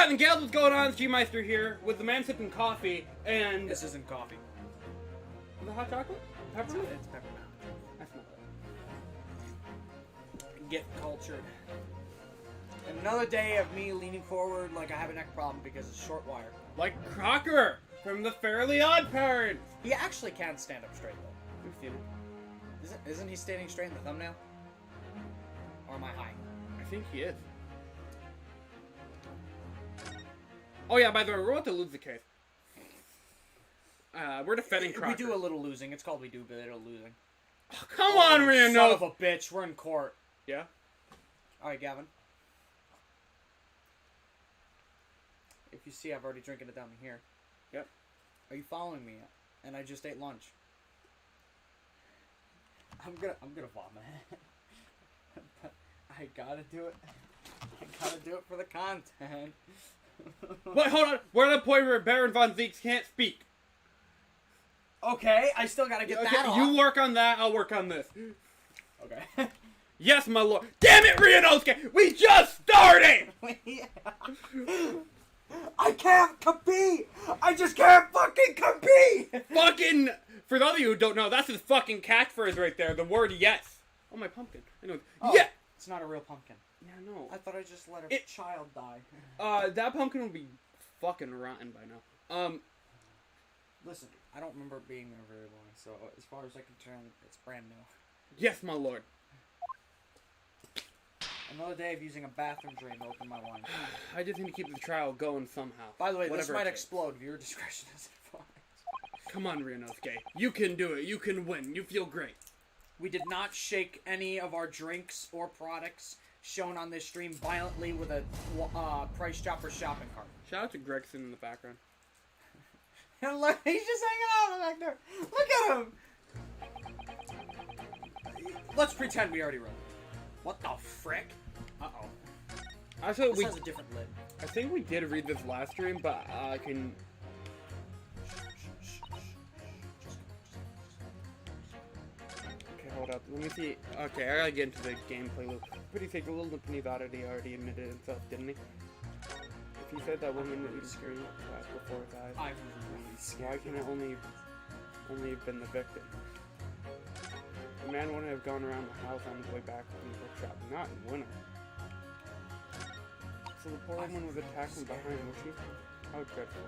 And Gales, what's going on? It's G-Meister here with the man sipping coffee, and this isn't coffee. The hot chocolate? Peppermint? It's peppermint. That's not bad. Get cultured. Another day of me leaning forward like I have a neck problem because it's short wire. Like Crocker from the Fairly Odd Parents. He actually can't stand up straight though. You've seen it. Isn't he standing straight in the thumbnail? Or am I high? I think he is. Oh yeah, by the way, we're about to lose the case. We're defending Crocker. We do a little losing. It's called we do a little losing. Oh, come on, Reno! Son of a bitch, we're in court. Yeah? Alright, Gavin. If you see, I've already drinking it down here. Yep. Are you following me yet? And I just ate lunch. I'm gonna vomit. I gotta do it. I gotta do it for the content. Wait, hold on. We're at a point where Baron Von Zeeks can't speak. Okay, I still gotta get that off. You work on that, I'll work on this. Okay. Yes, my lord. Damn it, Ryunosuke! We just started! I can't compete! I just can't fucking compete! Fucking... For those of you who don't know, that's his fucking catchphrase right there. The word yes. Oh, my pumpkin. Anyway, oh, yeah! It's not a real pumpkin. Yeah, no. I thought I just let a child die. That pumpkin would be fucking rotten by now. Listen, I don't remember being there very long, so as far as I can tell, it's brand new. Yes, my lord. Another day of using a bathroom drain to open my wine. I just need to keep the trial going somehow. By the way, this might explode. Viewer discretion is advised. Come on, Ryunosuke. You can do it. You can win. You feel great. We did not shake any of our drinks or products shown on this stream violently with a Price Chopper shopping cart. Shout out to Gregson in the background. And look, he's just hanging out back there. Look at him! Let's pretend we already wrote it. What the frick? Uh-oh. Actually, this has a different lid. I think we did read this last stream, but I can... Okay, hold up. Let me see. Okay, I gotta get into the gameplay loop. Pretty take a little Nippony thought he already admitted himself, didn't he? If he said that woman would be screaming class before his eyes, I was really scared. why can it only have been the victim? The man wouldn't have gone around the house on his way back from the bookshop, not in winter. So the poor woman was attacked from behind, was she? How dreadful.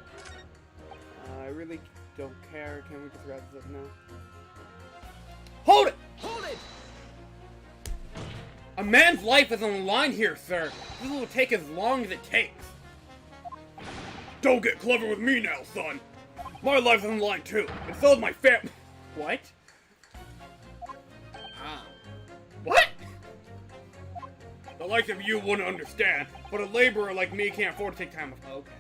I really don't care. Can we just wrap this up now? Hold it! Hold it! A man's life is on the line here, sir. This will take as long as it takes. Don't get clever with me now, son. My life's on the line too, and so is my family. What? What? The likes of you wouldn't understand, but a laborer like me can't afford to take time off. Okay.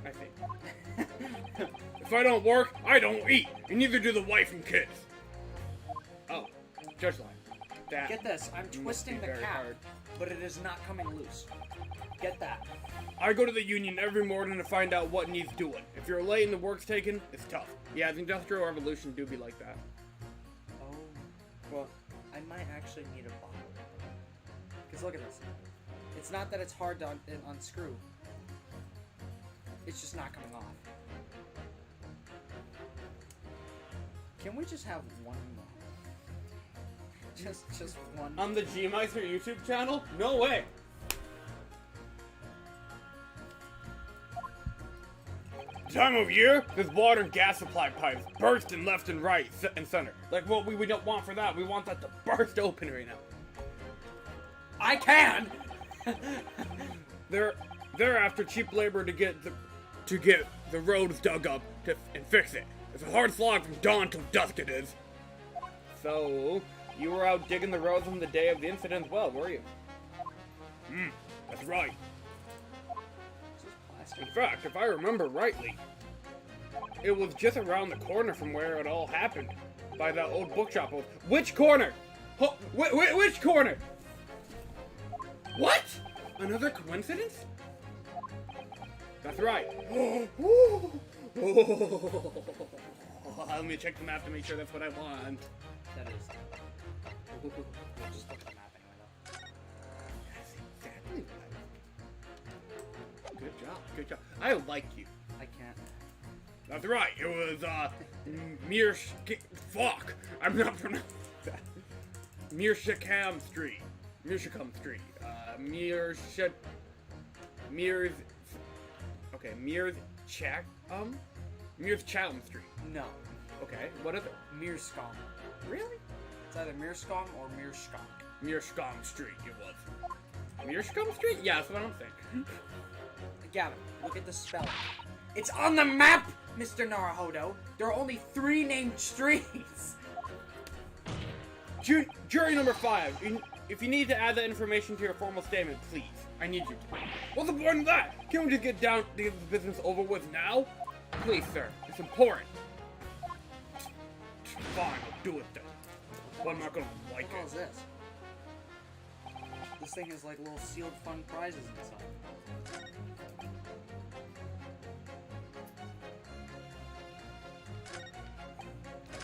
I think. If I don't work, I don't eat, and neither do the wife and kids. Oh, just like that. Get this, I'm twisting the cap, but it is not coming loose. Get that. I go to the union every morning to find out what needs doing. If you're late and the work's taken, it's tough. Yeah, the Industrial Revolution do be like that. Oh. Well, I might actually need a bottle. Because look at this. It's not that it's hard to unscrew. It's just not coming off. Can we just have one more? Just one. On the G-Meister YouTube channel? No way. Time of year, there's water and gas supply pipes bursting left and right and center. Like what we don't want for that. We want that to burst open right now. I can. They're after cheap labor to get the roads dug up and fix it. It's a hard slog from dawn till dusk it is. So You were out digging the roads on the day of the incident as well, were you? That's right. In fact, if I remember rightly, it was just around the corner from where it all happened. By that old bookshop. Which corner? Which corner? What? Another coincidence? That's right. Let me check the map to make sure that's what I want. That is. We'll just look at the map anyway, though. That's exactly what I want. Good job, good job. I like you. I can't. That's right. It was, fuck. I'm not pronouncing that. Mearshakam Street. Mearshakam Street. Mears Chatham Street. No. Okay, what is it? Mearscom. Really? It's either Mearscom or Mearskom. Mearshakam Street, it was. Mearshakam Street? Yeah, that's what I'm thinking. Gavin, look at the spelling. It's on the map, Mr. Naruhodo. There are only 3 named streets. Jury number 5. If you need to add that information to your formal statement, please. I need you to. What's the point of that? Can't we just get down to get this business over with now? Please, sir. It's important. Fine, I'll do it then. But I'm not gonna like What the hell is it. this? This thing has like little sealed fun prizes inside.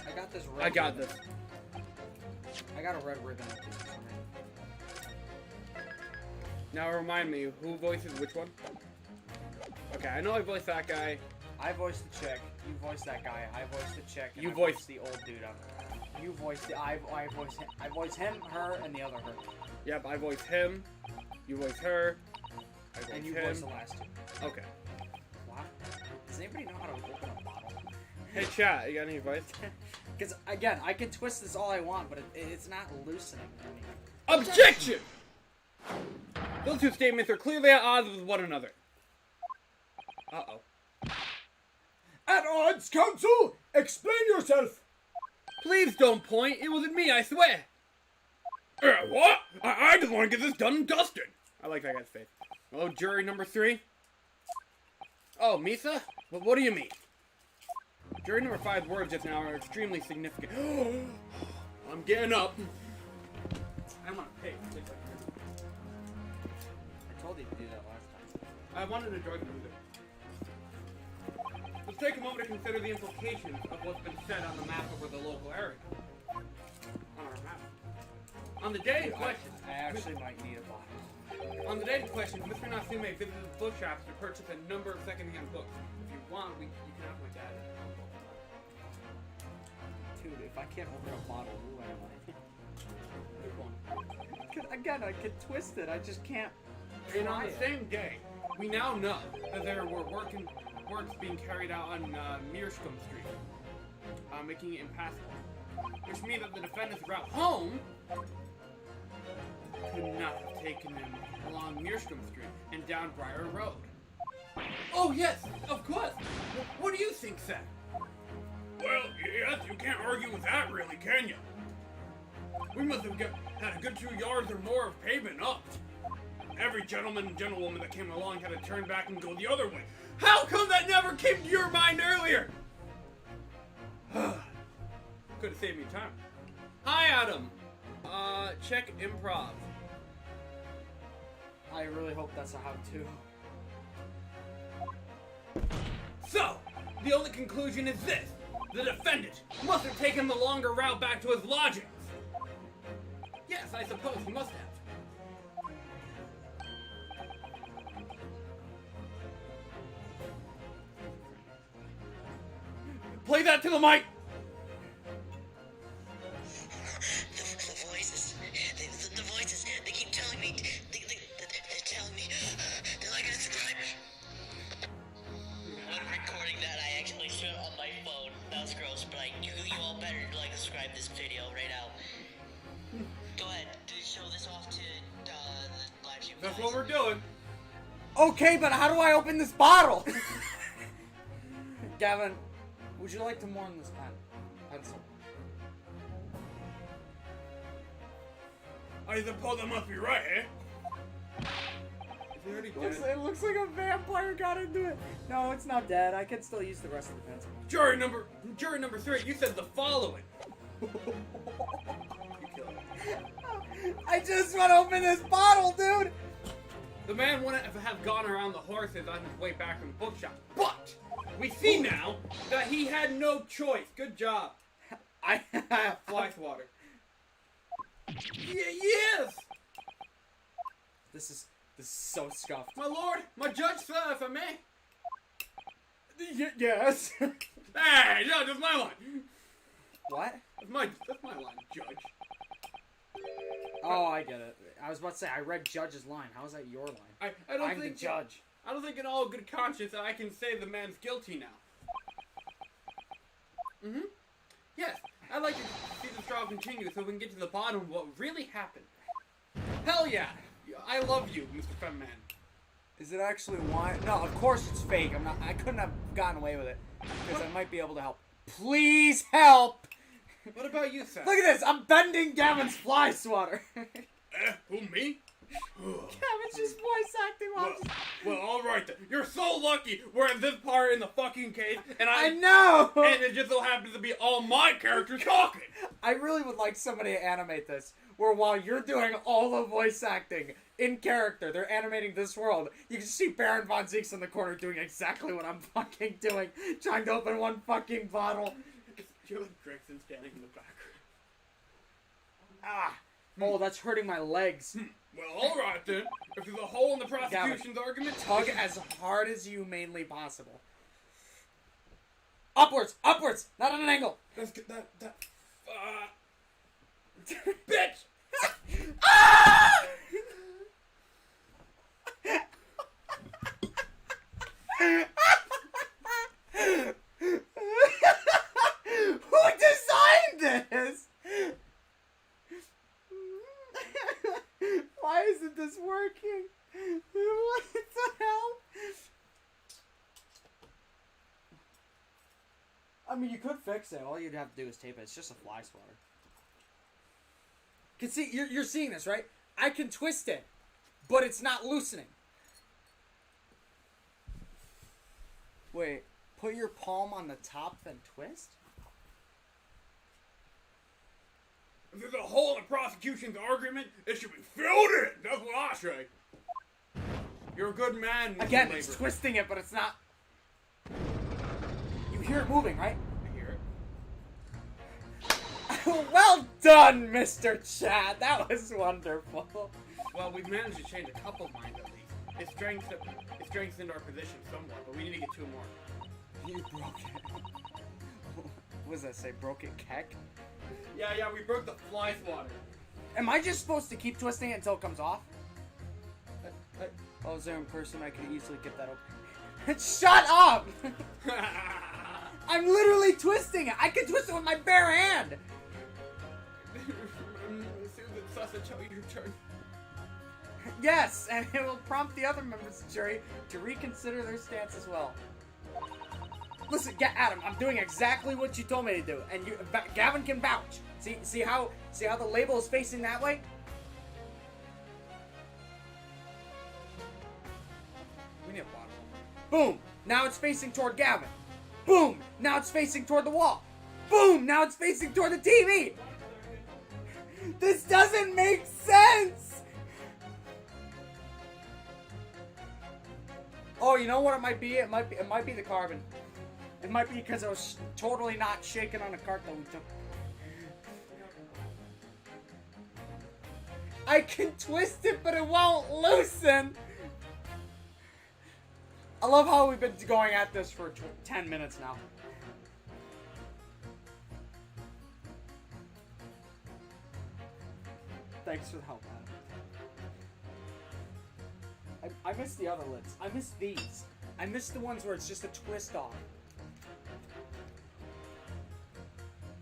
I got this red I got ribbon. this. I got a red ribbon at this for me. Now remind me, who voices which one? Okay, I know I voiced that guy. I voiced the chick, you voiced that guy, I voiced the chick, and You I voiced- voiced the old dude up. You voiced the I voiced him, her, and the other her. Yep, I voiced him. You voiced her. I voiced And you him. voiced the last two. Okay. Wow. Does anybody know how to open a bottle? Hey chat, you got any advice? Because again, I can twist this all I want, but it's not loosening for me. Objection! Those two statements are clearly at odds with one another. Uh-oh. At odds, counsel! Explain yourself! Please don't point. It wasn't me, I swear. What? I just want to get this done and dusted. I like that guy's face. Oh, jury number 3. Oh, Misa? Well, what do you mean? Jury number 5's words just now are extremely significant. I'm getting up. I want to pay for things like this. I told you to do that last time. I wanted a drug user. Let's take a moment to consider the implications of what's been said on the map over the local area. On our map. On the day in question, I actually might need a bottle. On the day in question, Mr. Natsume visited bookshops to purchase a number of secondhand books. If you want, you can have my dad. Dude, if I can't open a bottle, who am I? Good one. Again, I can twist it. I just can't. And on try the it. same day, we now know that there were works being carried out on Mearscombe Street, making it impassable. Which means that the defendant's route home could not have taken him along Mearscombe Street and down Briar Road. Oh yes, of course. What do you think, Seth? Well, yes, you can't argue with that, really, can you? We must have had a good 2 yards or more of pavement up. Every gentleman and gentlewoman that came along had to turn back and go the other way. How come that never came to your mind earlier? Could have saved me time. Hi, Adam. Check improv. I really hope that's a how-to. So, the only conclusion is this. The defendant must have taken the longer route back to his lodgings. Yes, I suppose he must have. Play that to the mic! The voices, they keep telling me, they're telling me, they're not gonna subscribe. When recording that, I actually showed it on my phone. That was gross, but you all better like subscribe this video right now. Go ahead, show this off to the live stream. That's what we're doing. Okay, but how do I open this bottle? Gavin, would you like to mourn this pencil? I suppose I must be right, eh? Is he already dead? It looks like a vampire got into it. No, it's not dead. I can still use the rest of the pencil. Jury number 3, you said the following. You killed it. I just want to open this bottle, dude. The man wouldn't have gone around the horses on his way back from the bookshop, but we see now that he had no choice. Good job. Fly swatter. Yes! This is so scuffed. My lord, my judge, sir, if I may. Yes. Hey, judge, that's my line. What? That's my line, judge. Oh, I get it. I was about to say, I read Judge's line. How is that your line? I don't I'm think the judge. I don't think in all good conscience that I can say the man's guilty now. Yes, I'd like to see the trial continue so we can get to the bottom of what really happened. Hell yeah! I love you, Mr. Femman. Is it actually wine? No, of course it's fake. I couldn't have gotten away with it. Because I might be able to help. Please help! What about you, Seth? Look at this! I'm bending Gavin's fly swatter. Who, me? Gavin's just voice acting while Well, alright then. You're so lucky we're at this part in the fucking case, and I know! And it just so happens to be all my characters talking! I really would like somebody to animate this, where while you're doing all the voice acting in character, they're animating this world, you can see Baron Von Zeeks in the corner doing exactly what I'm fucking doing, trying to open one fucking bottle. You're like Gregson standing in the background. Ah! Oh, that's hurting my legs. Well, alright then. If there's a hole in the prosecution's argument, Tug as hard as humanly possible. Upwards! Upwards! Not at an angle! That's good. Bitch! Ah! Who designed this? Why isn't this working? What the hell? I mean, you could fix it. All you'd have to do is tape it. It's just a fly swatter. Can see you're seeing this, right? I can twist it, but it's not loosening. Wait, put your palm on the top, then twist? If there's a hole in the prosecution's argument, it should be filled in! That's what I say. You're a good man, Mr. Again, Labor. it's twisting it, but it's not. You hear it moving, right? I hear it. Well done, Mr. Chad. That was wonderful. Well, we've managed to change a couple minds at least. It strengthened our position somewhat, but we need to get 2 more. You broke it. What does that say? Broke it, keck? Yeah, we broke the fly swatter. Am I just supposed to keep twisting it until it comes off? Oh, is there in person? I could easily get that open. Shut up! I'm literally twisting it. I can twist it with my bare hand. Susan Sausage, tell you your turn. Yes, and it will prompt the other members of the jury to reconsider their stance as well. Listen, Adam, I'm doing exactly what you told me to do, and Gavin can vouch. See how the label is facing that way? We need a bottle. Boom! Now it's facing toward Gavin. Boom! Now it's facing toward the wall. Boom! Now it's facing toward the TV. This doesn't make sense. Oh, you know what it might be? It might be the carbon. It might be because I was totally not shaking on a cart that we took. I can twist it, but it won't loosen. I love how we've been going at this for 10 minutes now. Thanks for the help, Adam. I miss the other lids. I miss these. I miss the ones where it's just a twist off.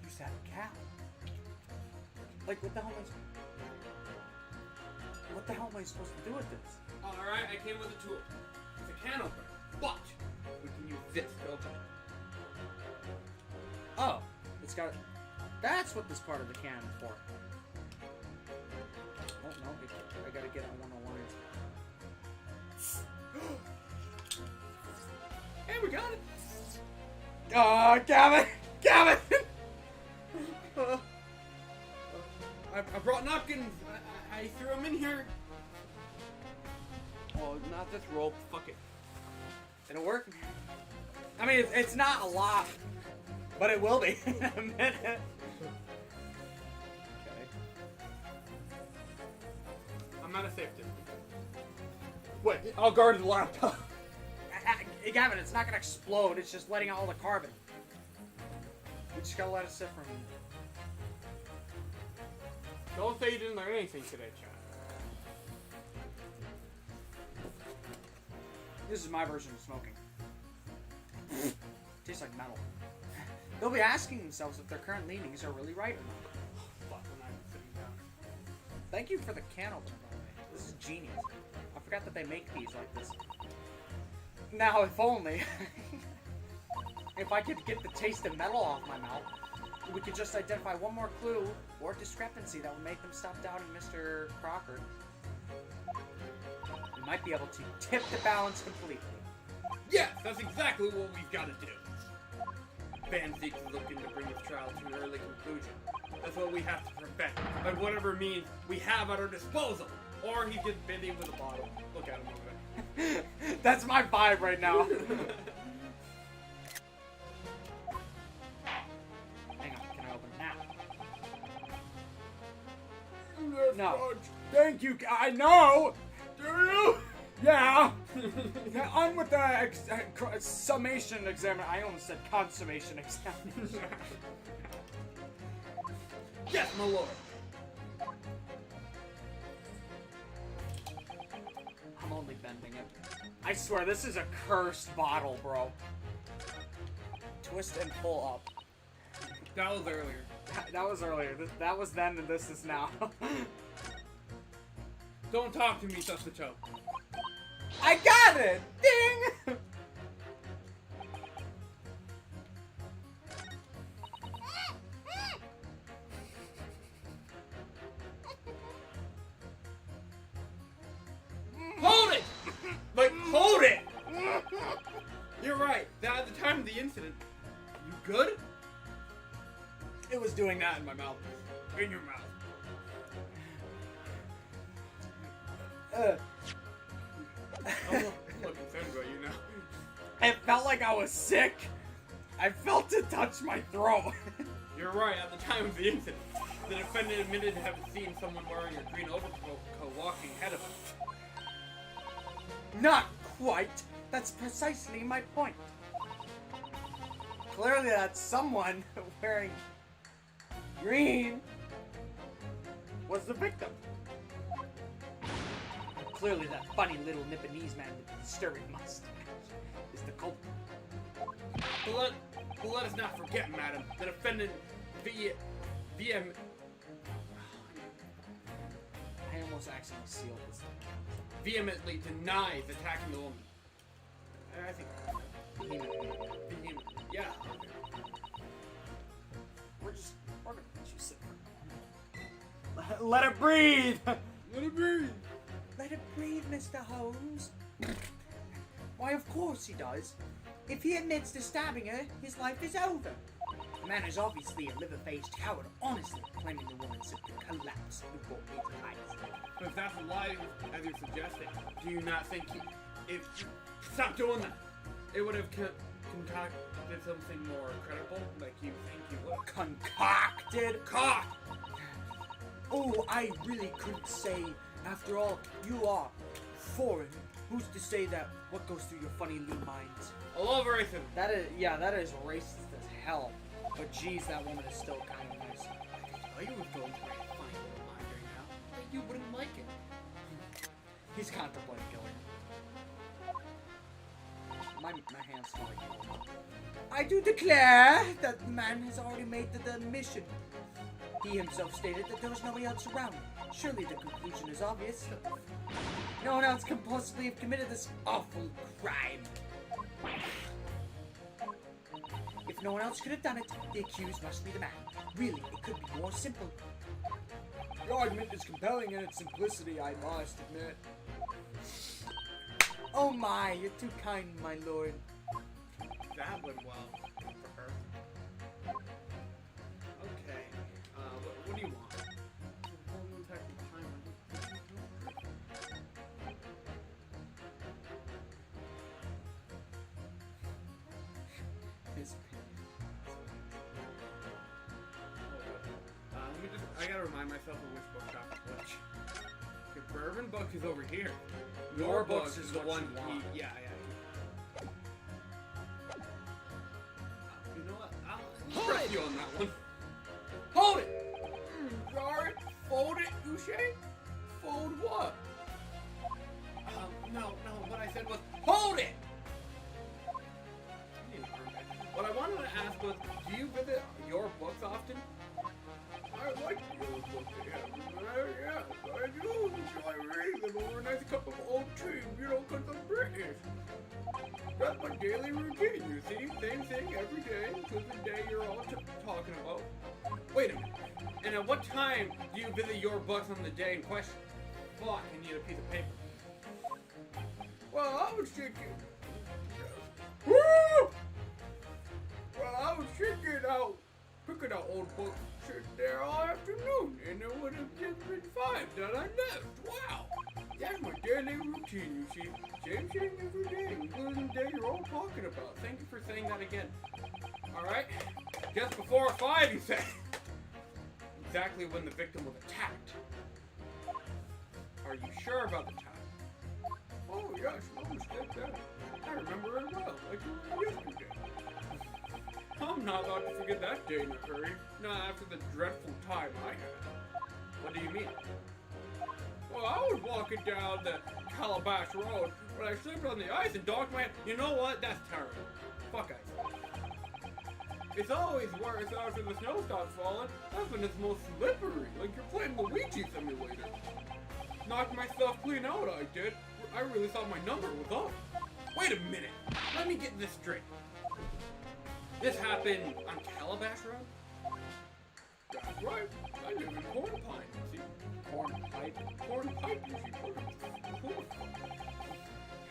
Use that cap. Like, what the hell am I supposed to do with this? Alright, I came with a tool. It's a can opener, but we can use this to open it. Oh, it's got. That's what this part of the can is for. we got it. Gavin! Gavin! I brought napkins. I threw them in here. Oh, not this rope. Fuck it. It'll work. I mean, it's not a lot, but it will be in a minute. Okay. I'm out of safety. Wait, I'll guard the laptop. Gavin, it's not gonna explode. It's just letting out all the carbon. We just gotta let it sit for a minute. Don't say you didn't learn anything today, Chad. This is my version of smoking. Tastes like metal. They'll be asking themselves if their current leanings are really right or not. Fuck, when I'm sitting down. Thank you for the can opener, by the way. This is genius. I forgot that they make these like this. Now, if only. If I could get the taste of metal off my mouth, we could just identify one more clue or discrepancy that would make them stop doubting Mr. Crocker. We might be able to tip the balance completely. Yes, that's exactly what we've got to do. Banzik is looking to bring his trial to an early conclusion. That's what we have to prevent, by whatever means we have at our disposal. Or he's just busy with a bottle. Look at him over there. That's my vibe right now. Hang on, can I open it now? No. Thank you. I know. Do you? Yeah. On with the summation examiner. I almost said consummation examination. Yes, my lord. I'm only bending it. I swear, this is a cursed bottle, bro. Twist and pull up. That was earlier. That was earlier. That was then, and this is now. Don't talk to me, Sustacho. I got it! Ding! Hold it! Like, hold it! You're right. That at the time of the incident. You good? It was doing that in my mouth. In your mouth. I'm looking concerned about you now. It felt like I was sick. I felt it touch my throat. You're right. At the time of the incident, the defendant admitted to having seen someone wearing a green overcoat walking ahead of him. Not quite. That's precisely my point. Clearly, that someone wearing green was the victim. Clearly, that funny little Nipponese man with the disturbing mustache is the culprit. But let us not forget, madam, the defendant I almost accidentally sealed this thing. vehemently denies attacking the woman. I think vehemently. Yeah. We're gonna let you sit. Let it breathe! Let it be. Let it breathe, Mr. Holmes. Why, of course he does. If he admits to stabbing her, his life is over. The man is obviously a liver-faced coward, honestly claiming the woman simply collapsed before his eyes. But if that's a lie, as you're suggesting, do you not think stop doing that? It would have concocted something more credible, like you think you would. Concocted? Cock! Oh, I really couldn't say. After all, you are foreign. Who's to say that what goes through your funny little minds? I love racism. That is racist as hell. But geez, that woman is still kind of nice. I was going through a funny little line right now. But you wouldn't like it. He's contemplating killing her. My hands smell like you. I do declare that the man has already made the mission. He himself stated that there was nobody else around. Surely the conclusion is obvious. No one else can possibly have committed this awful crime. If no one else could have done it, the accused must be the man. Really, it could be more simple. Your argument is compelling in its simplicity, I must admit. Oh my, you're too kind, my lord. that went well for her. Okay. What do you want? His opinion. I gotta remind myself of which bookshop is which. The bourbon book is over here. Your book is the one you want. yeah. You know what? I'll press you on that one. Hold it! Sorry. Fold it, Uche? Fold what? No, what I said was, hold it! What I wanted to ask was, do you visit your books often? I like your books, yes, I do enjoy reading them over a nice cup of old tea, because I'm British. That's my daily routine, you see? Same thing every day until the day you're all talking about. Wait a minute. And at what time do you visit your books on the day in question? Fuck, I need a piece of paper. Well, I was thinking... Woo! Well, I was picking out old books, sitting there all afternoon, and it would have just been 5 that I left. Wow! That's my daily routine, you see. Same thing every day, including the day you're all talking about. Thank you for saying that again. Alright? Just before 5, you say. Exactly when the victim was attacked. Are you sure about the time? Oh, yes, no mistake there. I remember it well, like it was yesterday. I'm not about to forget that day in a hurry. Not after the dreadful time I had. What do you mean? Well, I was walking down the Calabash Road when I slipped on the ice and docked my head. You know what? That's terrible. Fuck ice. It's always worse after the snow stops falling. That's when it's most slippery, like you're playing Luigi Simulator. Knocked myself clean out, I did. I really thought my number was up. Wait a minute. Let me get this straight. This happened on Calabash Road? That's right. I live in Corn Pine, you see. Corn pipe. Corn Pipe, you see. Corn.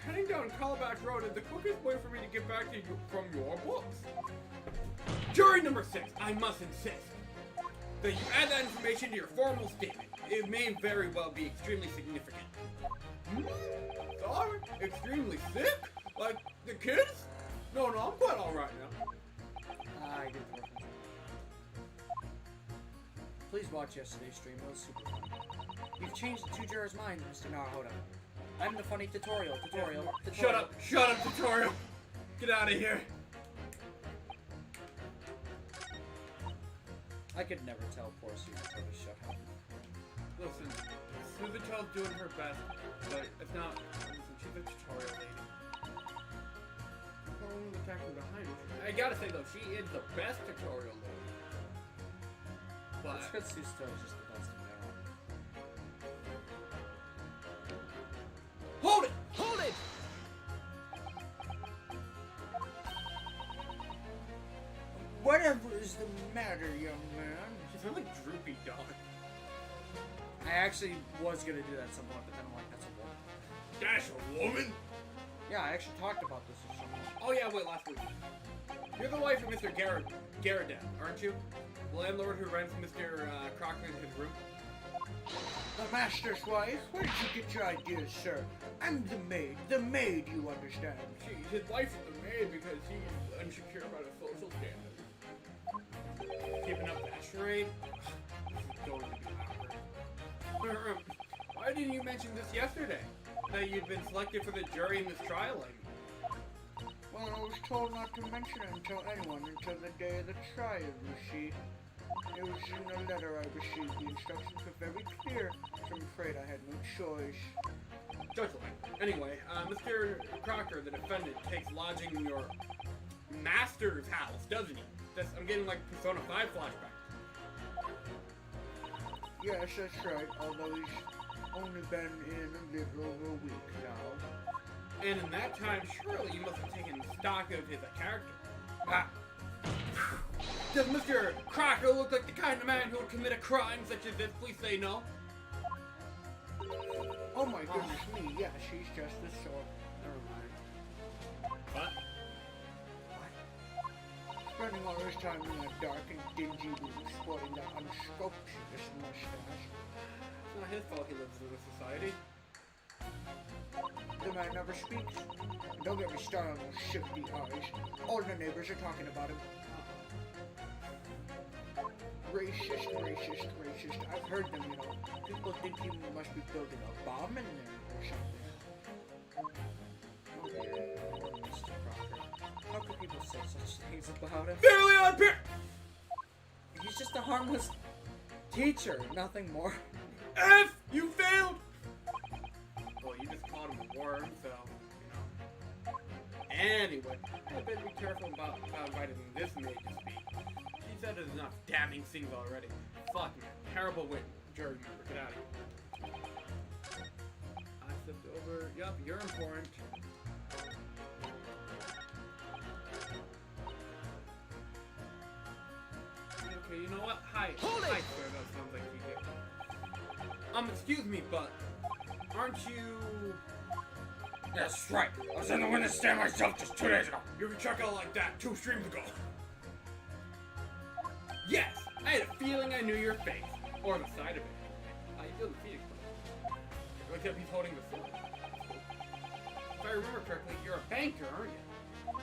Heading down Calabash Road is the quickest way for me to get back to you from your books. Jury number 6, I must insist that you add that information to your formal statement. It may very well be extremely significant. Sorry? Extremely sick? Like the kids? No, I'm quite alright now. I get the reference. Please watch yesterday's stream, it was super fun. You've changed the 2 jurors' minds, Mr. Naruhodo. I'm the funny tutorial. Shut up, tutorial! Get out of here! I could never tell poor Suzuto to shut up. Listen, Suzuto's doing her best, but it's not. Listen, she's a tutorial lady. Someone attacking behind me. I gotta say though, she is the best tutorial lady. But It's because Suzuto is just the best in general. hold it! Hold it! Whatever is the matter, young man? She sounds like Droopy Dog. I actually was gonna do that at some point, but then I'm like, that's a woman. That's a woman? Yeah, I actually talked about this with someone. Oh yeah, wait, last week. You're the wife of Mr. Garridan, aren't you? The landlord who rents Mr. Crocker in his room? The master's wife? Where did you get your ideas, sir? I'm the maid, you understand. His wife is the maid because he's insecure about his social standing. Keeping up that charade? This is going to be awkward. Why didn't you mention this yesterday? That you'd been selected for the jury in this trial, I mean. Well, I was told not to mention it until the day of the trial, you see. It was in a letter I received. The instructions were very clear, so I'm afraid I had no choice. Judge Lang. Anyway, Mr. Crocker, the defendant, takes lodging in your master's house, doesn't he? I'm getting like Persona 5 flashbacks. Yes, that's right, although he's only been in a little over a week now. And in that time, surely you must have taken stock of his character. Does Mr. Crocker look like the kind of man who would commit a crime such as this? Please say no. Oh my goodness me, yes, he's just the sort. Never mind. What? What? spending all his time in that dark and dingy room sporting that unscrupulous mustache. It's not his fault he lives in this society. The man never speaks. Don't get me started on those shifty eyes. All the neighbors are talking about him. Racist, racist, racist. I've heard them, you know. People think he must be building a bomb in there or something. Oh, yeah. Mr. Crocker. How could people say such things about him? Fairly on pair! He's just a harmless teacher, nothing more. F! You failed! Well, you just called him a worm, so, you know. Anyway, I better be careful about inviting this maid to speak. She said there's enough damning things already. Fuck, man. Terrible wit. Jury member, get out of here. I flipped over. Yup, you're important. Okay, you know what? Hi. Hi, sir. That sounds like you get. Excuse me, but aren't you... That's right. I was in the witness stand myself just 2 days ago. You can check out like that 2 streams ago. Yes, I had a feeling I knew your face. Or the side of it. How you feel the Phoenix Club? Look up, he's holding the sword. If I remember correctly, you're a banker, aren't you?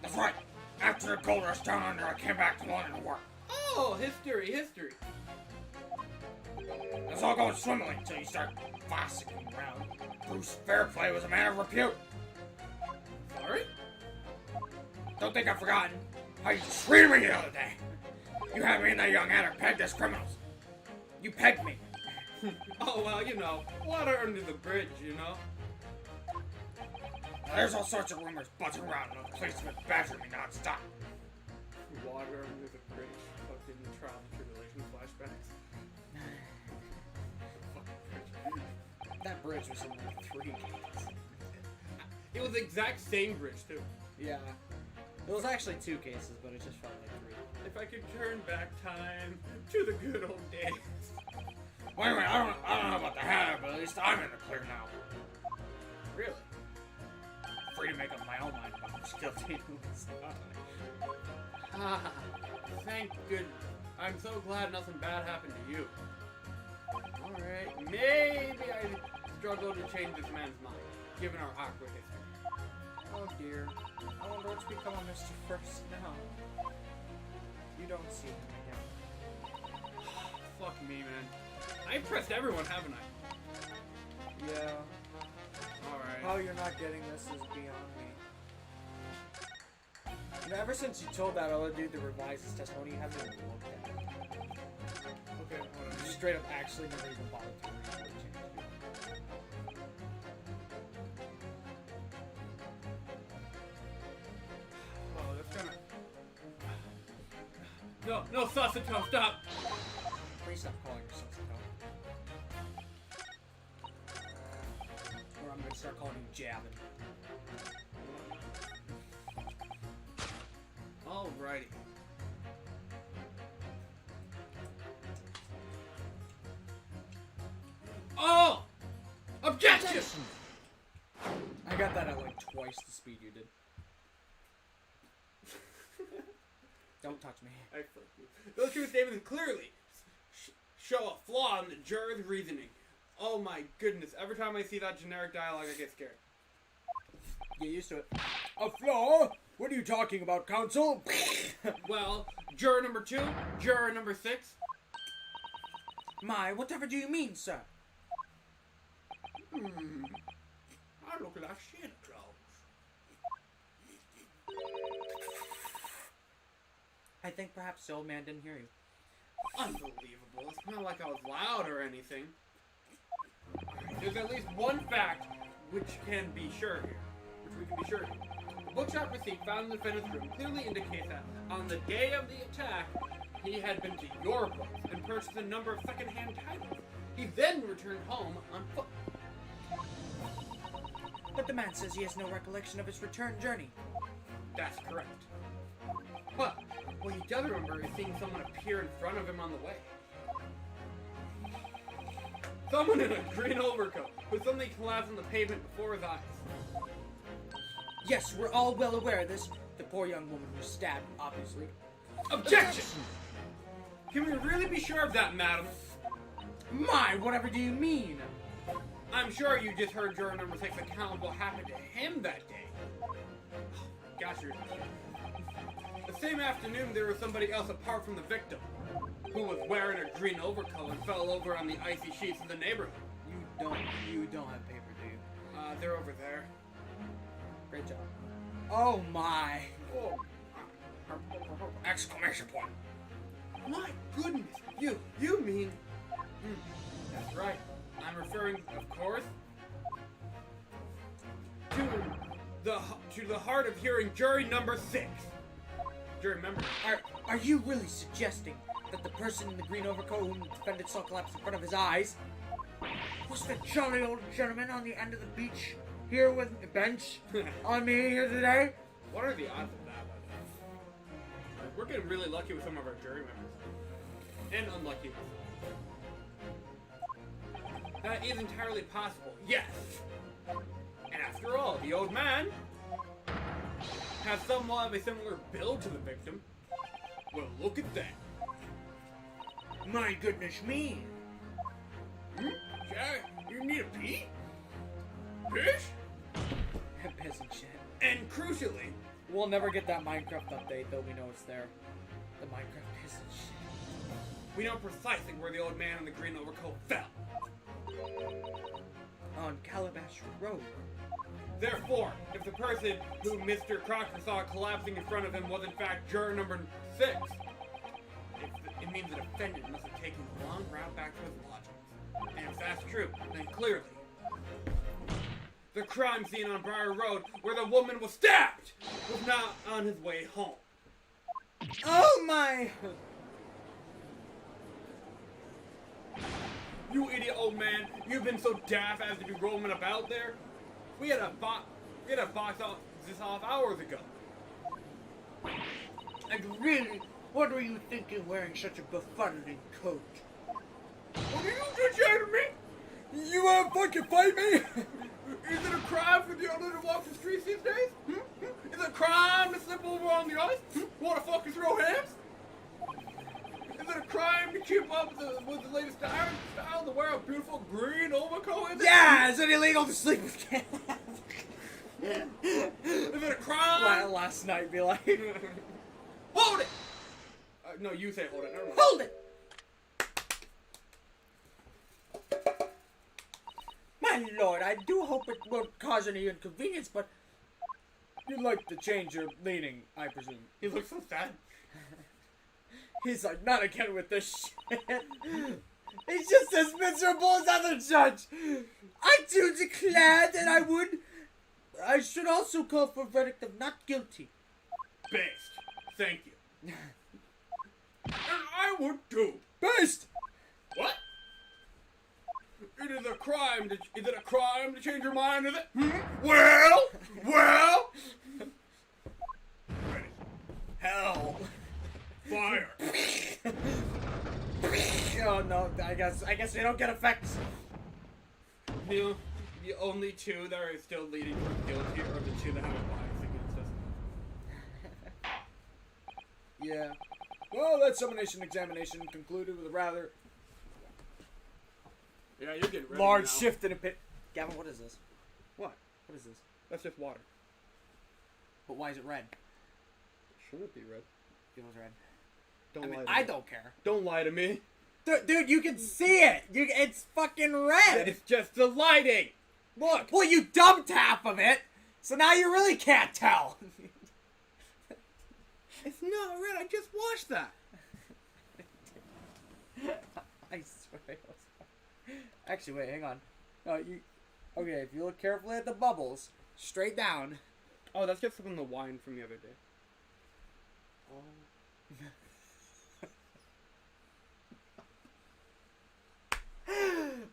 That's right. After the gold rush down under, I came back to London to work. Oh, history, history. It was all going swimmingly until you start fossicking around. Bruce Fairplay was a man of repute. Sorry? Don't think I've forgotten how you treated me the other day. You had me and that young adder pegged as criminals. You pegged me. Oh, well, you know, water under the bridge, you know? Now, there's all sorts of rumors buzzing around and the police have been badgering me non-stop. Water under the bridge. Fucking trial and tribulation flashbacks. Fucking bridge. That bridge was in like 3 cases. It was the exact same bridge, too. Yeah. It was actually 2 cases, but it just felt like 3. If I could turn back time to the good old days. Well, anyway, I don't know about the hat, but at least I'm in the clear now. Really? Free to make up my own mind about who's guilty. Ah, thank good. I'm so glad nothing bad happened to you. Alright, maybe I struggle to change this man's mind, given our awkward history. Oh dear. I wonder what's become of Mr. First now. You don't see him again. Fuck me, man. I've pressed everyone, haven't I? Yeah. Alright. How you're not getting this is beyond me. You know, ever since you told that other dude to revise his testimony, you haven't even looked at it. Okay, hold You on. straight up actually never even bothered to read it. Oh, that's kinda... No, Sasito, stop! Please stop calling yourself so. Or I'm gonna start calling you Jabbin. Alrighty. Oh! Objection! I got that at like twice the speed you did. Don't touch me. I fuck you. Those two statements clearly show a flaw in the juror's reasoning. Oh my goodness, every time I see that generic dialogue, I get scared. Get used to it. A flaw? What are you talking about, counsel? Well, juror number 2, juror number 6. My, whatever do you mean, sir? I look like Santa Claus. I think perhaps the old man didn't hear you. Unbelievable. It's not like I was loud or anything. There's at least one fact which can be sure here. Which we can be sure here. The bookshop receipt found in the defendant's room clearly indicates that on the day of the attack, he had been to your books and purchased a number of second-hand titles. He then returned home on foot. But the man says he has no recollection of his return journey. That's correct. But what he does remember is seeing someone appear in front of him on the way. Someone in a green overcoat who suddenly collapsed on the pavement before his eyes. Yes, we're all well aware of this. The poor young woman was stabbed, obviously. Objection! Can we really be sure of that, madam? My, whatever do you mean? I'm sure you just heard juror number 6 account of what happened to him that day. Gosh, you're... The same afternoon, there was somebody else apart from the victim, who was wearing a green overcoat and fell over on the icy sheets of the neighborhood. You don't have paper, do you? They're over there. Great job. Oh my. Oh. Exclamation point. My goodness, you mean... That's right. I'm referring, of course, to the hard of hearing jury number 6. Jury member. Are you really suggesting that the person in the green overcoat whom the defendant saw collapse in front of his eyes was the jolly old gentleman on the end of the beach here with a bench on me here today? What are the odds of that, by the way? We're getting really lucky with some of our jury members. And unlucky. That is entirely possible, yes. And after all, the old man has somewhat of a similar build to the victim. Well, look at that. My goodness me. Jack, you need a pee? Fish? Peasant shit. And crucially, We'll never get that Minecraft update, though we know it's there. The Minecraft peasant shit. we know precisely where the old man in the green overcoat fell. On Calabash Road. Therefore, if the person who Mr. Crocker saw collapsing in front of him was in fact juror number 6, it means the defendant must have taken the long route back to his lodgings. And if that's true, then clearly, the crime scene on Briar Road where the woman was stabbed was not on his way home. Oh my! You idiot old man, you've been so daft as to be roaming about there. We had a box this off hours ago. And really, what were you thinking wearing such a befuddling coat? What are you judging me? You wanna fucking fight me? Is it a crime for the elder to walk the streets these days? Is it a crime to slip over on the ice? Wanna fucking throw hands? Is it a crime to keep up with the latest style to wear a beautiful green overcoat? Yeah, is it illegal to sleep with cats? Is it a crime? Last night, be like, Hold it! No, you say hold it. Never mind. hold it! My lord, I do hope it won't cause any inconvenience, but you'd like to change your leaning, I presume. He looks so sad. He's like, not again with this shit. He's just as miserable as other judge. I do declare that I should also call for a verdict of not guilty. Based. Thank you. And I would too. Based! What? Is it a crime to change your mind, is it? Well? Ready. Hell. Fire. Oh no, I guess we don't get effects. The only two that are still leading toward guilty are the two that have a bias against us. Yeah. Well, that summonation examination concluded with a rather Yeah, you're getting ready large now. shift in a pit. Gavin, what is this? What? What is this? That's just water. But why is it red? Shouldn't it be red? It was red. Don't I mean, lie to I me. don't care. Don't lie to me. Dude, you can see it. It's fucking red. It's just the lighting. Look. Well, you dumped half of it, so now you really can't tell. It's not red. I just washed that. I swear it was. Actually, wait, hang on. No, okay, if you look carefully at the bubbles, straight down. Oh, that's just from the wine from the other day.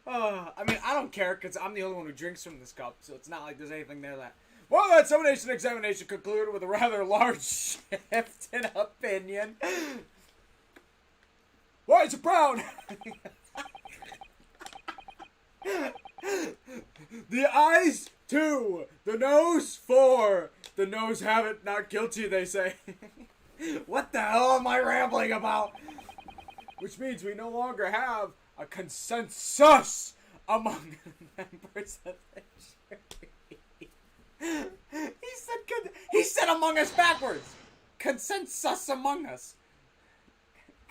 I mean, I don't care because I'm the only one who drinks from this cup, so it's not like there's anything there that. Well, that summonation examination concluded with a rather large shift in opinion. Why is it brown? The eyes 2, the nose 4, The no's have it, not guilty, they say. What the hell am I rambling about? Which means we no longer have a consensus among members of the jury. He said among us backwards. Consensus among us.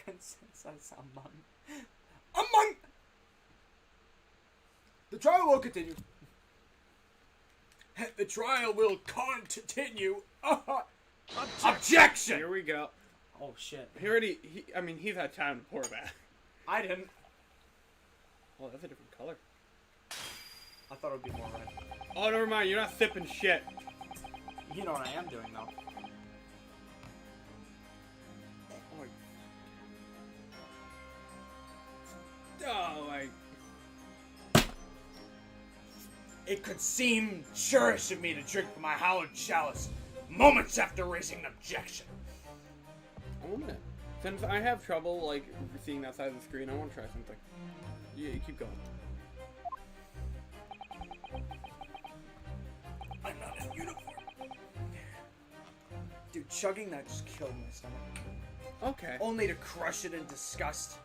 Consensus among. The trial will continue. The trial will continue. Objection! Here we go. Oh shit. He's had time to pour that. I didn't. Oh, that's a different color. I thought it would be more red. Oh, never mind. You're not sipping shit. You know what I am doing though. It could seem churlish of me to drink from my hallowed chalice moments after raising an objection. I want it. Since I have trouble, like, seeing that side of the screen, I want to try something. Yeah, you keep going. I'm not in uniform. Dude, chugging that just killed my stomach. Okay. Only to crush it in disgust.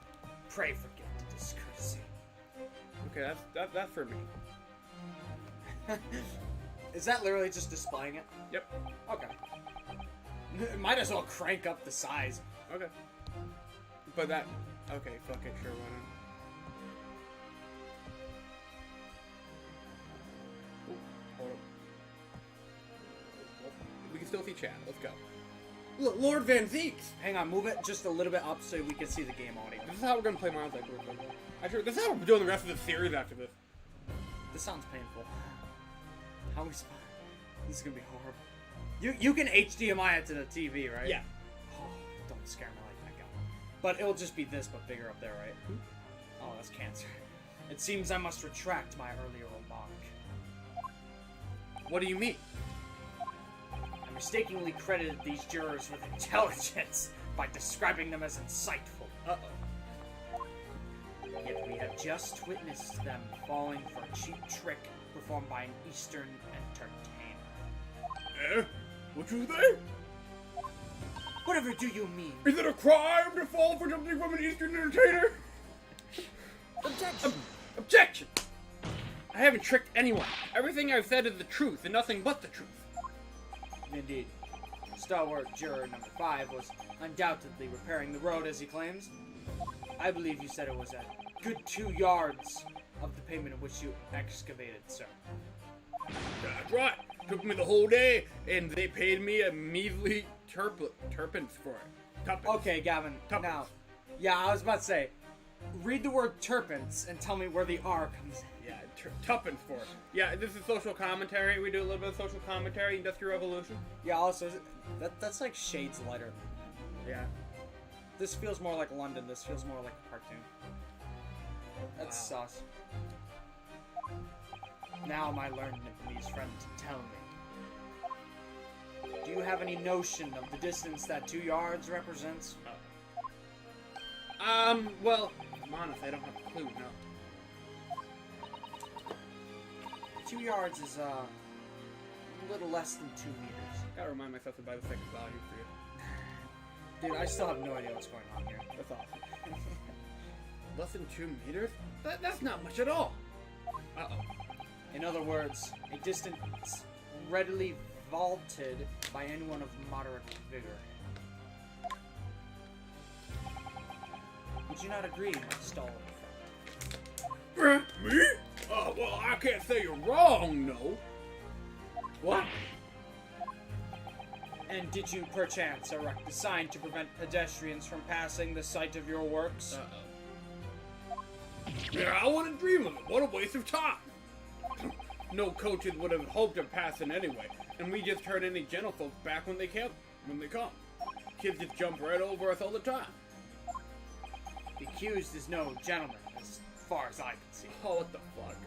Pray forget the discourtesy. Okay, that's for me. Is that literally just displaying it? Yep. Okay. Might as well crank up the size. Okay. But that... Okay, fuck it, sure, why not? Ooh, hold up. We can still see chat. Let's go. Look, Lord Van Zeeks! Hang on, move it just a little bit up so we can see the game audio. This is how we're gonna play Miles Edwards. Actually, this is how we're doing the rest of the series after this. This sounds painful. How we spot? This is gonna be horrible. You can HDMI it to the TV, right? Yeah. Oh, don't scare me like that guy. But it'll just be this, but bigger up there, right? Oh, that's cancer. It seems I must retract my earlier remark. What do you mean? I mistakenly credited these jurors with intelligence by describing them as insightful. Uh-oh. Yet we have just witnessed them falling for a cheap trick performed by an Eastern entertainer. What you say? Whatever do you mean? Is it a crime to fall for something from an Eastern entertainer? Objection! Objection! I haven't tricked anyone. Everything I've said is the truth and nothing but the truth. Indeed. Stalwart juror number 5 was undoubtedly repairing the road as he claims. I believe you said it was a good 2 yards of the pavement in which you excavated, sir. That's right. Took me the whole day, and they paid me a measly tuppence for it. Tuppence. Okay, Gavin. Tuppence. Now, yeah, I was about to say, read the word tuppence and tell me where the R comes in. Yeah, tuppence for it. Yeah, this is social commentary. We do a little bit of social commentary. Industrial Revolution. Yeah, also, that's like shades lighter. Yeah. This feels more like London. This feels more like a cartoon. That's sauce. Now my learned Nepalese friend tell me. Do you have any notion of the distance that 2 yards represents? Well, I'm honest, I don't have a clue, no. 2 yards is, a little less than 2 meters. Gotta remind myself to buy the second volume for you. Dude, I still have no idea what's going on here. That's awesome. Less than 2 meters? That's not much at all. Uh-oh. In other words, a distance readily vaulted by anyone of moderate vigor. Would you not agree, my stalwart friend? Me? Oh, well, I can't say you're wrong, no. What? And did you perchance erect a sign to prevent pedestrians from passing the site of your works? Uh-oh. Yeah, I wouldn't dream of it. What a waste of time. No coaches would have hoped to pass it anyway, and we just turn any gentlefolks back when they come. Kids just jump right over us all the time. The accused is no gentleman, as far as I can see. Oh, what the fuck?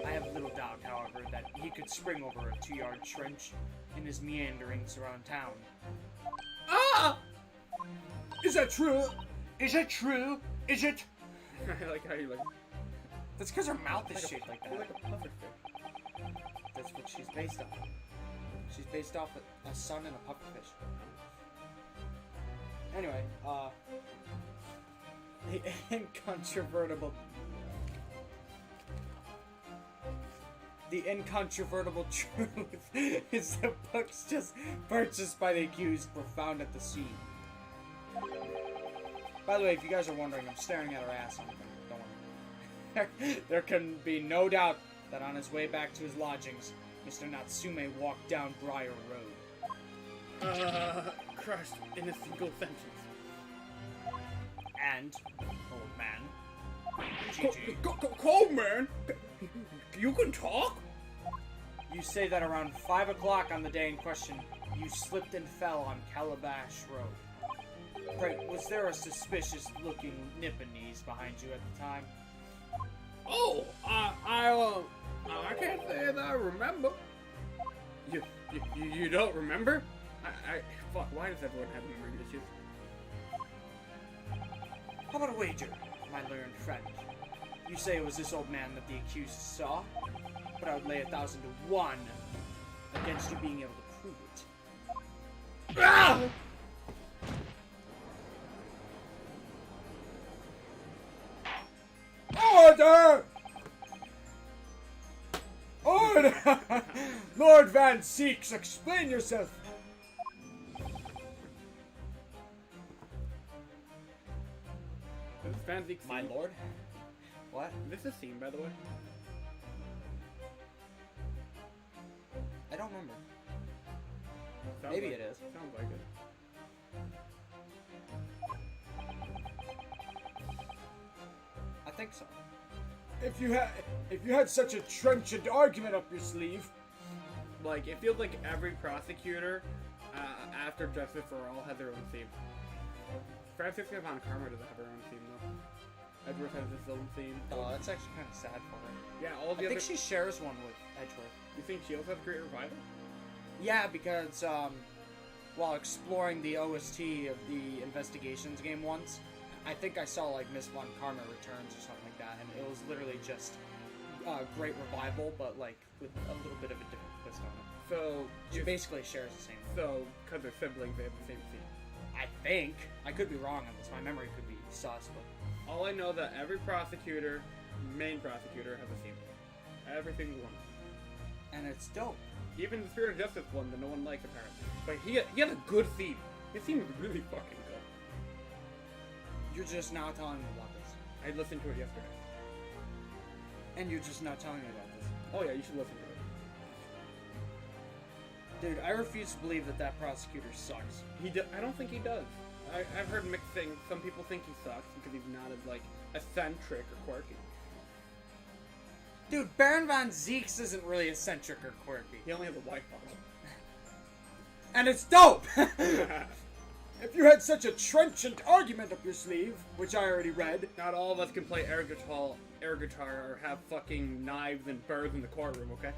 I have little doubt, however, that he could spring over a 2-yard trench in his meanderings around town. Ah! Is that true? Is it true? Is it? I like how you like... That's because her mouth is shaped like that. You're like a pufferfish. That's what she's based on. She's based off a sun and a pufferfish. Anyway, the incontrovertible truth is the books just purchased by the accused were found at the scene. By the way, if you guys are wondering, I'm staring at her ass. Don't worry. There can be no doubt that on his way back to his lodgings, Mr. Natsume walked down Briar Road. Crushed in a single sentence. And, old man, Gigi, Cold man, you can talk? you say that around 5 o'clock on the day in question, you slipped and fell on Calabash Road. Right, was there a suspicious-looking Nipponese behind you at the time? Oh, I can't say that I remember. You don't remember? Fuck, why does everyone have memory issues? How about a wager, my learned friend? You say it was this old man that the accused saw, but I would lay 1,000 to 1 against you being able to prove it. Ah! Order! Order! Lord Van Seeks, explain yourself! This is fancy. My lord? What? This is scene, by the way. I don't remember. Sounds Maybe like, it is. Sounds like it. I think so. If you had such a trenchant argument up your sleeve, Like, it feels like every prosecutor after Justice for All has their own theme. Francisca Von Karma doesn't have her own theme, though. Edgeworth has his own theme. Oh, that's actually kind of sad for her. Yeah, all the I other... think she shares one with Edgeworth. You think she also has Great Revival? Yeah, because while exploring the OST of the Investigations game once, I think I saw like Miss Von Karma Returns or something like that, and it was literally just Great Revival, but like with a little bit of a different twist on it. So, She basically shares the same one. so, because they're siblings, they have the same theme. I think. I could be wrong on this. My memory could be sus, but All I know that every prosecutor, main prosecutor, has a theme. Every single one. and it's dope. Even the Spirit of Justice one that no one likes, apparently. But he had a good theme. His theme is really fucking good. You're just now telling me about this. I listened to it yesterday. And you're just now telling me about this. Oh yeah, you should listen to it. Dude, I refuse to believe that that prosecutor sucks. I don't think he does. I've heard mixed things. Some people think he sucks because he's not as, like, eccentric or quirky. Dude, Baron Von Zeeks isn't really eccentric or quirky. He only has a white bottle. And it's dope! if you had such a trenchant argument up your sleeve, which I already read, Not all of us can play air guitar or have fucking knives and birds in the courtroom, okay?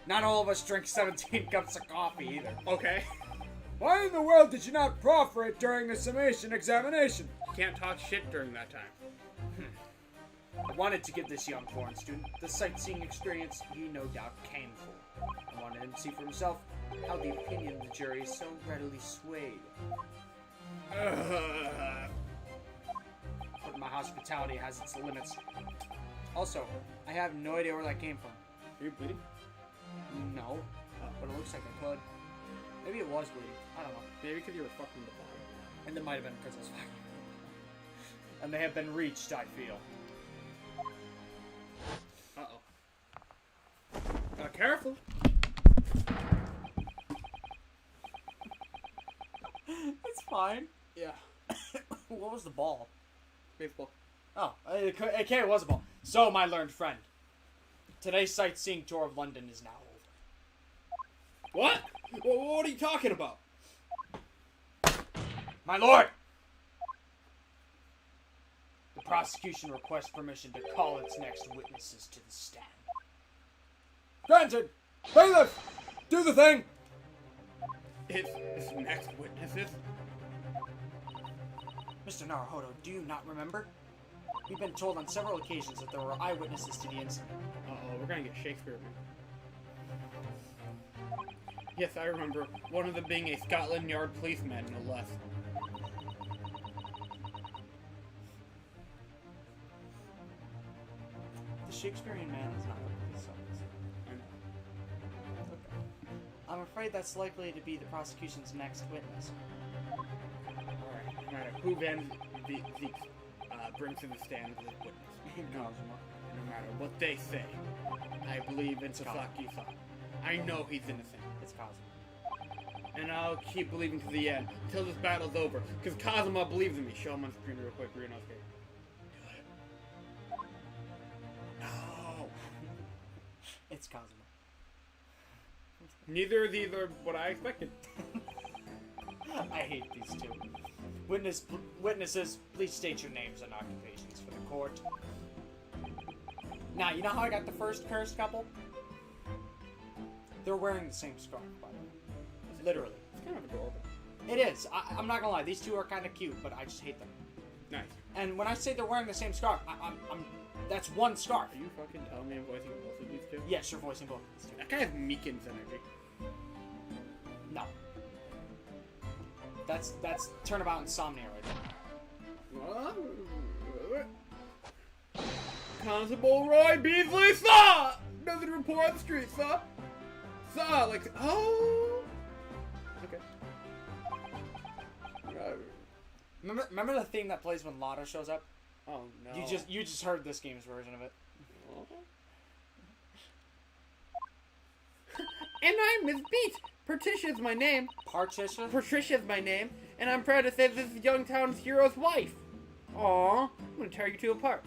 Not all of us drink 17 cups of coffee either. Okay. why in the world did you not proffer it during the summation examination? You can't talk shit during that time. I wanted to give this young foreign student the sightseeing experience he no doubt came for. I wanted him to see for himself how the opinion of the jury is so readily swayed. But my hospitality has its limits. Also, I have no idea where that came from. Are you bleeding? No, but it looks like I could. Maybe it was bleeding. I don't know. Maybe because you were fucking the bottom. And it might have been because I was fucking. And they have been reached, I feel. Uh-oh. Careful. It's fine. Yeah. What was the ball? Baseball. Oh, okay, it was a ball. So, my learned friend, today's sightseeing tour of London is now over. What? What are you talking about? My lord! The prosecution requests permission to call its next witnesses to the stand. Granted! Bailiff! Do the thing! It's next witnesses. Mr. Naruhodo, do you not remember? We've been told on several occasions that there were eyewitnesses to the incident. Uh-oh, we're gonna get Shakespeare. Yes, I remember. One of them being a Scotland Yard policeman, no less. The Shakespearean man is not a police officer. Okay. I'm afraid that's likely to be the prosecution's next witness. Alright, no matter who Van Zeke brings to the stand as a witness. No matter what they say, I believe in Sasaki-san. I know he's innocent. It's Kazuma. And I'll keep believing to the end, till this battle's over. Because Kazuma believes in me. Show him on screen real quick, Ryunosuke. Do it. No! It's Kazuma. Neither of these are what I expected. I hate these two. Witnesses, please state your names and occupations for the court. Now, you know how I got the first cursed couple? They're wearing the same scarf, by the way. Literally. It's kind of adorable. It is. I'm not gonna lie. These two are kind of cute, but I just hate them. Nice. And when I say they're wearing the same scarf, that's one scarf. Are you fucking telling me I'm voicing both of these two? Yes, you're voicing both of these two. That guy has Meekins energy. No. That's Turnabout Insomnia right there. What? Constable Roy Beasley, sir! Doesn't report on the street, sir. Sir, like, oh. Okay. Remember the theme that plays when Lotto shows up? Oh no. You just heard this game's version of it. And I'm Miss Beach. Patricia's my name. Partition? Patricia's my name, and I'm proud to say this is Youngtown's hero's wife. Aw, I'm gonna tear you two apart.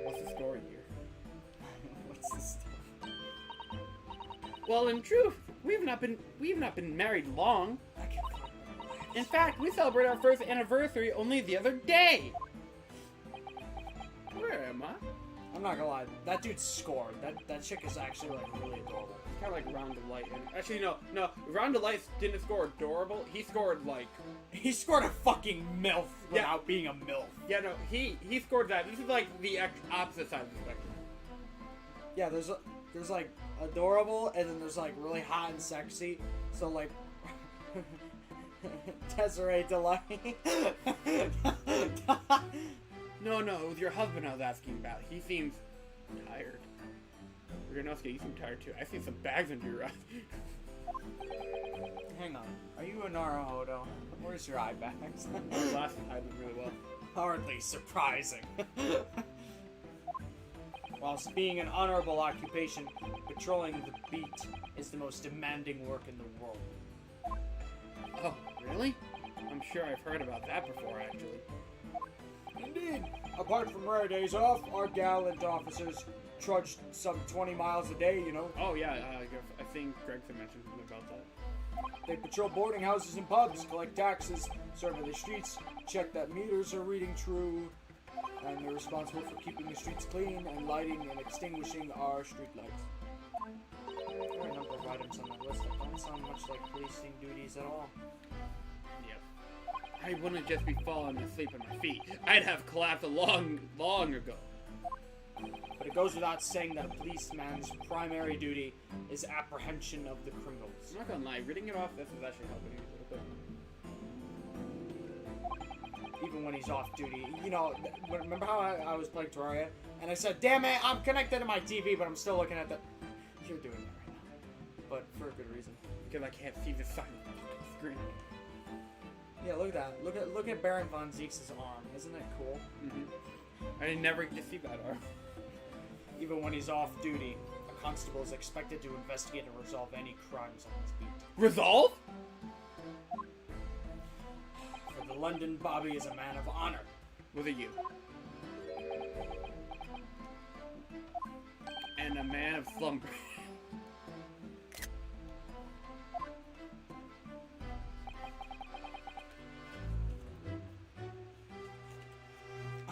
What's the story here? What's the story? Well, in truth, we've not been married long. In fact, we celebrate our first anniversary only the other day. Where am I? I'm not gonna lie, that dude scored. That chick is actually like really adorable. Kind of like Round the Light. Actually, no. Round the Light didn't score adorable. He scored like. He scored a fucking MILF without being a MILF. Yeah, no. He scored that. This is like the opposite side of the spectrum. Yeah, there's like adorable, and then there's like really hot and sexy. So like. Desiree Delight. No, it was your husband I was asking about. He seems tired. Ryunosuke, you seem tired too. I see some bags under your eyes. Hang on. Are you a Naruhodo? Where's your eye bags? My glasses hide them really well. Hardly surprising. Whilst being an honorable occupation, patrolling the beat is the most demanding work in the world. Oh, really? I'm sure I've heard about that before, actually. Indeed. Apart from rare days off, our gallant officers trudge some 20 miles a day, you know. Oh, yeah, I think Gregson mentioned something about that. They patrol boarding houses and pubs, collect taxes, survey the streets, check that meters are reading true, and they're responsible for keeping the streets clean and lighting and extinguishing our street lights. There are a number of items on that list that don't sound much like policing duties at all. Yep. I wouldn't just be falling asleep at my feet. I'd have collapsed long ago. But it goes without saying that a policeman's primary duty is apprehension of the criminals. I'm not gonna lie, reading it off, this is actually helping me a little bit. Even when he's off duty. You know, remember how I was playing Terraria? And I said, damn it, I'm connected to my TV, but I'm still looking at the... You're doing that right now. But for a good reason. Because I can't see the side of the fucking screen. Yeah, look at that. Look at Baron von Zeke's arm. Isn't it cool? Mm-hmm. I never get to see that arm. Even when he's off duty, a constable is expected to investigate and resolve any crimes on his beat. Resolve? For the London Bobby is a man of honor. Was it you? And a man of slumber.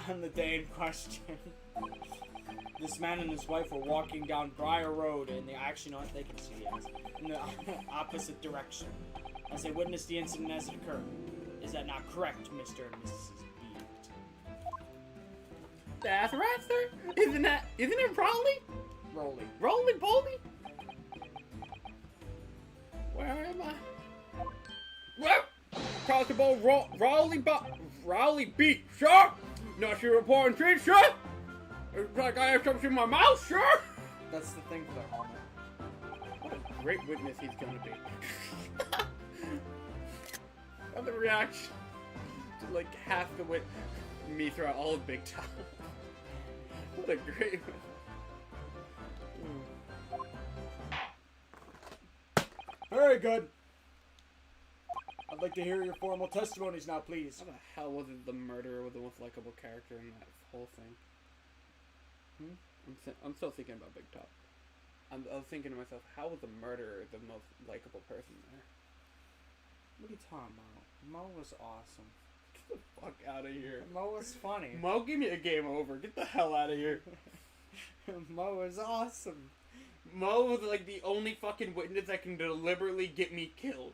On the day in question, this man and his wife were walking down Briar Road in the they can see it, in the opposite direction as they witnessed the incident as it occurred. Is that not correct, Mr. and Mrs. B? That's right, sir. Isn't it Raleigh? Rolly. Roly Bolly? Where am I? What? Constable Raleigh Beat, sir? Not sure reporting treat, sir? Looks like I have something in my mouth, sir? That's the thing for their helmet. What a great witness he's gonna be. And the reaction to like half the wit me throughout all of Big Top. What a great Very good. I'd like to hear your formal testimonies now, please. How the hell was it the murderer was the most likable character in that whole thing? I'm still thinking about Big Top. I was thinking to myself, how was the murderer the most likable person there? What are you talking about? Mo was awesome. Get the fuck out of here. Mo was funny. Mo, give me a game over. Get the hell out of here. Mo was awesome. Mo was like the only fucking witness that can deliberately get me killed.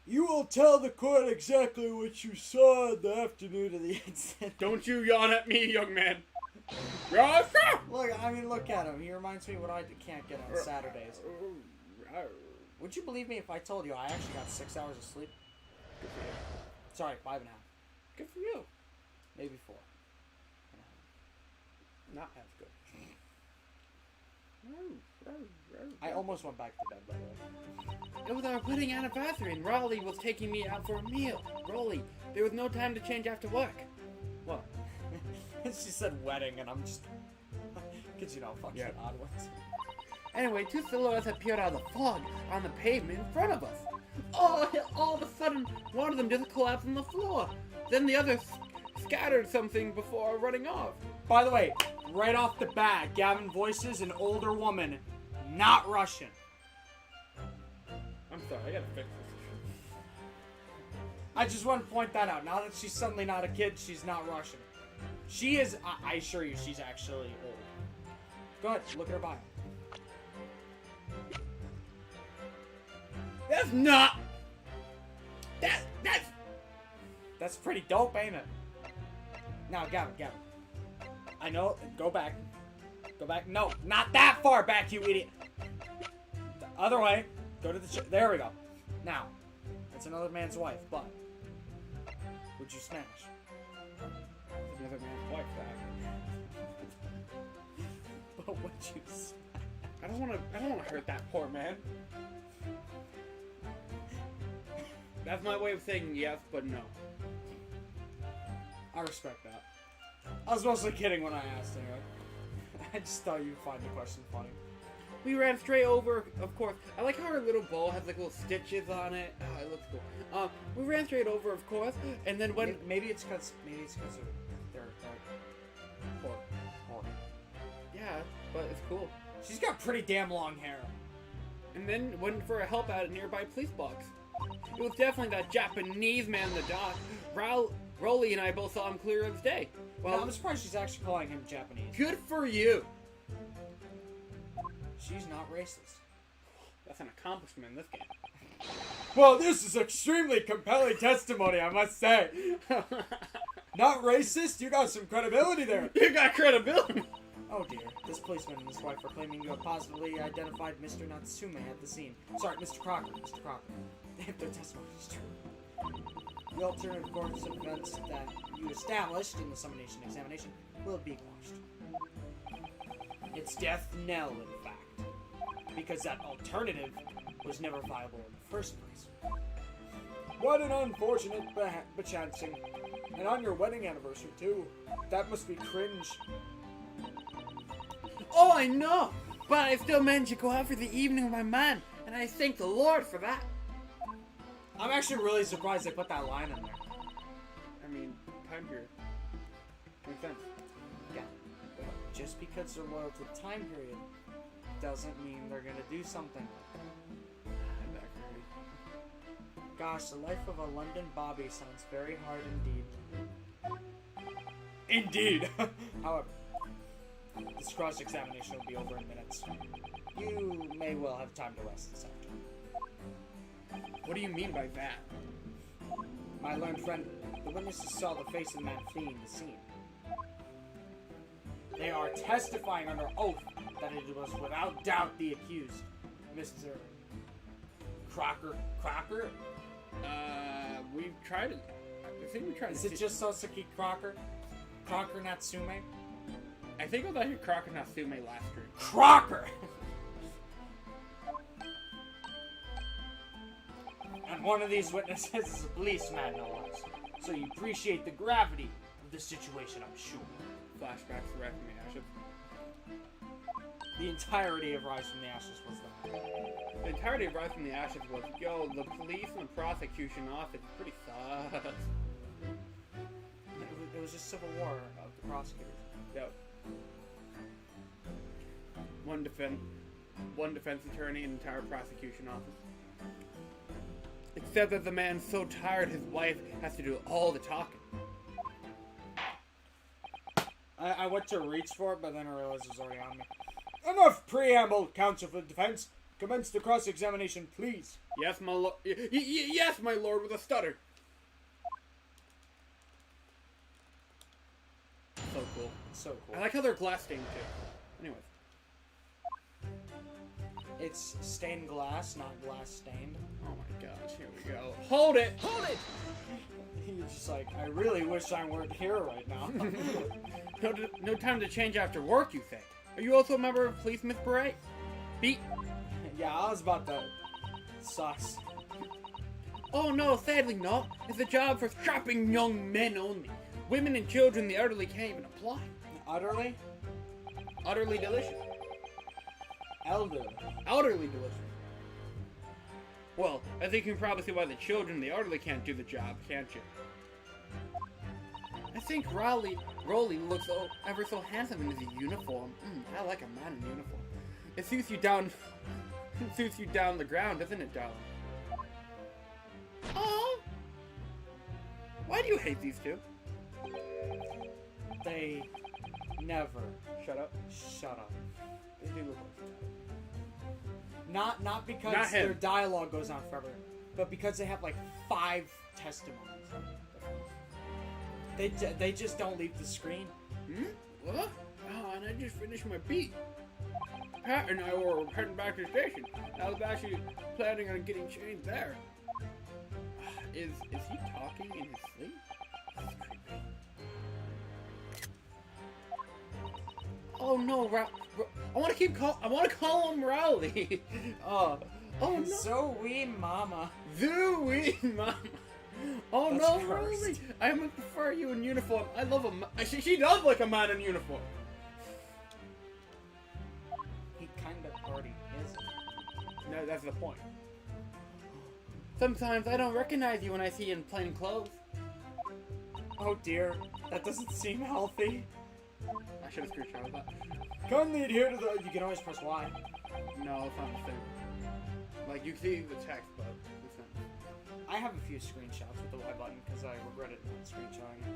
You will tell the court exactly what you saw in the afternoon of the incident. Don't you yawn at me, young man. Yes, sir! Look at him. He reminds me of what I can't get on Saturdays. Would you believe me if I told you I actually got 6 hours of sleep? Sorry, 5.5. Good for you. Maybe 4. Not as good. I almost went back to bed, by the way. It was our wedding anniversary and Raleigh was taking me out for a meal. Rolly, there was no time to change after work. What? She said wedding, and I'm just... Because, fucking odd ones. Anyway, 2 silhouettes appeared out of the fog on the pavement in front of us. All of a sudden, one of them just collapsed on the floor. Then the other scattered something before running off. By the way, right off the bat, Gavin voices an older woman, not Russian. I'm sorry, I gotta fix this. I just want to point that out. Now that she's suddenly not a kid, she's not Russian. She is, I assure you, she's actually old. Go ahead, look at her bio. That's not... That's pretty dope, ain't it? Now, Gavin. I know, go back. Go back. No, not that far back, you idiot. The other way. Go to the... There we go. Now, that's another man's wife, but... Would you smash? Another man's wife, that. But would you smash? I don't wanna hurt that poor man. That's my way of saying yes, but no. I respect that. I was mostly kidding when I asked anyway. I just thought you'd find the question funny. We ran straight over, of course. I like how her little bow has like little stitches on it. Oh, it looks cool. We ran straight over, of course, and then when maybe it's because they're poor. Yeah, but it's cool. She's got pretty damn long hair. And then went for a help at a nearby police box. It was definitely that Japanese man in the dock. Rolly and I both saw him clear as day. Well, I'm surprised she's actually calling him Japanese. Good for you. She's not racist. That's an accomplishment in this game. Well, this is extremely compelling testimony, I must say. Not racist? You got some credibility there. You got credibility. Oh dear. This policeman and his wife are claiming you have positively identified Mr. Natsume at the scene. Sorry, Mr. Crocker. Mr. Crocker. If their testimony is true. The alternative course of events that you established in the summonation examination will be quashed. It's death knell, in fact. Because that alternative was never viable in the first place. What an unfortunate bechancing. And on your wedding anniversary, too. That must be cringe. Oh, I know! But I still managed to go out for the evening with my man, and I thank the Lord for that. I'm actually really surprised they put that line in there. I mean, time period. Makes sense. Yeah. But just because they're loyal to the time period doesn't mean they're gonna do something like that. Gosh, the life of a London Bobby sounds very hard indeed. Indeed! However, this cross-examination will be over in minutes. You may well have time to rest this afternoon. What do you mean by that? My learned friend, the witnesses saw the face of the man fleeing the scene. They are testifying under oath that it was without doubt the accused, Mr. Crocker. Crocker? We've tried it. I think we tried Is to it just Soseki Crocker? Crocker Natsume? I think it was actually Crocker Natsume last year. Crocker! And one of these witnesses is a policeman, no less. So you appreciate the gravity of the situation, I'm sure. Flashbacks to Rise from the Ashes. The entirety of Rise from the Ashes was that. The entirety of Rise from the Ashes was, yo, the police and the prosecution office is pretty sus. It was just civil war of the prosecutors. Yep. One defense attorney and entire prosecution office. Except that the man's so tired his wife has to do all the talking. I went to reach for it, but then I realized it was already on me. Enough preamble, counsel for the defense. Commence the cross-examination, please. Yes, my lord. Yes, my lord, with a stutter. So cool. So cool. I like how they're glass stained too. Anyways. It's stained glass, not glass stained. Oh my gosh, here we go. Hold it! Hold it! He's just like, I really wish I weren't here right now. No time to change after work, you think? Are you also a member of Police Miss Beret? Beat. Yeah, I was about to... Sucks. Oh no, sadly not. It's a job for strapping young men only. Women and children, the elderly can't even apply. Utterly? Utterly delicious. Elderly. Elderly delicious. Well, I think you can probably see why the children and the elderly can't do the job, can't you? I think Rolly looks ever so handsome in his uniform. I like a man in uniform. It suits you down. It suits you down the ground, doesn't it, darling? Oh. Why do you hate these two? They never Shut up. shut up. They do look like Not because Not him. their dialogue goes on forever, but because they have like 5 testimonies. They just don't leave the screen. What? Oh, and I just finished my beat. Pat and I were heading back to the station. I was actually planning on getting changed there. Is he talking in his sleep? That's creepy. Oh no, I want to call him Rowley. Oh no. So we mama. Zooey, mama. Oh That's no, gross. Rowley. I would prefer you in uniform. I love a she does like a man in uniform. He kind of already is. No, that's the point. Sometimes I don't recognize you when I see you in plain clothes. Oh dear, that doesn't seem healthy. I should have screenshotted that. Kindly adhere to the. You can always press Y. No, it's not the same. Like, you see the text, but it's not. I have a few screenshots with the Y button because I regretted not screenshotting it.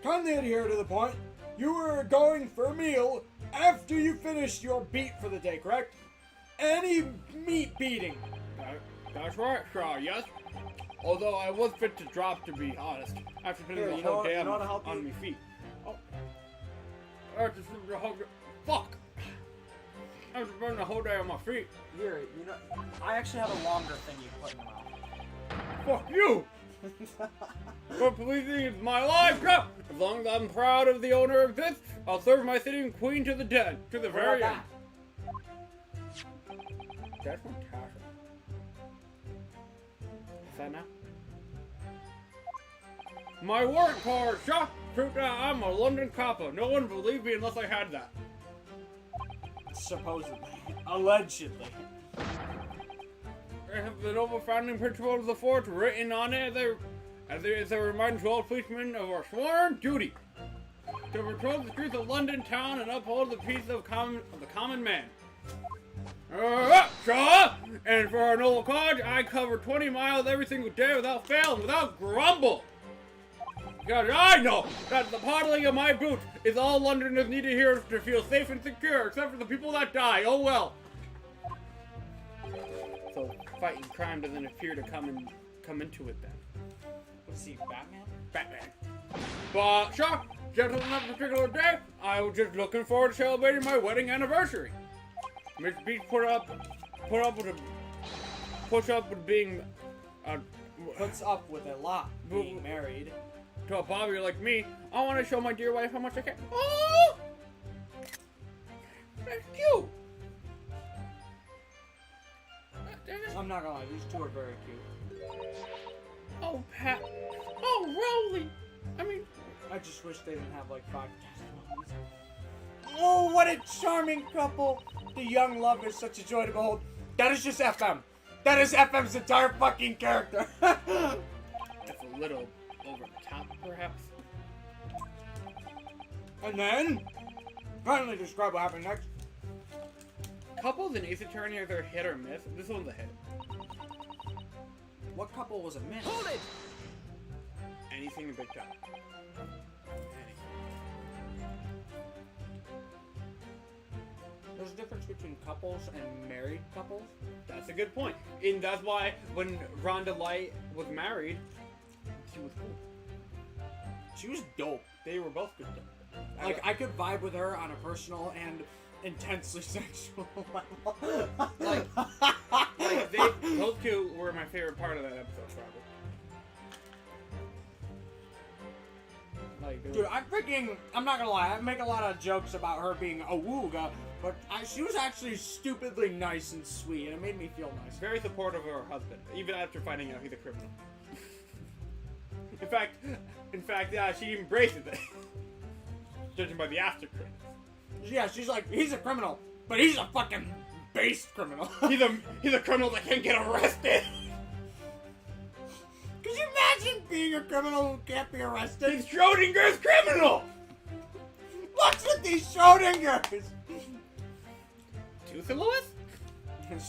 Kindly adhere to the point. You were going for a meal after you finished your beat for the day, correct? Any meat beating. That's right, Shaw, yes. Although I was fit to drop, to be honest, after spending Here, the you know whole what- day you know what, I'll help on you? my feet. Oh. I have to spend the whole day. Fuck! I have to spend the whole day on my feet. Here, you know, I actually have a longer thing you put in the mouth. Fuck you! But policing is my life, yeah. As long as I'm proud of the owner of this, I'll serve my city and queen to the dead, to the What very about end. That's fantastic. What's that now? My warrant card, shot! Proof that I'm a London copper. No one would believe me unless I had that. Supposedly. Allegedly. I have the noble founding principles of the force written on it as a reminder to all policemen of our sworn duty to patrol the streets of London town and uphold the peace of the common man. Shaw! And for our noble cause, I cover 20 miles every single day without fail and without grumble. Because I know that the puddling of my boots is all Londoners need to hear to feel safe and secure, except for the people that die. Oh well. so fighting crime doesn't appear to come into it then. Let's see, Batman? Batman. But sure, just on that particular day, I was just looking forward to celebrating my wedding anniversary. Mr. Beach puts up with being Puts up with a lot being married. to a bobby like me. I want to show my dear wife how much I care. Oh, that's cute. I'm not gonna lie, these two are very cute. Oh, Pat. Oh, Rowley. I mean, I just wish they didn't have like 5 testimonies. Oh, what a charming couple! The young love is such a joy to behold. That is just FM. That is FM's entire fucking character. that's a little over the top, perhaps. And then, finally describe what happened next. Couples in Ace Attorney are their hit or miss. This one's a hit. What couple was a miss? Hold it! Anything in Big Top. There's a difference between couples and married couples. That's a good point. And that's why when Rhonda Light was married, she was cool. She was dope. They were both good though. Like, I could vibe with her on a personal and intensely sexual level. like those two were my favorite part of that episode, probably. Like, Dude, I'm not gonna lie, I make a lot of jokes about her being a wooga, but she was actually stupidly nice and sweet, and it made me feel nice. very supportive of her husband, even after finding out he's a criminal. in fact, yeah, she embraces it. Judging by the after credits. Yeah, she's like, he's a criminal, but he's a fucking based criminal. He's a criminal that can't get arrested. Could you imagine being a criminal who can't be arrested? He's Schrodinger's criminal. What's with these Schrodingers? Two silhouettes?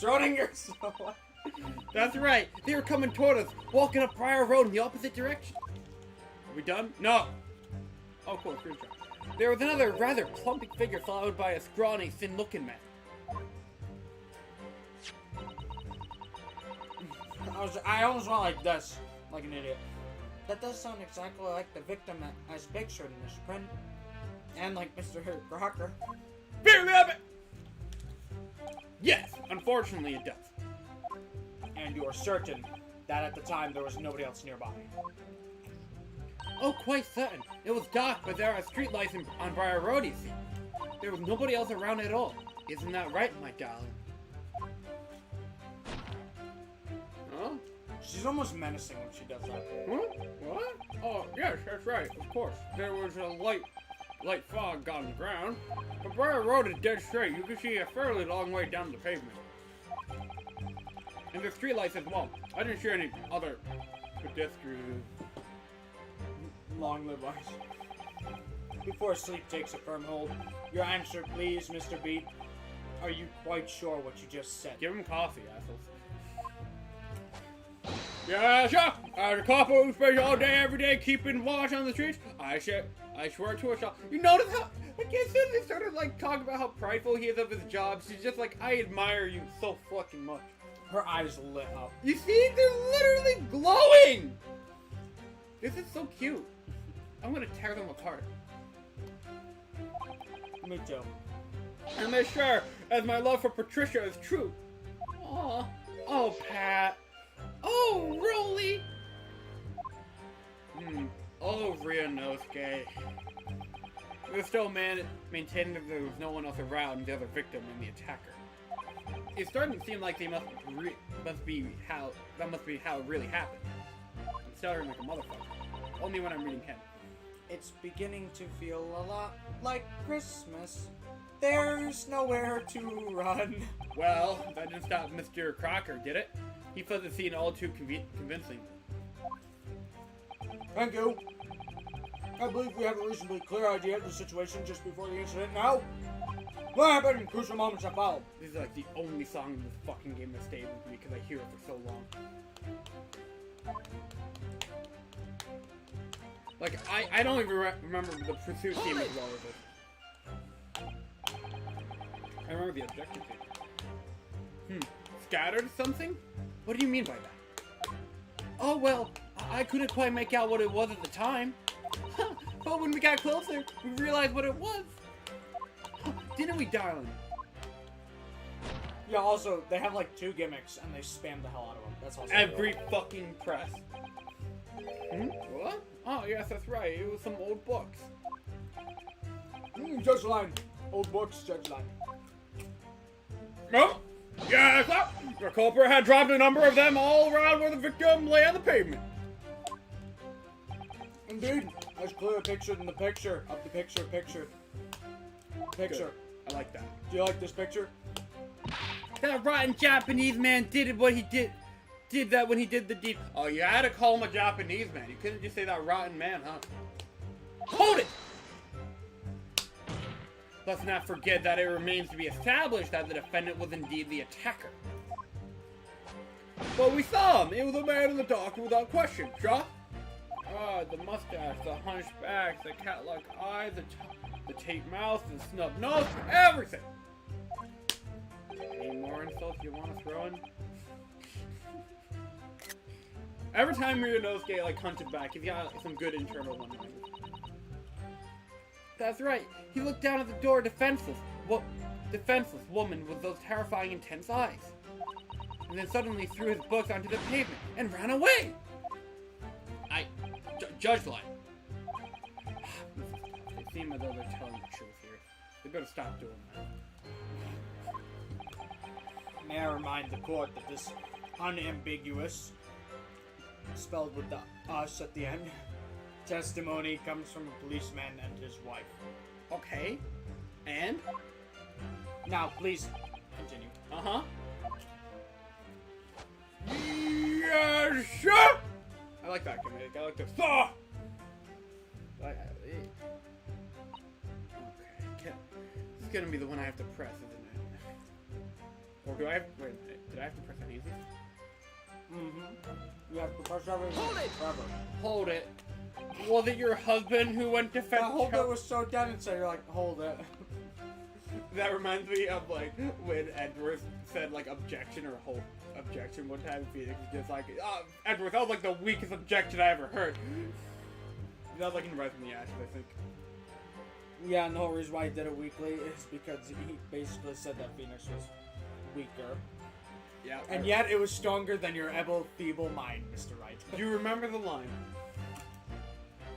Schrodingers. That's right. They were coming toward us, walking up Briar Road in the opposite direction. Are we done? No. Oh, cool. Screenshot. There was another rather clumpy figure followed by a scrawny, thin-looking man. I almost went like this, like an idiot. That does sound exactly like the victim as pictured in this print. And like Mr. Crocker. Fear rabbit! Yes, unfortunately it does. And you are certain that at the time there was nobody else nearby. Oh, quite certain. It was dark, but there are streetlights on Briar Road, you see. There was nobody else around at all. Isn't that right, my darling? Huh? She's almost menacing when she does that. Huh? What? Oh, yes, that's right, of course. There was a light fog on the ground. But Briar Road is dead straight. You can see a fairly long way down the pavement. And the streetlights as well. I didn't see any other pedestrians. Long live ice. Before sleep takes a firm hold, your answer, please, Mr. Beat. Are you quite sure what you just said? Give him coffee, assholes. Yeah, sure. As a cop who spends all day, every day, keeping watch on the streets, I swear to a shot. You notice how, like, as soon as they started, like, talking about how prideful he is of his job, she's just like, I admire you so fucking much. Her eyes lit up. You see? They're literally glowing! This is so cute. I'm gonna tear them apart. Me too. And as sure as my love for Patricia is true. Aw. Oh, Pat. Oh, Rolly. Oh, Ryunosuke. The still man maintained that there was no one else around the other victim and the attacker. It's starting to seem like they must be how it really happened. I'm stuttering like a motherfucker. Only when I'm reading Ken. It's beginning to feel a lot like Christmas. There's nowhere to run. Well, that didn't stop Mr. Crocker, did it? He fled the scene all too convincing. Thank you. I believe we have a reasonably clear idea of the situation just before the incident now. What happened in crucial moments that followed? This is like the only song in this fucking game that stayed with me because I hear it for so long. Like, I don't even remember the pursuit theme as well as this. I remember the objective theme. scattered something? What do you mean by that? Oh, well, I couldn't quite make out what it was at the time. But when we got closer, we realized what it was. Didn't we, darling? Yeah, also, they have like 2 gimmicks and they spam the hell out of them. That's also Every fucking press. What? Oh, yes, that's right. It was some old books. Judge line. Old books, judge line. No? Yes, sir. The culprit had dropped a number of them all around where the victim lay on the pavement. Indeed. As clear a picture than the picture of the picture. Picture. Good. I like that. Do you like this picture? That rotten Japanese man did what he did. Did that when he did the deed. Oh, you had to call him a Japanese man. You couldn't just say that rotten man, huh? Hold it! Let's not forget that it remains to be established that the defendant was indeed the attacker. But we saw him. It was a man in the dark without question, sure? Ah, the mustache, the hunchback, the cat-like eye, the tape mouth, the snub nose, everything. Any more insults you want to throw in? Every time Ryunosuke like hunted back, he's got some good internal one-liners. That's right. He looked down at the door defenseless. Defenseless woman with those terrifying intense eyes. And then suddenly threw his books onto the pavement and ran away. Judge line. They seem as though they're telling the truth here. They better stop doing that. May I remind the court that this unambiguous, spelled with the us at the end, testimony comes from a policeman and his wife. Okay. And? Now, please, continue. Uh-huh. Yes, sir! I like that gimmick. I like this. Okay. This is gonna be the one I have to press, isn't it? Or do I have... Wait, did I have to press anything? You have to press everything. Hold it! Forever. Hold it. Was it your husband who went to fetch... That hold it was so dead and so you're like, hold it. That reminds me of, like, when Edward said, like, objection or hold objection one time in Phoenix. Just like, Edward, that was, like, the weakest objection I ever heard. That was, like, in Rise from the Ashes, I think. Yeah, and the whole reason why he did it weekly is because he basically said that Phoenix was weaker. Yeah. And yet it was stronger than your feeble mind, Mr. Wright. Do you remember the line?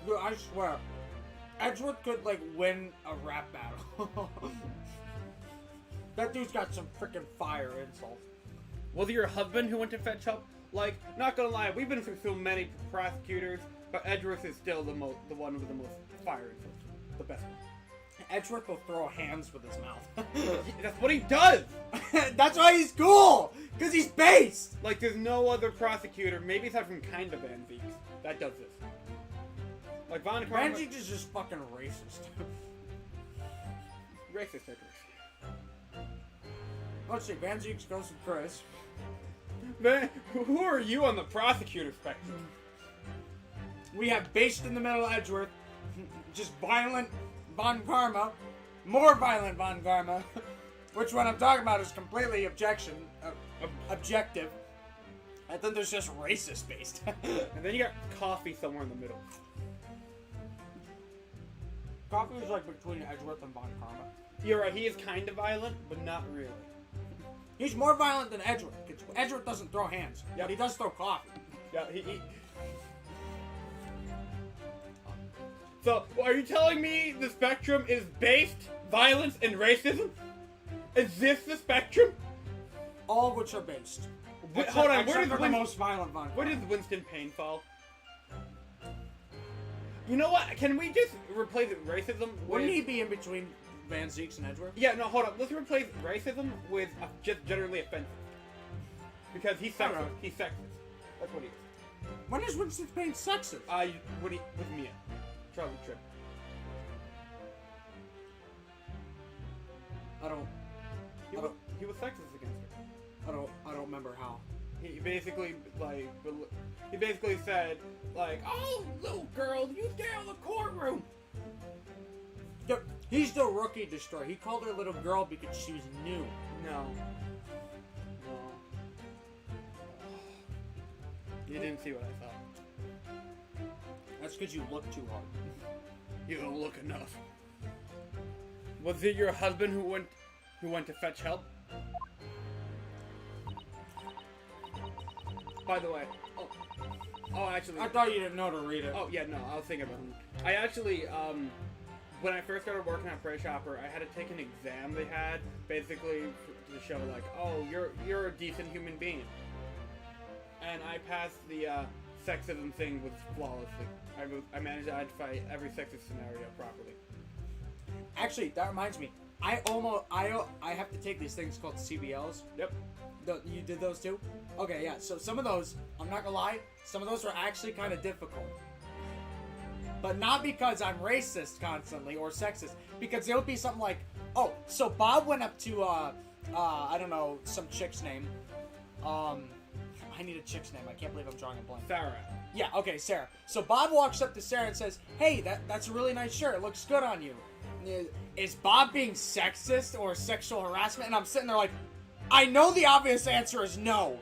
Dude, I swear, Edgeworth could, like, win a rap battle. That dude's got some freaking fire insults. Was it your husband who went to fetch help? Like, not gonna lie, we've been through so many prosecutors, but Edgeworth is still the one with the most fire insults. The best one. Edgeworth will throw hands with his mouth. That's what he does! That's why he's cool! Because he's based! Like, there's no other prosecutor, maybe aside from kind of Van Zeeks, that does this. Like, Von Karma... Van is just fucking racist. Racist, Edward. Let's see, Van Zeeks goes to Chris. Man, who are you on the prosecutor spectrum? We have based in the middle Edgeworth. Just violent Von Karma. More violent Von Karma. Which one I'm talking about is completely objective. And then there's just racist based. And then you got Coffee somewhere in the middle. Coffee is like between Edgeworth and Von Karma. You're right, he is kind of violent, but not really. He's more violent than Edgeworth. Edgeworth doesn't throw hands, but he does throw coffee. Yeah, he... So, are you telling me the spectrum is based, violence, and racism? Is this the spectrum? All of which are based. Hold on, where is the most violent Von Karma? Where does Winston Payne fall? You know what? Can we just replace racism with... Wouldn't he be in between Van Zeeks and Edgeworth? Yeah, no, hold on. Let's replace racism with just generally offensive. Because he's sexist. He's sexist. That's what he is. When is Winston Payne sexist? With Mia. Charlie Tripp. He was sexist against her. I don't remember how. He basically said, like, oh, little girl, you stay out of the courtroom. Yep, he's the rookie destroyer. He called her little girl because she was new. No. You didn't see what I saw. That's because you look too hard. You don't look enough. Was it your husband who went to fetch help? By the way, actually, I thought you didn't know to read it. oh yeah, no, I was thinking about him. I actually, when I first started working at Prey Shopper, I had to take an exam they had, basically to show like, oh, you're a decent human being. And I passed the sexism thing with flawlessly. I managed to identify every sexist scenario properly. Actually, that reminds me. I have to take these things called CBLs. Yep. You did those too? Okay, yeah. So some of those, I'm not gonna lie, some of those were actually kind of difficult. But not because I'm racist constantly or sexist, because it would be something like, oh, so Bob went up to I don't know, some chick's name. I need a chick's name. I can't believe I'm drawing a blank. Sarah. Yeah, okay, Sarah. So Bob walks up to Sarah and says, hey, that's a really nice shirt. It looks good on you. Is Bob being sexist or sexual harassment? And I'm sitting there like, I know the obvious answer is no,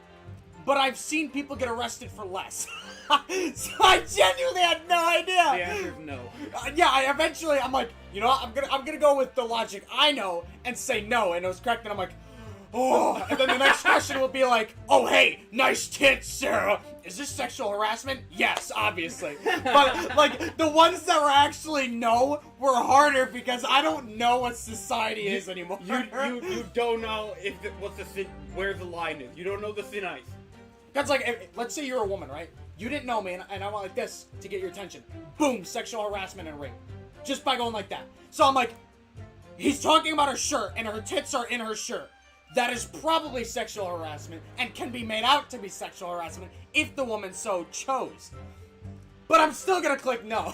but I've seen people get arrested for less. So I genuinely had no idea. The answer is no. I'm like, you know what? I'm gonna go with the logic I know and say no, and it was correct. And I'm like, oh. And then the next question will be like, oh hey, nice tits, Sarah. Is this sexual harassment? Yes, obviously. But like the ones that were actually no were harder because I don't know what society is anymore. You don't know where the line is. You don't know the thin ice. That's like, let's say you're a woman, right? You didn't know me, and I went like this to get your attention. Boom, sexual harassment and rape. Just by going like that. So I'm like, he's talking about her shirt, and her tits are in her shirt. That is probably sexual harassment, and can be made out to be sexual harassment if the woman so chose. But I'm still gonna click no.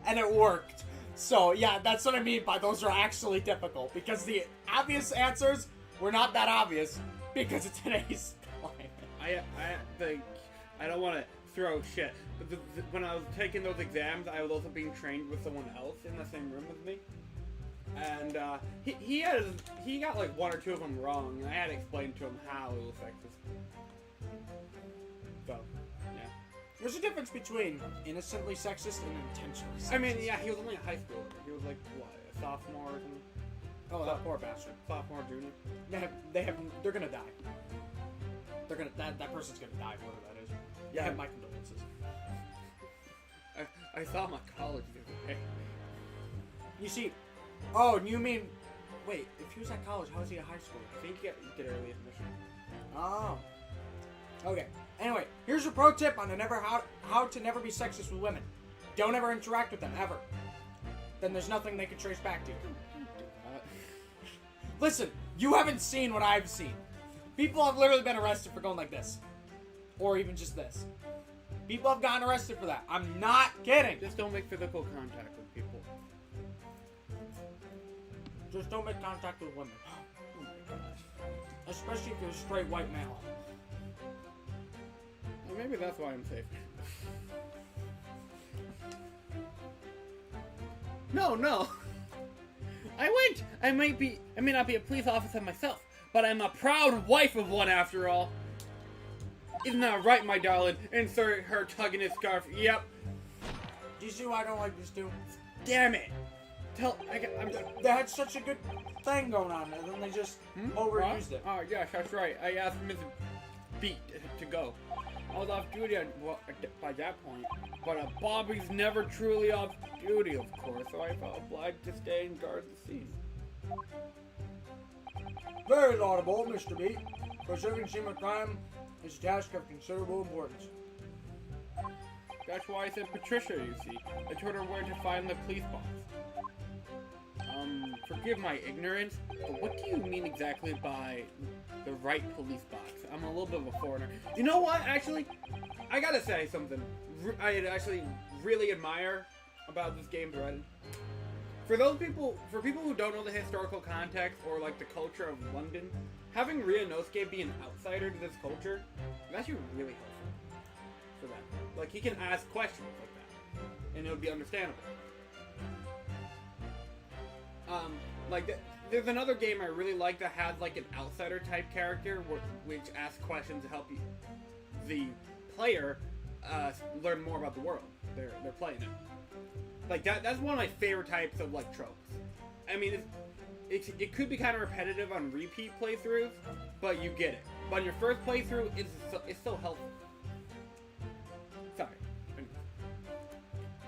And it worked. So yeah, that's what I mean by those are actually difficult, because the obvious answers were not that obvious, because of today's climate. I don't want to throw shit, but when I was taking those exams, I was also being trained with someone else in the same room with me, and he got like one or two of them wrong, and I had to explain to him how it was sexist. So, yeah. There's a difference between innocently sexist and intentionally sexist. I mean, yeah, he was only a high schooler. He was like what, a sophomore or something? Oh, that poor bastard. Sophomore, junior. They're gonna die. That person's gonna die, whatever that is. Yeah, I have my condolences. I saw him at college the other day. You see, oh, you mean, wait, if he was at college, how was he at high school? I think he did early admission. Oh. Okay. Anyway, here's your pro tip on how to never be sexist with women. Don't ever interact with them, ever. Then there's nothing they can trace back to you. Listen, you haven't seen what I've seen. People have literally been arrested for going like this. Or even just this. People have gotten arrested for that. I'm not kidding. Just don't make physical contact with people. Just don't make contact with women. Oh my gosh. Especially if you're a straight white male. Well, maybe that's why I'm safe. No. I may not be a police officer myself, but I'm a proud wife of one after all. Isn't that right, my darling? Insert her tugging his scarf. Yep. Do you see why I don't like this too? Damn it. They had such a good thing going on, and then they just overused it. Oh, yes, that's right. I asked Mrs. Beat to go. I was off duty by that point, but Bobby's never truly off duty, of course, so I felt obliged to stay and guard the scene. Very laudable, Mr. Beat. Preserving scene of crime is a task of considerable importance. That's why I said Patricia, you see. I told her where to find the police box. Forgive my ignorance, but what do you mean exactly by the right police box? I'm a little bit of a foreigner. You know what, actually? I gotta say something I actually really admire about this game, Dread. For people who don't know the historical context or like the culture of London, having Ryunosuke be an outsider to this culture is actually really helpful for them. Like, he can ask questions like that, and it would be understandable. There's another game I really like that had like an outsider type character which asks questions to help the player learn more about the world. They're playing it. Like that's one of my favorite types of like tropes. I mean, it could be kind of repetitive on repeat playthroughs, but you get it. But on your first playthrough, it's so helpful. Sorry.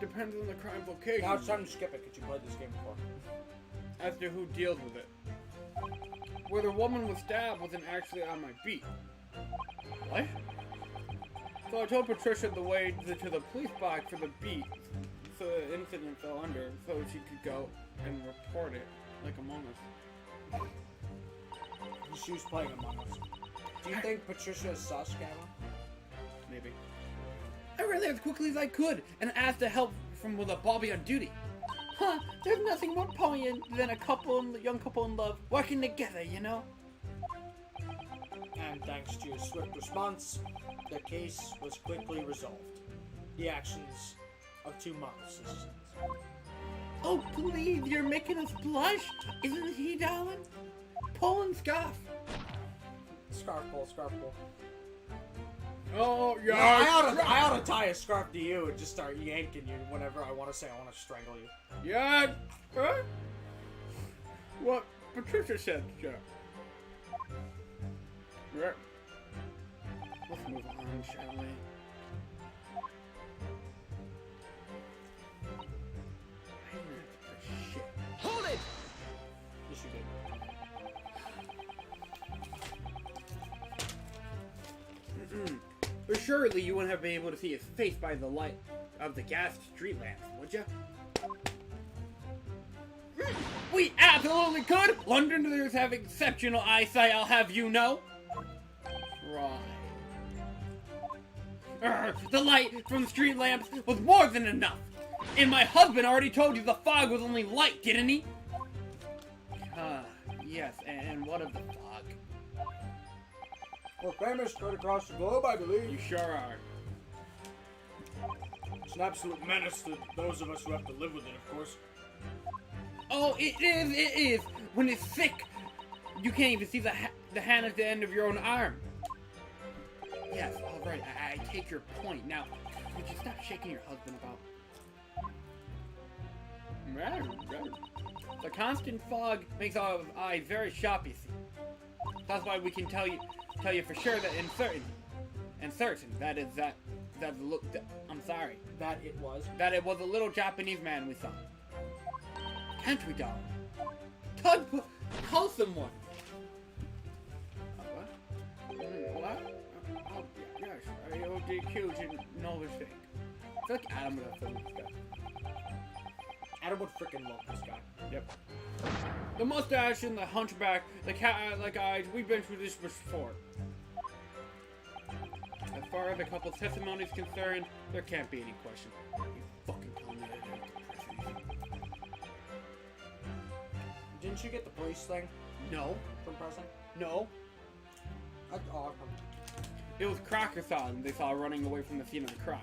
Depends on the crime's location. Now it's time to skip it, because you played this game before. As to who deals with it. Where the woman was stabbed wasn't actually on my beat. What? So I told Patricia the way to the police box for the beat, so the incident fell under, so she could go and report it, like Among Us. She was playing Among Us. Do you think Patricia saw Scabba? Maybe. I ran there as quickly as I could and asked to help from with a Bobby on duty. Huh, there's nothing more poignant than a young couple in love working together, you know? And thanks to your swift response, the case was quickly resolved. The actions of 2 mob-citizens. Oh, please, you're making us blush? Isn't he, darling? Pull and scarf. Scarf pull, scarf pull. Oh, yeah. I ought to tie a scarf to you and just start yanking you whenever I want to say I want to strangle you. Yeah. Huh? What Patricia said, Joe. Right. Let's move on, shall we? Shit. Hold it! Yes, you did. But surely you wouldn't have been able to see his face by the light of the gas street lamps, would you? We absolutely could! Londoners have exceptional eyesight, I'll have you know. Right. The light from the street lamps was more than enough. And my husband already told you the fog was only light, didn't he? Yes, and what of the fog? We're famous right across the globe, I believe. You sure are. It's an absolute menace to those of us who have to live with it, of course. Oh, it is. When it's thick, you can't even see the hand at the end of your own arm. Yes, alright, I take your point. Now, would you stop shaking your husband about? The constant fog makes our eyes very sharp, you see. That's why we can tell you for sure that that it was a little Japanese man we saw. Can't we, darling? Call someone. What? Oh, yes, I'll be accused in no mistake. It's like Adam would have filmed this guy. Adam would freaking love this guy. Yep. The mustache and the hunchback, the cat-like eyes, we've been through this before. As far as the couple's testimony is concerned, there can't be any question. You fucking tell me I didn't press anything. Didn't you get the police thing No. from pressing? No. That's awesome. It was Crocker saw him. They saw running away from the scene of the crime.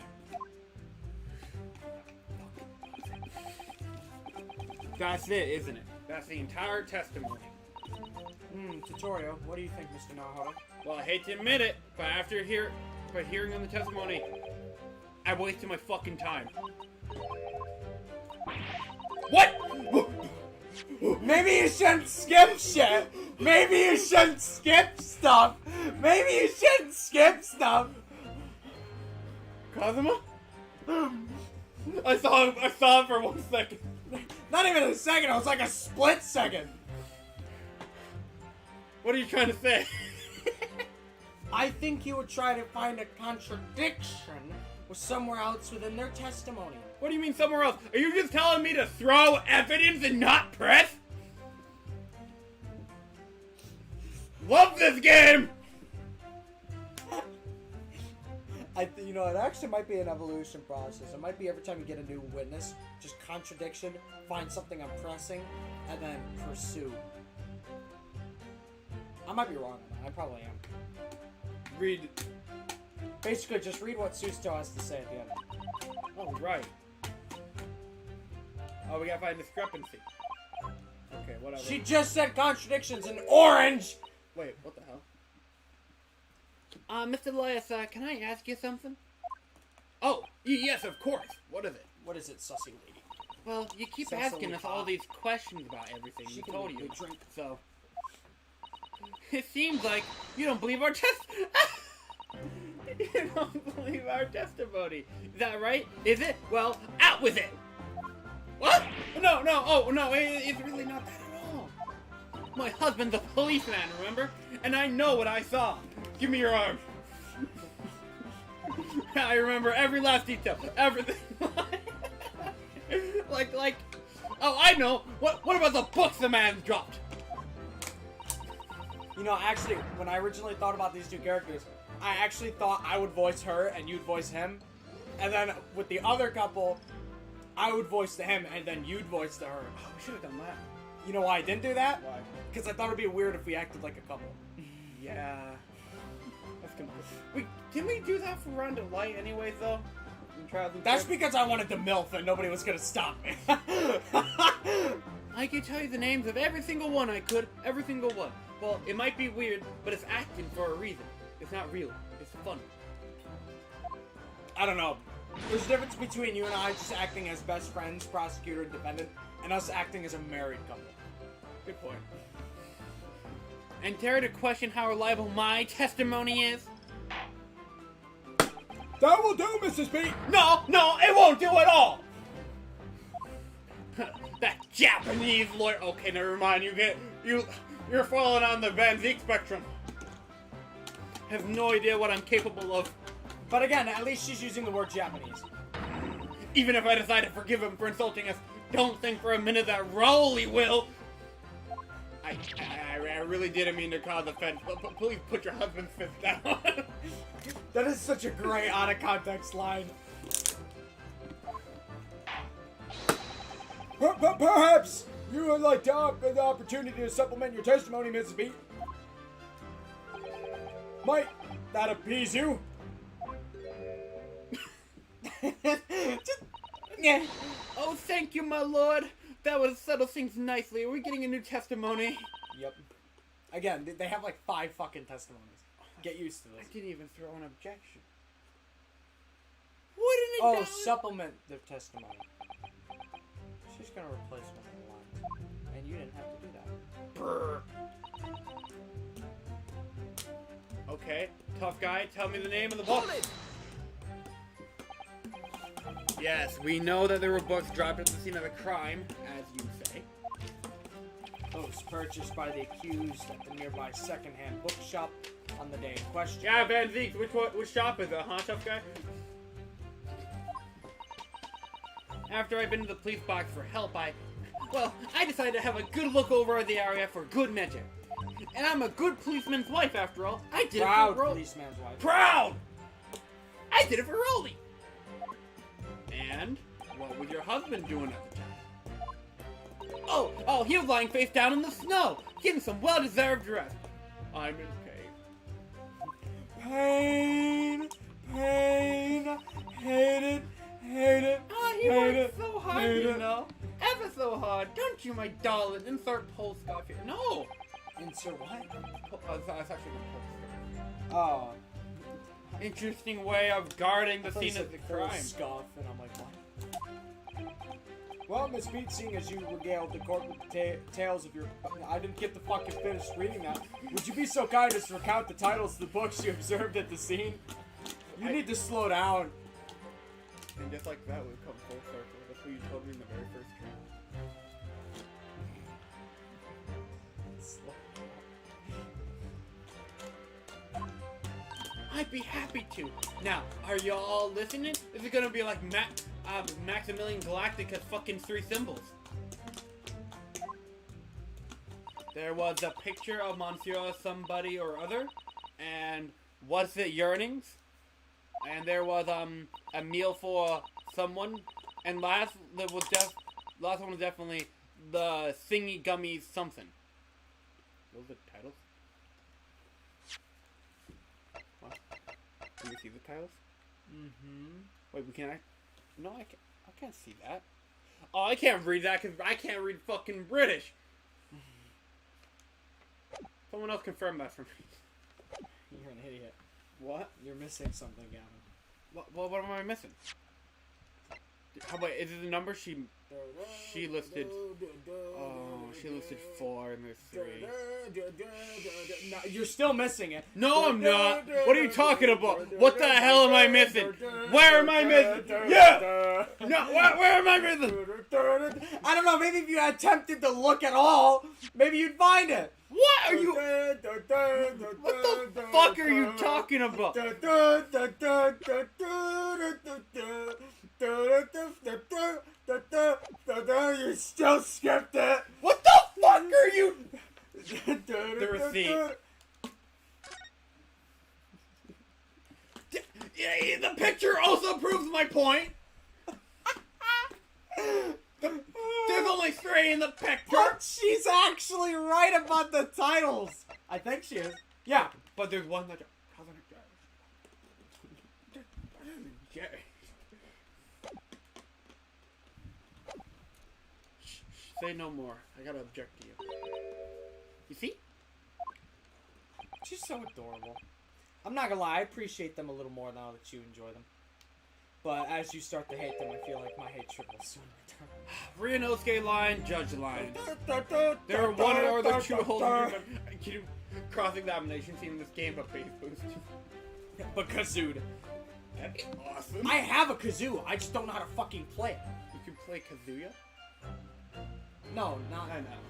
That's it, isn't it? That's the entire testimony. Tutorial, what do you think, Mr. Naruto? Well, I hate to admit it, but after hearing on the testimony, I wasted my fucking time. What? Maybe you shouldn't skip shit! Maybe you shouldn't skip stuff! Maybe you shouldn't skip stuff! Kazuma? I saw him for 1 second. Not even a second, it was like a split second! What are you trying to say? I think you would try to find a contradiction with somewhere else within their testimony. What do you mean somewhere else? Are you just telling me to throw evidence and not press? Love this game! You know, it actually might be an evolution process. It might be every time you get a new witness, just contradiction, find something I'm pressing, and then pursue. I might be wrong on that. I probably am. Read. Basically, just read what Susto has to say at the end. Oh, right. Oh, we gotta find discrepancy. Okay, whatever. She just said contradictions in orange! Wait, what the hell? Mr. Elias, can I ask you something? Oh, yes, of course. What is it? What is it, sussy lady? Well, you keep Sounds asking so us all these questions about everything She we can told make you. me drink. So, it seems like you don't believe our you don't believe our testimony. Is that right? Is it? Well, out with it. What? No, it's really not that at all. My husband's a policeman, remember? And I know what I saw. Give me your arm. I remember every last detail, everything. like, oh, I know. What about the books the man dropped? You know, actually, when I originally thought about these two characters, I actually thought I would voice her and you'd voice him. And then with the other couple, I would voice to him and then you'd voice to her. Oh, we should have done that. You know why I didn't do that? Why? Because I thought it'd be weird if we acted like a couple. Yeah. That's gonna. Wait, didn't we do that for Round of Light anyways, though? That's because I wanted the MILF and nobody was gonna stop me. I could tell you the names of every single one I could. Every single one. Well, it might be weird, but it's acting for a reason. It's not real. It's fun. I don't know. There's a difference between you and I just acting as best friends, prosecutor, and defendant, and us acting as a married couple. Good point. And dare to question how reliable my testimony is? That will do, Mrs. B! No, it won't do at all! That Japanese lawyer. Okay, never mind. You're falling on the Van Zeke spectrum. Have no idea what I'm capable of. But again, at least she's using the word Japanese. Even if I decide to forgive him for insulting us, don't think for a minute that Rowley will. I really didn't mean to cause offense, but please put your husband's fist down. That is such a great out of context line. Perhaps you would like to offer the opportunity to supplement your testimony, Mrs. B. Might that appease you? Yeah. Oh, thank you, my lord. That would settle things nicely. Are we getting a new testimony? Yep. Again, they have like 5 fucking testimonies. Get used to I this. didn't even throw an objection. Wouldn't it Oh, down? supplement their testimony. She's gonna replace one of the lines. And you didn't have to do that. Okay, tough guy, tell me the name of the book. Yes, we know that there were books dropped at the scene of the crime, as you say. Books purchased by the accused at the nearby secondhand bookshop on the day in question. Yeah, Van Zeke, which shop is it, huh, tough guy? After I've been to the police box for help, I decided to have a good look over the area for good measure. And I'm a good policeman's wife, after all. I did Proud it for policeman's wife. Proud! I did it for Rolly! And what was your husband doing at the time? Oh, he was lying face down in the snow, getting some well-deserved rest. I'm in pain. Pain. Hate it. Ah, he worked so hard, you know. Ever so hard. Don't you, my darling? Insert postcard here. No! Insert what? That's actually a postcard. Oh. Interesting way of guarding the I thought scene you of said the full crime. Scuff, and I'm like, what? Well, Miss Beat, seeing as you regaled the court with the tales of your... I didn't get to fucking finish reading that. Would you be so kind as to recount the titles of the books you observed at the scene? You need to slow down. And just like that, we've come full circle. That's what you told me in the very first dream. I'd be happy to. Now, are you all listening? Is it gonna be like Maximilian Galactica's fucking 3 symbols? There was a picture of Monsieur somebody or other, and was it yearnings? And there was a meal for someone, and last one was definitely the Thingy Gummies something. Those are the titles. What? Can we see the titles? Mm-hmm. Wait, we can't. No, I can't see that. Oh, I can't read that because I can't read fucking British. Someone else confirm that for me. You're an idiot. What? You're missing something, Gavin. What am I missing? How about, is it the number she listed? Oh, she listed 4 and there's 3. No, you're still missing it. No, I'm not. What are you talking about? What the hell am I missing? Where am I missing? Yeah! No, where am I missing? I don't know, maybe if you attempted to look at all, maybe you'd find it. What are you? What the fuck are you talking about? You still skipped it. What the fuck are you? The receipt. Yeah, the picture also proves my point. There's only 3 in the picture. But she's actually right about the titles. I think she is. Yeah. But there's one that doesn't Say no more. I gotta object to you. You see? She's so adorable. I'm not gonna lie, I appreciate them a little more now that you enjoy them. But as you start to hate them, I feel like my hatred will soon return. Ryunosuke line, judge line. There are one or the 2 holders. Can you cross-examination team in this game but bass boost? But kazooed. That'd be awesome. I have a kazoo, I just don't know how to fucking play it. You can play Kazuya? No, not. I know.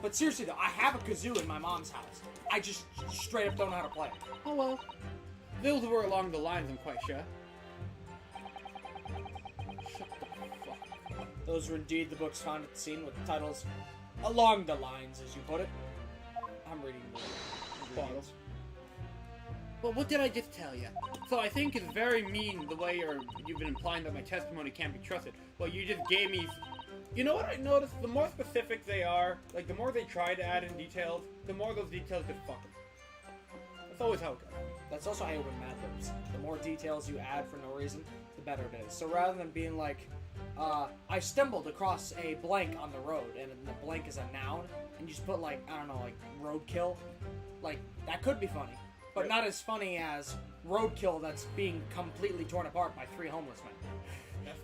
But seriously though, I have a kazoo in my mom's house. I just straight up don't know how to play it. Oh well. Those were along the lines, I'm quite sure. Shut the fuck up. Those were indeed the books found at the scene with the titles along the lines, as you put it. I'm reading the bottles. Well, what did I just tell you? So I think it's very mean the way you've been implying that my testimony can't be trusted. Well, you just gave me... You know what I noticed? The more specific they are, like the more they try to add in details, the more those details just fuck them. That's always how it goes. That's also how you win Mad Libs. The more details you add for no reason, the better it is. So rather than being like, I stumbled across a blank on the road, and the blank is a noun, and you just put like, I don't know, like roadkill, like that could be funny. But not as funny as roadkill that's being completely torn apart by 3 homeless men.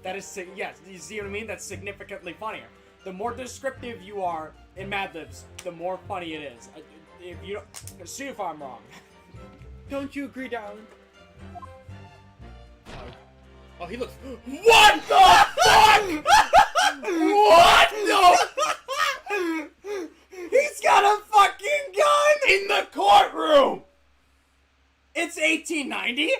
That is, yes, you see what I mean? That's significantly funnier. The more descriptive you are in Mad Libs, the more funny it is. If you don't, see if I'm wrong. Don't you agree, darling? Oh, he looks... What the fuck?! What the... He's got a fucking gun! In the courtroom! It's 1890?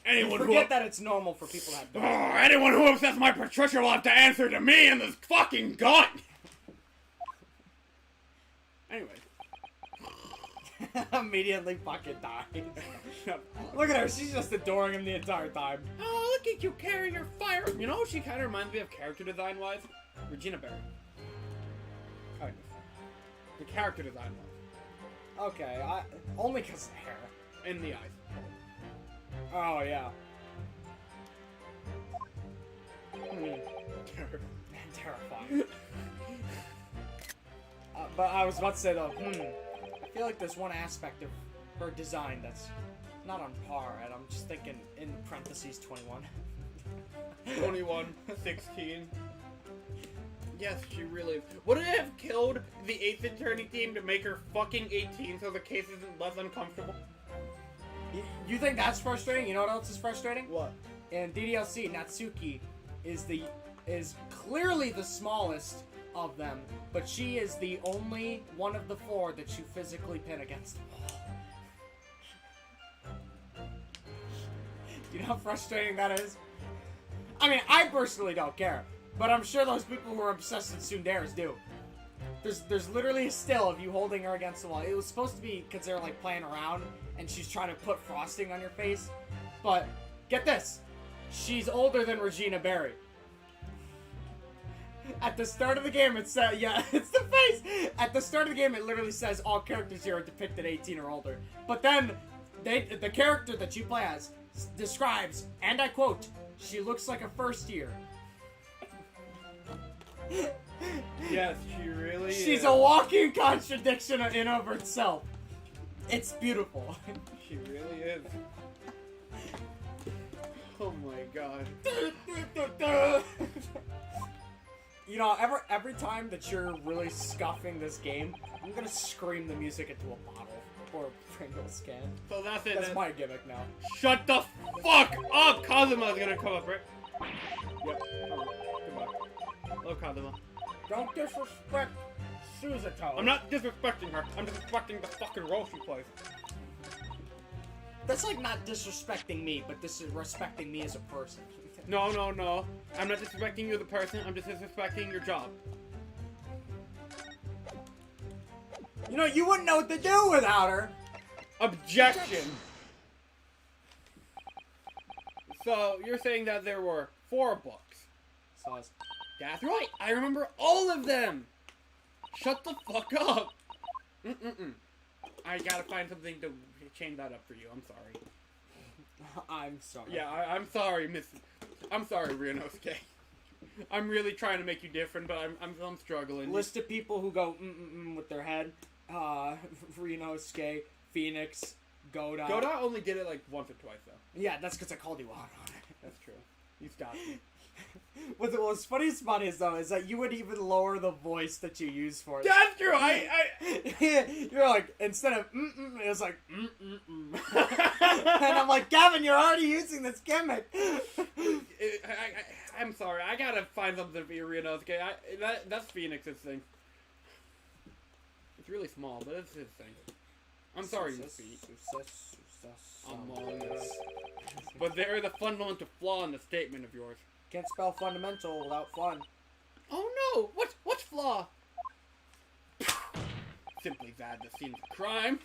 Anyone Forget that it's normal for people to have guns. Anyone who upsets my Patricia will have to answer to me and this fucking gun! Anyway. Immediately fucking dies. Look at her, she's just adoring him the entire time. Oh, look at you carrying your fire. You know, she kind of reminds me of character design-wise. Regina Berry. Kind of. The character design-wise. Okay, only because of the hair. And the eyes. Oh, yeah. Terrifying. But I was about to say, though, I feel like there's one aspect of her design that's not on par, and I'm just thinking, in parentheses, 21. 21, 16. Yes, she really... Would it have killed the Ace Attorney team to make her fucking 18 so the case isn't less uncomfortable? You think that's frustrating? You know what else is frustrating? What? In DDLC, Natsuki is clearly the smallest of them, but she is the only one of the 4 that you physically pin against the wall. You know how frustrating that is? I mean, I personally don't care, but I'm sure those people who are obsessed with tsunderes do. There's literally a still of you holding her against the wall. It was supposed to be because they're like playing around and she's trying to put frosting on your face. But get this, she's older than Regina Berry. At the start of the game, it said, yeah, it's the face. At the start of the game, it literally says all characters here are depicted 18 or older. But then the character that you play as describes, and I quote, she looks like a first year. Yes, she really is. She's a walking contradiction in of herself. It's beautiful. She really is. Oh my god. You know, every time that you're really scuffing this game, I'm gonna scream the music into a bottle or a Pringles can. So that's it. That's my gimmick now. Shut the fuck up! Kazuma's gonna come up, right? Yep. Goodbye. Hello, Kazuma. Don't disrespect Suzuto. I'm not disrespecting her. I'm disrespecting the fucking role she plays. That's like not disrespecting me, but disrespecting me as a person. No, no, no. I'm not disrespecting you, the person. I'm just disrespecting your job. You know, you wouldn't know what to do without her. Objection. So you're saying that there were 4 books? Sauce. That's right. I remember all of them. Shut the fuck up. I gotta find something to change that up for you. I'm sorry. I'm sorry. Yeah, I'm sorry, Miss. I'm sorry, Ryunosuke. I'm really trying to make you different, but I'm struggling. List of people who go with their head. Ryunosuke, Phoenix, Goda. Goda only did it like once or twice though. Yeah, that's because I called you out on it. That's true. You stopped me. What's funniest about it though is that you would even lower the voice that you use for it. That's true. You're like, instead of it was like and I'm like, Gavin, you're already using this gimmick. I'm sorry. I gotta find something for you, Ryunosuke. That's Phoenix's thing. It's really small, but it's his thing. I'm sorry, you speak. Among Us. But there is a fundamental flaw in the statement of yours. Can't spell fundamental without fun. Oh no! What's flaw? Simply bad the scene of crime.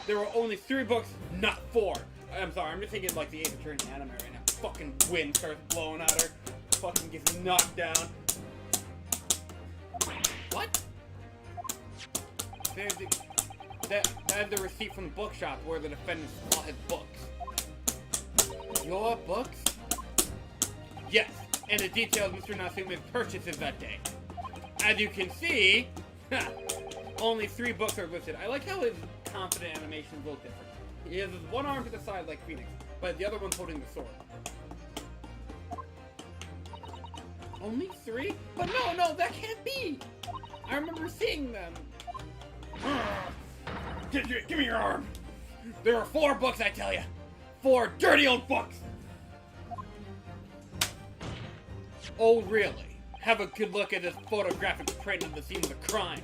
There were only 3 books, not 4. I'm sorry, I'm just thinking like the Ace Attorney anime right now. Fucking wind starts blowing at her. Fucking gets knocked down. What? There's that's the receipt from the bookshop where the defendant bought his books. Your books? Yes, and the details Mr. Natsume's purchases that day. As you can see, only 3 books are listed. I like how his confident animations look different. He has his one arm to the side like Phoenix, but the other one's holding the sword. Only 3? But no, that can't be! I remember seeing them. Give me your arm! There are 4 books, I tell you! 4 dirty old books! Oh, really? Have a good look at this photographic print of the scene of the crime.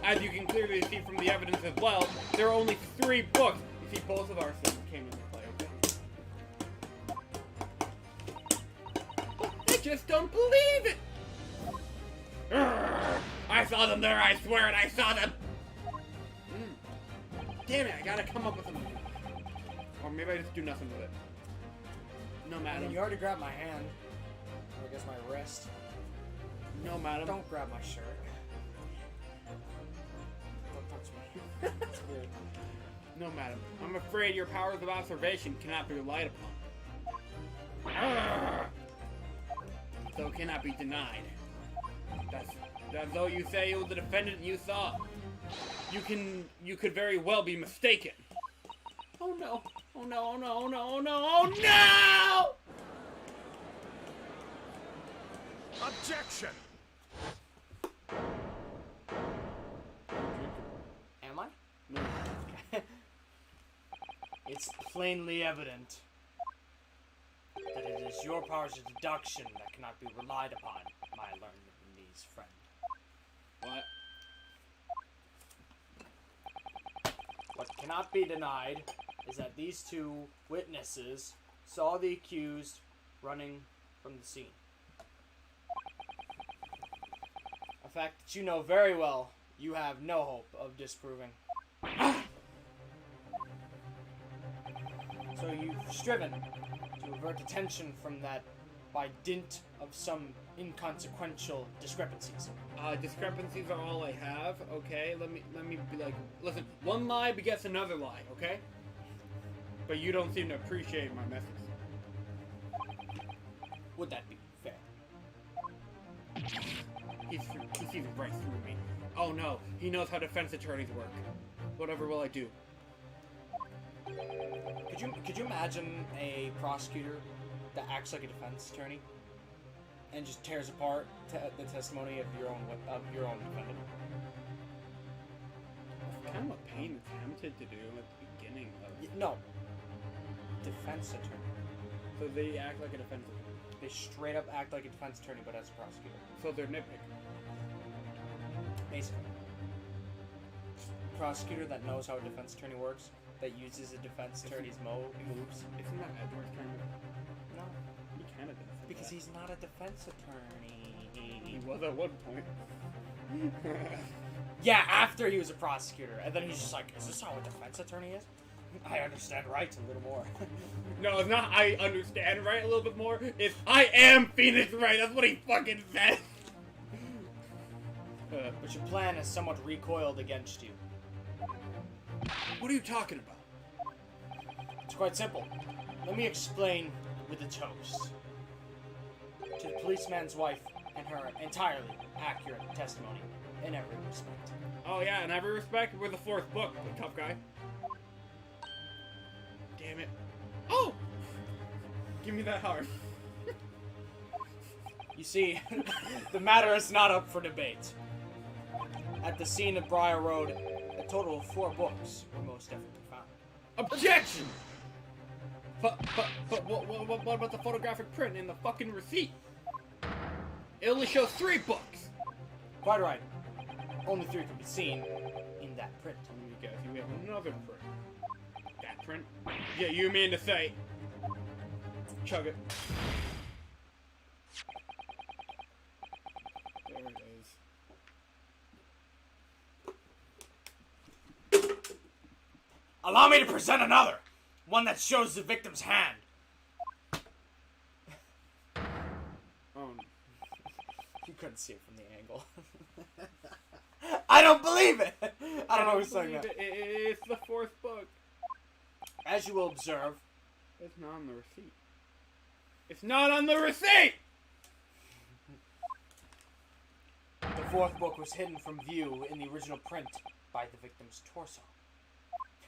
As you can clearly see from the evidence as well, there are only 3 books. You see, both of our sins came into play, okay? I just don't believe it! I saw them there, I swear it, I saw them! Damn it, I gotta come up with something. Or maybe I just do nothing with it. No, I madam. mean, you already grabbed my hand. Or I guess my wrist. No, madam. Don't grab my shirt. Don't touch me. It's weird. No, madam. I'm afraid your powers of observation cannot be relied upon. So it cannot be denied. That's though you say it was the defendant you saw. You could very well be mistaken. Oh no. Oh no, oh no, oh no, oh no, oh no! Objection! Am I? No. It's plainly evident that it is your powers of deduction that cannot be relied upon, my learned niece friend. What? What cannot be denied is that these 2 witnesses saw the accused running from the scene. A fact that you know very well you have no hope of disproving. So you've striven to avert attention from that by dint of some inconsequential discrepancies. Discrepancies are all I have, okay? Let me be like, listen, one lie begets another lie, okay? But you don't seem to appreciate my message. Would that be fair? He sees right through me. Oh no, he knows how defense attorneys work. Whatever will I do? Could you imagine a prosecutor that acts like a defense attorney and just tears apart the testimony of your own defendant? That's kind of what Payne attempted to do at the beginning of... No. Defense attorney. So they act like a defense attorney. They straight up act like a defense attorney, but as a prosecutor. So they're nitpicking. Basically. Prosecutor that knows how a defense attorney works, that uses a defense attorney's moves. Isn't that Edward kind of? No. He kind of does. Because he's not a defense attorney. He was at one point. Yeah, after he was a prosecutor. And then he's just like, is this how a defense attorney is? I understand rights a little more. No, it's not I understand right a little bit more. It's I am Phoenix Wright. That's what he fucking said. But your plan has somewhat recoiled against you. What are you talking about? It's quite simple. Let me explain with a toast. To the policeman's wife and her entirely accurate testimony in every respect. Oh yeah, in every respect, we're the fourth book, the tough guy. Damn it. Oh! Give me that heart. You see, the matter is not up for debate. At the scene of Briar Road, a total of 4 books were most definitely found. Objection! But what about the photographic print in the fucking receipt? It only shows 3 books! Quite right. Only 3 can be seen in that print. Let me guess, you have another print. That print? Yeah, you mean to say... Chug it. There it is. Allow me to present another! One that shows the victim's hand. You couldn't see it from the angle. I don't believe it! I don't know who's saying that. It's the 4th book. As you will observe, It's not on the receipt. It's not on the receipt! the 4th book was hidden from view in the original print by the victim's torso.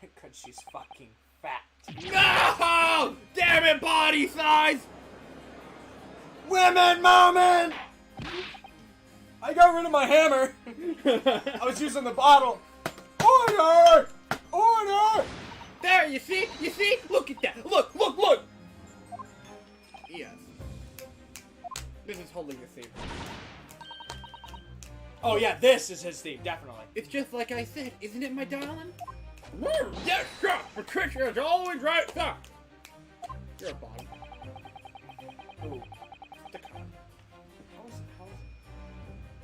Because she's fucking fat. No! Damn it, body size! Women moment! I got rid of my hammer. I was using the bottle. Order! Order! There, you see? You see? Look at that! Look! Look! Look! Yes. This is holding the theme. Oh yeah, this is his theme, definitely. It's just like I said, isn't it, my darling? Woo! Yes, sir! Patricia is always right, sir! You're a bottom. Ooh. The cop.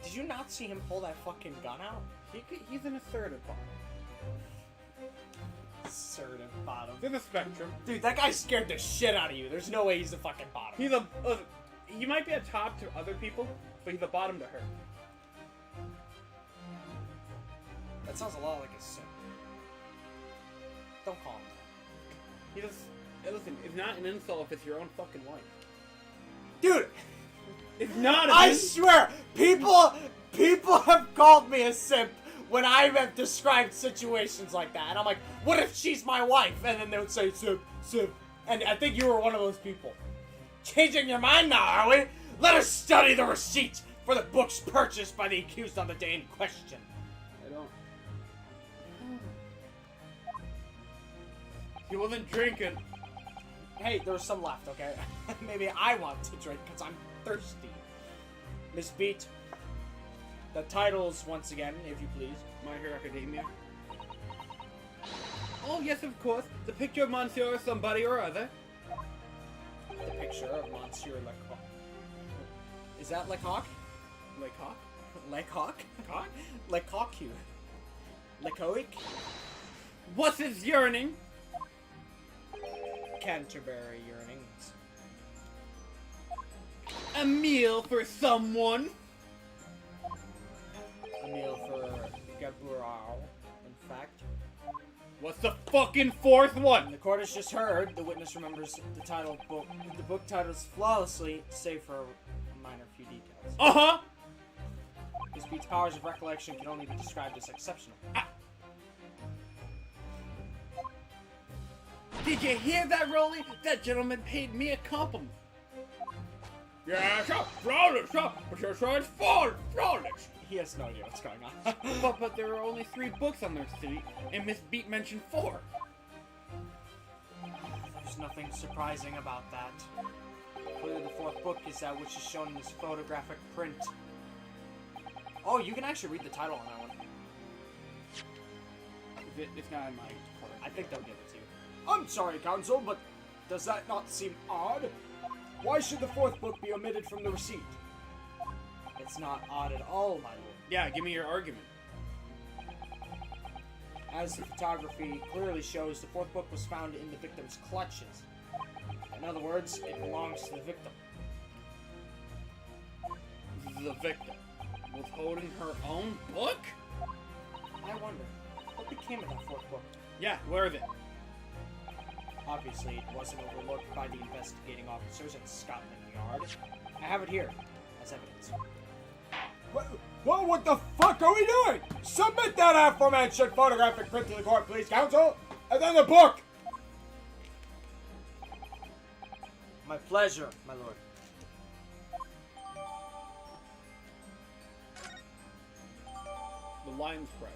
Did you not see him pull that fucking gun out? He's an assertive bottom. Assertive bottom. There's a spectrum. Dude, that guy scared the shit out of you. There's no way he's the fucking bottom. He's a... he might be a top to other people, but he's a bottom to her. That sounds a lot like a simp. Don't call him that. He just... Listen, it's not an insult if it's your own fucking wife. Dude! It's not an I swear! People have called me a simp when I have described situations like that. And I'm like, what if she's my wife? And then they would say, simp, simp. And I think you were one of those people. Changing your mind now, are we? Let us study the receipt for the books purchased by the accused on the day in question. I don't... He wasn't drinking. Hey, there was some left, okay? Maybe I want to drink because I'm thirsty. Miss Beat, the titles once again, if you please. My Hero Academia. Oh, yes, of course. The picture of Monsieur somebody or other. The picture of Monsieur Lecoq. Is that Lecoq? Lecoq? Lecoq? Cock? Lecoq you. Lecoq? What's his yearning? Canterbury yearnings. A meal for someone. A meal for Gabriel, in fact. What's the fucking 4th one? The court has just heard. The witness remembers the title book. The book titles flawlessly, save for a minor few details. Uh-huh. This beat's powers of recollection can only be described as exceptional. Did you hear that, Rolly? That gentleman paid me a compliment. Yeah, sure, flawless, sure, but you're so it's flawless. He has no idea what's going on. But there are only 3 books on their city, and Miss Beat mentioned 4. There's nothing surprising about that. Clearly the 4th book is that which is shown in this photographic print. Oh, you can actually read the title on that one. It's not in my card. I think they'll give it to you. I'm sorry, Counsel, but does that not seem odd? Why should the 4th book be omitted from the receipt? It's not odd at all, my lord. Yeah, give me your argument. As the photography clearly shows, the 4th book was found in the victim's clutches. In other words, it belongs to the victim. The victim was holding her own book? I wonder, what became of that 4th book? Yeah, where is it? Obviously, it wasn't overlooked by the investigating officers at Scotland Yard. I have it here, as evidence. What the fuck are we doing? Submit that aforementioned photographic print to the court, please, Counsel! And then the book! My pleasure, my lord. The line spread.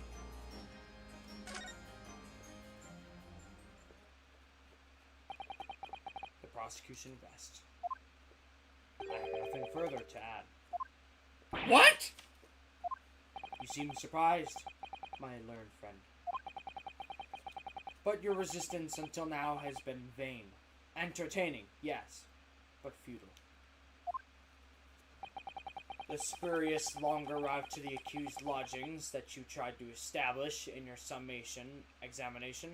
The prosecution rests. I have nothing further to add. What? You seem surprised, my learned friend. But your resistance until now has been vain. Entertaining, yes, but futile. The spurious longer route to the accused lodgings that you tried to establish in your summation examination,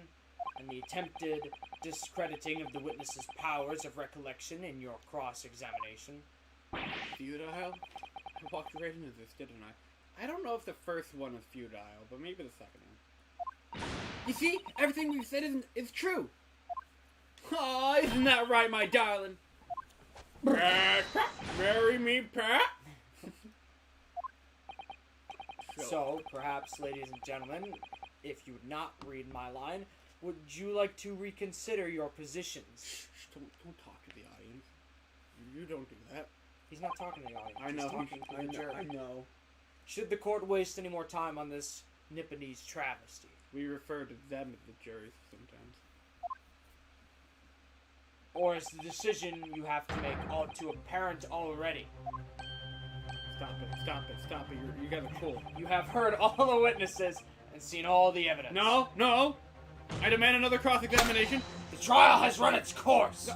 and the attempted discrediting of the witness's powers of recollection in your cross-examination. Futile? I walked right into this, didn't I? I don't know if the first one is futile, but maybe the second one. You see, everything we've said is true. Aw, isn't that right, my darling? Pat, marry me, Pat. So, perhaps, ladies and gentlemen, if you would not read my line, would you like to reconsider your positions? Don't talk to the audience. You don't do that. He's not talking to the audience. I know. He's talking to the jury. I know. Should the court waste any more time on this Nipponese travesty? We refer to them as the juries sometimes. Or is the decision you have to make all too apparent already? Stop it. You guys are cool. You have heard all the witnesses and seen all the evidence. No. I demand another cross-examination. The trial has run its course.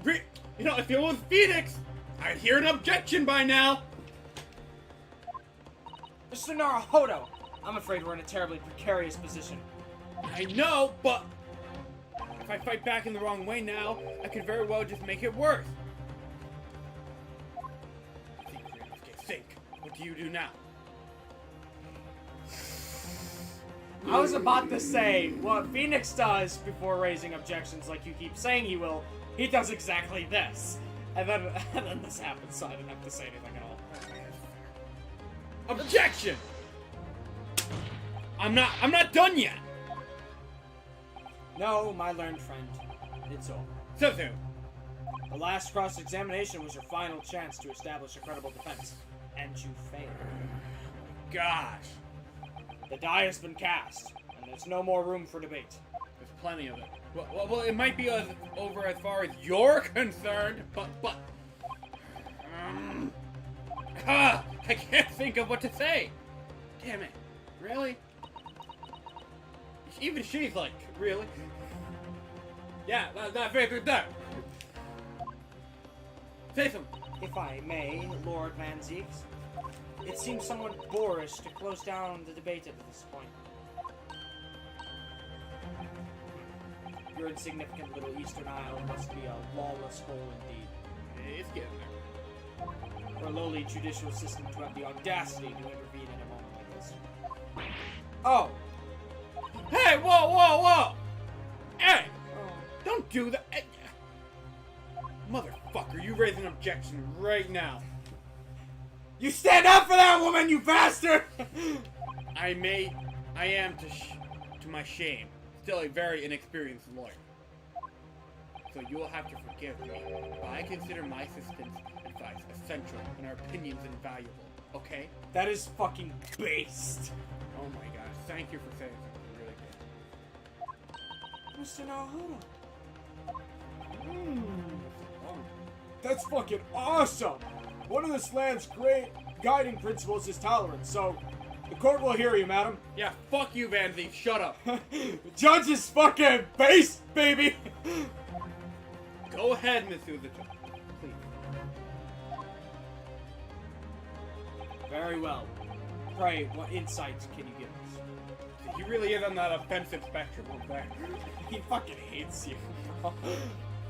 You know, if it was Phoenix, I'd hear an objection by now. Mr. Naruhodo, I'm afraid we're in a terribly precarious position. I know, but if I fight back in the wrong way now, I could very well just make it worse. Think. What do you do now? I was about to say, what Phoenix does before raising objections like you keep saying he will, he does exactly this. And then this happens, so I didn't have to say anything at all. Objection! I'm not done yet! No, my learned friend. It's over. So soon. The last cross-examination was your final chance to establish a credible defense. And you failed. Gosh. The die has been cast, and there's no more room for debate. There's plenty of it. Well, it might be over as far as you're concerned, but I can't think of what to say. Damn it. Really? Even she's like, really? Yeah, that favorite there. Say something. If I may, Lord Van Zeeks, it seems somewhat boorish to close down the debate at this point. Your insignificant little Eastern Isle must be a lawless hole indeed. It's getting there. For a lowly judicial system to have the audacity to intervene in a moment like this. Oh! Hey, whoa! Hey! Don't do that! Motherfucker, you raise an objection right now. You stand up for that woman, you bastard! I am to my shame, still a very inexperienced lawyer. So you will have to forgive me, but I consider my assistant's advice essential and our opinions invaluable, okay? That is fucking based. Oh my gosh, thank you for saying something really good. Mr. Naruto. That's fucking awesome! One of this land's great guiding principles is tolerance, so the court will hear you, madam. Yeah, fuck you, Van Zee, shut up. The judge is fucking based, baby! Go ahead, Miss Uzuka, please. Very well. Pray, what insights can you give us? He really is on that offensive spectrum over there. He fucking hates you.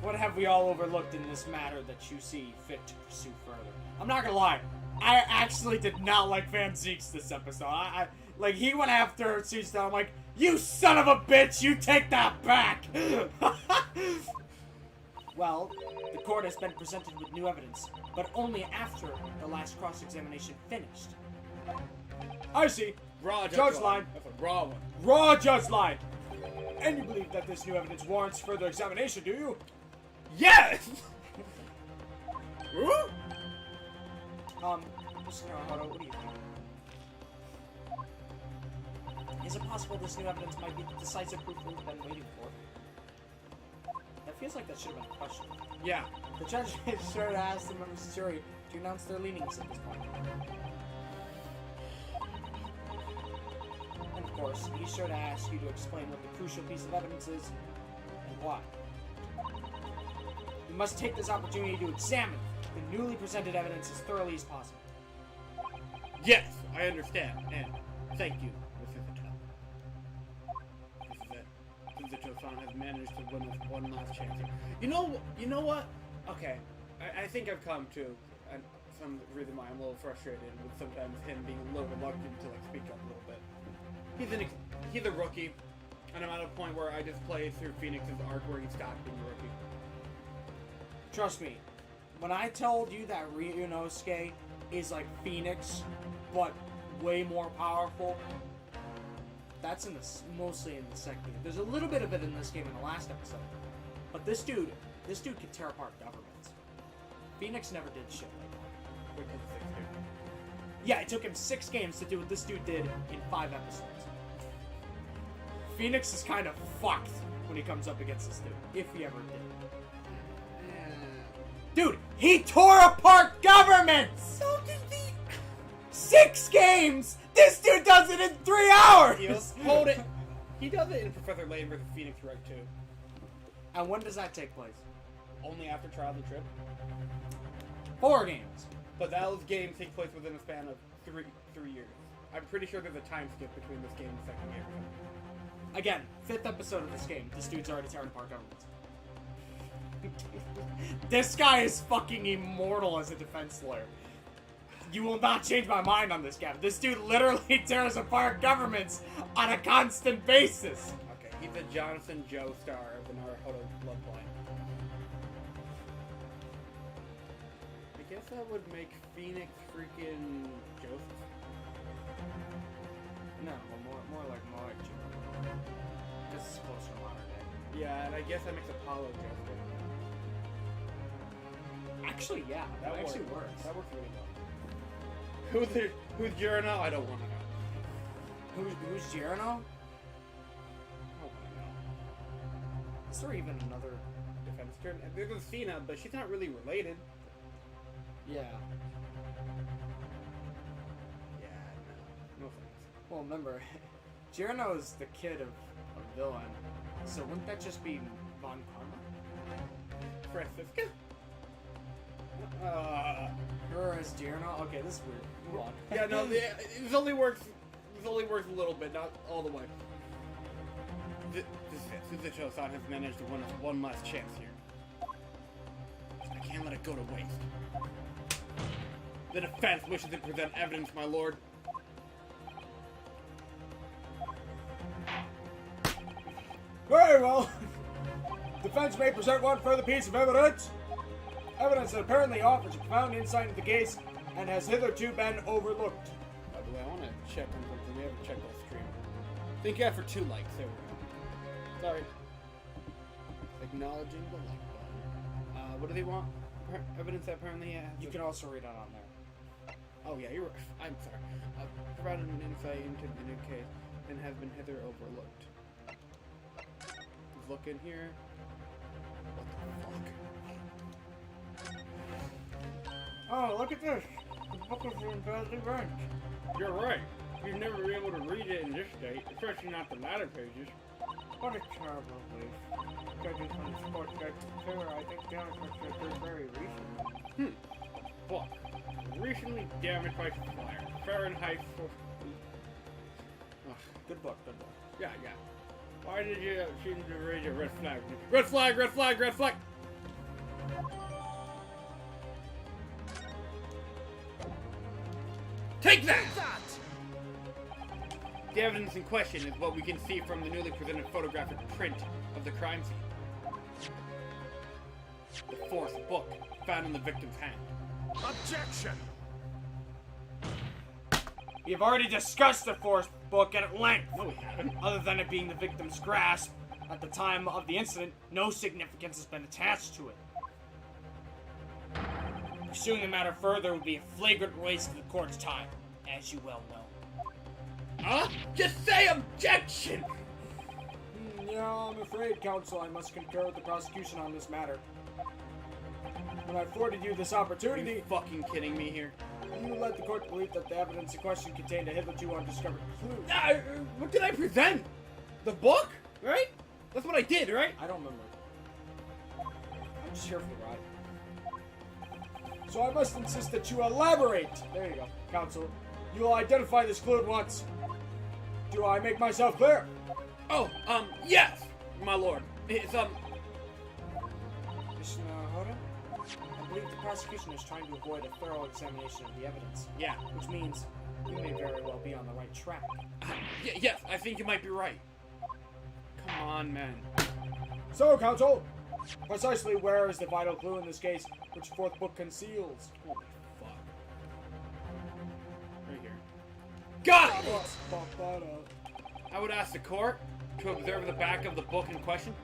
What have we all overlooked in this matter that you see fit to pursue further? I'm not gonna lie, I actually did not like Van Zeeks this episode. I like, he went after Susan. I'm like, you son of a bitch, you take that back! Well, the court has been presented with new evidence, but only after the last cross-examination finished. I see. Raw Judge line. That's a raw one. Raw judge line. And you believe that this new evidence warrants further examination, do you? Yes! Mr. Naruto, what do you think? Is it possible this new evidence might be the decisive proof we've been waiting for? That feels like that should have been a question. Yeah. The judge is sure to ask the members of the jury to announce their leanings at this point. And of course, he's sure to ask you to explain what the crucial piece of evidence is and why. You must take this opportunity to examine the newly presented evidence as thoroughly as possible. Yes, I understand, and thank you, Mr. This is it. Suzuto-san has managed to win us one last chance here. You know what? Okay, I think I've come to some reason why I'm a little frustrated with sometimes him being a little reluctant to like speak up a little bit. He's a rookie, and I'm at a point where I just play through Phoenix's arc where he stopped being a rookie. Trust me, when I told you that Ryunosuke is like Phoenix, but way more powerful, that's mostly in the second game. There's a little bit of it in this game in the last episode, but this dude can tear apart governments. Phoenix never did shit like that. Which is 6 games. Yeah, it took him 6 games to do what this dude did in 5 episodes. Phoenix is kind of fucked when he comes up against this dude, if he ever did. Dude, he tore apart governments! So did he! 6 games! This dude does it in 3 hours! Hold it! He does it in Professor Layton vs. Phoenix Wright too. And when does that take place? Only after Trial of the Trip. 4 games. But those games take place within a span of 3 years. I'm pretty sure there's a time skip between this game and the second game or something. Again, 5th episode of this game. This dude's already tearing apart governments. This guy is fucking immortal as a defense lawyer. You will not change my mind on this guy. This dude literally tears apart governments on a constant basis. Okay, he's the Jonathan Joestar of the Naruto bloodline. I guess that would make Phoenix freaking Joseph. No, more like Joe. This is closer to modern day. Yeah, and I guess that makes Apollo Joseph. Actually, yeah, that actually works. That works really well. Who's Jirano? I don't want to know. Who's Jirano? I don't want to know. Is there even another Defense turn? There's Athena, but she's not really related. Yeah. Yeah, no thanks. Well, remember, Jirano is the kid of a villain, so wouldn't that just be Von Karma? Francisca? Her as Jirano? Okay, this is weird. Move on. Yeah, no, this only works a little bit, not all the way. Suzuto-san has managed to win us one last chance here. I can't let it go to waste. The defense wishes to present evidence, my lord. Very well. Defense may present one further piece of evidence. Evidence that apparently offers a profound insight into the case and has hitherto been overlooked. By the way, I want to check on something. We haven't checked on stream. Thank God for 2 likes. There we go. Sorry. Acknowledging the like button. What do they want? Evidence that apparently has. You can also read it on there. Oh yeah, you're right. I'm sorry. Provided an insight into the new case and has been hither overlooked. Let's look in here. What the fuck? Oh, look at this. The book is in badly burnt. You're right. You'd never be able to read it in this state, especially not the latter pages. What a terrible waste. Judging from the sports guide consumer, I think the artifact occurred very recently. Book. Recently damaged by fire. Fahrenheit 4. Good book, good book. Yeah. Why did you seem to raise a red flag? Red flag, red flag, red flag! Take that! The evidence in question is what we can see from the newly presented photographic print of the crime scene. The 4th book found in the victim's hand. Objection! We have already discussed the 4th book at length. No, we haven't. Other than it being the victim's grasp, at the time of the incident, no significance has been attached to it. Pursuing the matter further would be a flagrant waste of the court's time, as you well know. Huh? Just say objection! Yeah, I'm afraid, counsel, I must concur with the prosecution on this matter. When I afforded you this Are opportunity, you fucking kidding me here? you led the court to believe that the evidence in question contained a hitherto undiscovered clue. What did I present? The book? Right? That's what I did, right? I don't remember. I'm just here for the ride. So I must insist that you elaborate. There you go, counsel. You will identify this clue at once. Do I make myself clear? Oh, yes, my lord. It's, Mr. Nahoda? I believe the prosecution is trying to avoid a thorough examination of the evidence, yeah. which means you may very well be on the right track. Yes, I think you might be right. Come on, man. So, counsel, precisely where is the vital clue in this case, which 4th book conceals? Holy fuck. Right here. Got it! I would ask the court to observe the back of the book in question.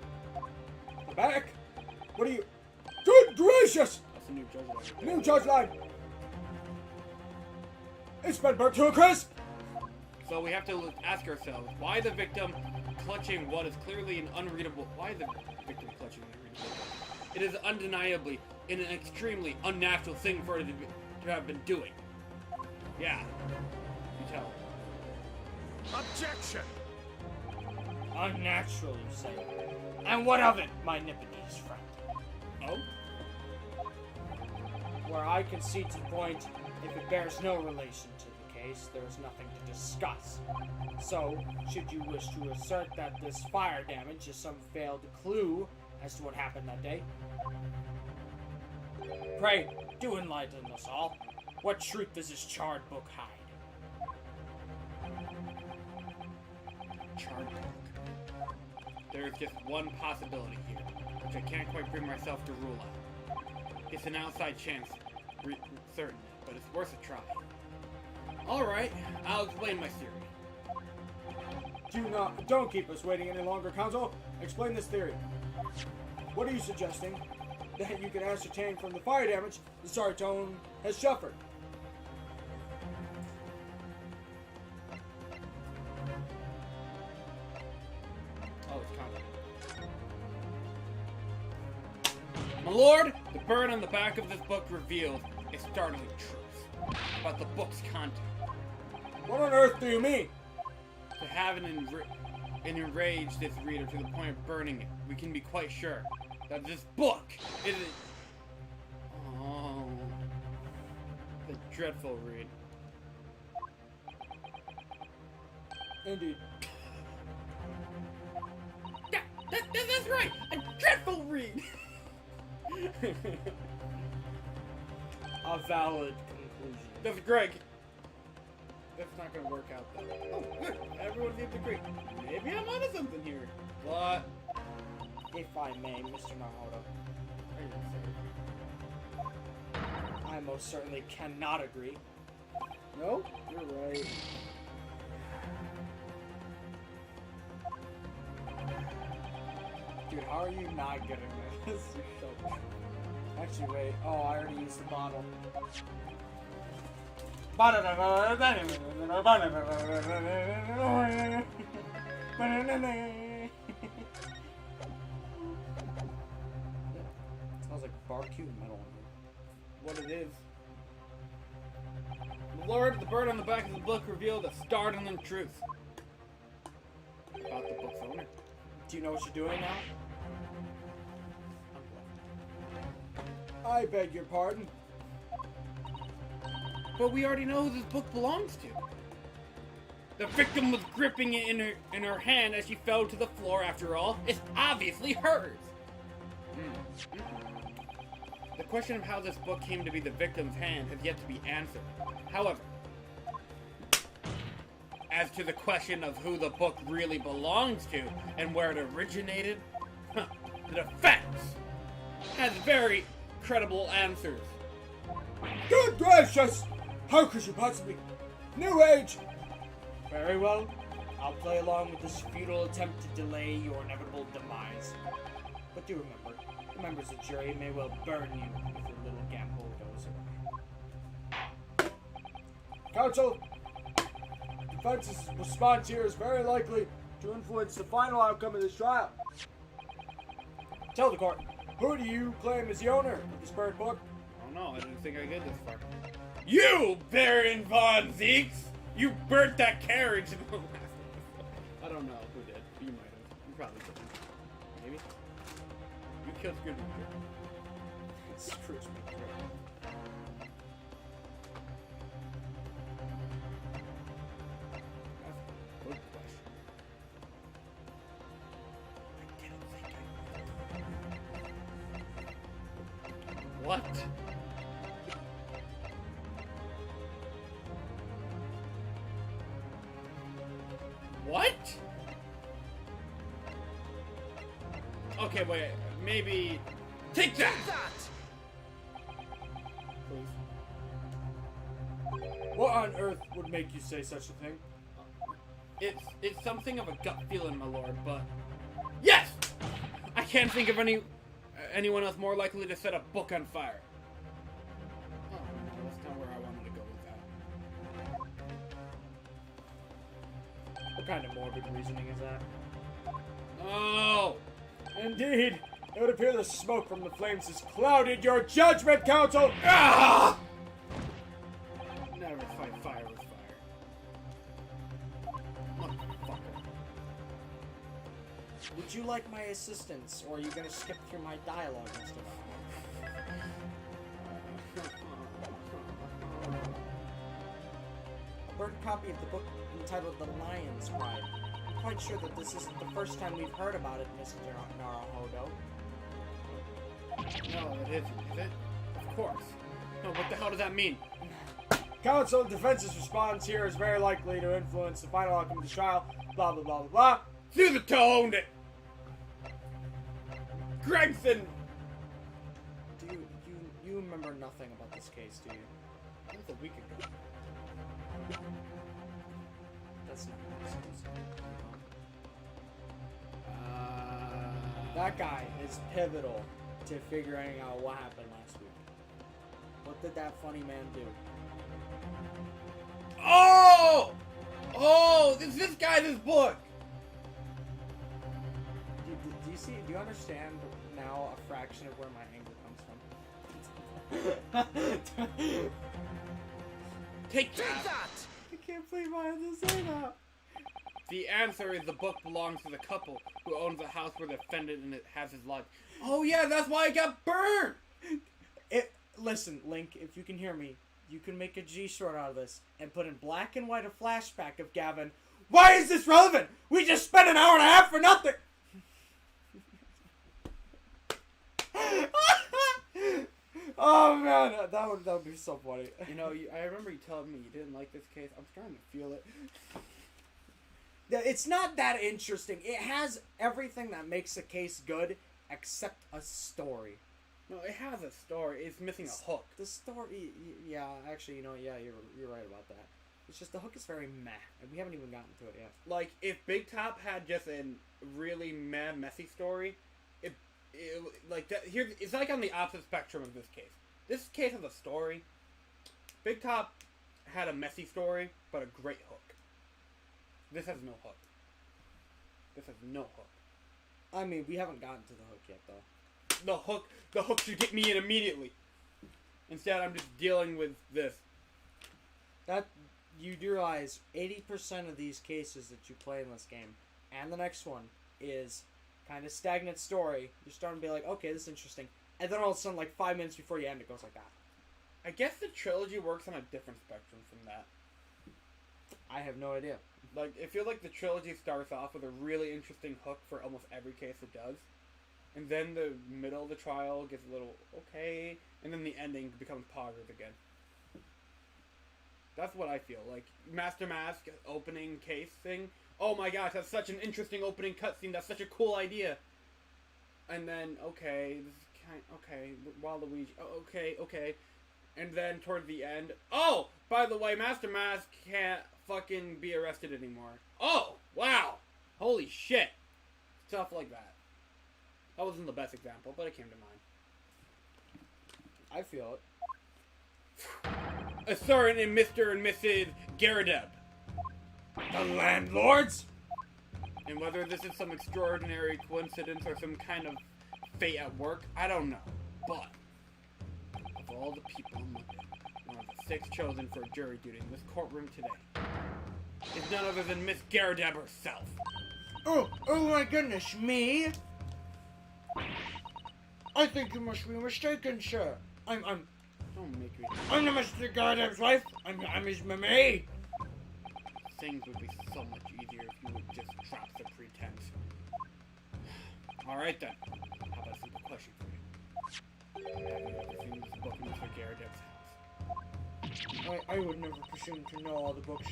The back? What are you? Good gracious! That's a new judge line. right there. New judge line! It's been burnt to a crisp! So we have to ask ourselves, why the victim clutching what is clearly an unreadable... Why the victim clutching an unreadable book? It is undeniably an extremely unnatural thing for it to have been doing. Yeah. You tell. Objection! Unnatural, you say? And what of it, my Nipponese friend? Oh? Where I concede to the point, if it bears no relation to the case, there is nothing to discuss. So, should you wish to assert that this fire damage is some failed clue as to what happened that day, pray, do enlighten us all. What truth does this charred book hide? Charred book. There is just one possibility here, which I can't quite bring myself to rule out. It's an outside chance, certain, but it's worth a try. Alright, I'll explain my theory. Don't keep us waiting any longer, counsel. Explain this theory. What are you suggesting? That you can ascertain from the fire damage the Saritone has suffered. Oh, it's coming. My lord, the burn on the back of this book reveals a startling truth about the book's content. What on earth do you mean? To have enraged this reader to the point of burning it, we can be quite sure that this book is oh, the dreadful read. Indeed. Yeah, that's right, a dreadful read. A valid conclusion. That's Greg. That's not gonna work out though. Oh, good. Everyone seems to agree. Maybe I'm onto something here. What? If I may, Mr. Nahoda. I most certainly cannot agree. No, you're right. Dude, how are you not getting this? Actually, wait. Oh, I already used the bottle. Smells like barbecue metal in here. What it is. Lord, the bird on the back of the book revealed a startling truth about the book's owner. Do you know what you're doing now? I beg your pardon. But we already know who this book belongs to. The victim was gripping it in her hand as she fell to the floor. After all, it's obviously hers. The question of how this book came to be the victim's hand has yet to be answered. However, as to the question of who the book really belongs to and where it originated, the defense has very credible answers. Good gracious! How could you possibly? New Age! Very well. I'll play along with this futile attempt to delay your inevitable demise. But do remember, the members of the jury may well burn you if your little gamble goes away. Counsel, defense's response here is very likely to influence the final outcome of this trial. Tell the court. Who do you claim is the owner of this bird book? Oh no, I didn't think I get this far. You, Baron Von Zeeks! You burnt that carriage in the last episode. I don't know who did. You might have. You probably didn't. Maybe? You killed Scrooge. Scrooge McDuck. That's a good question. What? What? Okay, wait. Maybe. Take that! Please. What on earth would make you say such a thing? It's something of a gut feeling, my lord, but yes! I can't think of anyone else more likely to set a book on fire. Oh, no, that's not where I wanted to go with that. What kind of morbid reasoning is that? Oh! Indeed, it would appear the smoke from the flames has clouded your judgment, counsel! Ah! Never fight fire with fire. Motherfucker. Would you like my assistance, or are you gonna skip through my dialogue and stuff? A burnt copy of the book entitled The Lion's Pride. I'm quite sure that this isn't the first time we've heard about it, Mr. Naruhodo. No, it isn't, is it? Of course. No, what the hell does that mean? Counsel, defense's response here is very likely to influence the final outcome of the trial. Blah, blah, blah, blah, blah. Through the toned it! Gregson! Do you remember nothing about this case, do you? That was a week ago. That's not an excuse. That guy is pivotal to figuring out what happened last week. What did that funny man do? Oh! Oh! This guy's book! Do you see? Do you understand now a fraction of where my anger comes from? Take that! I can't believe I had to say that. The answer is the book belongs to the couple who owns the house where the defendant and it has his lodge. Oh yeah, that's why it got burned! Listen, Link, if you can hear me, you can make a G-short out of this and put in black and white a flashback of Gavin. Why is this relevant? We just spent an hour and a half for nothing! Oh man, that would be so funny. You know, I remember you telling me you didn't like this case. I'm starting to feel it. It's not that interesting. It has everything that makes a case good, except a story. No, it has a story. It's missing a hook. The story, yeah, actually, yeah, you're right about that. It's just the hook is very meh, and we haven't even gotten to it yet. Like, if Big Top had just a really messy story, like that. Here, it's like on the opposite spectrum of this case. This case has a story. Big Top had a messy story, but a great hook. This has no hook. This has no hook. I mean, we haven't gotten to the hook yet, though. The hook should get me in immediately. Instead, I'm just dealing with this. That you do realize 80% of these cases that you play in this game, and the next one, is kind of stagnant story. You're starting to be like, okay, this is interesting, and then all of a sudden, like 5 minutes before you end, it goes like that. I guess the trilogy works on a different spectrum from that. I have no idea. Like, I feel like the trilogy starts off with a really interesting hook for almost every case it does. And then the middle of the trial gets a little okay, and then the ending becomes positive again. That's what I feel. Like, Master Mask opening case thing. Oh my gosh, that's such an interesting opening cutscene. That's such a cool idea. And then, okay, this is okay, Waluigi. Oh, okay. And then toward the end, oh, by the way, Master Mask can't fucking be arrested anymore. Oh, wow. Holy shit. Stuff like that. That wasn't the best example, but it came to mind. I feel it. A certain Mr. and Mrs. Garadeb. The landlords? And whether this is some extraordinary coincidence or some kind of fate at work, I don't know. But, of all the people in London, one of the 6 chosen for jury duty in this courtroom today is none other than Miss Garadeb herself. Oh my goodness, me? I think you must be mistaken, sir. Don't make me... I'm the Mr. Garadeb's wife. I'm his mammy. Things would be so much easier if you would just drop the pretense. Alright then. How about a simple question for you? Have you ever seen this book in Mr. Garadeb's house? I would never presume to know all the books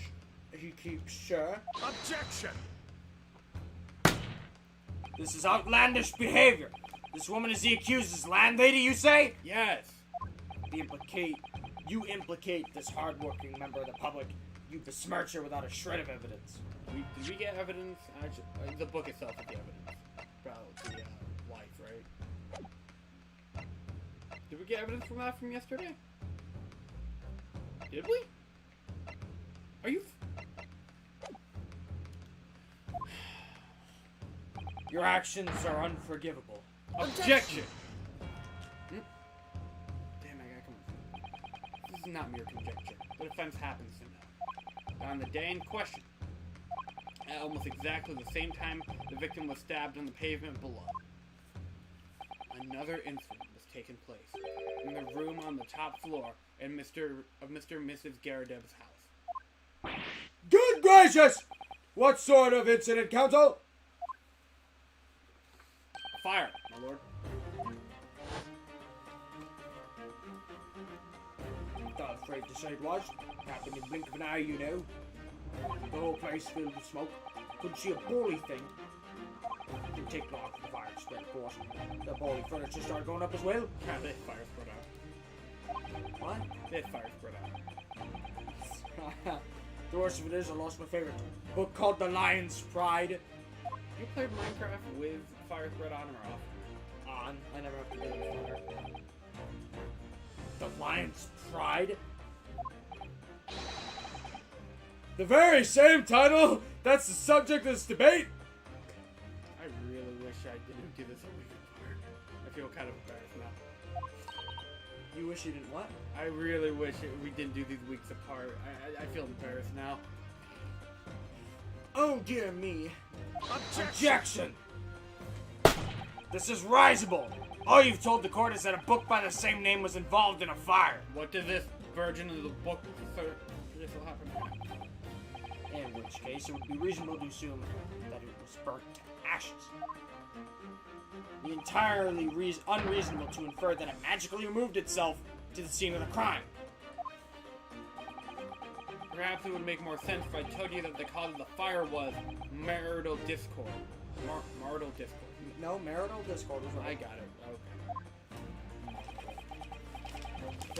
he keeps, sir. Objection! This is outlandish behavior. This woman is the accused's landlady, you say? Yes! You implicate this hardworking member of the public. You besmirch her without a shred of evidence. Did we get evidence? Actually, the book itself is the evidence. About the wife, right? Did we get evidence from that from yesterday? Did we? Are you... Your actions are unforgivable. Objection! Damn, I gotta come on. This is not mere conjecture. The defense happens to know. On the day in question, at almost exactly the same time the victim was stabbed on the pavement below, another incident was taking place in the room on the top floor in Mr. and Mrs. Garadeb's house. Good gracious! What sort of incident, counsel? Fire, my lord. Not afraid to say it was. Happened in the blink of an eye, you know. The whole place filled with smoke. Couldn't see a bully thing. Didn't take long for the fire to spread, of course. The bully furniture started going up as well. Yeah, this fire spread out. What? This fire spread out. The worst of it is I lost my favorite book called The Lion's Pride. You played Minecraft with fire spread on or off? On. I never have to deal with fire. The Lion's Pride? The very same title that's the subject of this debate? I really wish I didn't do this a week apart. I feel kind of embarrassed now. You wish you didn't what? I really wish we didn't do these weeks apart. I feel embarrassed now. Oh dear me. Objection! This is risible. All you've told the court is that a book by the same name was involved in a fire. What does this version of the book this will happen? In which case, it would be reasonable to assume that it was burnt to ashes. Be entirely unreasonable to infer that it magically removed itself to the scene of the crime. Perhaps it would make more sense if I told you that the cause of the fire was marital discord. Marital discord. No, marital discord is I right. got it. Okay.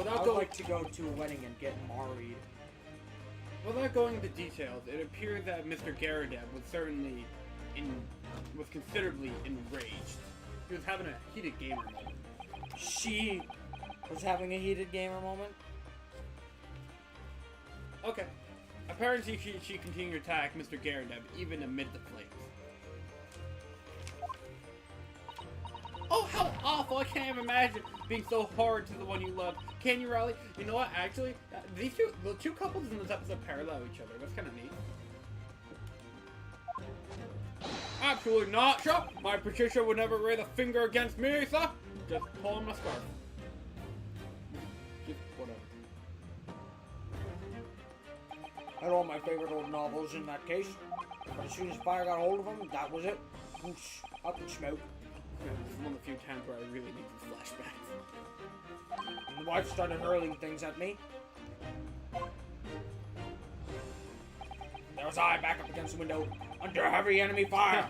Without I'd going, like to go to a wedding and get married. without going into details, it appears that Mr. Garadeb was considerably enraged. He was having a heated gamer moment. She was having a heated gamer moment. Okay. Apparently, she continued to attack Mr. Garadeb even amid the flames. Oh, how awful! I can't even imagine being so hard to the one you love. Can you, Riley? You know what? Actually, the two couples in this episode parallel each other. That's kind of neat. Absolutely not, sure. My Patricia would never raise a finger against me, sir. Just pull on my scarf. Just whatever. I had all my favorite old novels in that case. But as soon as fire got hold of them, that was it. Whoosh, up in smoke. Yeah, this is one of the few times where I really need some flashbacks. And the wife started hurling things at me. There was I back up against the window, under heavy enemy fire.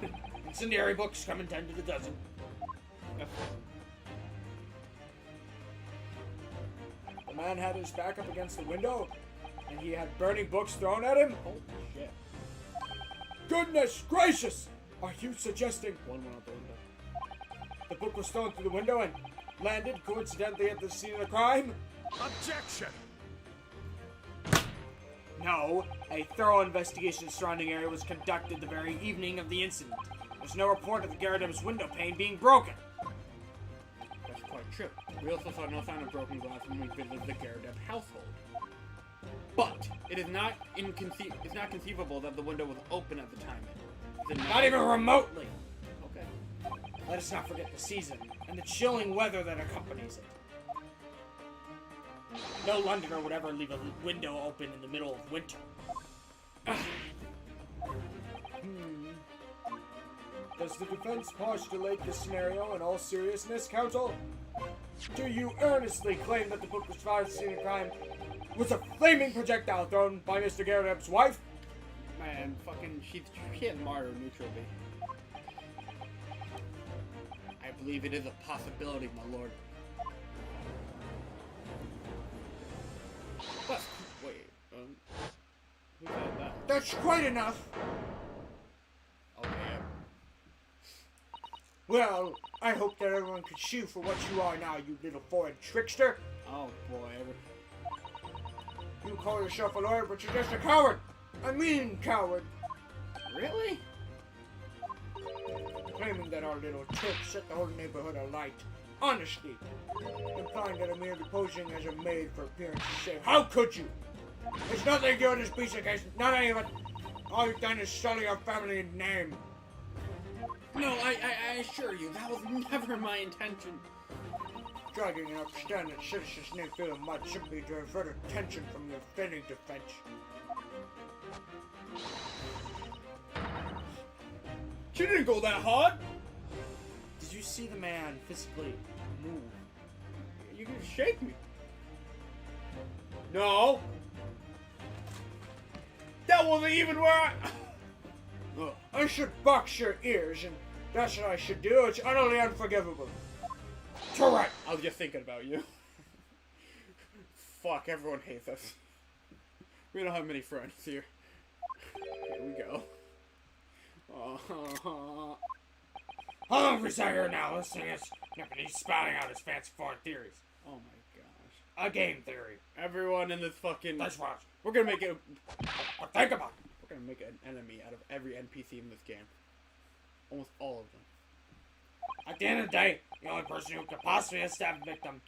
Incendiary books coming 10 to the dozen. The man had his back up against the window, and he had burning books thrown at him. Holy shit. Goodness gracious! Are you suggesting One went out the window. the book was thrown through the window and landed coincidentally at the scene of the crime? Objection! No, a thorough investigation of the surrounding area was conducted the very evening of the incident. There's no report of the Garadeb's window pane being broken. That's quite true. We also saw no sign of broken glass when we visited the Garadeb household. But it is not it's not conceivable that the window was open at the time. Is it Not even remotely. Okay. Let us not forget the season and the chilling weather that accompanies it. No Londoner would ever leave a window open in the middle of winter. Does the defense postulate this scenario in all seriousness, counsel? Do you earnestly claim that the book was found at the scene of crime was a flaming projectile thrown by Mr. Garadeb's wife? Man, fucking, she had Mario neutrally. I believe it is a possibility, my lord. What? Wait, who said that? That's quite enough. Okay. Well, I hope that everyone could shoot for what you are now, you little foreign trickster. Oh boy, You call yourself a lawyer, but you're just a coward. A mean coward. really? Claiming that our little trick set the whole neighborhood alight. Honestly, implying that I'm merely posing as a maid for appearance's sake. How could you? There's nothing to do with this piece of case. Not any of it. All you've done is sully your family name. No, I assure you, that was never my intention. Dragging an upstanding citizen's name through the mud simply to divert attention from your failing defense. She didn't go that hard. Did you see the man physically move? You can shake me. No. That wasn't even where I... Ugh. I should box your ears, and that's what I should do. It's utterly unforgivable. Correct. I was just thinking about you. Fuck, everyone hates us. We don't have many friends here. Here we go. How long we sat here now listening to this? He's spouting out his fancy foreign theories. Oh my gosh. A game theory. Everyone in this fucking... Let's watch. We're gonna make it... But think about it. We're gonna make an enemy out of every NPC in this game. Almost all of them. At the end of the day, the only person who could possibly have stabbed the victim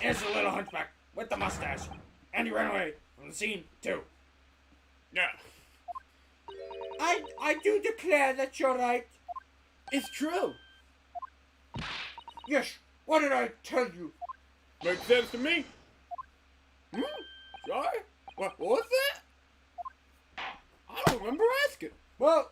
is the little hunchback with the mustache. And he ran away from the scene, too. Yeah. I do declare that you're right. It's true. Yes, what did I tell you? Makes sense to me. Sorry? What was that? I don't remember asking. Well,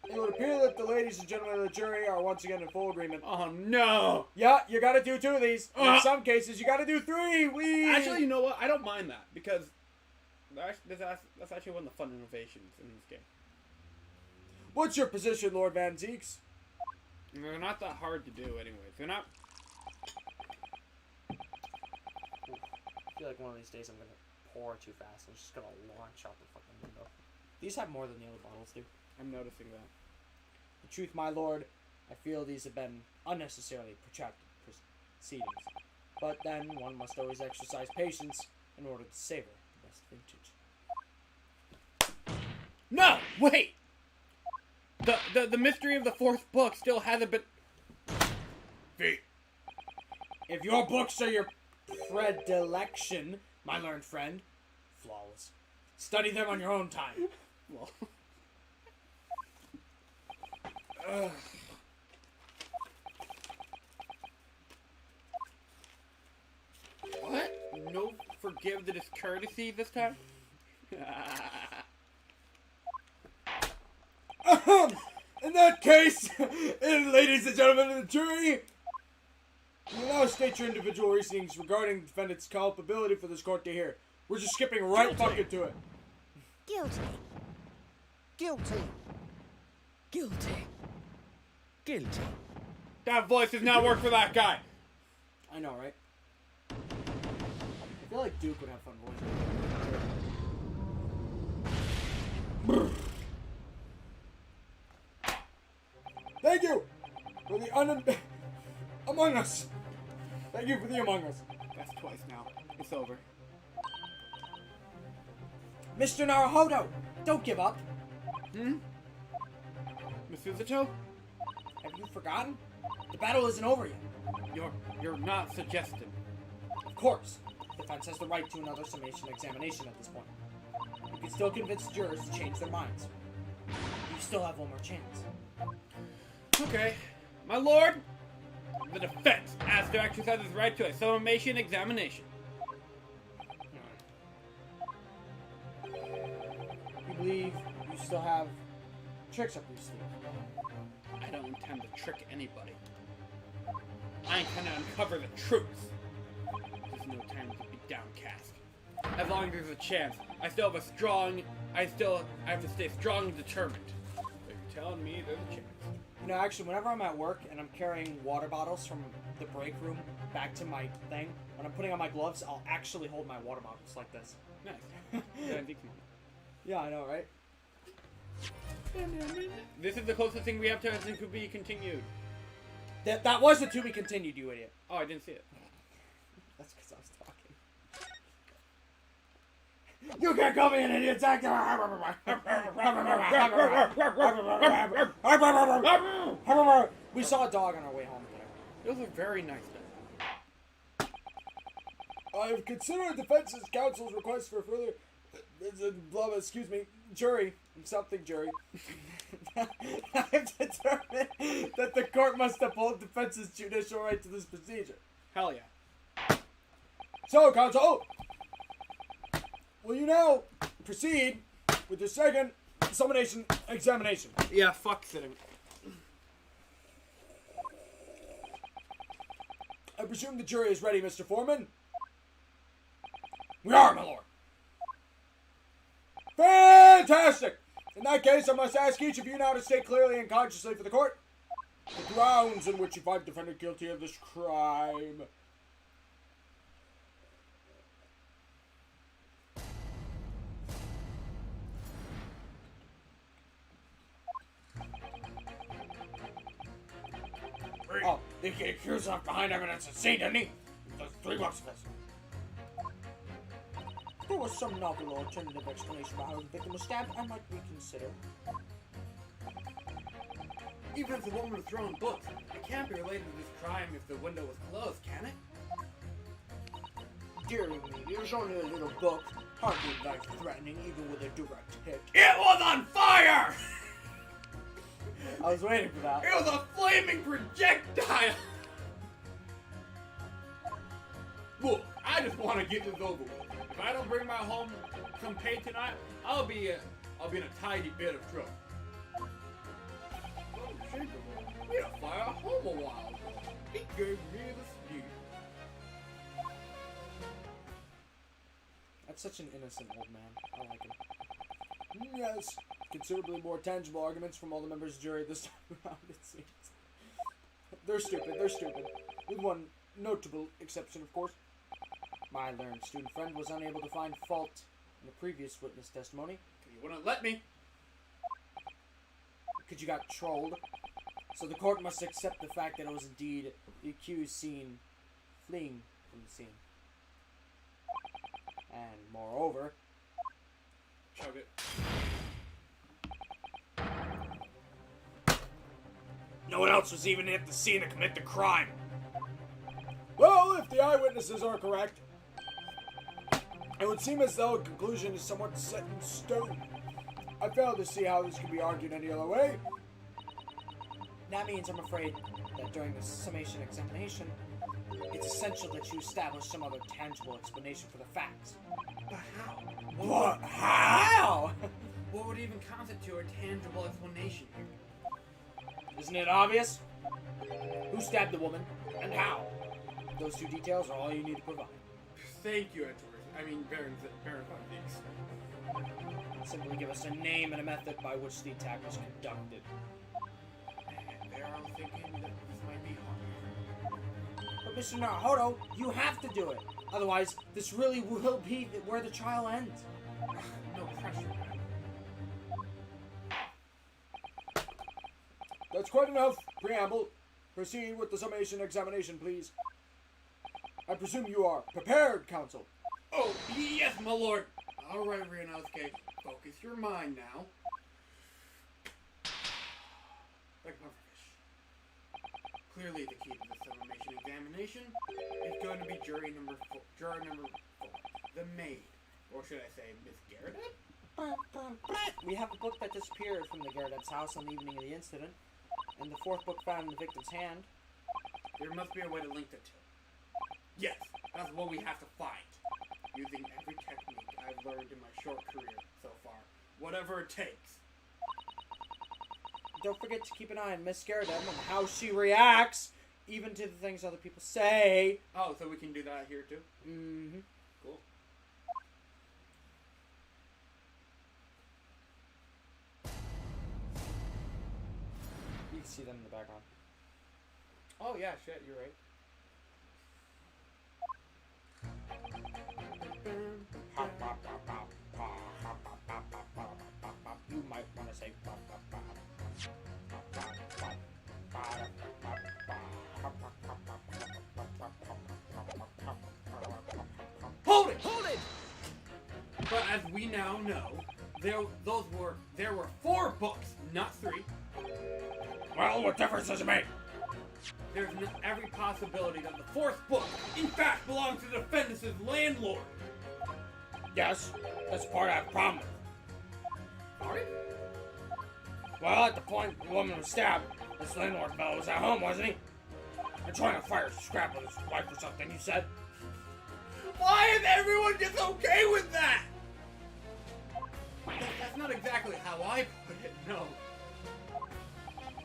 it would appear that the ladies and gentlemen of the jury are once again in full agreement. Oh no. Yeah, you gotta do 2 of these. In some cases, you gotta do 3. Actually, you know what? I don't mind that because that's actually one of the fun innovations in this game. What's your position, Lord Van Zeeks? They're not that hard to do, anyways. They're not. feel like one of these days I'm gonna pour too fast and it's just gonna launch out the fucking window. These have more than the other bottles do. I'm noticing that. The truth, my lord, I feel these have been unnecessarily protracted proceedings. But then one must always exercise patience in order to savor the best vintage. No! Wait! The mystery of the fourth book still hasn't been... If your books are your predilection, my learned friend, flawless. Study them on your own time. Well... What? No forgive the discourtesy this time? In that case, ladies and gentlemen of the jury, you now state your individual reasonings regarding the defendant's culpability for this court to hear. We're just skipping right fucking to it. Guilty. Guilty. Guilty. Guilty. That voice does not work for that guy. I know, right? I feel like Duke would have fun voicing. Thank you for the Among Us. Thank you for the Among Us. That's twice now. It's over. Mr. Naruhodo, don't give up. Miss Suzuto? Have you forgotten? The battle isn't over yet. You're not suggesting. Of course. The defense has the right to another summation examination at this point. You can still convince jurors to change their minds. You still have one more chance. Okay. My lord, the defense has to exercise its right to a summation examination. You believe you still have tricks up your sleeve? I don't intend to trick anybody. I intend to uncover the truth. There's no time to be downcast. As long as there's a chance, I have to stay strong and determined. So you're telling me there's a chance. You know, actually, whenever I'm at work and I'm carrying water bottles from the break room back to my thing, when I'm putting on my gloves, I'll actually hold my water bottles like this. Nice. Yeah, I think so. Yeah, I know, right? This is the closest thing we have to it could be continued. That was the to be continued, you idiot. Oh, I didn't see it. That's because I was talking. You can't call me an idiot, Zach! We saw a dog on our way home today. Those are very nice though. I have considered defense's counsel's request for further... excuse me, jury. Something, jury. I've determined that the court must uphold defense's judicial right to this procedure. Hell yeah. So, counsel, will you now proceed with the second summation examination? Yeah, fuck sitting. I presume the jury is ready, Mr. Foreman? We are, my lord. Fantastic! In that case, I must ask each of you now to state clearly and consciously for the court the grounds in which you find the defendant guilty of this crime. Oh, the accused left behind evidence at scene, didn't he? There's 3 bucks of this. There was some novel or alternative explanation about how the victim was stabbed. I might reconsider. Even if the woman was throwing books, it can't be related to this crime if the window was closed, can it? Dearie me, it was only a little book. Hardly life-threatening, even with a direct hit. It was on fire! I was waiting for that. It was a flaming projectile! Look, I just want to get this over with. If I don't bring my home some pay tonight, I'll be in a tidy bit of trouble. We had to fire home a while ago. He gave me the speed. That's such an innocent old man. I like him. Yes, considerably more tangible arguments from all the members of the jury this time around, it seems. They're stupid, with one notable exception, of course. My learned student friend was unable to find fault in the previous witness testimony. You wouldn't let me. Because you got trolled. So the court must accept the fact that it was indeed the accused seen fleeing from the scene. And moreover... Chug it. No one else was even at the scene to commit the crime. Well, if the eyewitnesses are correct, it would seem as though a conclusion is somewhat set in stone. I fail to see how this can be argued any other way. That means, I'm afraid, that during the summation examination, it's essential that you establish some other tangible explanation for the facts. But how? What? How? What would even constitute a tangible explanation here? Isn't it obvious? Who stabbed the woman, and how? Those two details are all you need to provide. Thank you, Baron Fox. Simply give us a name and a method by which the attack was conducted. They're all thinking that this might be hard. But Mr. Naruhodo, you have to do it. Otherwise, this really will be where the trial ends. No pressure, man. That's quite enough preamble. Proceed with the summation examination, please. I presume you are prepared, counsel. Oh, yes, my lord. All right, Ryunosuke. Focus your mind now. Like pufferfish. Clearly, the key to the summation examination is going to be juror number 4, the maid. Or should I say, Miss Garrett? We have a book that disappeared from the Garrett's house on the evening of the incident, and the fourth book found in the victim's hand. There must be a way to link the two. Yes, that's what we have to find. Using every technique I've learned in my short career so far. Whatever it takes. Don't forget to keep an eye on Miss Garrett and how she reacts, even to the things other people say. Oh, so we can do that here too? Mm-hmm. Cool. You can see them in the background. Oh yeah, shit, you're right. You might want to say. Hold it! Hold it! But as we now know, there were 4 books, not 3. Well, what difference does it make? There's every possibility that the 4th book, in fact, belongs to the defendant's landlord. Yes, that's the part I have a problem with. Sorry? Well, at the point the woman was stabbed, this landlord fellow was at home, wasn't he? And trying to fire scrap with his wife or something, you said? Why is everyone just okay with that? That's not exactly how I put it, no.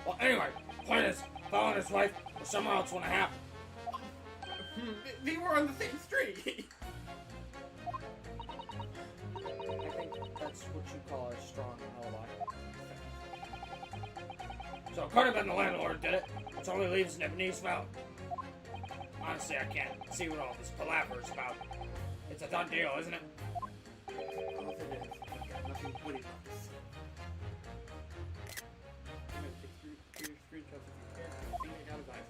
Well, anyway, point is, fellow and his wife were somewhere else when it happened. They were on the same street. I think that's what you call a strong alibi. So it could have been the landlord did it, which only leaves Nipponese Valley. Honestly, I can't see what all this palaver is about. It's a done deal, isn't it? Nothing witty about this. I'm gonna take screenshots of your character. I think I got his eyes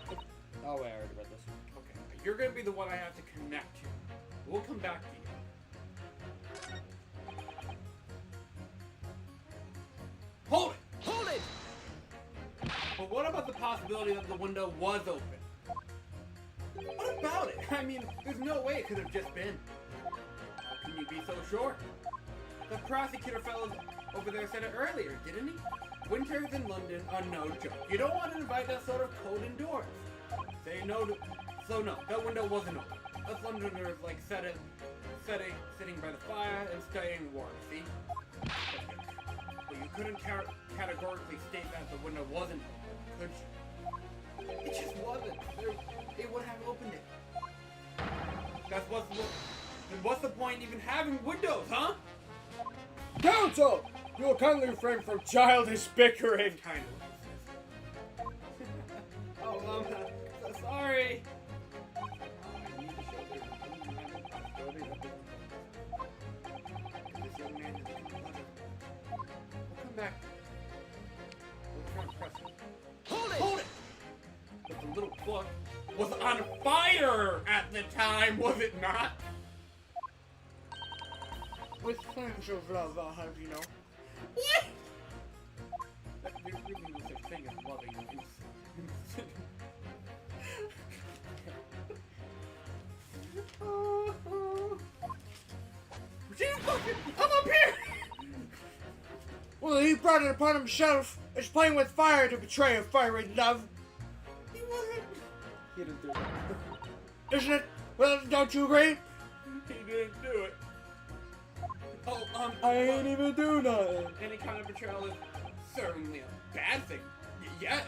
closed. Oh wait, I already read this. Okay, you're gonna be the one I have to connect to. We'll come back to you. Hold it! Hold it! But what about the possibility that the window was open? What about it? I mean, there's no way it could have just been. How can you be so sure? The prosecutor fellow over there said it earlier, didn't he? Winters in London are no joke. You don't want to invite that sort of code indoors. Say no to... So no, that window wasn't open. Us Londoners like sitting by the fire and studying war, see? But you couldn't categorically state that the window wasn't open, could you? It just wasn't. They would have opened it. Then what's the point even having windows, huh? Counsel! You will kindly refrain from childish bickering. Kind of. Oh, sorry. foot was on fire at the time, was it not? With flames of love, I'll have you know. What? There really was a thing of loving you. I'm up here! Well, he brought it upon himself as playing with fire to betray a fiery love. He wasn't. He didn't do it. Isn't it? Well, don't you agree? He didn't do it. Oh, I ain't even do nothing. any kind of betrayal is certainly a bad thing. Yes.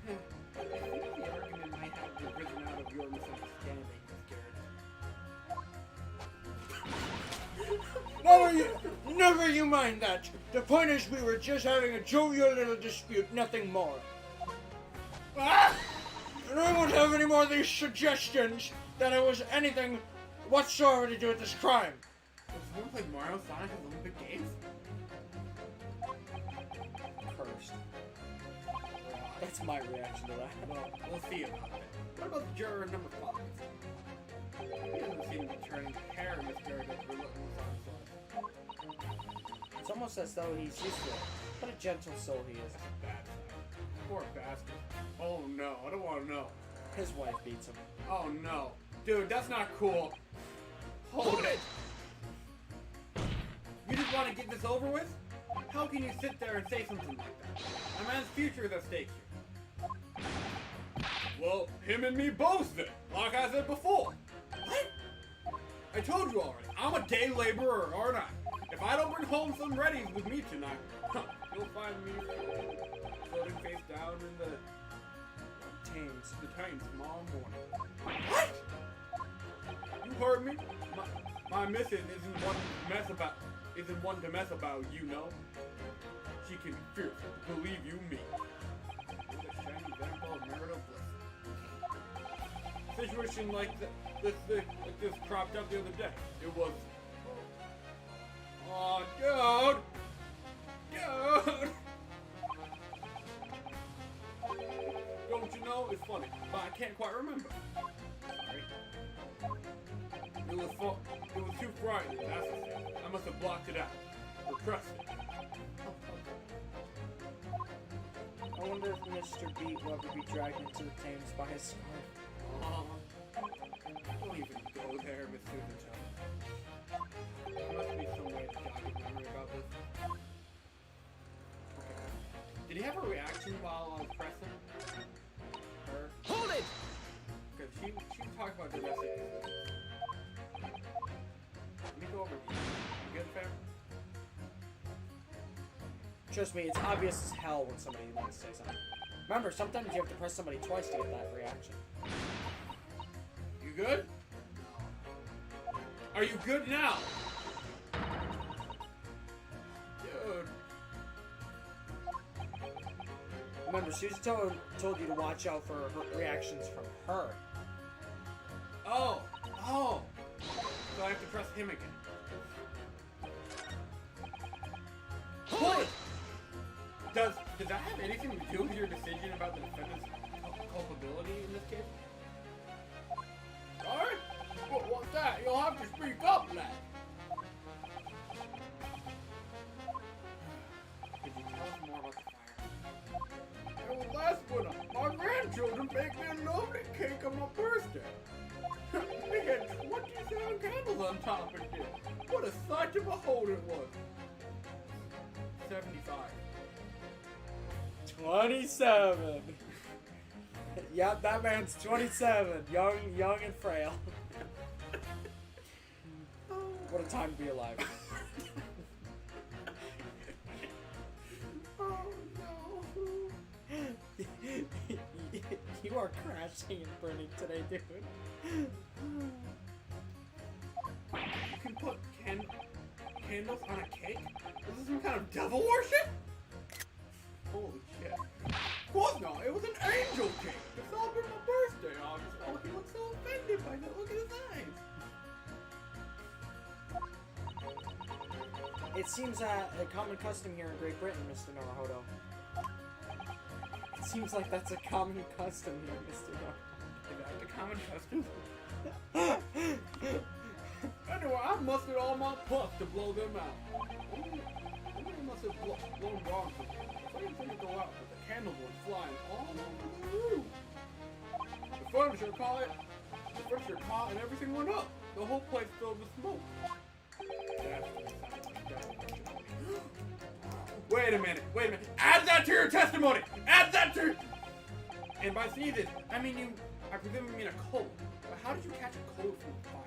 The argument might have arisen out of your misunderstanding, Never you mind that. The point is we were just having a jovial little dispute, nothing more. Ah! And I won't have any more of these suggestions that it was anything whatsoever to do with this crime. Does someone play Mario Sonic Olympic Games? Cursed. That's my reaction to that. Well, we'll see about that. What about juror number 5? He doesn't seem to be turning hair in this juror that's relentless on his life. It's almost as though he's used to it. What a gentle soul he is. Bad side. Poor bastard. Oh no, I don't want to know. His wife beats him. Oh no. Dude, that's not cool. Hold it. You just want to get this over with? How can you sit there and say something like that? A man's future is at stake here. Well, him and me both then, like I said before. What? I told you already, I'm a day laborer, aren't I? If I don't bring home some readies with me tonight, you'll find me floating face down in the Thames tomorrow morning. What? You heard me? My missus isn't one to mess about, you know. She can be fierce, believe you me. With a shiny example of marital bliss. Situation like this cropped up the other day. It was. Oh, dude! Dude! Don't you know? It's funny, but I can't quite remember. Sorry. It was too frightening, that's the thing. I must have blocked it out. Repressed it. I wonder if Mr. Beat will ever be dragged into the Thames by his scarf. Don't even go there, Miss Susan. There must be some way to jog your memory about this. Okay. Did he have a reaction while I was pressing? Her? Hold it! Because she talked about domestic abuse. Let me go over these. You good, fam? Trust me, it's obvious as hell when somebody wants to say something. Remember, sometimes you have to press somebody twice to get that reaction. You good? Are you good now? Dude. Remember, Susie told you to watch out for her reactions from her. Oh. So I have to press him again. What? Does that have anything to do with your decision about the defendant's culpability in this case? Alright? What's that? You'll have to speak up, lad. Could you tell us more about the fire? It was last winter. My grandchildren baked me a lovely cake on my birthday. They had 27 candles on top of it. What a sight to behold it was. 75. 27. Yep, that man's 27. Young and frail. What a time to be alive. Oh no. You are crashing and burning today, dude. You can put candles on a cake? Is this some kind of devil worship? Holy shit. Of course not, it was an angel cake to celebrate my birthday, obviously. Oh, he looks so offended by that. Look at his eyes. It seems a common custom here in Great Britain, Mr. Naruhodo. It Seems like that's a common custom here, Mr. North. Is that the common custom? Anyway, I mustered all my puffs to blow them out. Somebody must have blown bombs. Flames didn't go out, but the candle was flying all over the room. The furniture caught and everything went up. The whole place filled with smoke. Wait a minute. Add that to your testimony! Add that to... And by sneezes, I presume you mean a cold. But how did you catch a cold from the fire?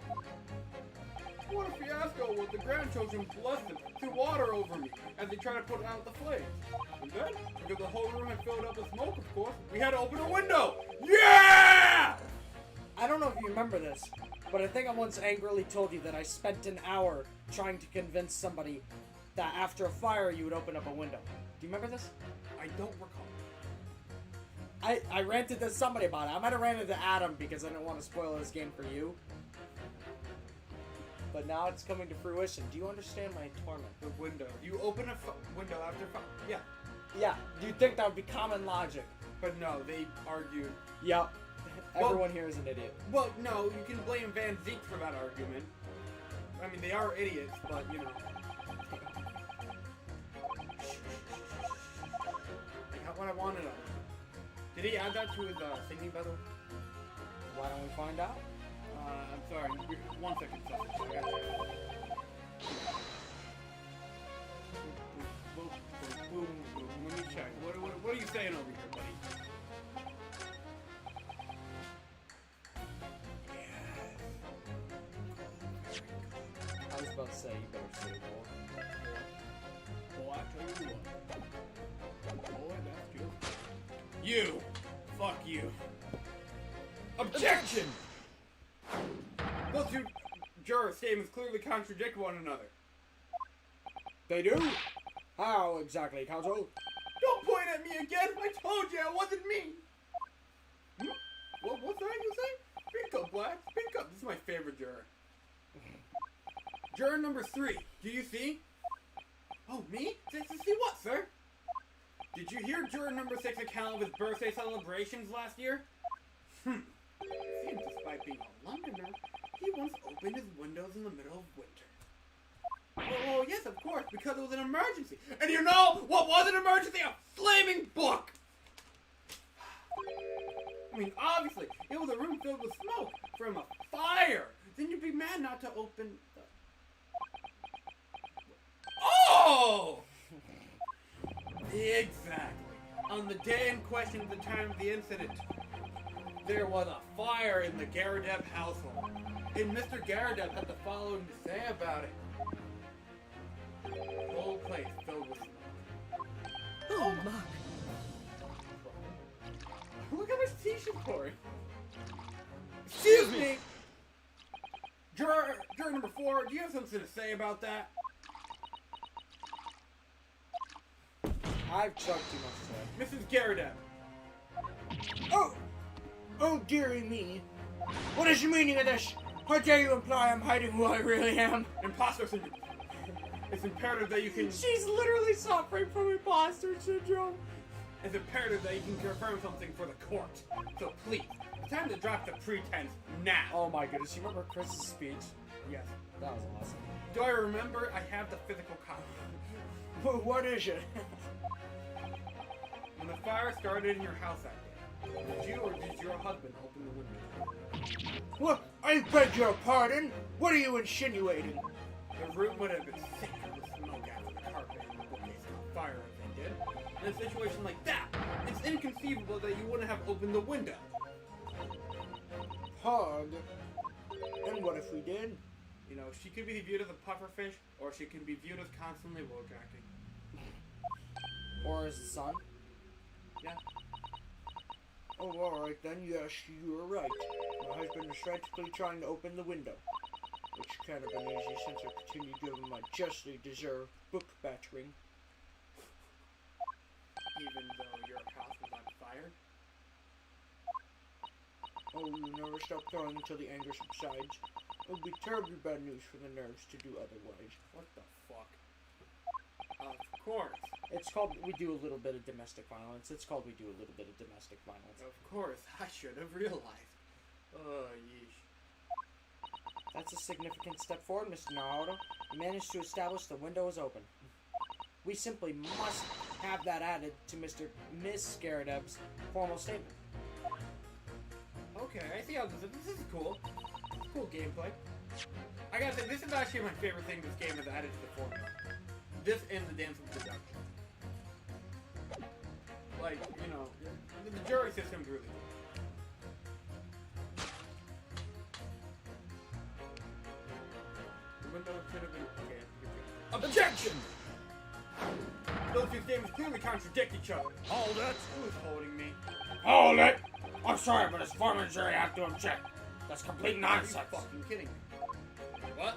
What a fiasco with the grandchildren blessed them, threw water over me as they tried to put out the flames. And then, because the whole room had filled up with smoke, of course, we had to open a window! Yeah! I don't know if you remember this, but I think I once angrily told you that I spent an hour trying to convince somebody that after a fire you would open up a window. Do you remember this? I don't recall. I ranted to somebody about it. I might have ranted to Adam because I didn't want to spoil this game for you. But now it's coming to fruition. Do you understand my torment? The window. You open a window after fire. Yeah. Yeah, do you think that would be common logic? But no, they argued. Yep. Everyone here is an idiot. Well, no, you can blame Van Zeke for that argument. I mean, they are idiots, but, you know. I got what I wanted of him. Did he add that to his thingy, by the way? Why don't we find out? I'm sorry. 1 second. I got you. Boom. Let me check. What are you saying over here, buddy? I was about to say, you better say more. Boy, I tell you what. Boy, that's good. You! Fuck you. Objection! Those two juror statements clearly contradict one another. They do? How exactly, counsel? Don't point at me again! I told you it wasn't me! What's that you say? Speak up, Black. Speak up. This is my favorite juror. Juror number 3. Do you see? Oh, me? To see what, sir? Did you hear juror number 6 account of his birthday celebrations last year? Seems despite being a Londoner, he once opened his windows in the middle of winter. Oh, yes, of course, because it was an emergency. And you know what was an emergency? A flaming book! I mean, obviously, it was a room filled with smoke from a fire. Then you'd be mad not to open the... Oh! Exactly. On the day in question at the time of the incident, there was a fire in the Garadeb household. And Mr. Garadeb had the following to say about it. The whole place filled with smoke. Oh my. Look how much tea she's pouring. Excuse me! Juror number 4, do you have something to say about that? I've chugged too much today. Mrs. Garadeb. Oh, dearie me. What is the meaning of this? How dare you imply I'm hiding who I really am? Imposter syndrome. It's imperative that you can... She's literally suffering from imposter syndrome. It's imperative that you can confirm something for the court. So please, it's time to drop the pretense now. Oh my goodness, you remember Chris's speech? Yes. That was awesome. Do I remember? I have the physical copy. What is it? When the fire started in your house that day, did you or did your husband open the window? What? I beg your pardon? What are you insinuating? The room would have been thick with smoke after the carpet and the bookcase caught fire if they did. In a situation like that, it's inconceivable that you wouldn't have opened the window. Hard. And what if we did? You know, she could be viewed as a pufferfish, or she can be viewed as constantly woke-acting. Or as the sun? Yeah. Oh, alright then, yes, you are right. My husband is frantically trying to open the window. Which can't have been easy since I continue to give him my justly deserved book battering. Even though your house was on fire? Oh, you never stop throwing until the anger subsides. It would be terribly bad news for the nerves to do otherwise. What the fuck? Of course. It's called We Do a Little Bit of Domestic Violence. It's called We Do a Little Bit of Domestic Violence. Of course, I should have realized. Oh, yeesh. That's a significant step forward, Mr. Naruto. You managed to establish the window is open. We simply must have that added to Miss Scaradeb's formal statement. Okay, I see how this is cool. Cool gameplay. I gotta say, this is actually my favorite thing this game has added to the formula. This and the Dance with Deduction. Like, you know, the jury system's really cool. The window could have been... Okay, objection! Those two statements clearly contradict each other. Hold it! Who is holding me? Hold it! I'm sorry, but as foreman jury, I have to object. That's complete Are nonsense. you fucking kidding me? What?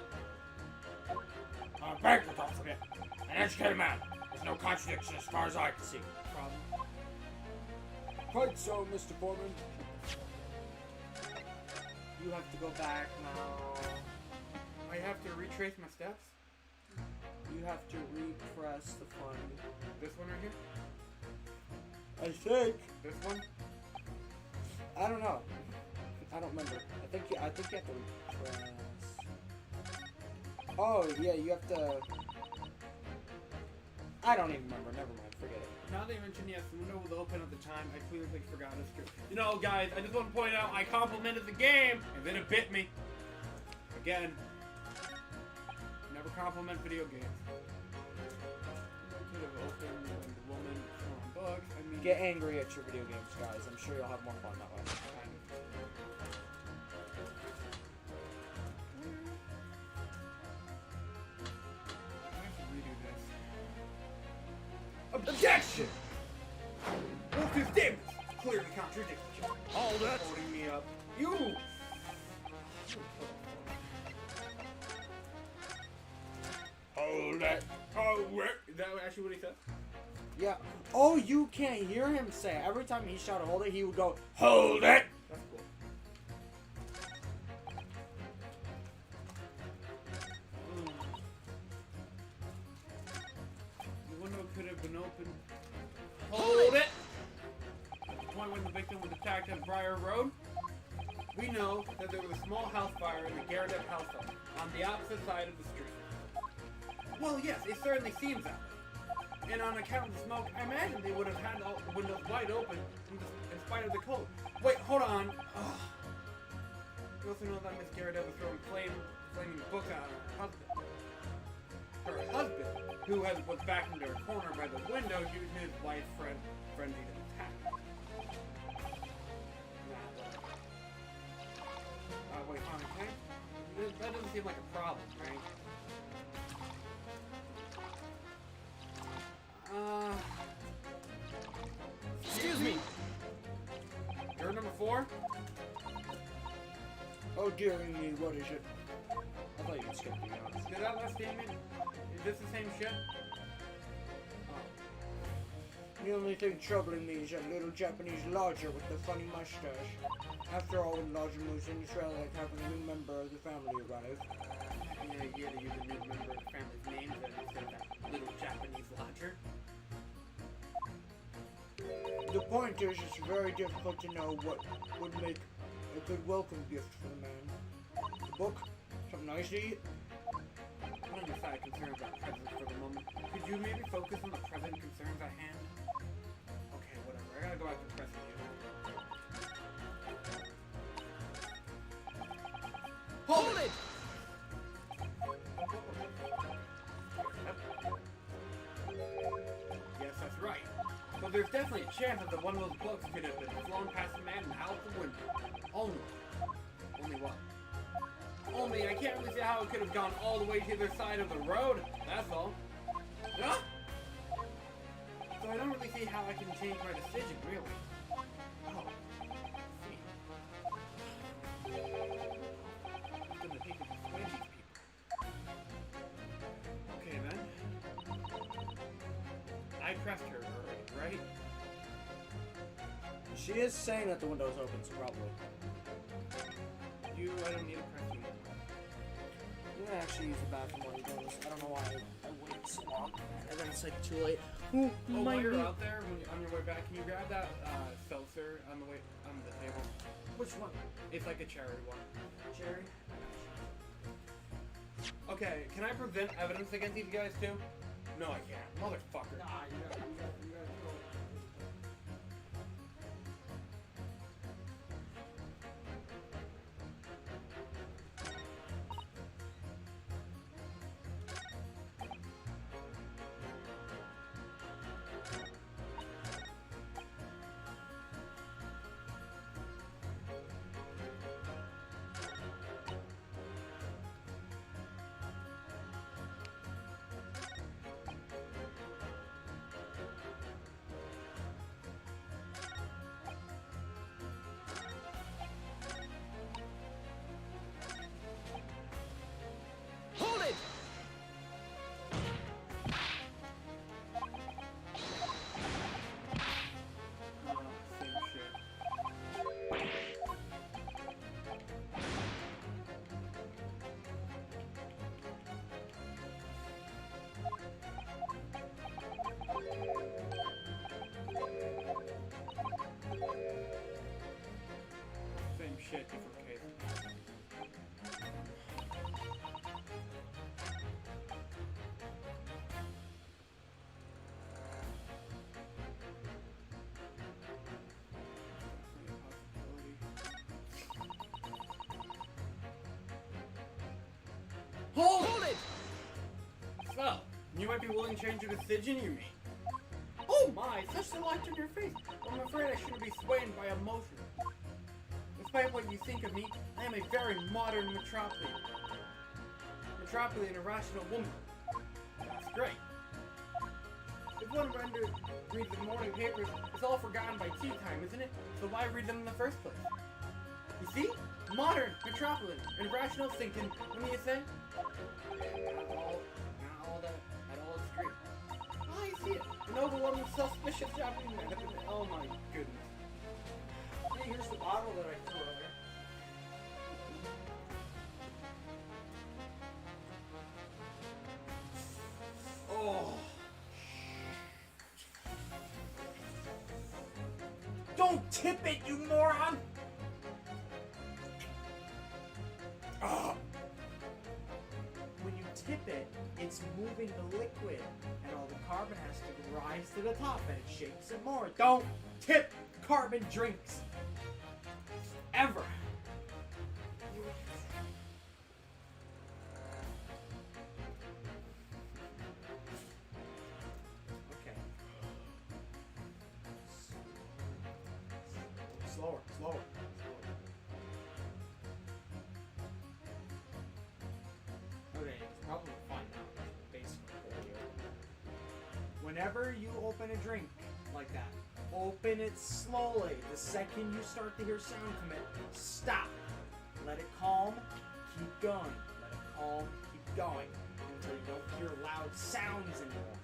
I'm a banker, don't forget. An educated man. There's no contradiction as far as I can see. Problem? Quite so, Mr. Foreman. You have to go back now. I have to retrace my steps? You have to repress the fun. This one right here? I think. This one? I don't know. I don't remember. I think you have to repress. Oh yeah, you have to. I don't even remember. Never mind. Forget it. Now that you mentioned, yes, the window was open at the time. I clearly forgot this. You know, guys, I just want to point out I complimented the game, and then it bit me. Again. Never compliment video games. Could have opened when the woman throwing bugs. I mean, Get angry at your video games, guys. I'm sure you'll have more fun that way. kind of. I have to redo this. Objection! Both two statements clearly contradict each other. Hold it! Holding me up. You! Hold it! Oh, where? Is that actually what he said? Yeah. Oh, you can't hear him say it. Every time he shouted "hold it," he would go. Hold it! That's cool. The window could have been open. Hold it! At the point when the victim was attacked on Briar Road, we know that there was a small house fire in the Garrett household on the opposite side of the street. Well, yes, it certainly seems that way. And on account of the smoke, I imagine they would have had all the windows wide open in spite of the cold. Wait, hold on. Ugh. You also know that Miss Garrett was throwing flaming books at her husband. Her husband, who was back in their corner by the window due to his wife's frenzied attack. Wait, hold on, okay? That doesn't seem like a problem, right? Excuse me! Juror number 4? Oh dear me, what is it? I thought you'd skip the honest. Did that last statement? Is this the same shit? The only thing troubling me is that little Japanese lodger with the funny mustache. After all, when lodger moves in, it's rather like having a new member of the family arrive. Any idea to use a new member of the family's name instead of that little Japanese lodger? The point is, it's very difficult to know what would make a good welcome gift for the man. The book? Something nice to eat? I'm on your side concerned about presents for the moment. Could you maybe focus on the present concerns at hand? Okay, whatever. I gotta go back to pressing you. Hold it! Yes, that's right. But there's definitely a chance that one of those books could have been flown past the man and out the window. Only what? Only I can't really see how it could have gone all the way to the other side of the road. That's all. Huh? So I don't really see how I can change my decision, really. Oh. See. I'm gonna think of persuade these people. Okay then. I pressed her already, right? She is saying that the window's open, so probably. I don't need to press you. You can actually use the bathroom while you're doing this. I don't know why I waited so long. And then it's like too late. Ooh, Oh, my while you're knee. out there, when you're on your way back, can you grab that seltzer on the way on the table? Which one? It's like a cherry one. Cherry? Okay, can I present evidence against these guys too? No, I can't. Motherfucker. Nah, you gotta go. Hold it! Same shit. Same shit, different case. Hold it! So, you might be willing to change your decision, you mean? Oh my, such the light on your face. I'm afraid I shouldn't be swayed by emotion. Despite what you think of me, I am a very modern metropolitan. Metropolitan, a rational woman. That's great. If one reads the morning papers, it's all forgotten by tea time, isn't it? So why read them in the first place? You see? Modern, metropolitan, and rational thinking, what do you say? Not all that, at all extreme. Oh, I see it. An overwhelming suspicious Japanese man. Oh my goodness. Hey, here's the bottle that I threw earlier. Oh. Don't tip it, you moron! When you tip it, it's moving the liquid, and all the carbon has to rise to the top, and it shakes it more. Don't tip carbon drinks! Ever! Okay. Slower, slower. Okay, it's probably fine now. Basically. Whenever you open a drink like that, open it slowly. The second you start to hear sound come in, stop. Let it calm, keep going. Let it calm, keep going. Until you don't hear loud sounds anymore.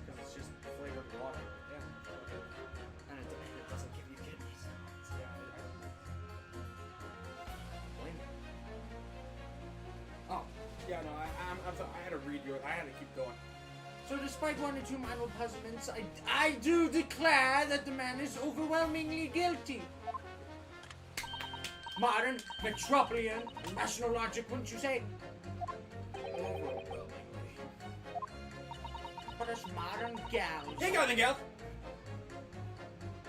Because it's just flavored water. Yeah. And it doesn't give you kidney stones. Yeah, blame it. Oh, yeah, no, I'm sorry. I had to read yours. I had to keep going. So despite one or two minor puzzlements, I do declare that the man is overwhelmingly guilty. Modern, metropolitan, and rational logic, wouldn't you say? Overwhelmingly. But us modern gals Hey, got anything else?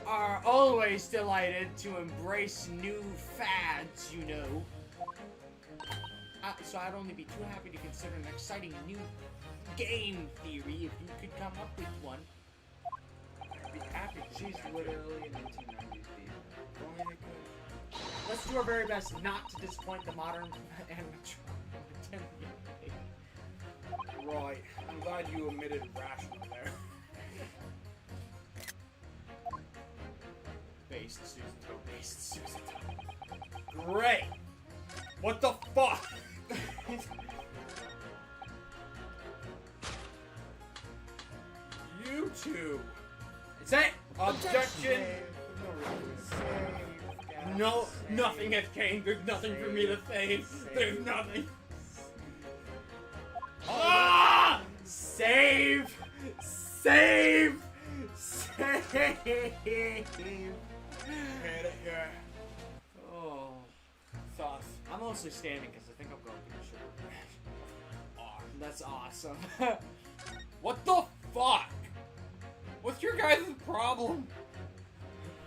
are always delighted to embrace new fads, you know. So I'd only be too happy to consider an exciting new game theory if you could come up with one. I'd be happy. She's literally an 1890s thief. If only I could. Let's do our very best not to disappoint the modern and metropolitan. Right. I'm glad you omitted rational there. Based Susan Toe, based Susan Toe. Great. What the fuck? You two. It's it! Objection. No, nothing has changed. There's nothing for me to say. There's nothing. Ah! Save! Save! Save! Hit it here. Oh. Sauce. I'm mostly standing because I think I'm going to the sugar. Aw, That's awesome. what the fuck? What's your guys' problem?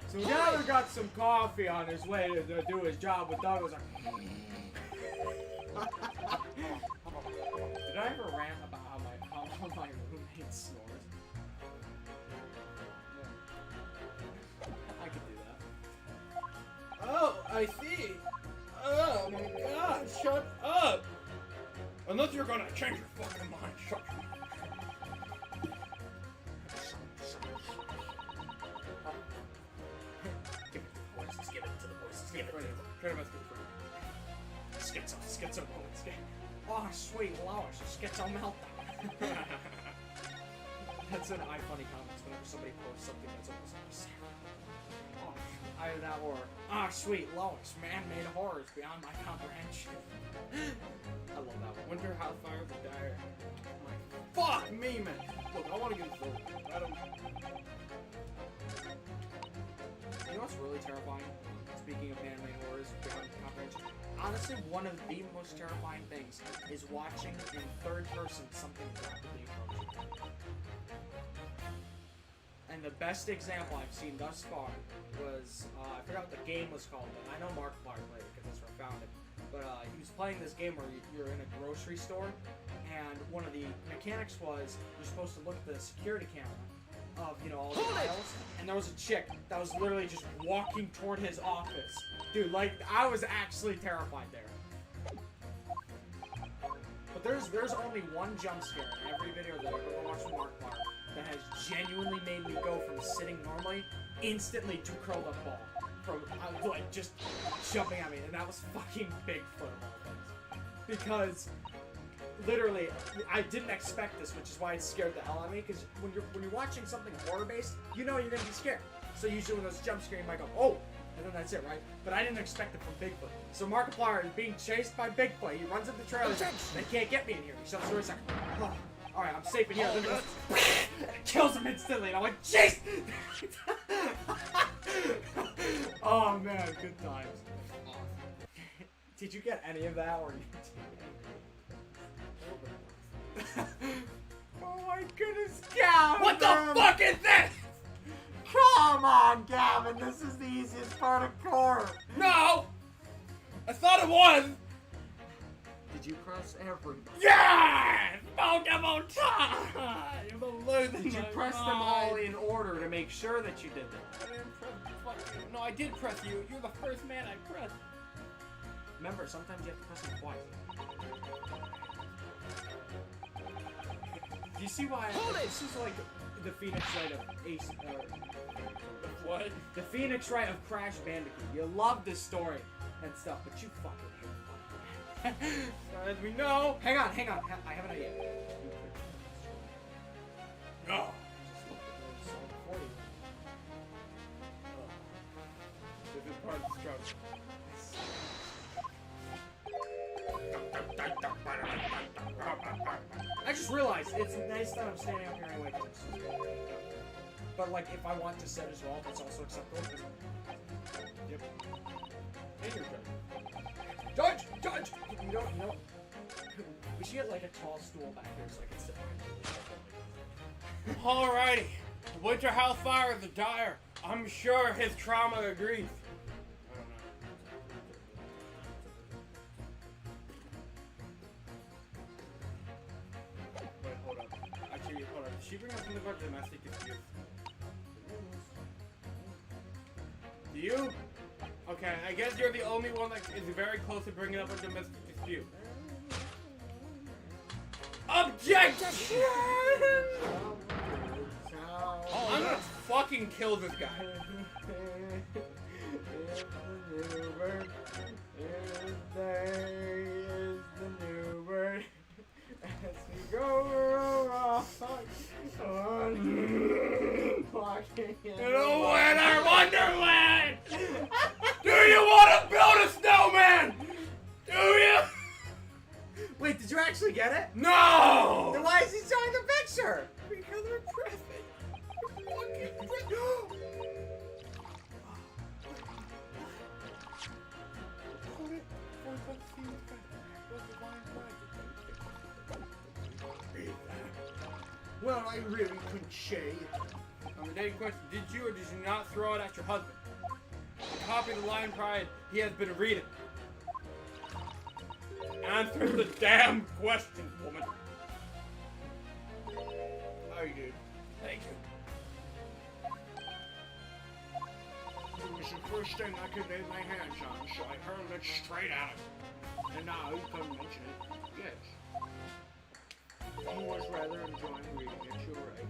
So Gavin got some coffee on his way to do his job with Doug. Was like, Did I ever rant about how my roommate snores? I could do that. Oh, I see. Oh my god, shut up! Unless you're gonna change your fucking mind, shut your mouth. Give it to the voices. Give it to the voices. Schizo moments. Oh, sweet Lois, a schizo meltdown. That's an iFunny comments whenever somebody posts something that's almost like oh, either that or, sweet Lois, man-made horrors beyond my comprehension. I love that one. Winter Hellfire the Dire. Fuck me, man. Look, I wanna get this over. I don't. You know what's really terrifying? Speaking of man-made horrors beyond comprehension, honestly, one of the most terrifying things is watching in third person something rapidly approaching. And the best example I've seen thus far was, I forgot what the game was called, but I know Markiplier played it because that's where I found it. But he was playing this game where you're in a grocery store, and one of the mechanics was you're supposed to look at the security camera of, you know, all the aisles, and there was a chick that was literally just walking toward his office. Dude, like, I was actually terrified there. But there's only one jump scare in every video that I've ever watched from Markiplier that has genuinely made me go from sitting normally instantly to curled up ball. From, like, just jumping at me, and that was fucking Bigfoot of all things. Because literally, I didn't expect this, which is why it scared the hell out of me. Because when you're watching something horror-based, you know you're gonna be scared. So usually when there's a jump scare, you might go, oh, and then that's it, right? But I didn't expect it from Bigfoot. So Markiplier is being chased by Bigfoot. He runs up the trailer. They can't get me in here. He shuts the door. He's like, oh, all right, I'm safe in here. Then he goes, kills him instantly, and I'm like, jeez! Oh man, good times. Did you get any of that, or you? Oh my goodness, Gavin! What the fuck is this? Come on, Gavin, this is the easiest part of core. No! I thought it was! Did you press everybody? Yeah! Pokemon time! Did you press them all in order to make sure that you did that? I didn't press fucking... No, I did press you. You're the first man I pressed. Remember, sometimes you have to press them twice. Do you see why? This is like the Phoenix Wright of Ace. What? The Phoenix Wright of Crash Bandicoot. You love this story and stuff, but you fucking hate it. As we know... Hang on. I have an idea. No. This is part of the struggle. I just realized it's nice that I'm standing up here anyway. But like, if I want to set as well, that's also acceptable. Yep. And your judge. Judge! You know. We should get like a tall stool back here so I can sit behind Alrighty. Winter Hellfire the Dire. I'm sure his trauma agrees. Wait, hold up. Actually, hold up. Did she bring up something about domestic disputes? Do you? Okay, I guess you're the only one that is very close to bringing up a domestic dispute. Objection! I'm gonna fucking kill this guy. In a winter wonderland! Do you want to build a snowman? Do you? Wait, Wait, did you actually get it? No! Then why is he showing the picture? Because we're pressing. Fucking pressing. Well, I really couldn't say. On the day in question, did you or did you not throw it at your husband? A copy of the Lion Pride he has been reading. Answer the damn question, woman. I did. Thank you. It was the first thing I could lay my hands on, so I hurled it straight at him. And now you come mention it. Yes. He was rather enjoying reading it, you're right.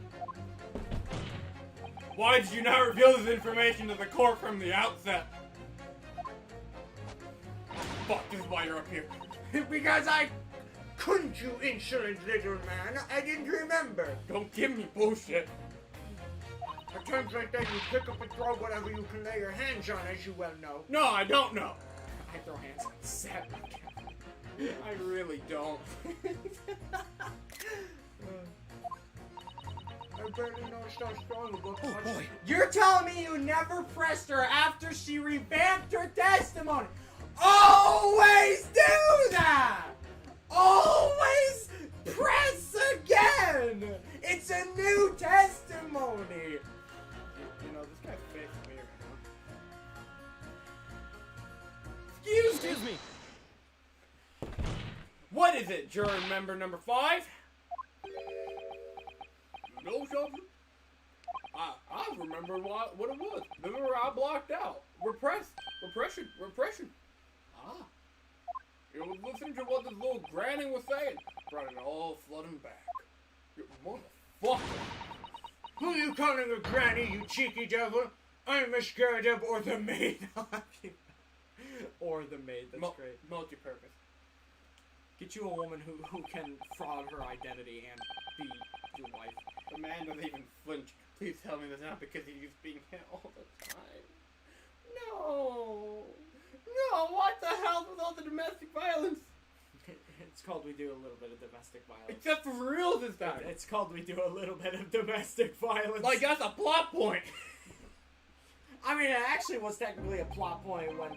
Why did you not reveal this information to the court from the outset? Fuck, this is why you're up here. Because I couldn't, you insolent little man. I didn't remember. Don't give me bullshit. At times like that, you pick up and throw whatever you can lay your hands on, as you well know. No, I don't know. I throw hands on set. I really don't. I barely noticed I was throwing a book. Oh boy. You're telling me you never pressed her after she revamped her testimony? Always do that! Always press again! It's a new testimony! You know, this guy's facing me right now. Excuse me. What is it, jury member number 5? You know something? I remember what it was. Remember, I blocked out. Repression. Ah. It was listening to what this little granny was saying. Brought it all flooding back. You motherfucker. Who you calling a granny, you cheeky devil? I'm Miss Gardev or the maid. Or the maid, that's great. Multi-purpose. Get you a woman who can fraud her identity and be your wife. The man doesn't even flinch. Please tell me that's not because he's being hit all the time. No. No, what the hell with all the domestic violence? It's called We Do a Little Bit of Domestic Violence. Except for real this time. It's called We Do a Little Bit of Domestic Violence. Like, that's a plot point. I mean, it actually was technically a plot point when,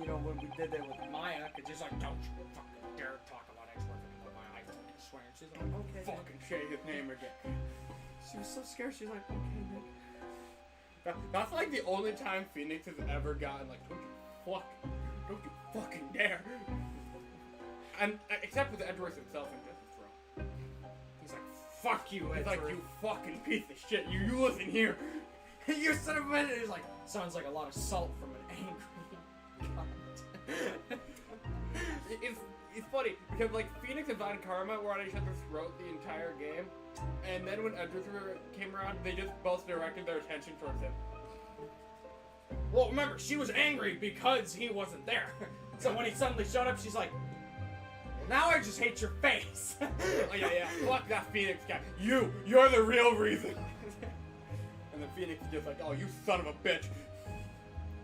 you know, when we did it with Maya, because she's like, don't you fucking dare talk about ex-wife with Maya, I fucking swear. And she's like, okay, Nick. Fucking say his name again. She was so scared, she's like, okay, Nick. That's like the only time Phoenix has ever gotten like, don't you fucking dare. And except with Edwards himself in Justice Row. He's like, fuck you, He's Edward. like, you fucking piece of shit. You listen here. You son of a bitch. He's like, sounds like a lot of salt from an angry god. It's funny because like Phoenix and Von Karma were on each other's throat the entire game, and then when Edwards came around, they just both directed their attention towards him. Well, remember, she was angry because he wasn't there. So when he suddenly showed up, she's like, well, now I just hate your face. Oh yeah, fuck that Phoenix guy. You're the real reason. And then Phoenix is just like, oh, you son of a bitch.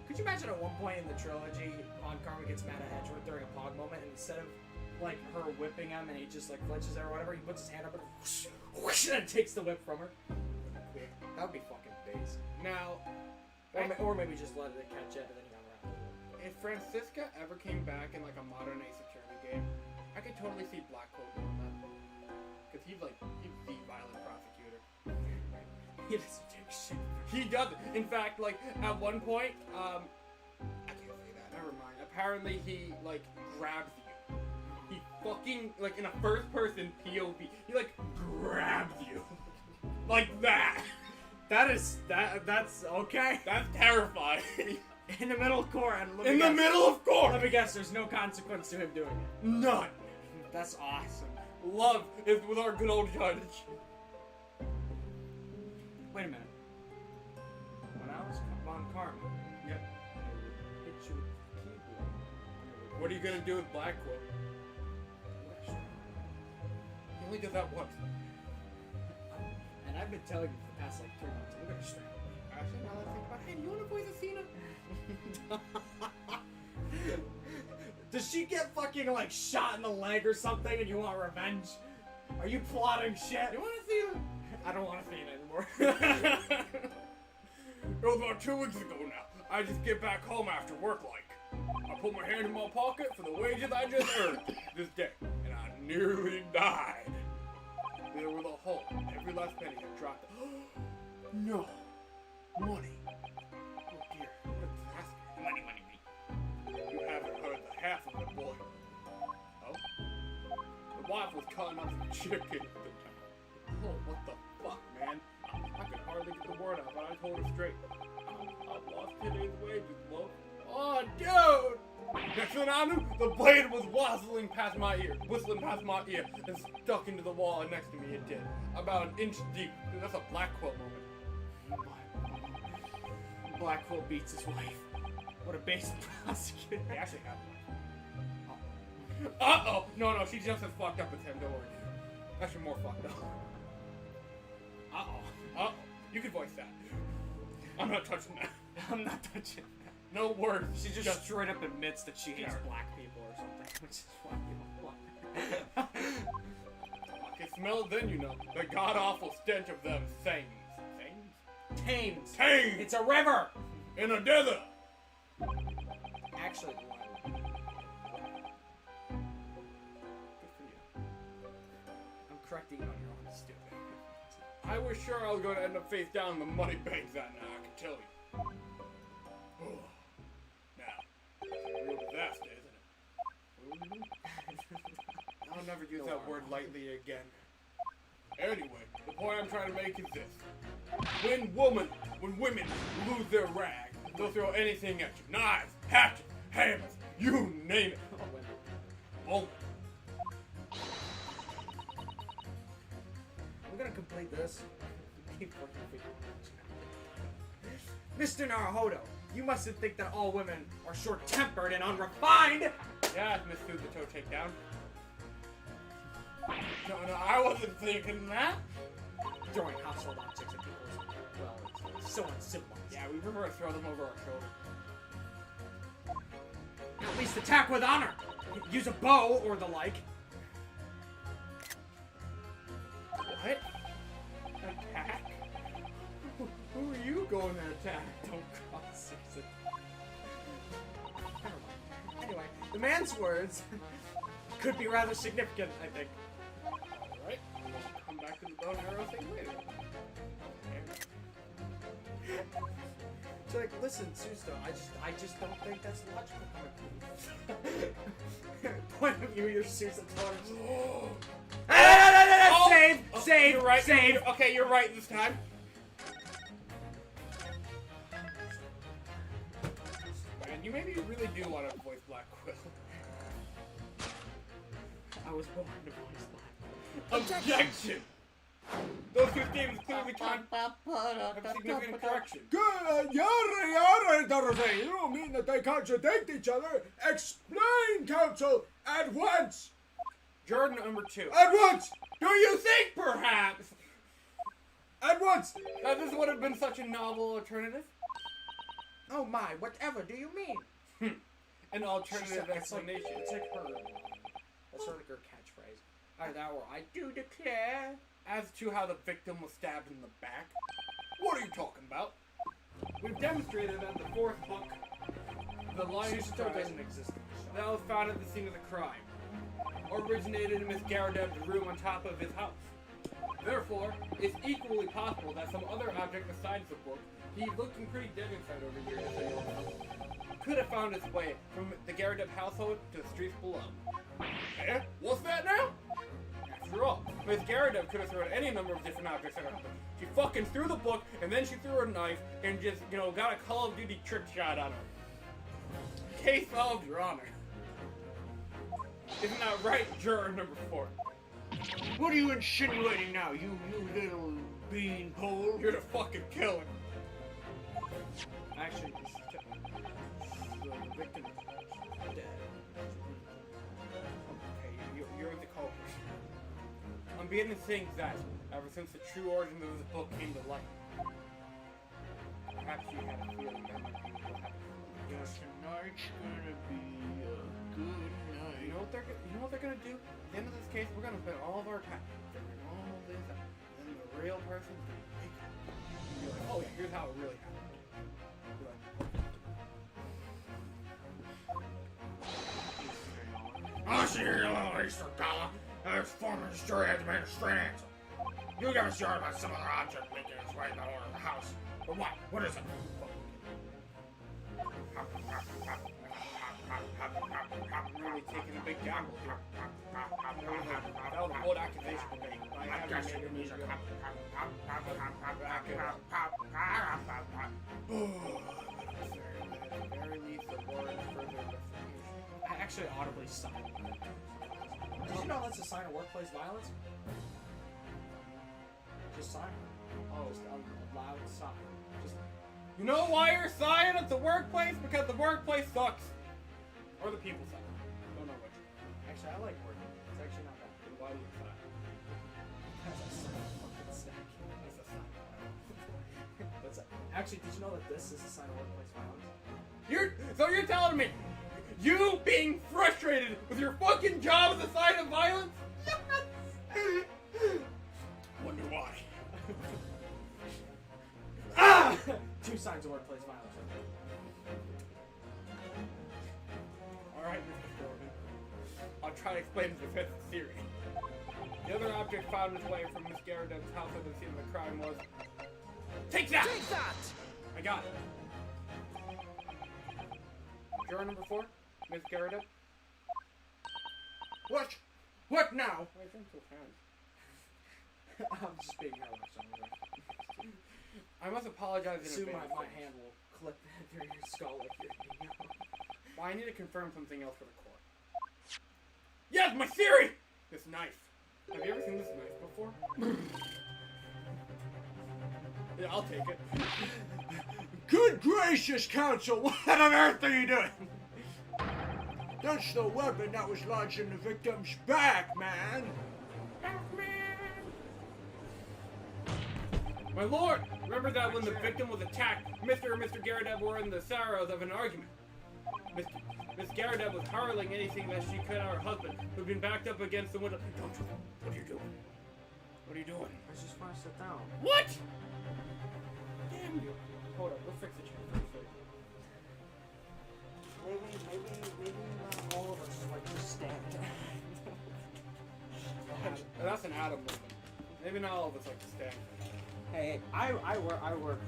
Could you imagine at one point in the trilogy, Von Karma gets mad at Edgeworth during a pog moment, and instead of like her whipping him and he just like flinches there or whatever, he puts his hand up and whoosh, whoosh, and takes the whip from her? That would be fucking base. Now, Or maybe just let it catch it and then he got around. if Francisca ever came back in like a modern Ace Attorney game, I could totally see Black Cloak doing that. Because he's the violent prosecutor. He doesn't take shit. He doesn't. In fact, like, at one point, I can't say that, never mind. Apparently he, like, grabs you. He fucking, like, in a first-person POV, he, like, grabs you. Like that. That's okay. That's terrifying. In the middle of court, and In the middle of court! Let me guess, there's no consequence to him doing it. None. That's awesome. Love is with our good old judge. Wait a minute. When I was Von Karma, Yep. hit you with the keyboard. What are you gonna do with Black Cloak? He only does that once. And I've been telling you for the past like 3 months, we're gonna strangle. Actually, now that I think about it, hey, do you wanna voice Athena? Does she get fucking like shot in the leg or something and you want revenge? Are you plotting shit? You wanna see it? I don't want to see it anymore. It was about 2 weeks ago now. I just get back home after work like. I put my hand in my pocket for the wages I just earned this day, and I nearly died. There was a hole. Every last penny I dropped. No. Money. Oh dear. That's money. You haven't heard the half of it, boy. Oh? The wife was cutting up some chicken at the time. Oh, what the fuck, man? I could hardly get the word out, but I told her straight. I've lost today's wages, love. Oh, dude! Next thing I knew, the blade was whistling past my ear, and stuck into the wall next to me. It did. About an inch deep. Dude, that's a Black Quilt moment. Black Quilt beats his wife. What a basic prosecutor. He actually had one. Uh-oh! No, she's just as fucked up as him, don't worry. Actually more fucked up. Uh-oh. You can voice that. I'm not touching that. I'm not touching that. No words. She just straight up admits that she hates black people or something, which is why you I can smell it then, you know. The god-awful stench of them things. Thames. Thames! It's a river! In a desert! Actually, Good for you. I'm correcting you on your own stupid. I was sure I was going to end up face down in the money bank that night, I can tell you. Now, it's a real disaster, isn't it? I'll never use that word lightly again. Anyway, the point I'm trying to make is this. When women lose their rag, they'll throw anything at you. Knives, hatchets, hammers, you name it. Oh. We're gonna complete this. Mr. Naruhodo, you mustn't think that all women are short-tempered and unrefined! Yeah, Miss Suzuto takedown. No, I wasn't thinking that. Throwing household objects at people is, well, it's so uncivilized. Yeah, we prefer to throw them over our shoulder. At least attack with honor! Use a bow or the like. What? Attack? Who are you going to attack? Don't cross it. Never mind. Anyway, the man's words could be rather significant, I think. Alright, come back to the bow and arrow thing later. So like, listen, Susto, I just don't think that's logical. Point of view, your Susto tolerance. Save! You're right. Save! Okay, you're right this time. Man, you maybe really do want to voice Black Quill. I was born to voice Black. Objection! Those two themes clearly have significant correction. Good, you don't mean that they contradict each other. Explain, counsel, at once. Jordan number 2. At once. Do you think, perhaps, At once. that this would have been such a novel alternative? Oh my, whatever do you mean? An alternative explanation. It's like her. That's sort of like her catchphrase. Either that or I do declare. As to how the victim was stabbed in the back, what are you talking about? We've demonstrated that the 4th book, The Lion's Still Cry, doesn't exist in the show. that was found at the scene of the crime, originated in Miss Garadev's room on top of his house. Therefore, it's equally possible that some other object besides the book, he's looking pretty dead inside over here, as they all know, could have found its way from the Garadev household to the streets below. Eh? What's that now? After all, Miss Garadev could have thrown any number of different objects at her. She fucking threw the book, and then she threw her knife, and just, got a Call of Duty trick shot on her. Case solved, Your Honor. Isn't that right, juror number 4? What are you insinuating now, you little beanpole? You're the fucking killer. Actually, the victim is dead. Okay, you're the culprit. I'm beginning to think that, ever since the true origin of this book came to light, perhaps you had a feeling that might be what happened. Tonight's gonna be a Good night. You know what they're gonna do? At the end of this case, we're gonna spend all of our time figuring all this out. And then the real person's gonna pick it. And be like, oh yeah, here's how it really happened. Be like, I'll see you, little Easter dollar. This former jury had to make a straight answer. You give us yours about some other object making its way in the order of the house. But what? What is it? really taking a big gamble here. That was a bold accusation to make. I have to make a music. At the very least, the word further investigation. I actually audibly sighed. Did you know that's a sign of workplace violence? Just sign. Oh, just a loud sigh. Just. You know why you're sighing at the workplace? Because the workplace sucks. Or the people suck. Don't know which. Actually, I like working. It's actually not bad. Then why do you sigh? Because I suck at fucking stack. It's a sign. That's it. Actually, did you know that this is a sign of workplace violence? So you're telling me you being frustrated with your fucking job is a sign of violence? Wonder why. Ah! 2 signs of workplace violence. Alright, Mr. Corbin. I'll try to explain the defense's theory. The other object found its way from Miss Garredon's house at the scene of the crime was... Take that! Take that! I got it. Juror number 4, Miss Garredon. What? What now? Why is so fast? I'm just being nervous. I must apologize in Soon advance. my hand will clip through your skull like you're Well, I need to confirm something else for the court. Yes, my theory! This knife. Have you ever seen this knife before? Yeah, I'll take it. Good gracious, counsel! What on earth are you doing? That's the weapon that was lodged in the victim's back, man! My lord! Remember that when the victim was attacked, Mr. and Mr. Garredon were in the sorrows of an argument. Miss Garredon was hurling anything that she could at her husband, who'd been backed up against the window. Don't you? What are you doing? What are you doing? I just want to sit down. What? Damn you. Hold up, we'll fix the chair first. Maybe not all of us like to stand. That's an Adam movement. Maybe not all of us like to stand. Hey, I work for a living,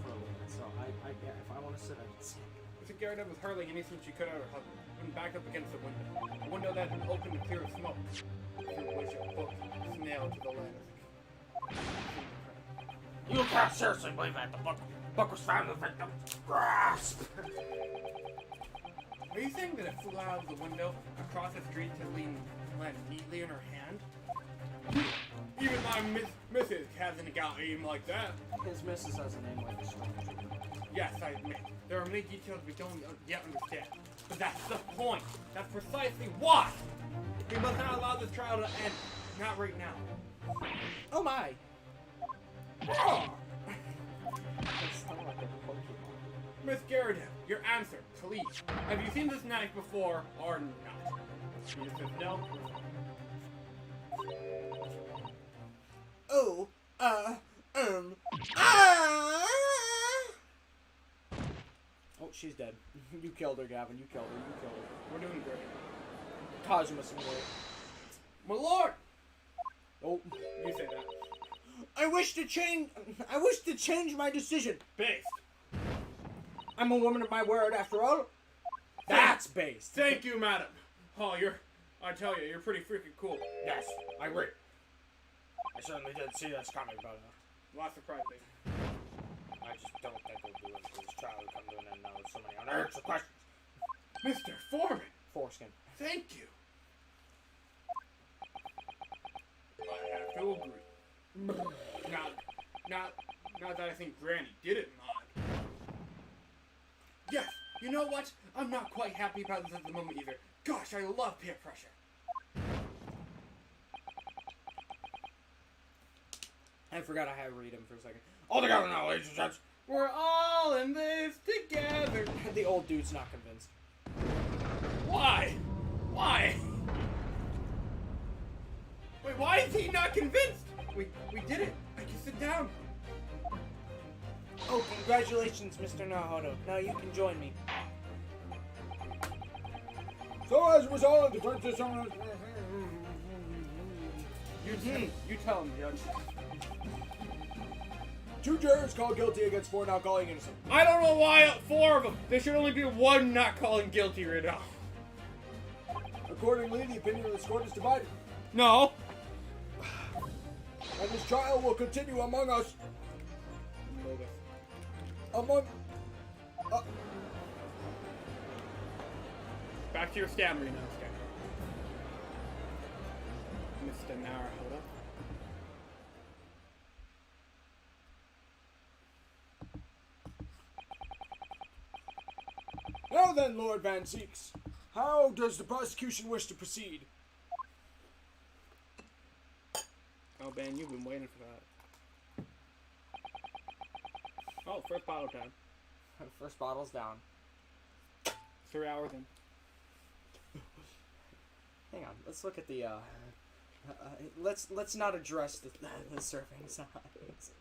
so I get if I want to sit, I can sit. Mr. Garredon was hurling anything she could at her husband, and backed up against the window. A window that had opened to clear of smoke, through which a book snailed to the land. You can't seriously believe that the book was found in the victim's grasp! Are you saying that it flew out of the window across the street to land neatly in her hand? Even my missus hasn't got aim like that. His missus has a name like a stranger. Yes, I admit. There are many details we don't yet understand. But that's the point. That's precisely why. We must not allow this trial to end. Not right now. Oh my! Oh! That's not like a Pokemon. Miss Garredon, your answer, please. Have you seen this knife before or not? She says no. Oh, Oh, she's dead. You killed her, Gavin. You killed her. You killed her. We're doing great. Kazuma Simulator. My lord! Oh, You say that. I wish to change my decision. Based. I'm a woman of my word, after all. That's based. Thank you, madam. Oh, I tell you, you're pretty freaking cool. Yes, I agree. I certainly did see this coming, but Lots of pride, baby. I just don't think we'll do it for this trial to come to an end now with so many unanswered questions. Mr. Foreman, Foreskin. thank you. I have to agree. Not that I think Granny didn't mind. Yes, you know what? I'm not quite happy about this at the moment either. Gosh, I love peer pressure. I forgot I had to read him for a second. All together now, ladies and gents. We're all in this together. The old dude's not convinced. Why? Why? Wait, why is he not convinced? We did it. I can sit down. Oh, congratulations, Mr. Naruto. Now you can join me. So as a result of the judge's You tell him, Judge. 2 jurors called guilty against 4 not calling innocent. I don't know why 4 of them. There should only be 1 not calling guilty right now. Accordingly, the opinion of this court is divided. No. And this trial will continue among us. Among... Back to your stammering now, Mr. Naruto. Now then, Lord Van Zeeks, how does the prosecution wish to proceed? Oh, Ben, you've been waiting for that. Oh, first bottle time. First bottle's down. 3 hours in. Hang on, let's look at the, let's not address the serving signs.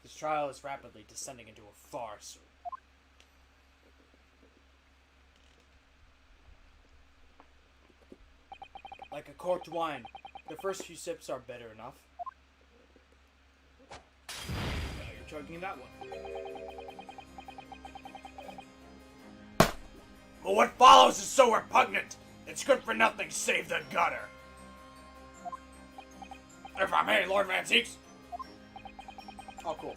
This trial is rapidly descending into a farce. Like a corked wine, the first few sips are bitter enough. Now you're chugging that one. But what follows is so repugnant, it's good for nothing save the gutter. If I may, Lord Van Zeeks, Oh, cool.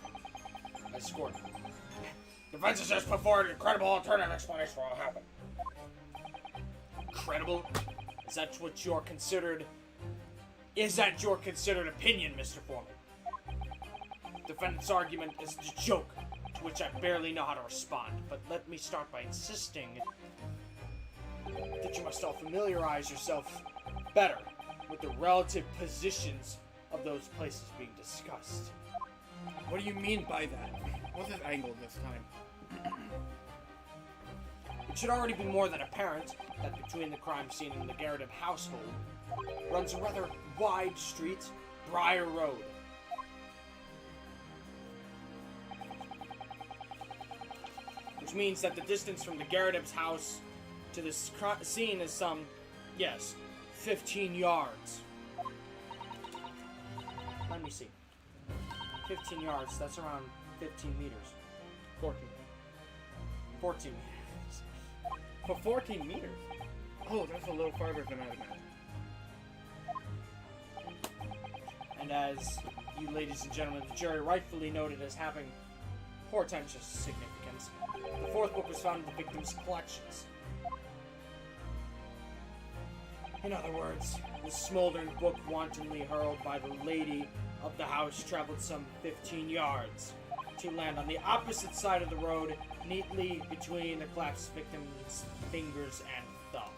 I scored. defense has just put forward an incredible alternative explanation for what happened. Credible? Is that your considered opinion, Mr. Foreman? Defendant's argument is a joke, to which I barely know how to respond, but let me start by insisting that you must all familiarize yourself better with the relative positions of those places being discussed. What do you mean by that? What's his angle this time? It should already be more than apparent that between the crime scene and the Garrett household runs a rather wide street, Briar Road. Which means that the distance from the Garrett's house to this scene is some, yes, 15 yards. Let me see. 15 yards, that's around 15 meters. 14. 14 meters. For 14 meters? Oh, that's a little farther than I'd imagined. And as you ladies and gentlemen of the jury rightfully noted as having portentous significance, the 4th book was found in the victim's collections. In other words, the smoldering book wantonly hurled by the lady of the house traveled some 15 yards to land on the opposite side of the road, neatly between the collapsed victim's fingers and thumb.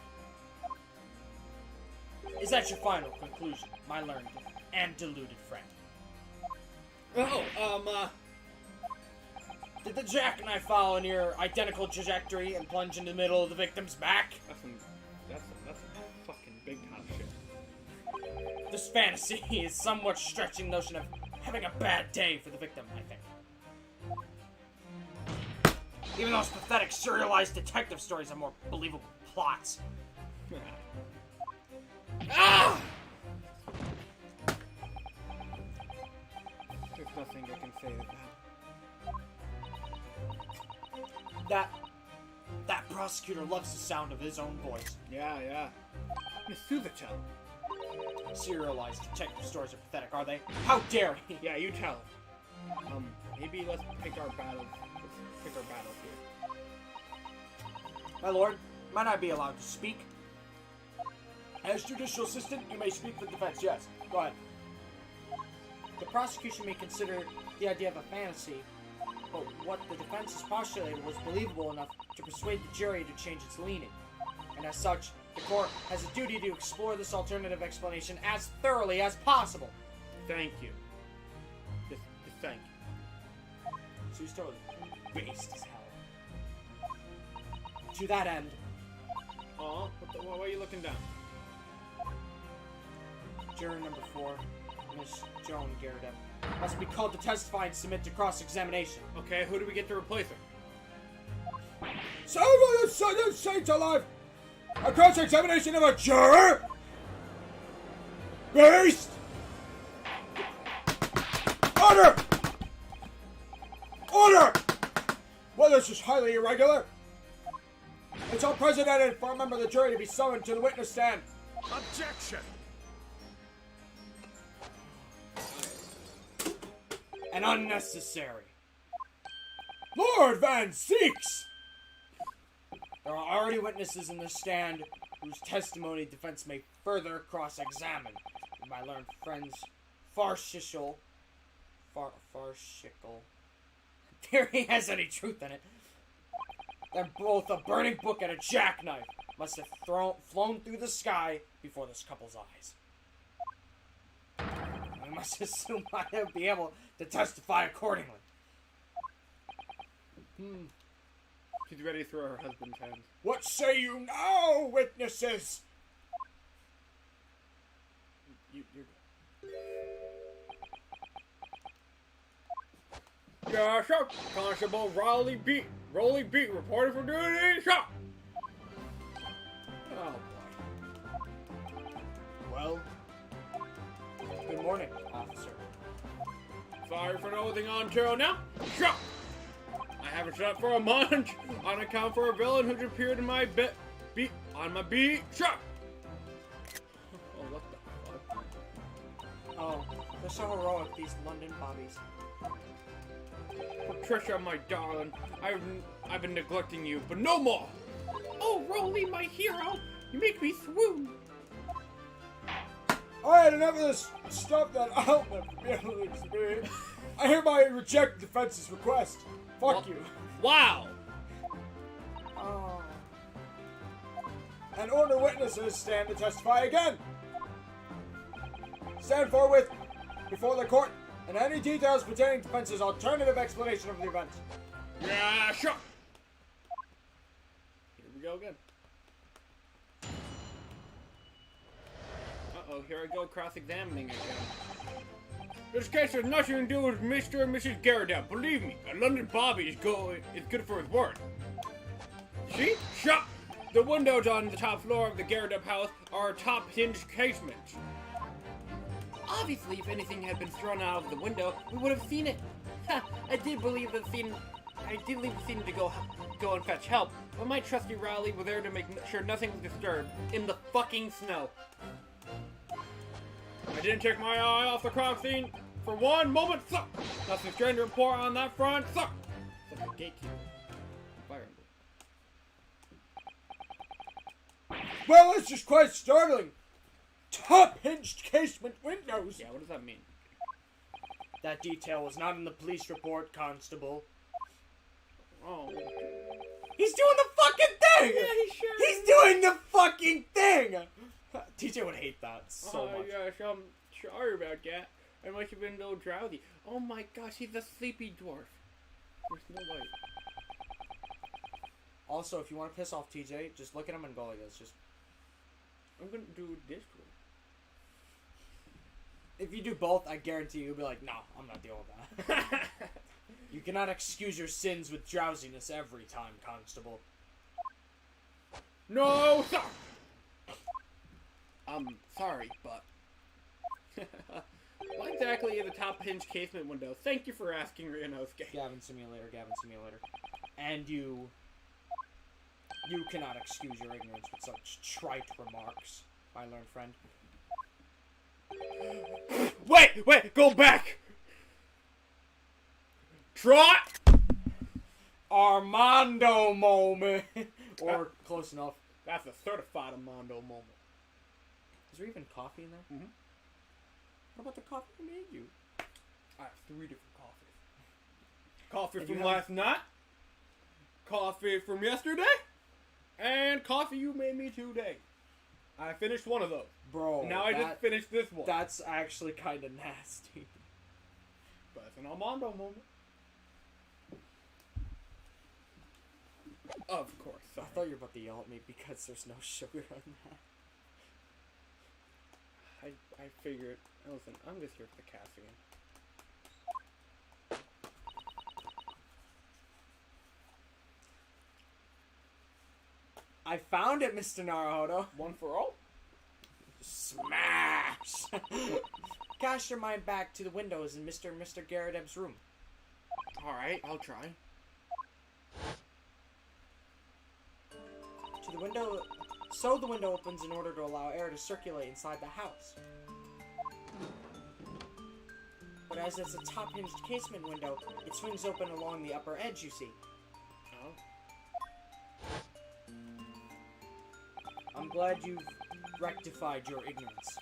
Is that your final conclusion, my learned and deluded friend? Did the jackknife follow near identical trajectory and plunge into the middle of the victim's back? That's some fucking big time shit. This fantasy is somewhat stretching the notion of having a bad day for the victim, I think. Even those pathetic serialized detective stories are more believable plots. Ah! There's nothing I can say to that. That prosecutor loves the sound of his own voice. Yeah. Miss Suzatel. Serialized detective stories are pathetic, are they? How dare he? Yeah, you tell him. Maybe let's pick our battles. Here. My lord, might I be allowed to speak? As judicial assistant, you may speak for defense, yes. Go ahead. The prosecution may consider the idea of a fantasy, but what the defense has postulated was believable enough to persuade the jury to change its leaning. And as such, the court has a duty to explore this alternative explanation as thoroughly as possible. Thank you. Just thank you. So he's totally based as hell. To that end, Oh, why are you looking down? Jury number 4, Miss Joan Garrett, must be called to testify and submit to cross-examination. Okay, who do we get to replace her? Salvage the Son of Saints alive! A cross-examination of a juror? Beast! Order! Order! Well, this is highly irregular. It's unprecedented for a member of the jury to be summoned to the witness stand. Objection! And unnecessary. Lord Van Seeks! There are already witnesses in the stand whose testimony defense may further cross-examine. My learned friend's farcical theory has any truth in it. Then both a burning book and a jackknife must have flown through the sky before this couple's eyes. I must assume I'll be able to testify accordingly. She's ready to throw her husband's hand. What say you now, witnesses? You're Yeah, sure. Constable Rolly Beat, reported for duty, shot. Oh boy. Well, good morning, officer. Sorry for nothing until now. Shot. I haven't shot for a month on account for a villain who's appeared in my beat. Shot. Oh, what the fuck? Oh, they're so heroic, these London bobbies. Patricia, my darling, I've been neglecting you, but no more. Oh, Rolly, my hero, you make me swoon. I had enough of this stuff that I'll never be able to experience. I hereby reject the defense's request. Fuck you. Wow. Oh. And order witnesses stand to testify again. Stand forthwith before the court and any details pertaining to defense's alternative explanation of the event. Yeah, sure. Here we go again. Uh-oh, here I go cross-examining again. This case has nothing to do with Mr. and Mrs. Garrett. Believe me, a London Bobby is good for his word. See? Shut! The windows on the top floor of the Garrett house are top hinged casements. Obviously, if anything had been thrown out of the window, we would have seen it. Ha! I did leave the scene to go and fetch help, but my trusty Rowley was there to make sure nothing was disturbed in the fucking snow. I didn't take my eye off the crime scene for one moment, sir. Nothing strange to report on that front, sir. Except the gatekeeper. Fire emblem. Well, it's just quite startling. Top-hinged casement windows. Yeah, what does that mean? That detail was not in the police report, Constable. Oh. He's doing the fucking thing! Yeah, he sure He's doing the fucking thing! TJ would hate that so much. Gosh, I'm sorry about that. I must have been a little drowsy. Oh my gosh, he's a sleepy dwarf. There's no light. Also, if you want to piss off TJ, just look at him and go like this. Just. I'm gonna do this one. If you do both, I guarantee you'll be like, no, I'm not dealing with that. You cannot excuse your sins with drowsiness every time, Constable. No, sir! I'm sorry, but... What exactly is a top hinge casement window? Thank you for asking, Ryanosuke. Gavin Simulator. And you cannot excuse your ignorance with such trite remarks, my learned friend. Wait, go back! Trot! Armando moment! Or close enough. That's a certified Armando moment. Is there even coffee in there? Mm-hmm. What about the coffee I made you? I have 3 different coffees. Coffee from last night, coffee from yesterday, and coffee you made me today. I finished one of those. Bro, now I just finished this one. That's actually kind of nasty. But it's an Armando moment. Of course. I Sorry. thought you were about to yell at me because there's no sugar on that. I figured. Listen, I'm just here for the cast again. I found it, Mr. Naruhodo. One for all? Smash! Cast your mind back to the windows in Mr. and Mr. Garadeb's room. Alright, I'll try. To the window... So the window opens in order to allow air to circulate inside the house. But as it's a top-hinged casement window, it swings open along the upper edge, you see. Oh. I'm glad you've rectified your ignorance.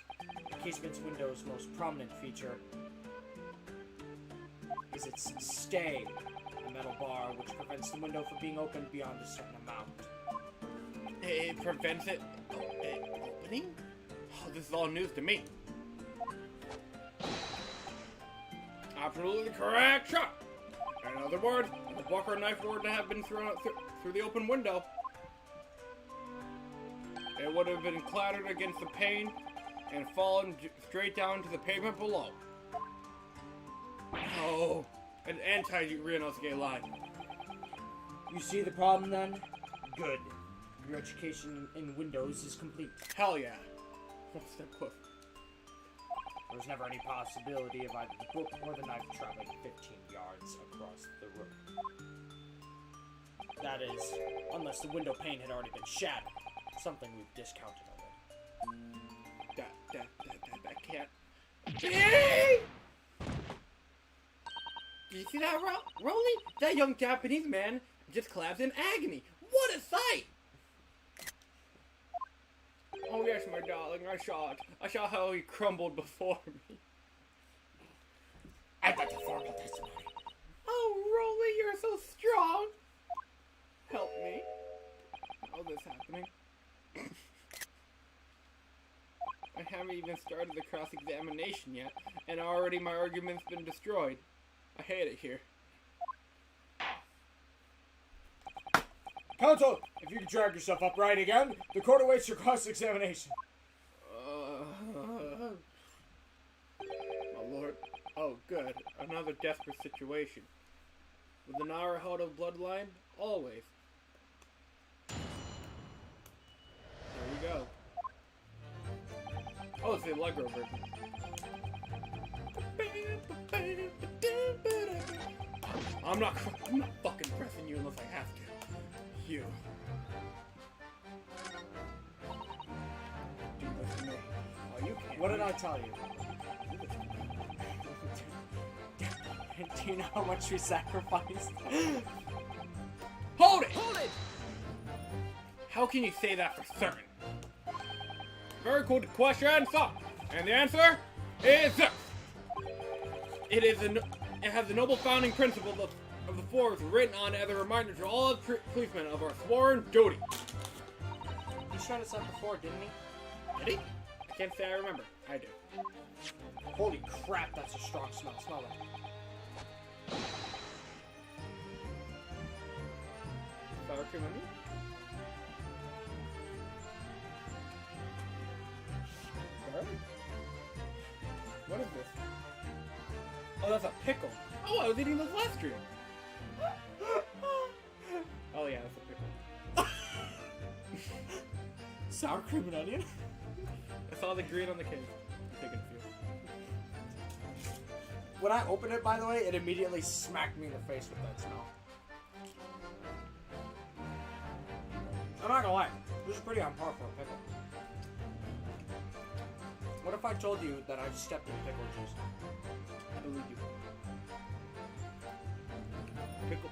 The casement's window's most prominent feature is its stay, a metal bar which prevents the window from being opened beyond a certain amount. It prevents it opening? Oh, this is all news to me. Absolutely correct shot. In other words, if a buck or knife were to have been thrown out through the open window, it would have been clattered against the pane and fallen straight down to the pavement below. Oh, an anti-Ryunosuke lie. You see the problem then? Good. Your education in windows is complete. Hell yeah. One step closer. There's never any possibility of either the book or the knife traveling 15 yards across the room. That is, unless the window pane had already been shattered. Something we've discounted already. That can't be! Did you see that, Rolly? That young Japanese man just collapsed in agony. What a sight! Oh yes, my darling, I saw it. I saw how he crumbled before me. I'd like to form a testimony. Oh, Rolly, you're so strong. Help me. How is this happening? I haven't even started the cross-examination yet, and already my argument's been destroyed. I hate it here. Counsel, if you could drag yourself upright again, the court awaits your cross-examination. My lord. Oh, good. Another desperate situation. With the Naruhodo bloodline, always. There you go. Oh, it's the Allegro version. I'm not fucking pressing you unless I have to. You. Do this to me. Oh, you can't. What did I tell you? Do you know how much we sacrificed? Hold it! Hold it! How can you say that for certain? Very good question, sir. And the answer is this. It has the noble founding principle of the force written on as a reminder to all policemen of our sworn duty. He shot us up before, didn't he? Did he? I can't say I remember. I do. Holy crap, that's a strong smell. Smell that. Sour cream onion? Garlic? What is this? Oh, that's a pickle. Oh, I was eating those last stream. Oh yeah, that's a pickle. Sour cream and onion? I saw the green on the cake. I'm taking a few. When I opened it, by the way, it immediately smacked me in the face with that smell. I'm not gonna lie, this is pretty on par for a pickle. What if I told you that I've stepped in pickle juice? I believe you. Pickle.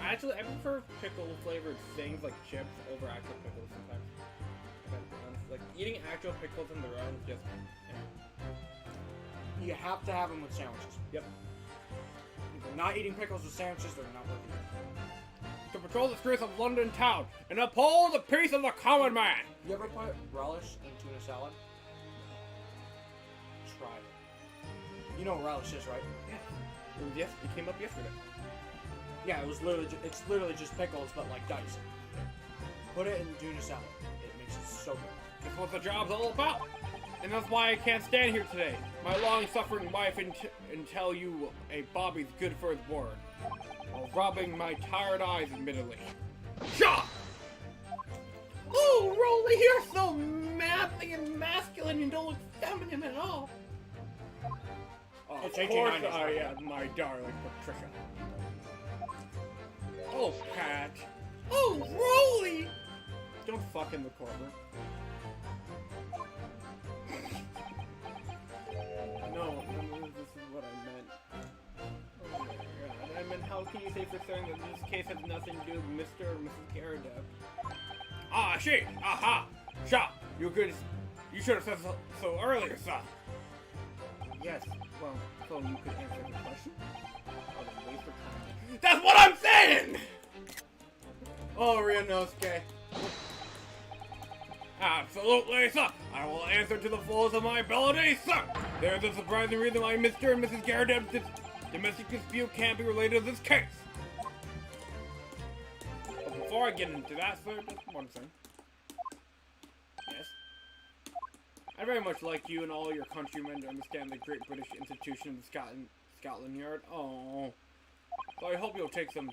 Actually, I prefer pickle flavored things like chips over actual pickles sometimes. Like eating actual pickles on their own is just. You have to have them with sandwiches. Yep. If you're not eating pickles with sandwiches, they're not worth it. To patrol the streets of London town and uphold the peace of the common man. You ever put relish in tuna salad? Try it. You know what relish is, right? Yeah. It came up yesterday. Yeah, it's literally just pickles, but like diced. Put it in tuna salad. It makes it so good. That's what the job's all about. And that's why I can't stand here today. My long-suffering wife and tell you a Bobby's good for his word. While robbing my tired eyes, admittedly. Shaw! Oh, Rolly, you're so manly and masculine and don't look feminine at all. Oh, It's of course 1890s, I right? am, my darling Patricia. Oh, Pat. Oh, Rolly! Don't fuck in the corner. No, this is what I meant. Oh my god. I meant, how can you say for certain that this case has nothing to do with Mr. or Mrs. Garadeb? Ah, she! Aha! Sha! You should have said so earlier, son! Yes, well, so you could answer the question? Oh, then waste of time. That's what I'm saying! Oh, Ryunosuke. Absolutely, sir. I will answer to the fullest of my ability, sir. There's a surprising reason why Mr. and Mrs. Garadeb's domestic dispute can't be related to this case. But before I get into that, sir, just one thing. Yes? I'd very much like you and all your countrymen to understand the great British institution of Scotland Yard. Oh. So I hope you'll take some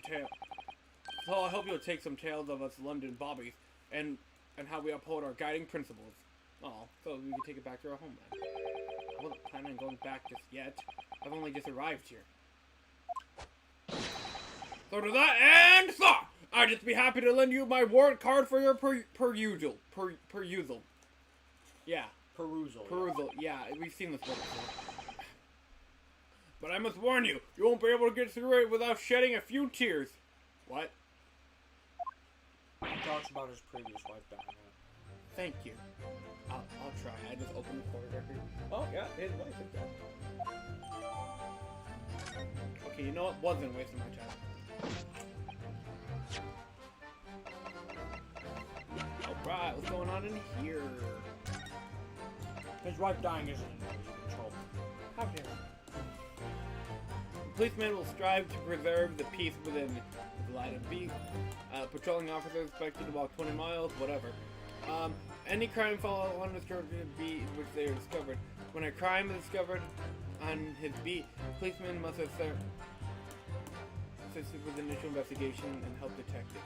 tales of us London bobbies and how we uphold our guiding principles. Oh, so we can take it back to our homeland. I wasn't planning on going back just yet. I've only just arrived here. So to that end, sir, I'd just be happy to lend you my warrant card for your perusal. Yeah. Perusal, yeah, we've seen this one before. But I must warn you, you won't be able to get through it without shedding a few tears. What? He talks about his previous wife dying. Thank you. I'll try. I just opened the court record. Oh, yeah, his wife is dead. Okay, you know what? Wasn't wasting my time. Alright, what's going on in here? His wife dying isn't in control. How dare you? Policemen will strive to preserve the peace within the line of beat. Patrolling officers expected to walk 20 miles, whatever. Any crime fall on the beat in which they are discovered. When a crime is discovered on his beat, policemen must assist with initial investigation and help detectives.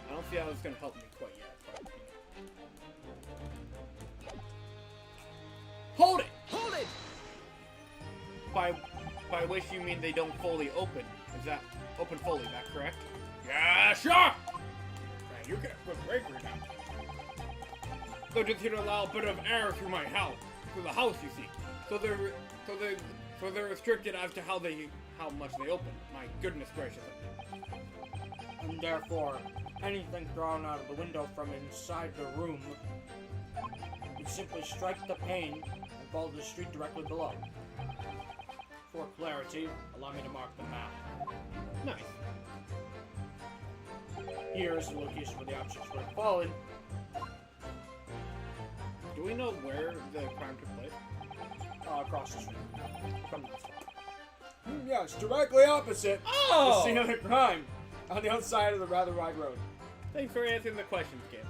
I don't see how it's going to help me quite yet. But, Hold it! Hold it! By which you mean they don't fully open. Is that open fully, is that correct? Yeah, sure! Man, you get a good breaker now. So just here to allow a bit of air through my house. Through the house, you see. So they're restricted as to how much they open. My goodness gracious. And therefore, anything thrown out of the window from inside the room would simply strike the pane and fall to the street directly below. For clarity, allow me to mark the map. Nice. Here is the location where the objects were fallen. Do we know where the crime took place? Across the street. From the spot. Yes, directly opposite the scene of the crime. On the outside of the rather wide road. Thanks for answering the questions, kid.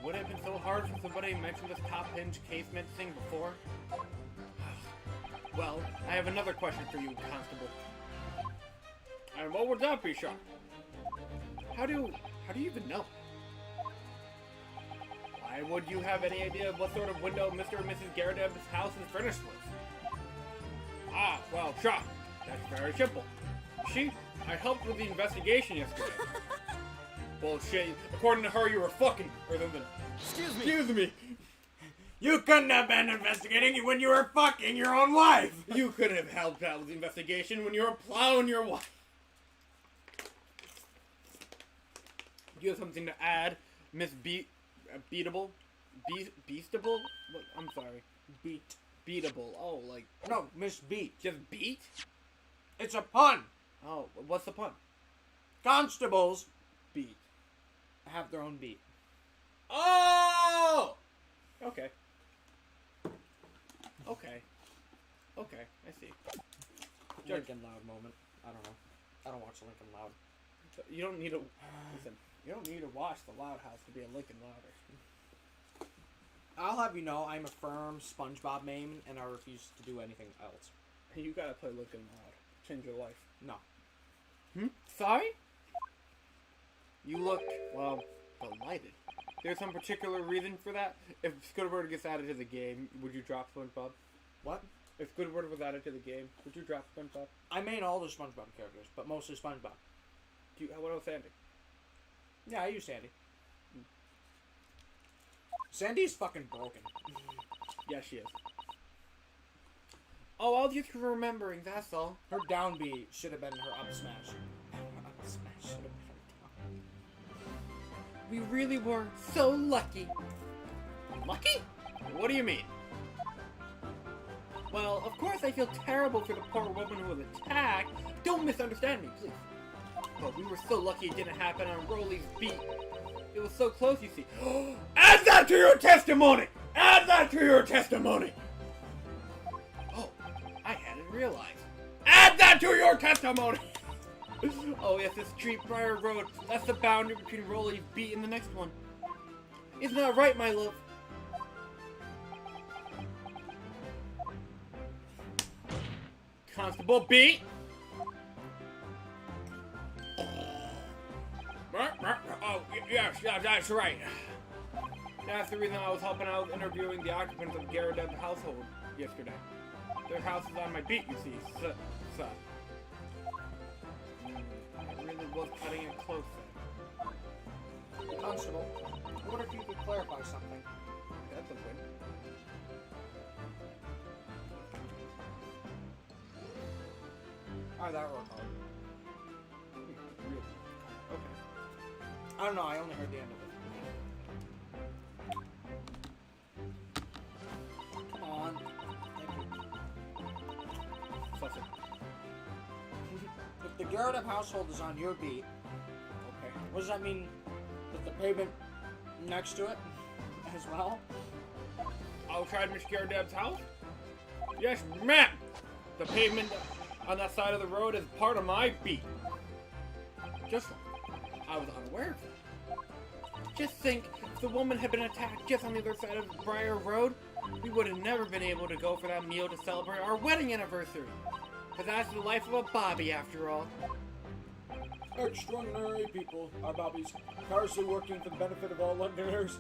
Would it have been so hard for somebody to mention this top hinge casement thing before? Well, I have another question for you, Constable. And what would that be, Sean? How do you even know? Why would you have any idea of what sort of window Mr. and Mrs. Garadeb's house is furnished with? Ah, well, Sean, that's very simple. I helped with the investigation yesterday. Bullshit. According to her, you were fucking or something. Excuse me. You couldn't have been investigating when you were fucking your own wife! You could have helped out with the investigation when you were plowing your wife. Do you have something to add, Miss Beatable? Beastable? What? I'm sorry. Beatable. Oh, like... No, Miss Beat. Just beat? It's a pun! Oh, what's the pun? Constables Beat. have their own beat. Oh! Okay. Okay. Okay, I see. Lincoln Loud moment. I don't know. I don't watch Lincoln Loud. You don't need to listen. You don't need to watch the Loud House to be a Lincoln Louder. I'll have you know, I'm a firm SpongeBob main, and I refuse to do anything else. You gotta play Lincoln Loud. Change your life. No. Sorry? You look, well, delighted. There's some particular reason for that? If Squidward gets added to the game, would you drop SpongeBob? What? If Squidward was added to the game, would you drop SpongeBob? I main all the SpongeBob characters, but mostly SpongeBob. What else, Sandy? Yeah, I use Sandy. Sandy's fucking broken. Yeah, she is. Oh, I'll just remembering, that's all. Her down B should have been her up smash. Her up smash should have been her down. We really were so lucky. Lucky? What do you mean? Well, of course I feel terrible for the poor woman who was attacked. Don't misunderstand me, please. But we were so lucky it didn't happen on Rolly's beat. It was so close, you see. Add that to your testimony! Add that to your testimony! Oh, I hadn't realized. Add that to your testimony! Oh, yes, this Street Briar Road. That's the boundary between Rolly's beat and the next one. Isn't that right, my love? Constable beat. Oh, yes, that's right. That's the reason I was helping out interviewing the occupants of Garrodeb's household yesterday. Their house is on my beat, you see, so. It really was cutting it close then. Constable, what if you could clarify something? That's a win. How'd that work out? Really? Okay. I don't know, I only heard the end of it. Come on. Fuss it. If the Garrodeb household is on your beat, Okay. what does that mean with the pavement next to it as well? Outside Miss Garrodeb's house? Yes, ma'am! The pavement on that side of the road is part of my beat. Just, I was unaware of that. Just think, if the woman had been attacked just on the other side of Briar Road, we would have never been able to go for that meal to celebrate our wedding anniversary. But that's the life of a Bobby, after all. Extraordinary people are Bobbies, tirelessly working for the benefit of all Londoners.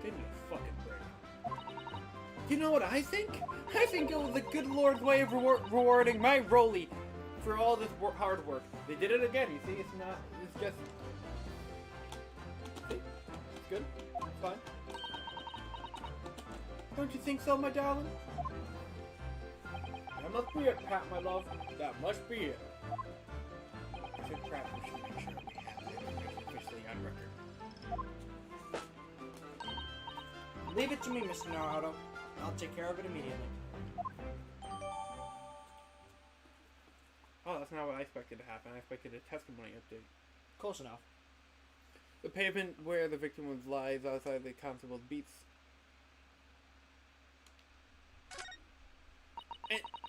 Give me a fucking break. You know what I think? I think it was the good Lord's way of rewarding my Rolly for all this hard work. They did it again, you see? It's just... See? It's good. It's fine. Don't you think so, my darling? That must be it, Pat, my love. That must be it. I think perhaps we should make sure we have the information officially on record. Leave it to me, Mr. Naruto. I'll take care of it immediately. Oh, that's not what I expected to happen. I expected a testimony update. Close enough. The pavement where the victim was lies outside the constable's beats.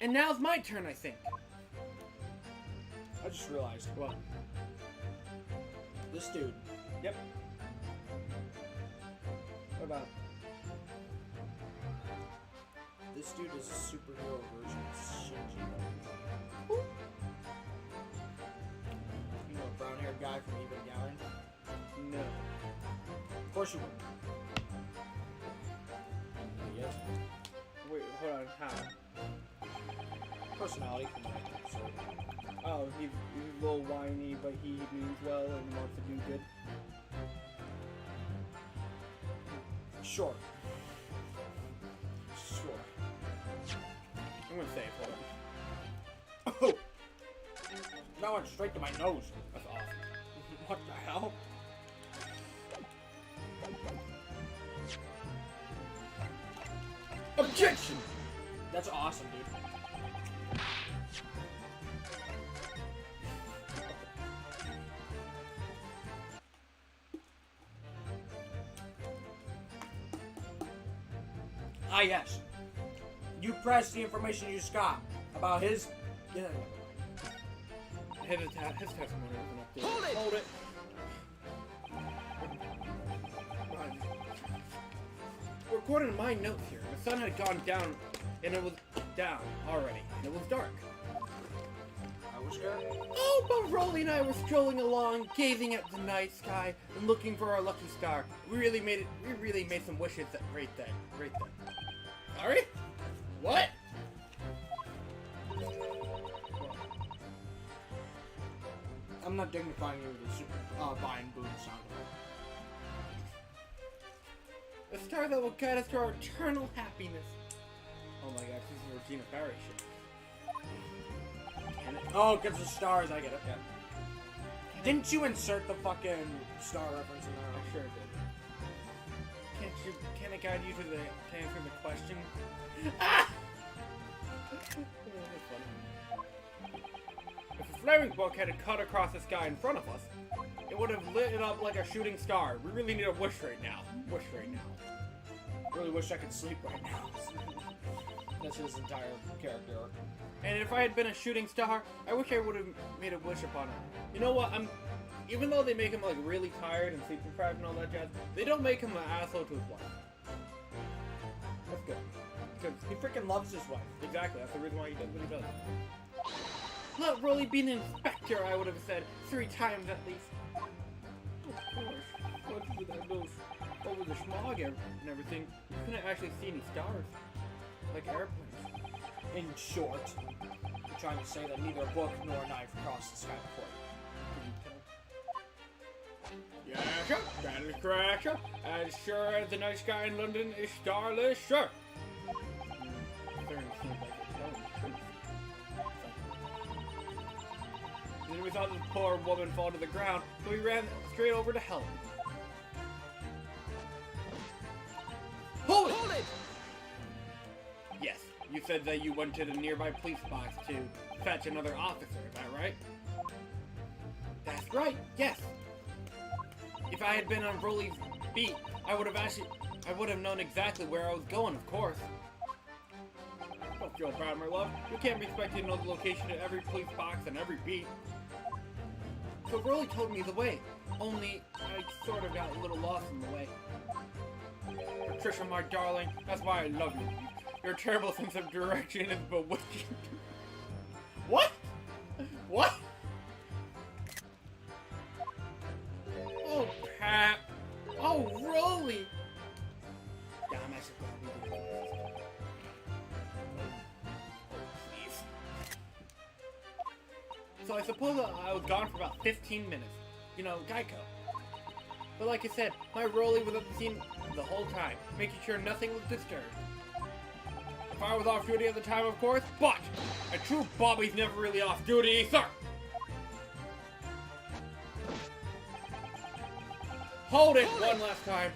And now's my turn, I think. I just realized. What? This dude. Yep. What about? This dude is a superhero version of Shinji. You know, a brown-haired guy from Evangelion? No. Of course you would. Yes. Wait, hold on. How? Personality from that episode. Oh, he's a little whiny, but he means well and wants to do good. Sure. I'm gonna say it. Hold on. Oh! That went straight to my nose. That's awesome. What the hell? Objection! That's awesome, dude. Ah, yes. You pressed the information you just got about his... Yeah, His testimony wasn't updated. Hold it! Hold it! According to my notes here, the sun had gone down, and it was down already, and it was dark. I was good. Oh, but Rolly and I were strolling along, gazing at the night sky, and looking for our lucky star. We really made some wishes right then. Sorry? What? I'm not dignifying you with a buying boom sound. A star that will guide us to our eternal happiness. Oh my gosh, this is Regina Barry shit. Can it? Oh, because the stars, I get it. Yeah. Can Didn't you insert the fucking star reference in there? I sure did. Can it guide you to answer the question? Ah! That's funny. If a flaming book had cut across the sky in front of us, it would have lit it up like a shooting star. We really need a wish right now. Wish right now. Really wish I could sleep right now. That's his entire character arc. And if I had been a shooting star, I wish I would have made a wish upon him. You know what? Even though they make him like really tired and sleep deprived and all that jazz, they don't make him an asshole to his wife. That's good. Because He freaking loves his wife. exactly, that's the reason why he does what he does. Let Rolly be an inspector, I would have said 3 times at least. Of course. What's with that those over the smog and everything? You couldn't actually see any stars. Like airplanes. In short, you're trying to say that neither a book nor a knife crossed the sky before you. Yeah, sure. That is correct, sure. As sure as the night sky in London is starless, sure. Then we saw this poor woman fall to the ground, so we ran straight over to help. Hold it! Yes, you said that you went to the nearby police box to fetch another officer, is that right? That's right, yes. If I had been on Rolly's beat, I would have known exactly where I was going, of course. Don't feel bad, my love. You can't be expected to know the location of every police box and every beat. So Rolly told me the way, only I sort of got a little lost in the way. Patricia, my darling, that's why I love you. Your terrible sense of direction is bewitching. What? What? Oh, Pat. Oh, Rolly. Damn, I should probably do this. Please. So I suppose I was gone for about 15 minutes. You know, Geico. But like I said, my Rolly was at the scene the whole time, making sure nothing was disturbed. If I was off duty at the time, of course, but a true Bobby's never really off duty, sir! Hold it one last time.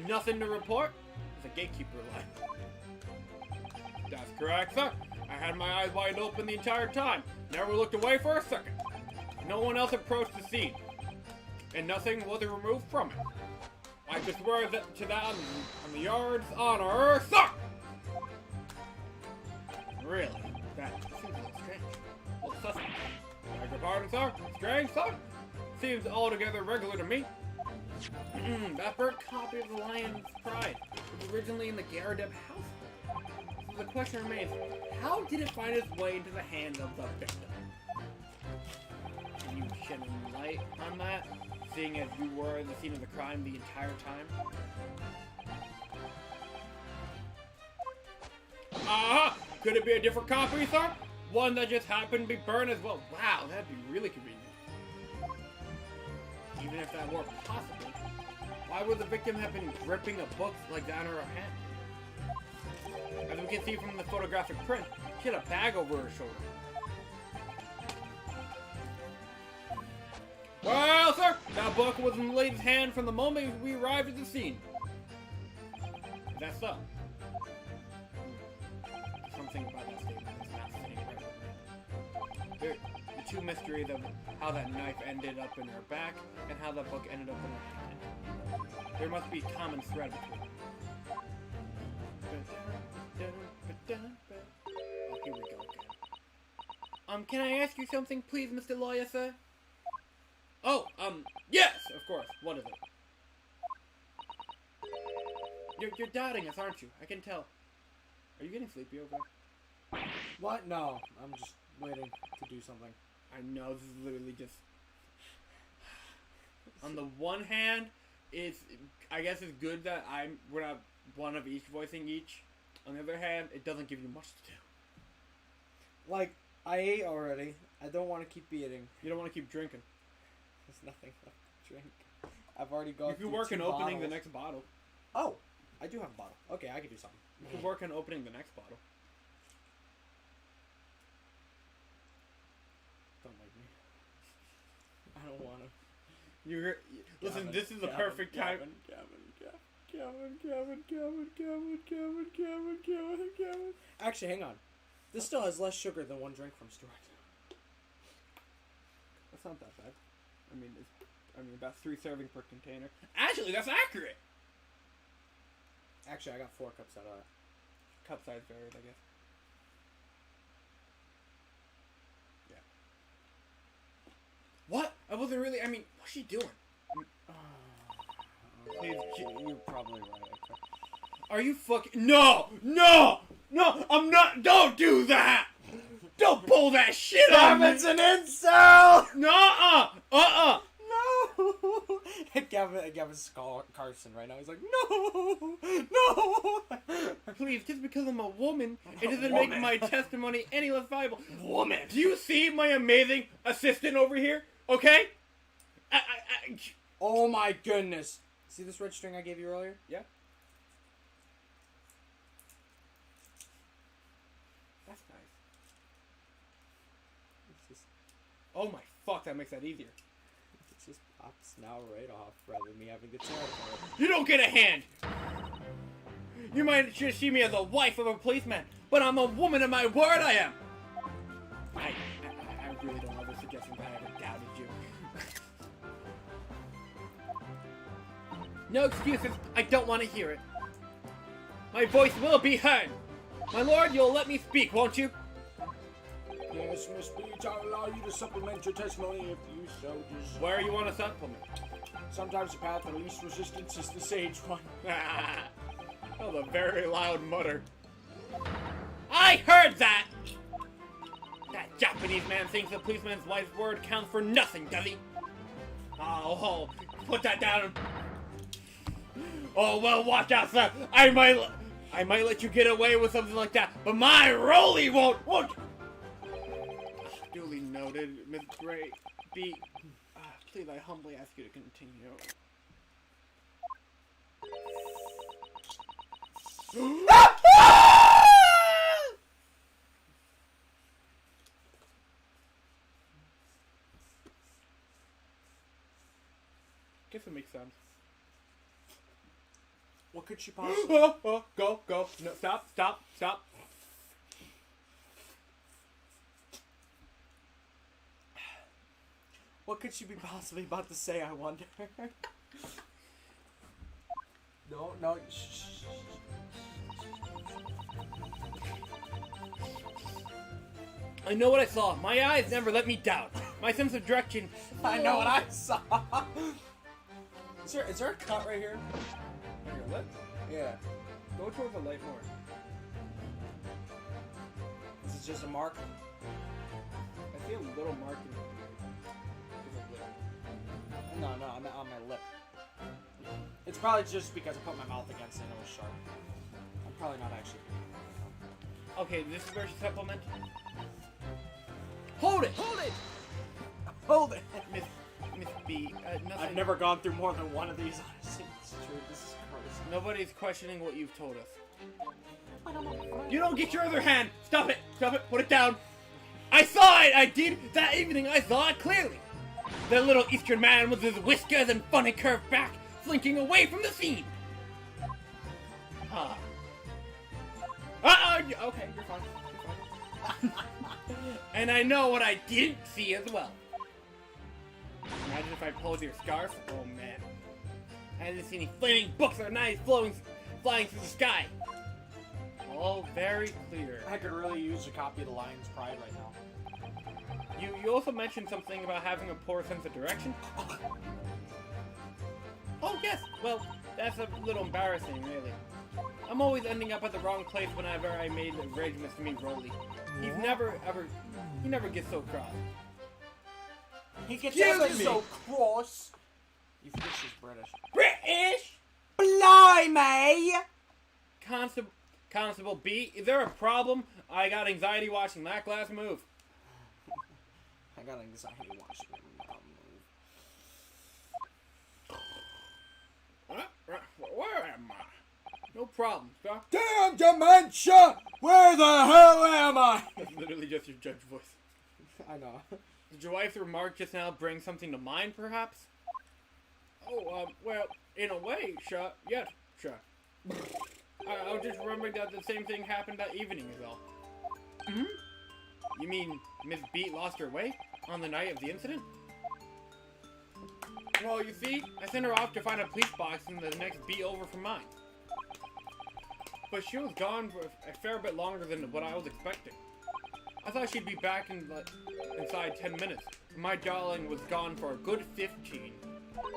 Nothing to report? It's a gatekeeper line. That's correct, sir. I had my eyes wide open the entire time. Never looked away for a second. No one else approached the scene. And nothing was removed from it. I can swear to that on the yard's honor, sir! Really? That seems a little strange. Well, suspect. Beg your pardon, sir? Strange, sir? Seems altogether regular to me. That burnt copy of the Lion's Pride was originally in the Garadeb house. So the question remains, how did it find its way into the hands of the victim? Can you shed any light on that, seeing as you were in the scene of the crime the entire time? Aha! Could it be a different copy, sir? One that just happened to be burned as well? Wow, that'd be really convenient. Even if that weren't possible, why would the victim have been gripping a book like that in her hand? As we can see from the photographic print, she had a bag over her shoulder. Well, sir, that book was in the lady's hand from the moment we arrived at the scene. Is that so? Something about that statement is not sitting right with me. The two mysteries of how that knife ended up in her back and how that book ended up in her hand. There must be a common thread between them. Oh, here we go again. Can I ask you something, please, Mr. Lawyer, sir? Oh, yes, of course. What is it? You're doubting us, aren't you? I can tell. Are you getting sleepy over there? What? No, I'm just waiting to do something. I know, this is literally just... On the one hand, I guess it's good that we're not one of each voicing each. On the other hand, it doesn't give you much to do. Like, I ate already. I don't want to keep eating. You don't want to keep drinking. There's nothing left to drink. I've already gone You could through work 2 on opening bottles. the next bottle. Oh, I do have a bottle. Okay, I can do something. You could work on opening the next bottle. Don't make me. I don't want to. Listen, this is the perfect time. Gavin. Actually, hang on. This still has less sugar than 1 drink from Stuart. That's not that bad. I mean, about 3 servings per container. Actually, that's accurate! Actually, I got 4 cups out of that. Cup size varies, I guess. Yeah. What? I wasn't really, what's she doing? Please, You're probably right. Okay. are you fucking... No! No! No! I'm not... Don't do that! Don't pull that shit on me! Gavin's an incel! No! No! Gavin's Carson right now. He's like, no! No! Please, just because I'm a woman, it doesn't make my testimony any less valuable. Woman! Do you see my amazing assistant over here? Okay? Oh my goodness. See this red string I gave you earlier? Yeah. That's nice. Oh my fuck, that makes that easier. It just pops now right off rather than me having to tear it apart. You don't get a hand! You might just see me as a wife of a policeman, but I'm a woman and my word I am! I really don't ever suggesting that I ever doubted you. No excuses, I don't want to hear it. My voice will be heard! My lord, you'll let me speak, won't you? Yes, Miss Beach, I'll allow you to supplement your testimony if you so desire. Where you want to supplement? Sometimes the path of least resistance is the sage one. That was a very loud mutter. I heard that! That Japanese man thinks a policeman's wife's word counts for nothing, does he? Oh, put that down. Oh, well, watch out, sir. I might let you get away with something like that, but my Rolly won't. Duly noted, Miss Gray. Please, I humbly ask you to continue. Guess it makes sense. What could she possibly... Go. No, stop. What could she be possibly about to say, I wonder? No, shh. I know what I saw. My eyes never let me doubt. My sense of direction... I know what I saw. Is there a cut right here? On your lip? Yeah. Go towards the light more. This is just a mark. I see a little mark in your lip. No, I'm on my lip. It's probably just because I put my mouth against it and it was sharp. I'm probably not actually. Okay, this is where she supplement. Hold it! Hold it! Miss B, nothing. I've never gone through more than one of these. Honestly, it's true. This is crazy. Nobody's questioning what you've told us. You don't get your other hand! Stop it! Put it down! I saw it! I did! That evening I saw it clearly! That little Eastern man with his whiskers and funny curved back, slinking away from the scene! Okay, you're fine. And I know what I didn't see as well. Imagine if I pulled your scarf? Oh man. I didn't see any flaming books or knives flying through the sky. All very clear. I could really use a copy of The Lion's Pride right now. You also mentioned something about having a poor sense of direction. Oh yes, well, that's a little embarrassing, really. I'm always ending up at the wrong place whenever I made arrangements to meet Rolly. He never gets so cross. He gets Killing ever me. so cross. You forget she's British. British! Blimey! Constable B, is there a problem? I got anxiety watching that glass move. I got anxiety watching him now move. Where am I? No problem, sir. Damn dementia! Where the hell am I? That's literally just your judge voice. I know. Did your wife's remark just now bring something to mind, perhaps? Oh, well, in a way, sure. Yes, sure. I was just remembering that the same thing happened that evening is all. Hmm? You mean Miss Beat lost her way on the night of the incident? Well, you see, I sent her off to find a police box in the next beat over from mine. But she was gone for a fair bit longer than what I was expecting. I thought she'd be back in inside 10 minutes. My darling was gone for a good 15.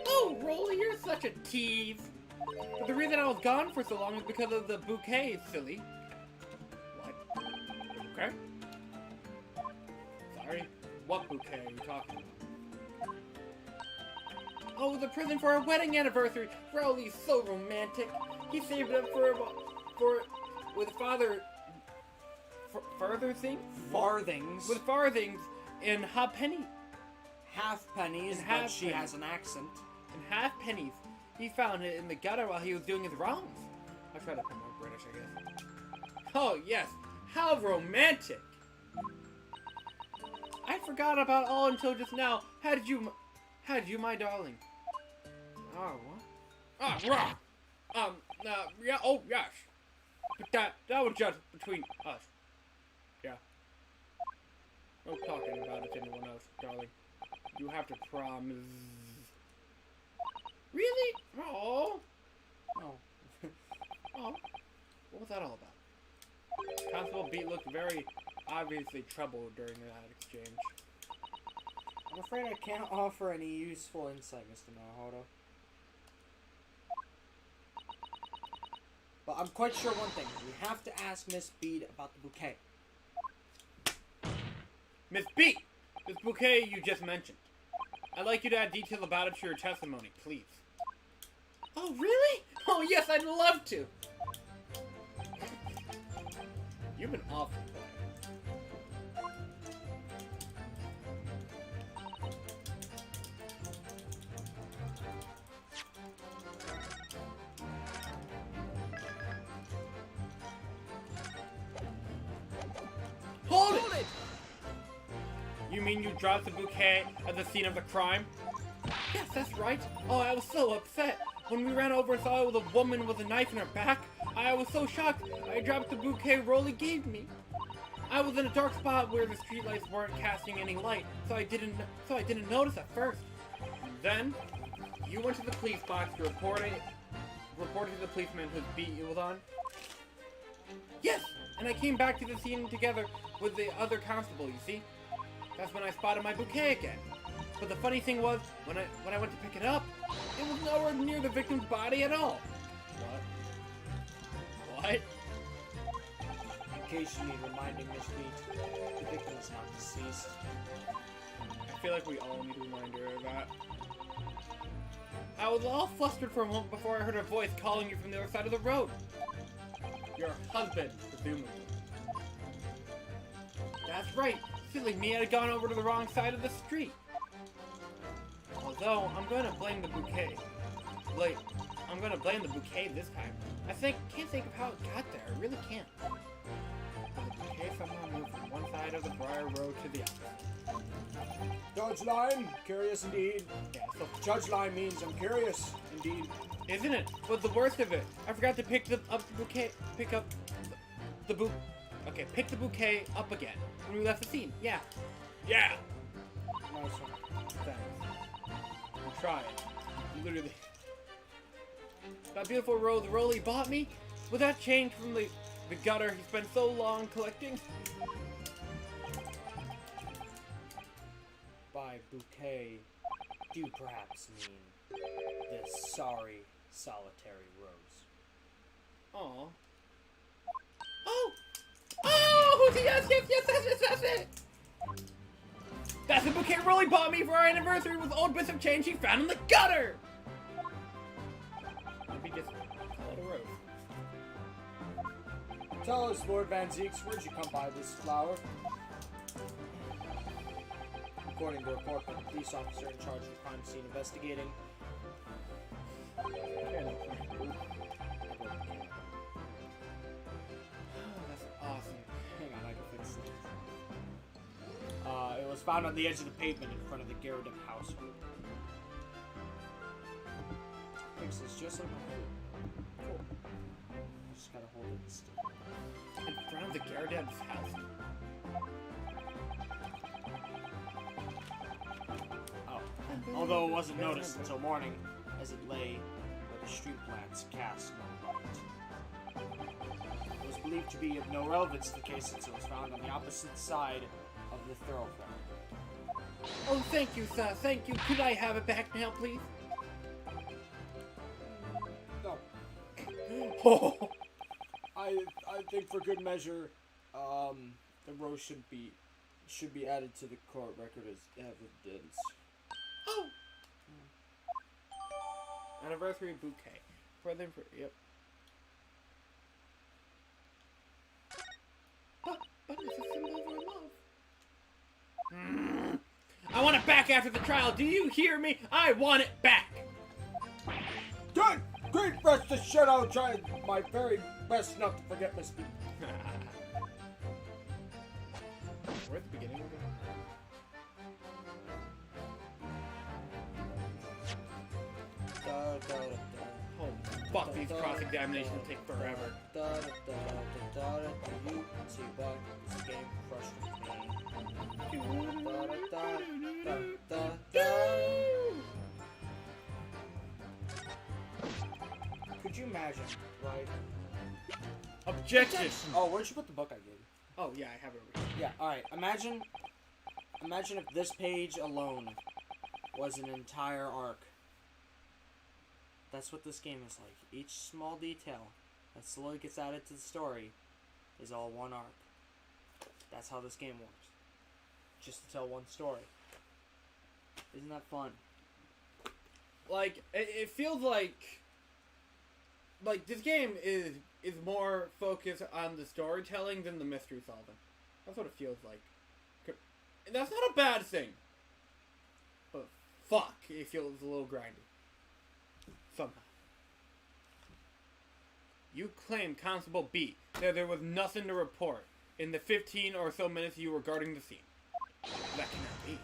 Oh, Rolly, you're such a tease. But the reason I was gone for so long is because of the bouquet, silly. What? The bouquet? Sorry? What bouquet are you talking about? Oh, the present for our wedding anniversary. Rolly's so romantic. He saved up with further things? Farthings. With farthings and halfpenny. half pennies, And but half she pennies. has an accent. And halfpennies. He found it in the gutter while he was doing his wrongs. I try to become more British, I guess. Oh, yes. How romantic. I forgot about all until just now. How did you, my darling? Oh, what? Ah, rah! Yeah, oh, yes. But that was just between us. Yeah. No talking about it to anyone else, darling. You have to promise. Really? Oh. Oh. Oh. What was that all about? Constable Beat looked very obviously troubled during that exchange. I'm afraid I can't offer any useful insight, Mr. Naruhodo. But I'm quite sure one thing. We have to ask Miss Bede about the bouquet. Miss B! This bouquet you just mentioned. I'd like you to add detail about it to your testimony, please. Oh, really? Oh, yes, I'd love to! You've been awful quiet. Hold it! You mean you dropped the bouquet at the scene of the crime? Yes, that's right. Oh, I was so upset. When we ran over and saw it was a woman with a knife in her back, I was so shocked, I dropped the bouquet Rolly gave me. I was in a dark spot where the streetlights weren't casting any light, so I didn't notice at first. And then, you went to the police box to report to the policeman whose beat it was on? Yes! And I came back to the scene together with the other constable, you see? That's when I spotted my bouquet again. But the funny thing was, when I went to pick it up, it was nowhere near the victim's body at all. What? In case you need reminding, Miss Bede, the victim is not deceased. I feel like we all need a reminder of that. I was all flustered for a moment before I heard a voice calling you from the other side of the road. Your husband, presumably. That's right. Silly me, I had gone over to the wrong side of the street. Although, I'm going to blame the bouquet. I'm going to blame the bouquet this time. Can't think of how it got there. I really can't. The bouquet somehow moved from one side of the Briar Road to the other. Judge line, curious indeed. Yeah, so Judge line means I'm curious indeed. isn't it? But the worst of it, I forgot to pick the bouquet up again when we left the scene. Yeah. Yeah. Nice one. Thanks. I'm trying. Literally. That beautiful rose Rolly bought me? Was that change from the gutter he spent so long collecting? by bouquet, do you perhaps mean this sorry, solitary rose? Aw. Oh! Oh! Yes, that's it! That's the bouquet Rolly bought me for our anniversary with old bits of change he found in the gutter! Maybe just call it a rose. Tell us, Lord Van Zeeks, where'd you come by this flower? According to a report from the police officer in charge of the crime scene investigating. That's awesome. Hang on, I can fix this. It was found on the edge of the pavement in front of the Garrett household. Fixes just like my food. Cool. I just gotta hold it still. In front of the Garradeb's house. Oh. Although it wasn't noticed until morning, as it lay where the street lamps cast no light. It was believed to be of no relevance to the case since it was found on the opposite side of the thoroughfare. Oh, thank you, sir. Thank you. Could I have it back now, please? No. Oh. I think for good measure, the rose should be added to the court record as evidence. Oh. Anniversary bouquet. Present for yep. But it's a symbol of our love. I want it back after the trial. Do you hear me? I want it back. Good! Great, rest assured I'll try my very best not to forget this. We're at the beginning of Oh, fuck, these cross-examinations will take forever. You see what this game Could you imagine, like... Objection! Oh, where'd you put the book I gave you? Oh, yeah, I have it over here. Yeah, alright. Imagine if this page alone was an entire arc. That's what this game is like. Each small detail that slowly gets added to the story is all one arc. That's how this game works. Just to tell one story. Isn't that fun? Like, it feels like this game is more focused on the storytelling than the mystery solving. That's what it feels like. And that's not a bad thing. But fuck, it feels a little grindy. Somehow. You claim Constable B that there was nothing to report in the 15 or so minutes you were guarding the scene. That cannot be.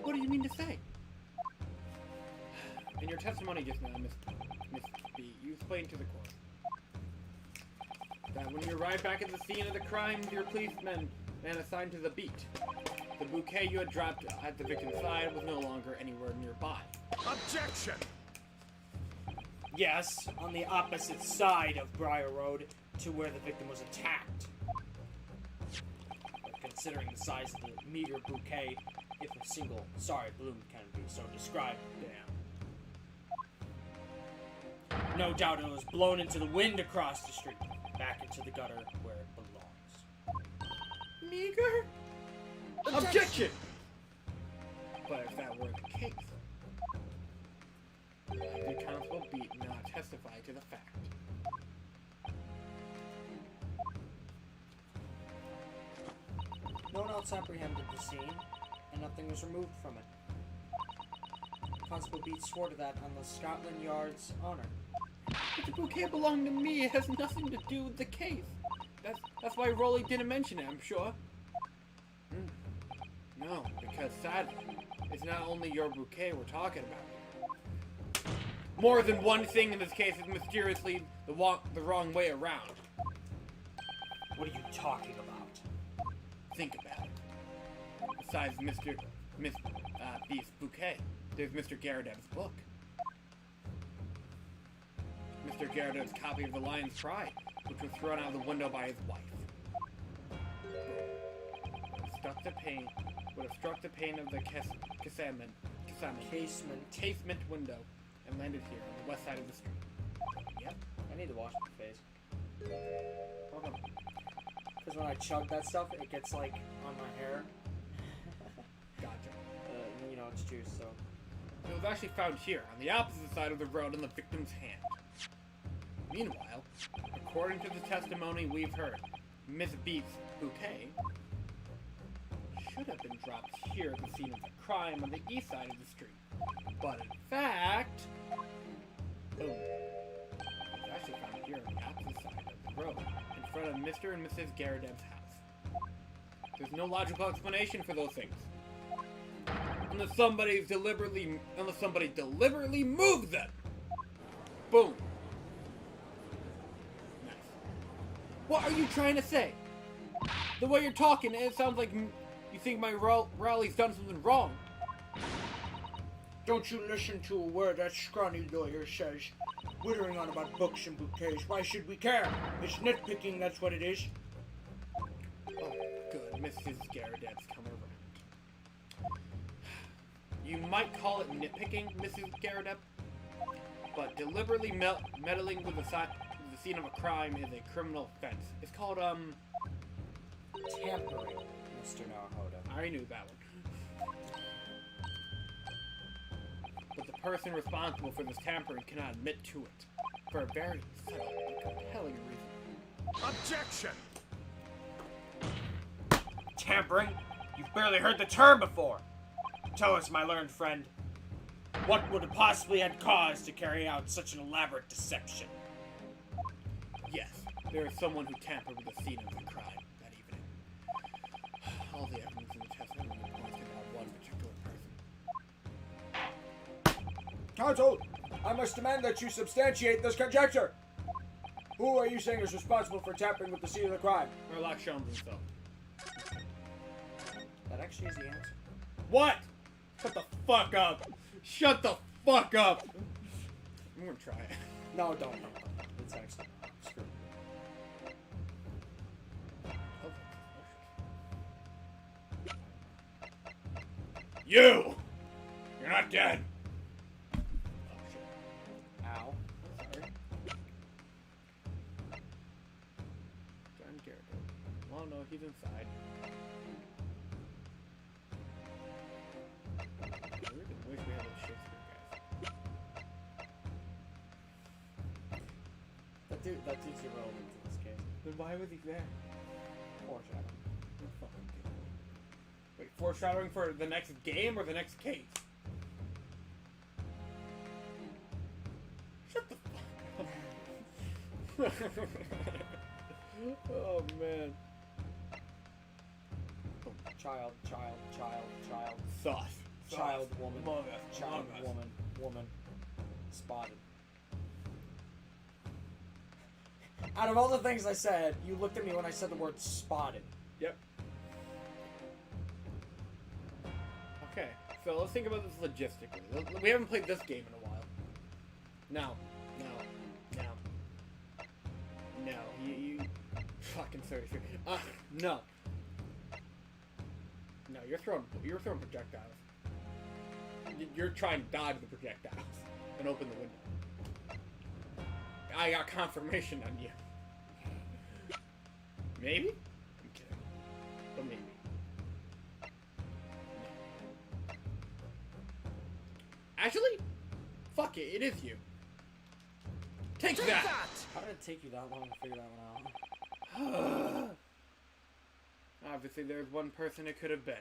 What do you mean to say? In your testimony just now, Miss B, you explained to the court that when you arrived back at the scene of the crime, your policeman assigned to the beat, the bouquet you had dropped at the victim's side was no longer anywhere nearby. Objection! Yes, on the opposite side of Briar Road to where the victim was attacked. But considering the size of the meager bouquet, if a single sorry bloom can be so described, damn. No doubt it was blown into the wind across the street, back into the gutter where it belongs. Meager? Objection! But if that were the case, why did Constable Beat not testify to the fact? No one else apprehended the scene, and nothing was removed from it. Constable Beat swore to that on the Scotland Yard's honor. But the bouquet belonged to me. It has nothing to do with the case. That's why Rolly didn't mention it, I'm sure. No, because sadly, it's not only your bouquet we're talking about. More than one thing in this case is mysteriously the wrong way around. What are you talking about? Think about it. Besides Miss B's bouquet, there's Mr. Garradeb's book. Mr. Garradeb's copy of The Lion's Pride, which was thrown out of the window by his wife. the pane of the casement window and landed here on the west side of the street. Yep. I need to wash my face. Because when I chug that stuff, it gets like on my hair. Gotcha. You know, it's juice, so. It was actually found here, on the opposite side of the road in the victim's hand. Meanwhile, according to the testimony we've heard, Miss Beat's bouquet should have been dropped here at the scene of the crime on the east side of the street. But in fact, boom, it was actually found here on the opposite side of the road, in front of Mr. and Mrs. Garadeb's house. There's no logical explanation for those things. Unless somebody deliberately moved them. Boom. Nice. What are you trying to say? The way you're talking, it sounds like you think my Rowley's done something wrong. Don't you listen to a word that scrawny lawyer says. Wittering on about books and bouquets. Why should we care? It's nitpicking, that's what it is. Oh, good. Mrs. Garadeb's come around. You might call it nitpicking, Mrs. Garadeb, but deliberately meddling with the scene of a crime is a criminal offense. It's called, Tampering, Mr. Naruhodo. I already knew that one. But the person responsible for this tampering cannot admit to it, for a very subtle and compelling reason. Objection! Tampering? You've barely heard the term before. Tell us, my learned friend, what would have possibly had cause to carry out such an elaborate deception? Yes, there is someone who tampered with the scene of the crime that evening. All the evidence in the testimony points to that one particular person. Counsel, I must demand that you substantiate this conjecture. Who are you saying is responsible for tampering with the scene of the crime? Murloc Sholmes himself. That actually is the answer. What? Shut the fuck up! Shut the fuck up! I'm gonna try it. No, don't. It's actually screw it. You! You're not dead! Oh shit. Ow. Sorry. John Garrett. Oh no, he's inside. I really wish we had those Shakespeare guys. That dude's irrelevant to this case. Then why was he there? Foreshadowing. You're fucking kidding me. Wait, foreshadowing for the next game or the next case? Shut the fuck up. Oh man. Child. Sauce. Child, woman. Among Us. Child, Among Us. woman. Spotted. Out of all the things I said, you looked at me when I said the word spotted. Yep. Okay, so let's think about this logistically. We haven't played this game in a while. No. You fucking seriously. No. No, you're throwing projectiles. You're trying to dodge the projectiles and open the window. I got confirmation on you. Maybe? I'm kidding. But maybe. No. Actually, fuck it, it is you. Take that! How did it take you that long to figure that one out? Obviously, there's one person it could have been.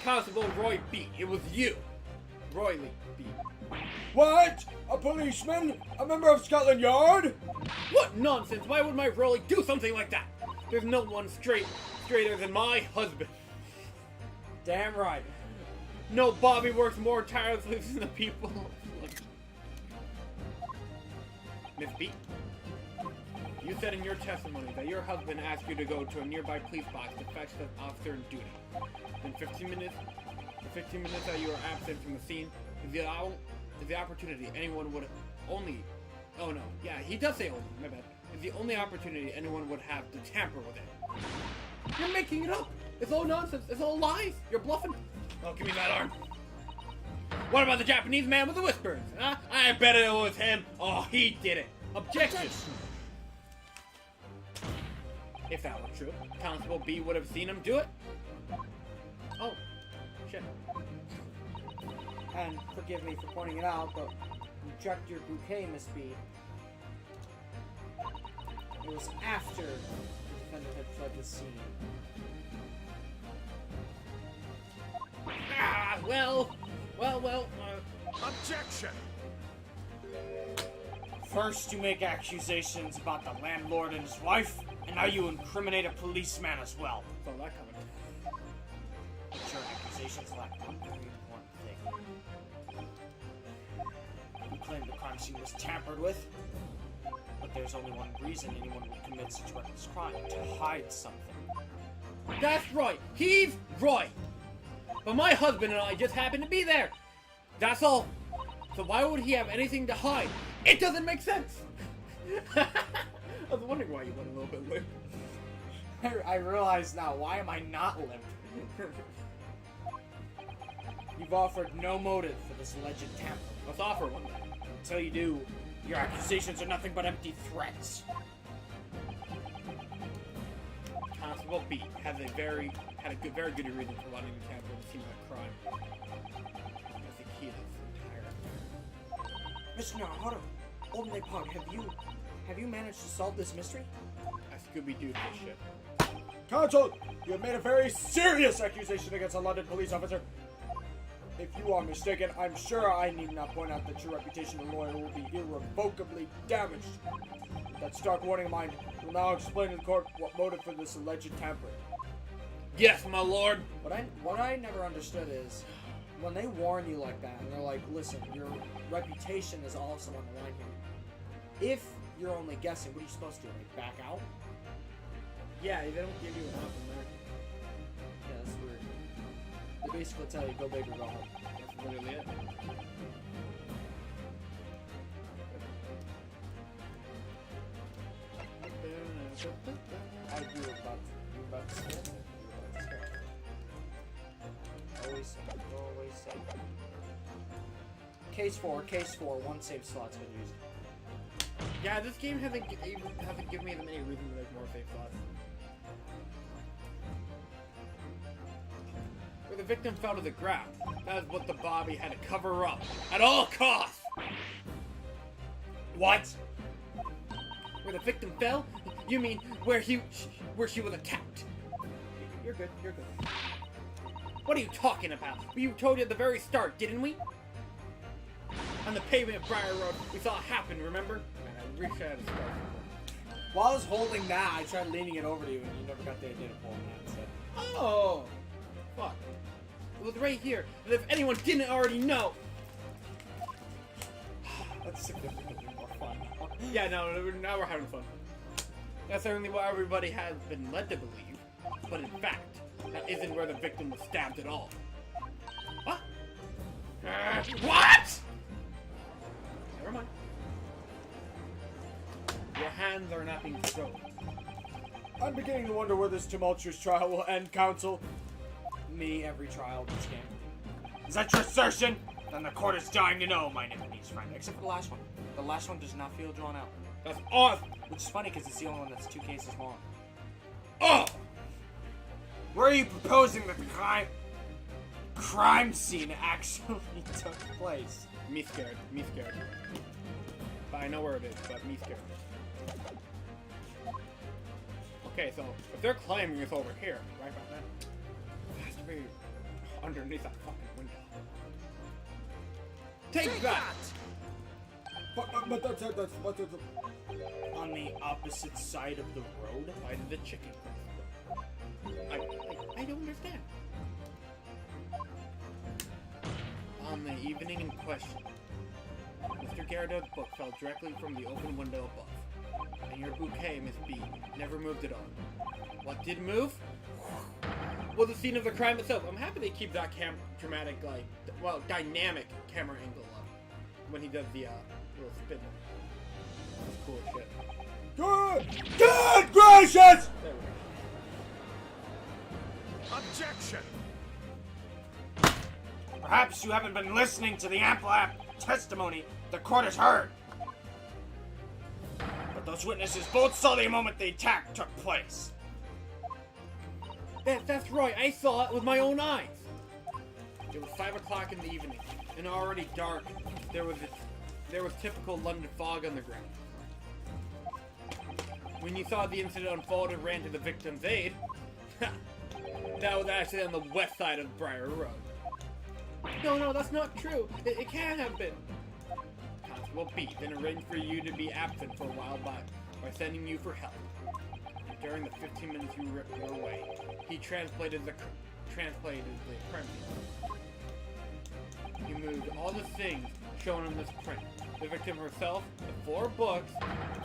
Constable Roy Beat. It was you. Roy Lee Beat. What? A policeman? A member of Scotland Yard? What nonsense! Why would my Rolly do something like that? There's no one straighter than my husband. Damn right. No, Bobby works more tirelessly than the people. Miss B, you said in your testimony that your husband asked you to go to a nearby police box to fetch the officer in duty. In the 15 minutes that you were absent from the scene is the opportunity anyone would only... Oh no, yeah, he does say only, my bad. Is the only opportunity anyone would have to tamper with it. You're making it up. It's all nonsense. It's all lies. You're bluffing. Oh, give me that arm. What about the Japanese man with the whispers? Huh? I bet it was him. Oh, he did it. Objection. If that were true, Constable B would have seen him do it. Oh, shit. And forgive me for pointing it out, but you checked your bouquet, Miss B. It was after the defendant had fled the scene. Ah, well. Objection! First, you make accusations about the landlord and his wife, and now you incriminate a policeman as well. Saw that coming. But your accusations lack one very important thing. You claim the crime scene was tampered with, but there's only one reason anyone would commit such reckless crime: to hide something. That's right. He's right. But my husband and I just happened to be there. That's all. So why would he have anything to hide? It doesn't make sense. I was wondering why you went a little bit limp. I realize now, why am I not limp? You've offered no motive for this alleged tamper. Let's offer one. Until you do, your accusations are nothing but empty threats. Constable B had a very good reason for wanting to tamper with the scene of the crime. That's the key to this entire. Mr. Naruto, Old Pog, have you managed to solve this mystery? I Scooby-Doo this shit. Counsel, you have made a very serious accusation against a London police officer. If you are mistaken, I'm sure I need not point out that your reputation as a lawyer will be irrevocably damaged. With that stark warning in mind, will now explain to the court what motive for this alleged tampering. Yes, my lord. What I never understood is, when they warn you like that, and they're like, listen, your reputation is also on the line here. If you're only guessing, what are you supposed to do? Like, back out? Yeah, they don't give you enough in there. Yeah, that's weird. They basically tell you, go big or go home. That's literally it. I agree with about to say it. Always say. Case 4, one save slot's been used. Yeah, this game hasn't given me that many reasons to make more safe slots. Where the victim fell to the ground. That is what the Bobby had to cover up at all costs. What? Where the victim fell? You mean where she was attacked? You're good. What are you talking about? We told you at the very start, didn't we? On the pavement of Briar Road, we saw it happen, remember? Man, I wish I had a scar. While I was holding that, I tried leaning it over to you, and you never got the idea to pull that. So. Oh! Fuck. It was right here, and if anyone didn't already know... That's significantly more fun now. Yeah, no, now we're having fun. That's certainly what everybody has been led to believe, but in fact, that isn't where the victim was stabbed at all. What? What?! Never mind. Your hands are not being stroked. I'm beginning to wonder where this tumultuous trial will end, counsel. Me, every trial in this game. Is that your assertion? Then the court is dying to know, my Nepalese friend. Except for the last one. The last one does not feel drawn out. That's awesome! Which is funny because it's the only one that's 2 cases long. Oh! Where are you proposing that the crime scene actually took place? Me scared. But I know where it is, but me scared. Okay, so if they're claiming it's over here, right about that, it has to be underneath that fucking window. Take that! But that's on the opposite side of the road? Why did the chicken cross? I don't understand. On the evening in question, Mr. Gyarados' book fell directly from the open window above, and your bouquet, Miss B, never moved at all. What did move? Was the scene of the crime itself. I'm happy they keep that dramatic, dynamic camera angle up when he does the little spin. That's cool as shit. Good gracious! There we go. Objection! Perhaps you haven't been listening to the ample testimony the court has heard. But those witnesses both saw the moment the attack took place. That's right, I saw it with my own eyes. It was 5 o'clock in the evening, and already dark. There was typical London fog on the ground. When you saw the incident unfold and ran to the victim's aid, that was actually on the west side of Briar Road. No, that's not true. It can't have been. Constable B then arranged for you to be absent for a while by sending you for help. And during the 15 minutes you were away, he translated the crime scene. You moved all the things shown in this print. The victim herself, the 4 books,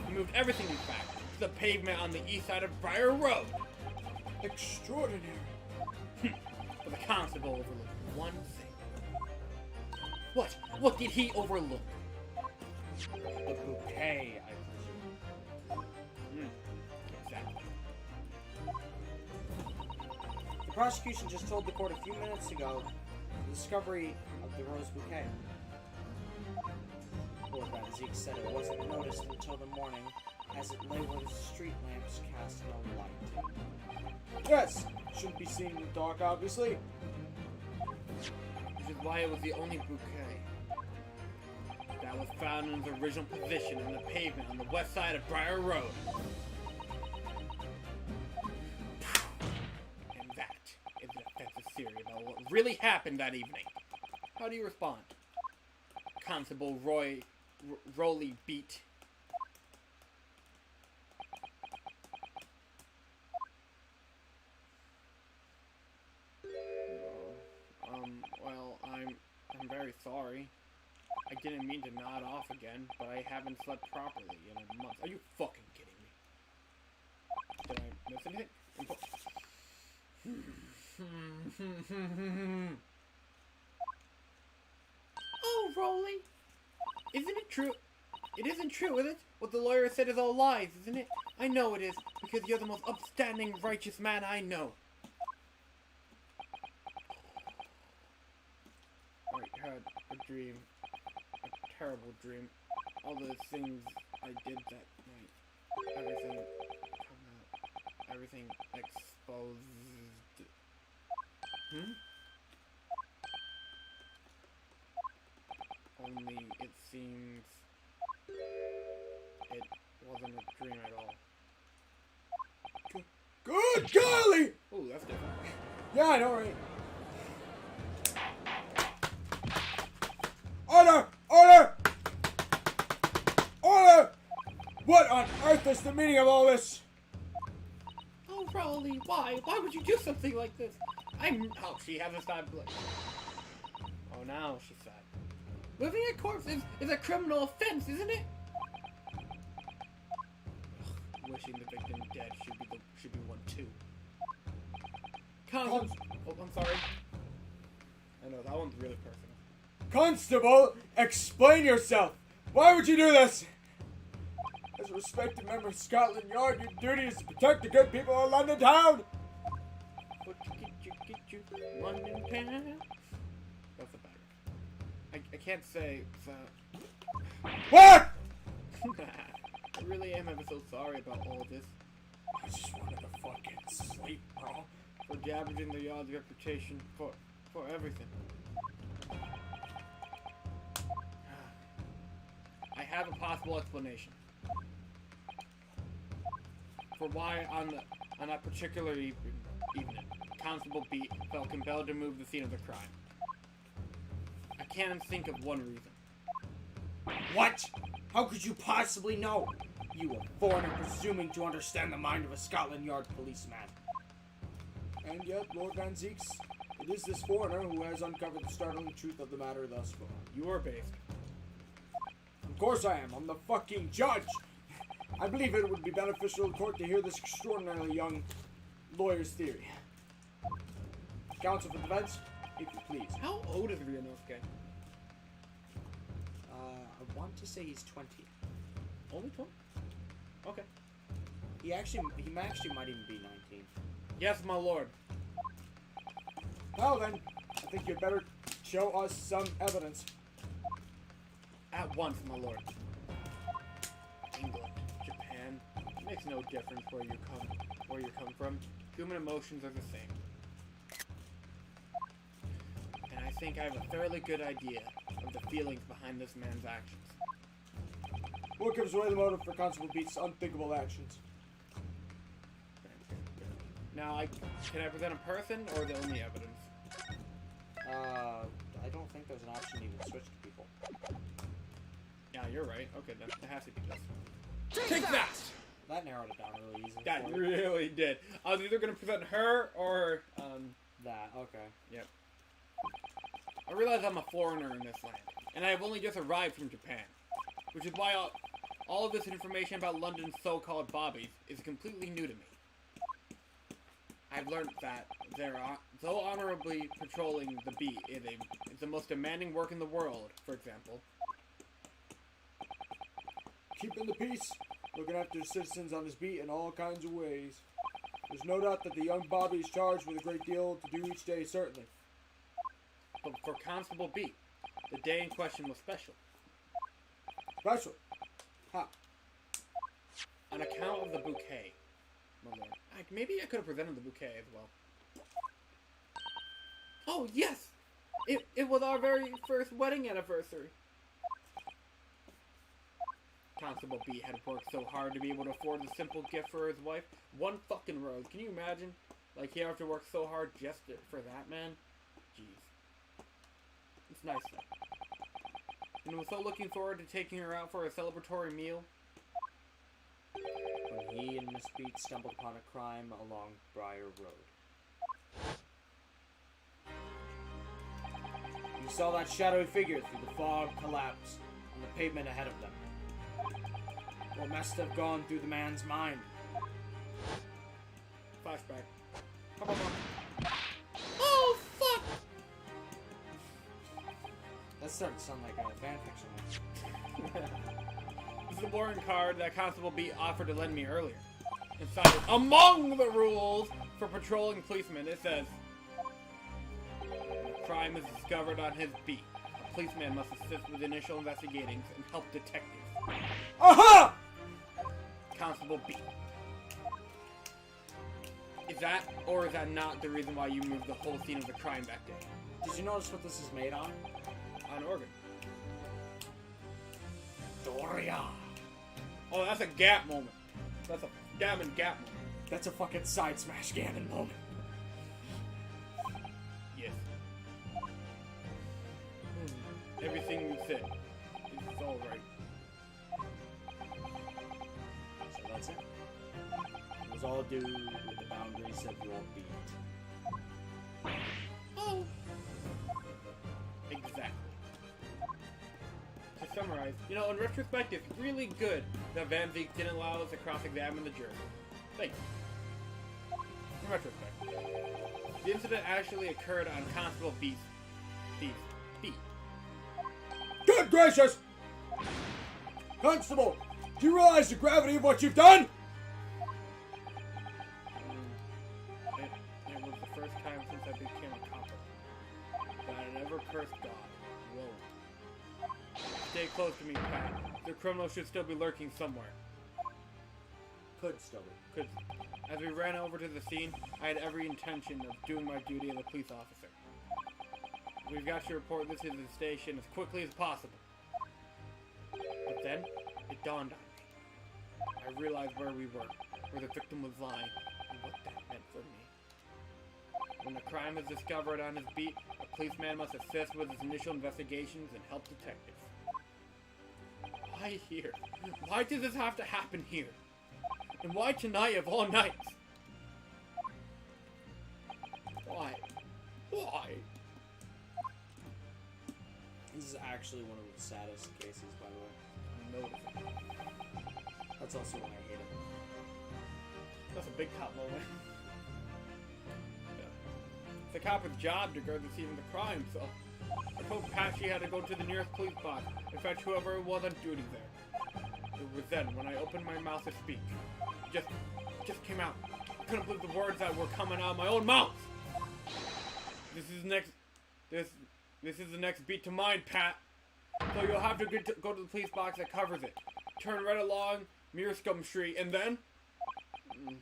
you moved everything in fact, to the pavement on the east side of Briar Road. Extraordinary. But the constable overlooked one thing. What? What did he overlook? The bouquet, I presume. Exactly. The prosecution just told the court a few minutes ago the discovery of the rose bouquet. Lord Van Zeke said it wasn't noticed until the morning, as it lay where the street lamps cast no light. Yes, shouldn't be seen in the dark, obviously. Which is why it was the only bouquet that was found in its original position on the pavement on the west side of Briar Road. And that is an offensive theory about what really happened that evening. How do you respond? Constable Rowley beat. Well, I'm very sorry. I didn't mean to nod off again, but I haven't slept properly in a month. Are you fucking kidding me? Did I miss anything? Oh, Rowley! Isn't it true? It isn't true, is it? What the lawyer said is all lies, isn't it? I know it is, because you're the most upstanding, righteous man I know. I had a dream. A terrible dream. All the things I did that night. Everything come out. Everything exposed. Only it seems it wasn't a dream at all. Good golly! Ooh, that's different. Yeah, I know, right? Order! Order! Order! What on earth is the meaning of all this? Oh, Rowley, why? Why would you do something like this? Oh, she has a sad blade. Oh, now she's sad. Moving a corpse is a criminal offense, isn't it? Wishing the victim dead should be one too. Oh, I'm sorry. I know that one's really personal. Constable, explain yourself! Why would you do this? As a respected member of Scotland Yard, your duty is to protect the good people of London Town! Get you, London Town. That's a bad. I can't say What?! I really am ever so sorry about all this. I just wanted to fucking sleep, bro. For damaging the yard's reputation, for everything. I have a possible explanation for why on that particular evening, Constable B felt compelled to move the scene of the crime. I can't think of one reason. What? How could you possibly know? You, a foreigner presuming to understand the mind of a Scotland Yard policeman. And yet, Lord Van Zeeks, it is this foreigner who has uncovered the startling truth of the matter thus far. You are based. Of course I am. I'm the fucking judge. I believe it would be beneficial to the court to hear this extraordinarily young lawyer's theory. Counsel for defense, if you please. How old is Ryunosuke? I want to say he's 20. Only 20? Okay. He actually might even be 19. Yes, my lord. Now then, I think you'd better show us some evidence. At once, my lord. England, Japan, it makes no difference where you come from. Human emotions are the same. And I think I have a fairly good idea of the feelings behind this man's actions. What gives away the motive for Constable Beat's unthinkable actions? Now, can I present a person or the only evidence? I don't think there's an option to even switch to people. Yeah, you're right. Okay, then it has to be this. Take that! That narrowed it down really easily. That for me. really did. I was either going to present her or, That, okay. Yep. I realize I'm a foreigner in this land, and I have only just arrived from Japan, which is why all of this information about London's so-called bobbies is completely new to me. I've learned that though honorably patrolling the beat is the most demanding work in the world, for example. Keeping the peace, looking after citizens on his beat in all kinds of ways. There's no doubt that the young Bobby is charged with a great deal to do each day, certainly. But for Constable B, the day in question was special. Special? How? On account of the bouquet, my lord. Maybe I could have presented the bouquet as well. Oh, yes! It was our very first wedding anniversary. Constable B had worked so hard to be able to afford a simple gift for his wife. One fucking rose. Can you imagine? Like, he had to work so hard just for that, man? Jeez. It's nice, though. And was so looking forward to taking her out for a celebratory meal. When he and Miss Beat stumbled upon a crime along Briar Road. You saw that shadowy figure through the fog collapse on the pavement ahead of them. What must have gone through the man's mind? Flashback. Oh, fuck! That started to sound like a fanfiction. This is the warrant card that Constable B offered to lend me earlier. Inside it, among the rules for patrolling policemen, it says, "A crime is discovered on his beat. A policeman must assist with initial investigations and help detectives." Aha! Constable B. Is that, or is that not the reason why you moved the whole scene of the crime that day? Did you notice what this is made on? On Oregon. Doria. Oh, that's a Gap moment. That's a Gap moment. That's a fucking side smash Gammon moment. Yes. Everything you said is all right. So that's it. It was all due to the boundaries of your beat. Oh! Exactly. To summarize, in retrospect, it's really good that Van Veek didn't allow us to cross-examine the jury. Thank you. In retrospect. The incident actually occurred on Constable B's beat. Good gracious! Constable, do you realize the gravity of what you've done? It was the first time since I became a copper that I never cursed God. Whoa. Stay close to me, Pat. The criminal should still be lurking somewhere. Could still be. As we ran over to the scene, I had every intention of doing my duty as a police officer. We've got to report this to the station as quickly as possible. But then, it dawned on me. I realized where we were, where the victim was lying, and what that meant for me. When a crime is discovered on his beat, a policeman must assist with his initial investigations and help detectives. Why here? Why does this have to happen here? And why tonight of all nights? Why? Why? This is actually one of the saddest cases, by the way. I'm noticing. That's also why I hate it. That's a big top moment. Yeah. It's the copper's job to guard the scene of the crime, so I told Pat she had to go to the nearest police box and fetch whoever was on duty there. It was then, when I opened my mouth to speak, just came out. I couldn't believe the words that were coming out of my own mouth. This is the next beat to mine, Pat. So you'll have to go to the police box that covers it. Turn right along Mearscum Street, and then... Yeesh.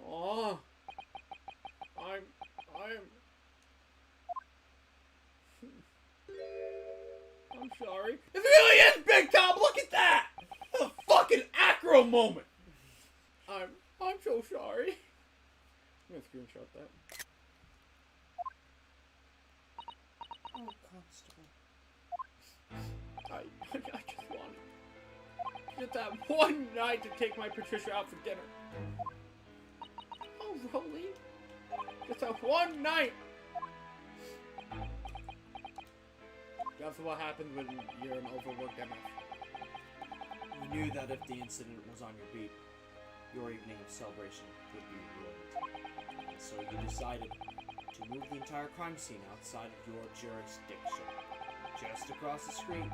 Oh, I'm sorry. It really is Big Tom. Look at that. A fucking acro moment. I'm so sorry. I'm gonna screenshot that. Oh, Constable. I just wanted just that one night to take my Patricia out for dinner. Oh, Rolly. Just that one night. That's what happens when you're an overworked MF. You knew that if the incident was on your beat, your evening of celebration would be ruined. And so you decided to move the entire crime scene outside of your jurisdiction, just across the street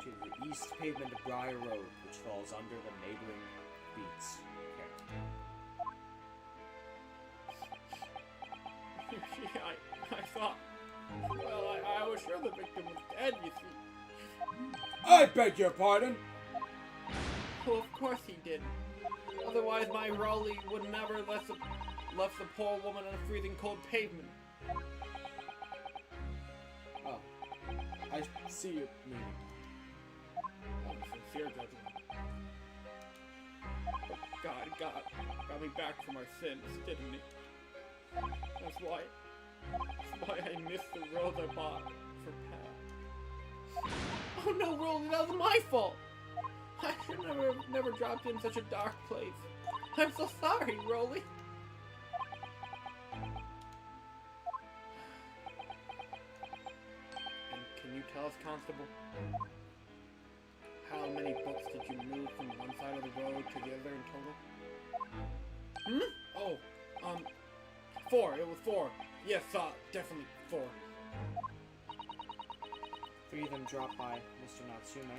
to the east pavement of Briar Road, which falls under the neighboring beat's care. I thought... Well, I was sure the victim was dead, you see. I beg your pardon. Well, of course he did. Otherwise, my Rolly would never left the poor woman on a freezing cold pavement. Oh, I see your meaning. That was sincere judgment. But God got me back from our sins, didn't he? That's why I missed the rose I bought for Pat. Oh no, Rolly, that was my fault! I should never dropped you in such a dark place. I'm so sorry, Rolly. And can you tell us, Constable, how many books did you move from one side of the road to the other in total? Oh, 4. It was 4. Yes, definitely 4. 3 of them dropped by Mr. Natsume,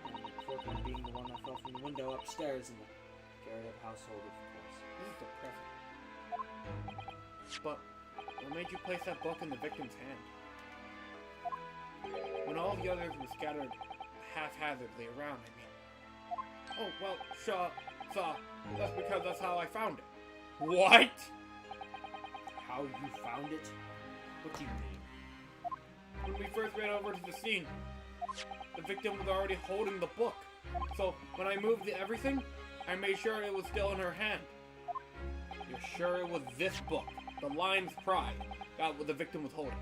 and the 4th one being the one that fell from the window upstairs in the Garrett household, of course. This is depressing. But what made you place that book in the victim's hand? When all the others were scattered haphazardly around, I mean. Oh, well, that's because that's how I found it. What? How you found it? What do you mean? When we first ran over to the scene, the victim was already holding the book. So when I moved everything, I made sure it was still in her hand. You're sure it was this book, The Lion's Pride, that the victim was holding?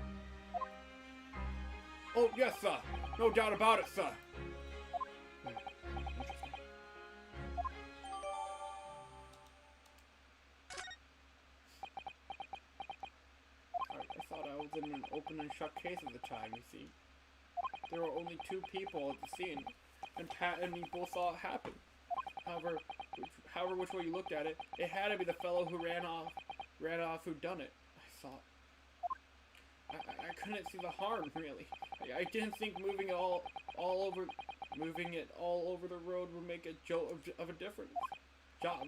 Oh, yes, sir. No doubt about it, sir. Interesting. I thought I was in an open and shut case at the time, you see. There were only 2 people at the scene, and Pat and me both saw it happen. However which way you looked at it, it had to be the fellow who ran off who done it. I thought. I couldn't see the harm, really. I didn't think moving it all over the road would make a jot of difference. I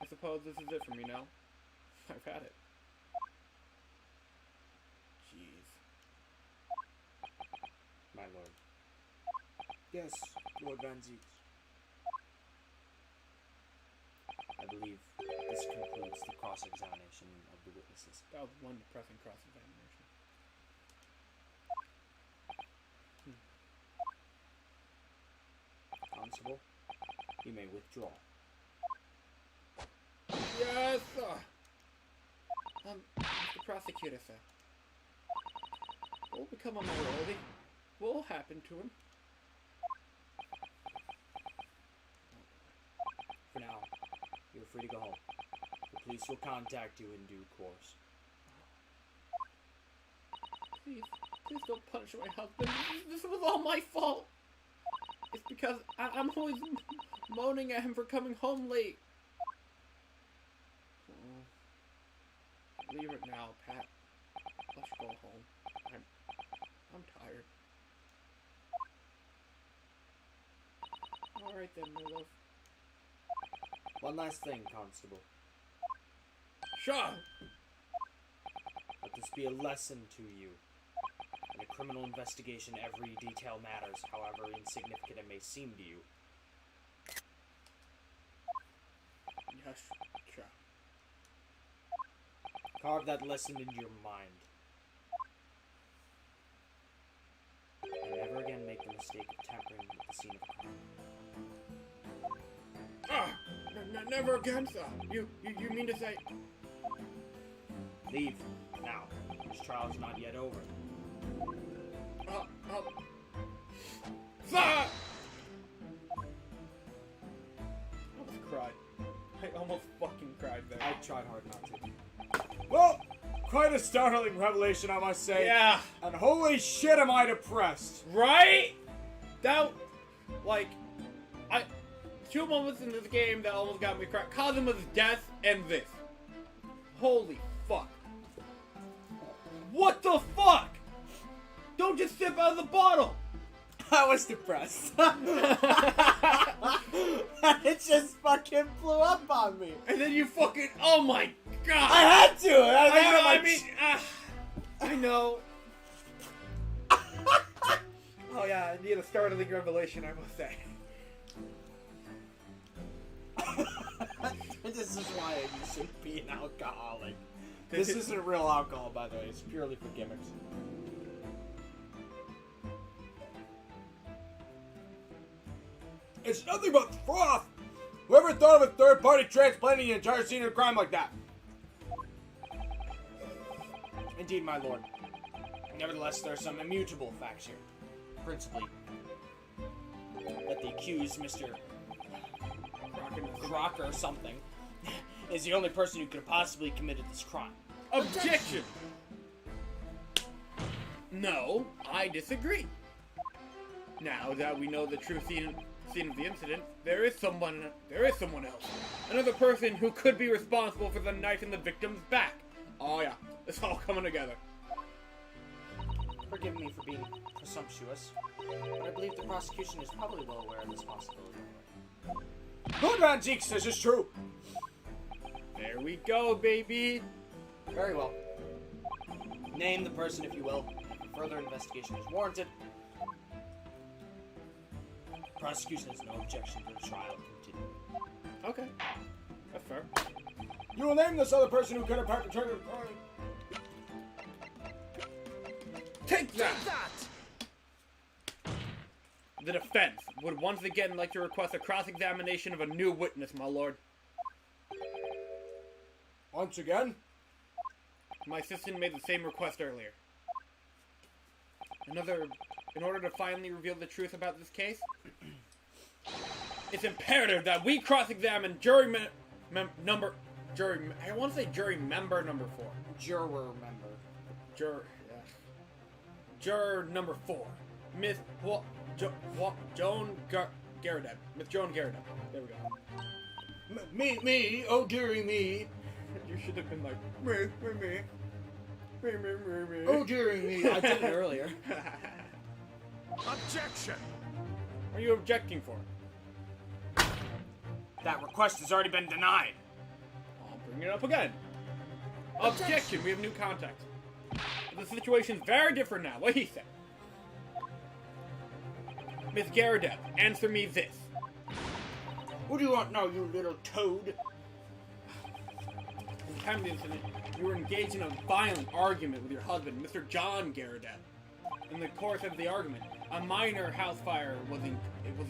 suppose this is it for me now. I've had it. Jeez. My lord. Yes, Lord Van Zieks. I believe this concludes the cross-examination of the witnesses. That was one depressing cross-examination. Constable, you may withdraw. Yes, sir. Mr. Prosecutor, sir. What will become of my Rolly? What will happen to him? For now, you're free to go home. The police will contact you in due course. Please don't punish my husband. This was all my fault. It's because I'm always moaning at him for coming home late. Leave it now, Pat. Let's go home. I'm tired. Alright then, my love. One last thing, Constable. Sure! Let this be a lesson to you. In a criminal investigation, every detail matters, however insignificant it may seem to you. Yes, sure. Carve that lesson into your mind. And never again make the mistake of tampering with the scene of a crime. Never again, sir. You mean to say... Leave, now. This trial is not yet over. Sir! I almost cried. I almost fucking cried there. I tried hard not to. Well, quite a startling revelation, I must say. Yeah. And holy shit am I depressed. Right? That... Like... Two moments in this game that almost got me crying. Kazuma's death and this. Holy fuck. What the fuck? Don't just sip out of the bottle. I was depressed. It just fucking blew up on me. And then you fucking... Oh my god. I had to. I know. Oh yeah, I need a startling revelation, I must say. This is why you shouldn't be an alcoholic. This isn't real alcohol, by the way. It's purely for gimmicks. It's nothing but froth! Whoever thought of a third party transplanting the entire scene of a crime like that? Indeed, my lord. Nevertheless, there are some immutable facts here. Principally, that the accused, Mr. Crocker or something, is the only person who could have possibly committed this crime. Objection! No, I disagree. Now that we know the true scene of the incident, there is someone else. Another person who could be responsible for the knife in the victim's back. Oh yeah, it's all coming together. Forgive me for being presumptuous, but I believe the prosecution is probably well aware of this possibility. Good man, Zeeks, this is true. There we go, baby. Very well. Name the person, if you will. Further investigation is warranted. Prosecution has no objection to the trial continuing. Okay, that's fair. You will name this other person who could have perpetrated the crime. Take that! The defense would once again like to request a cross-examination of a new witness, my lord. Once again? My assistant made the same request earlier. In order to finally reveal the truth about this case, it's imperative that we cross-examine jury member number 4. Juror member. Juror number 4. Miss Joan Garrett. Miss Joan Garrett. There we go. Me, oh dearie me. You should have been like, me. Oh dearie me. I did it earlier. Objection! What are you objecting for? That request has already been denied. I'll bring it up again. Objection! We have new context. The situation's very different now. What he said. Miss Garrett, answer me this. What do you want now, you little toad? At the time of the incident, you were engaged in a violent argument with your husband, Mr. John Garrett. In the course of the argument, a minor house fire was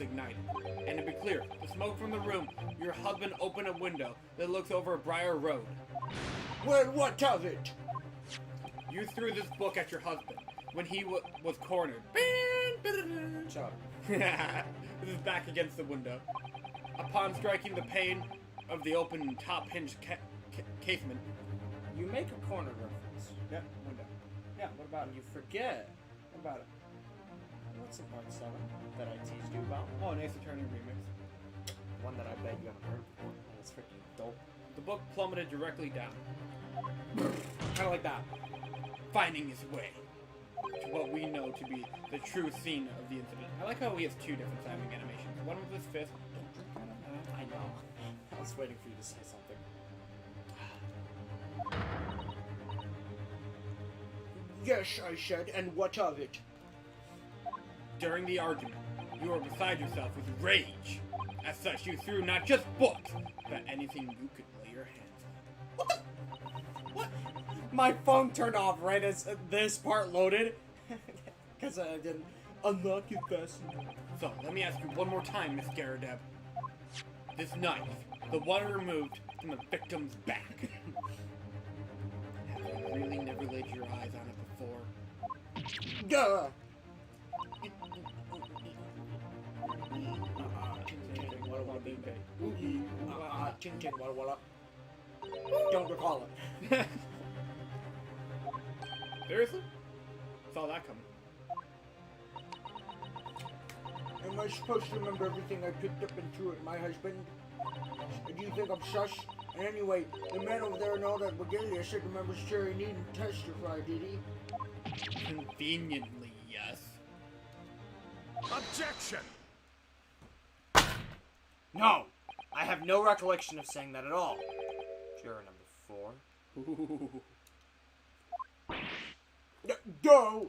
ignited. And to be clear, the smoke from the room, your husband opened a window that looks over Briar Road. Well, what of it? You threw this book at your husband when he was cornered. Shut up. With his back against the window. Upon striking the pane of the open top hinge casement. You make a corner reference. Yeah, window. Yeah, what about it? You forget about it. What's in part 7 that I teased you about? Oh, an Ace Attorney remix. One that I bet you haven't heard before. And it's freaking dope. The book plummeted directly down, Kind of like that. finding his way to what we know to be the true scene of the incident. I like how he has two different timing animations. One with his fist. Don't drink out of that. I know. I was waiting for you to say something. Yes, I said, and what of it? During the argument, you were beside yourself with rage. As such, you threw not just books, but anything you could lay your hands on. What? My phone turned off right as this part loaded. Because I didn't unlock it fast enough. So, let me ask you one more time, Miss Garadeb. This knife, the one removed from the victim's back. Have you really never laid your eyes on it before? Duh! Tintin, walla walla. Don't recall it. Seriously? Saw that coming. Am I supposed to remember everything I picked up and threw at my husband? Do you think I'm sus? And anyway, the man over there in all that regalia said remembers Jerry needn't testify, did he? Conveniently, yes. Objection! No! I have no recollection of saying that at all. Juror number 4. Ooh. Go!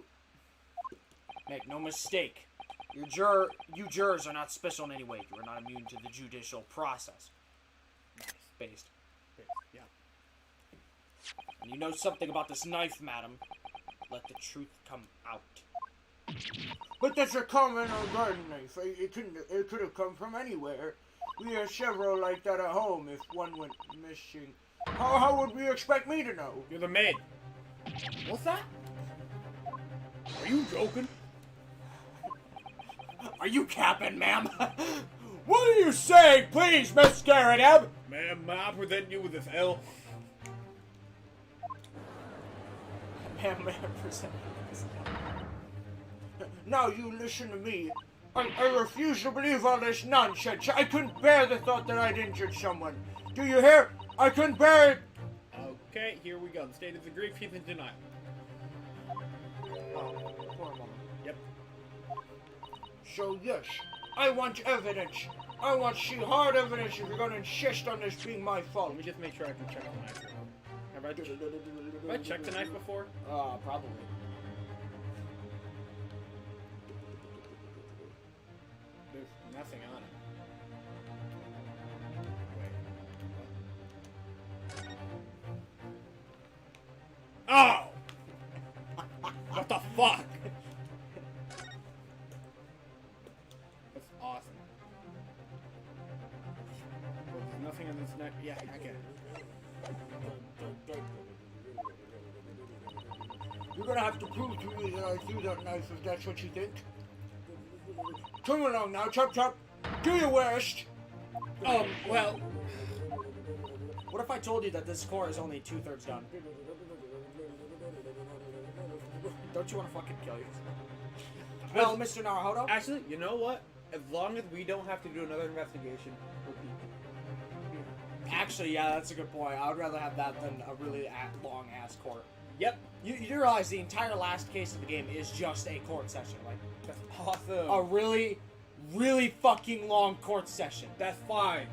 Make no mistake. You jurors are not special in any way. You are not immune to the judicial process. Based. Yeah. And you know something about this knife, madam. Let the truth come out. But that's a common or garden knife. It could have come from anywhere. We have several like that at home if one went missing. How would we expect me to know? You're the maid. What's that? Are you joking? Are you capping, ma'am? What are you saying, please, Miss Garadeb? Ma'am, may I present you with this L? Ma'am, may I present you this? Now you listen to me. I refuse to believe all this nonsense. I couldn't bear the thought that I'd injured someone. Do you hear? I couldn't bear it. Okay, here we go. The state is agreed, he's in denial. Oh, poor woman. Yep. So yes, I want evidence. I want to see hard evidence if you're going to insist on this being my fault. Let me just make sure I can check the knife. Have I checked the knife before? Probably. There's nothing on it. Wait. Oh! What the fuck? That's awesome. Well, there's nothing on this knife. Yeah, I get it. You're going to have to prove to me that I threw that knife if that's what you think. Come along now, chop chop. Do your worst. Well, What if I told you that this core is only 2/3 done? Don't you want to fucking kill yourself? Well, Mr. Naruhodo? actually, you know what? As long as we don't have to do another investigation, we'll be. Actually, yeah, that's a good point. I would rather have that than a really long-ass court. Yep, You realize the entire last case of the game is just a court session, like that's awesome. a really, really fucking long court session. That's fine.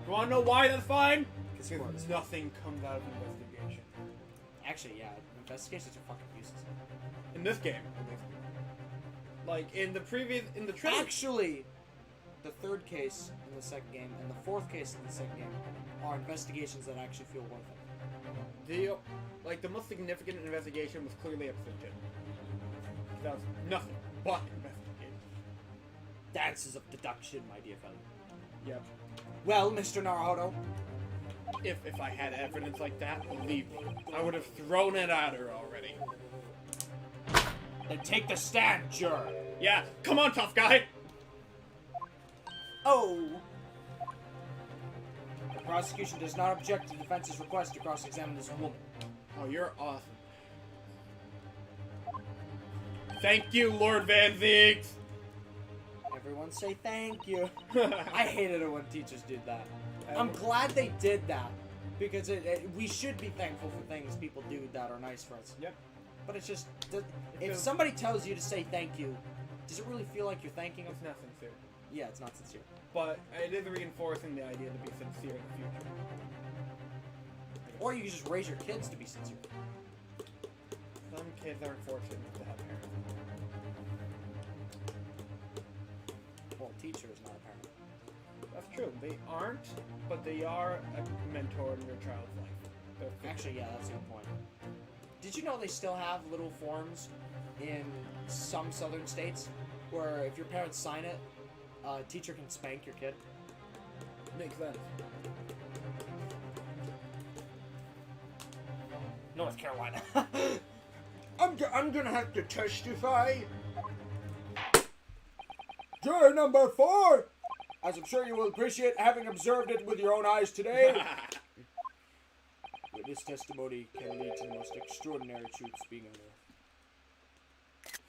You wanna know why that's fine? Because Because nothing comes out of the investigation. Actually, yeah, investigations are fucking useless. In this game, at least. Like, in the trailer. Actually, the third case in the second game and the fourth case in the second game are investigations that actually feel worth it. The most significant investigation was clearly episode 2. That was nothing but investigation. Dances of deduction, my dear fellow. Yep. Well, Mr. Naruhodo, If I had evidence like that, believe me, I would have thrown it at her already. then take the stand, juror. Yeah, come on, tough guy! Oh. The prosecution does not object to the defense's request to cross-examine this woman. Oh, you're awesome. Thank you, Lord Van Ziegs. Everyone say thank you. I hated it when teachers did that. I'm glad they did that. Because we should be thankful for things people do that are nice for us. Yep. But it's just, if somebody tells you to say thank you, does it really feel like you're thanking them? It's not sincere. Yeah, it's not sincere. But it is reinforcing the idea to be sincere in the future. Or you can just raise your kids to be sincere. Some kids are fortunate to have parents. Well, teacher is not a parent. That's true. They aren't, but they are a mentor in your child's life. Actually, yeah, that's a good point. Did you know they still have little forms in some southern states where if your parents sign it, a teacher can spank your kid? Makes sense. North Carolina. I'm gonna have to testify. Juror number 4! As I'm sure you will appreciate having observed it with your own eyes today. Witness testimony can lead to the most extraordinary truths being unearthed.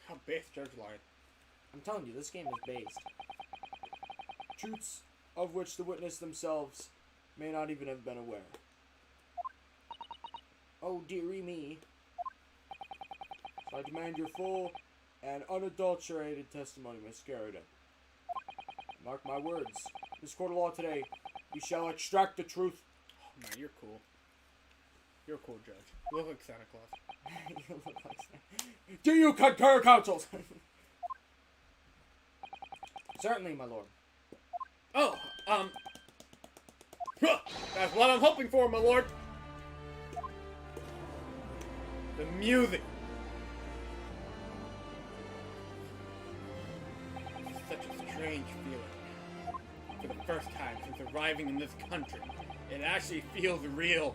How base Judge lied. I'm telling you, this game is based. Truths of which the witness themselves may not even have been aware. Oh, dearie me. So I demand your full and unadulterated testimony, Miss Garrett. Mark my words. This court of law today, we shall extract the truth. Oh man, you're cool. You're a cool judge. You look like Santa Claus. You look like that. Do you concur, counsels? Certainly, my lord. Oh, that's what I'm hoping for, my lord. The music. It's such a strange feeling. For the first time since arriving in this country, it actually feels real.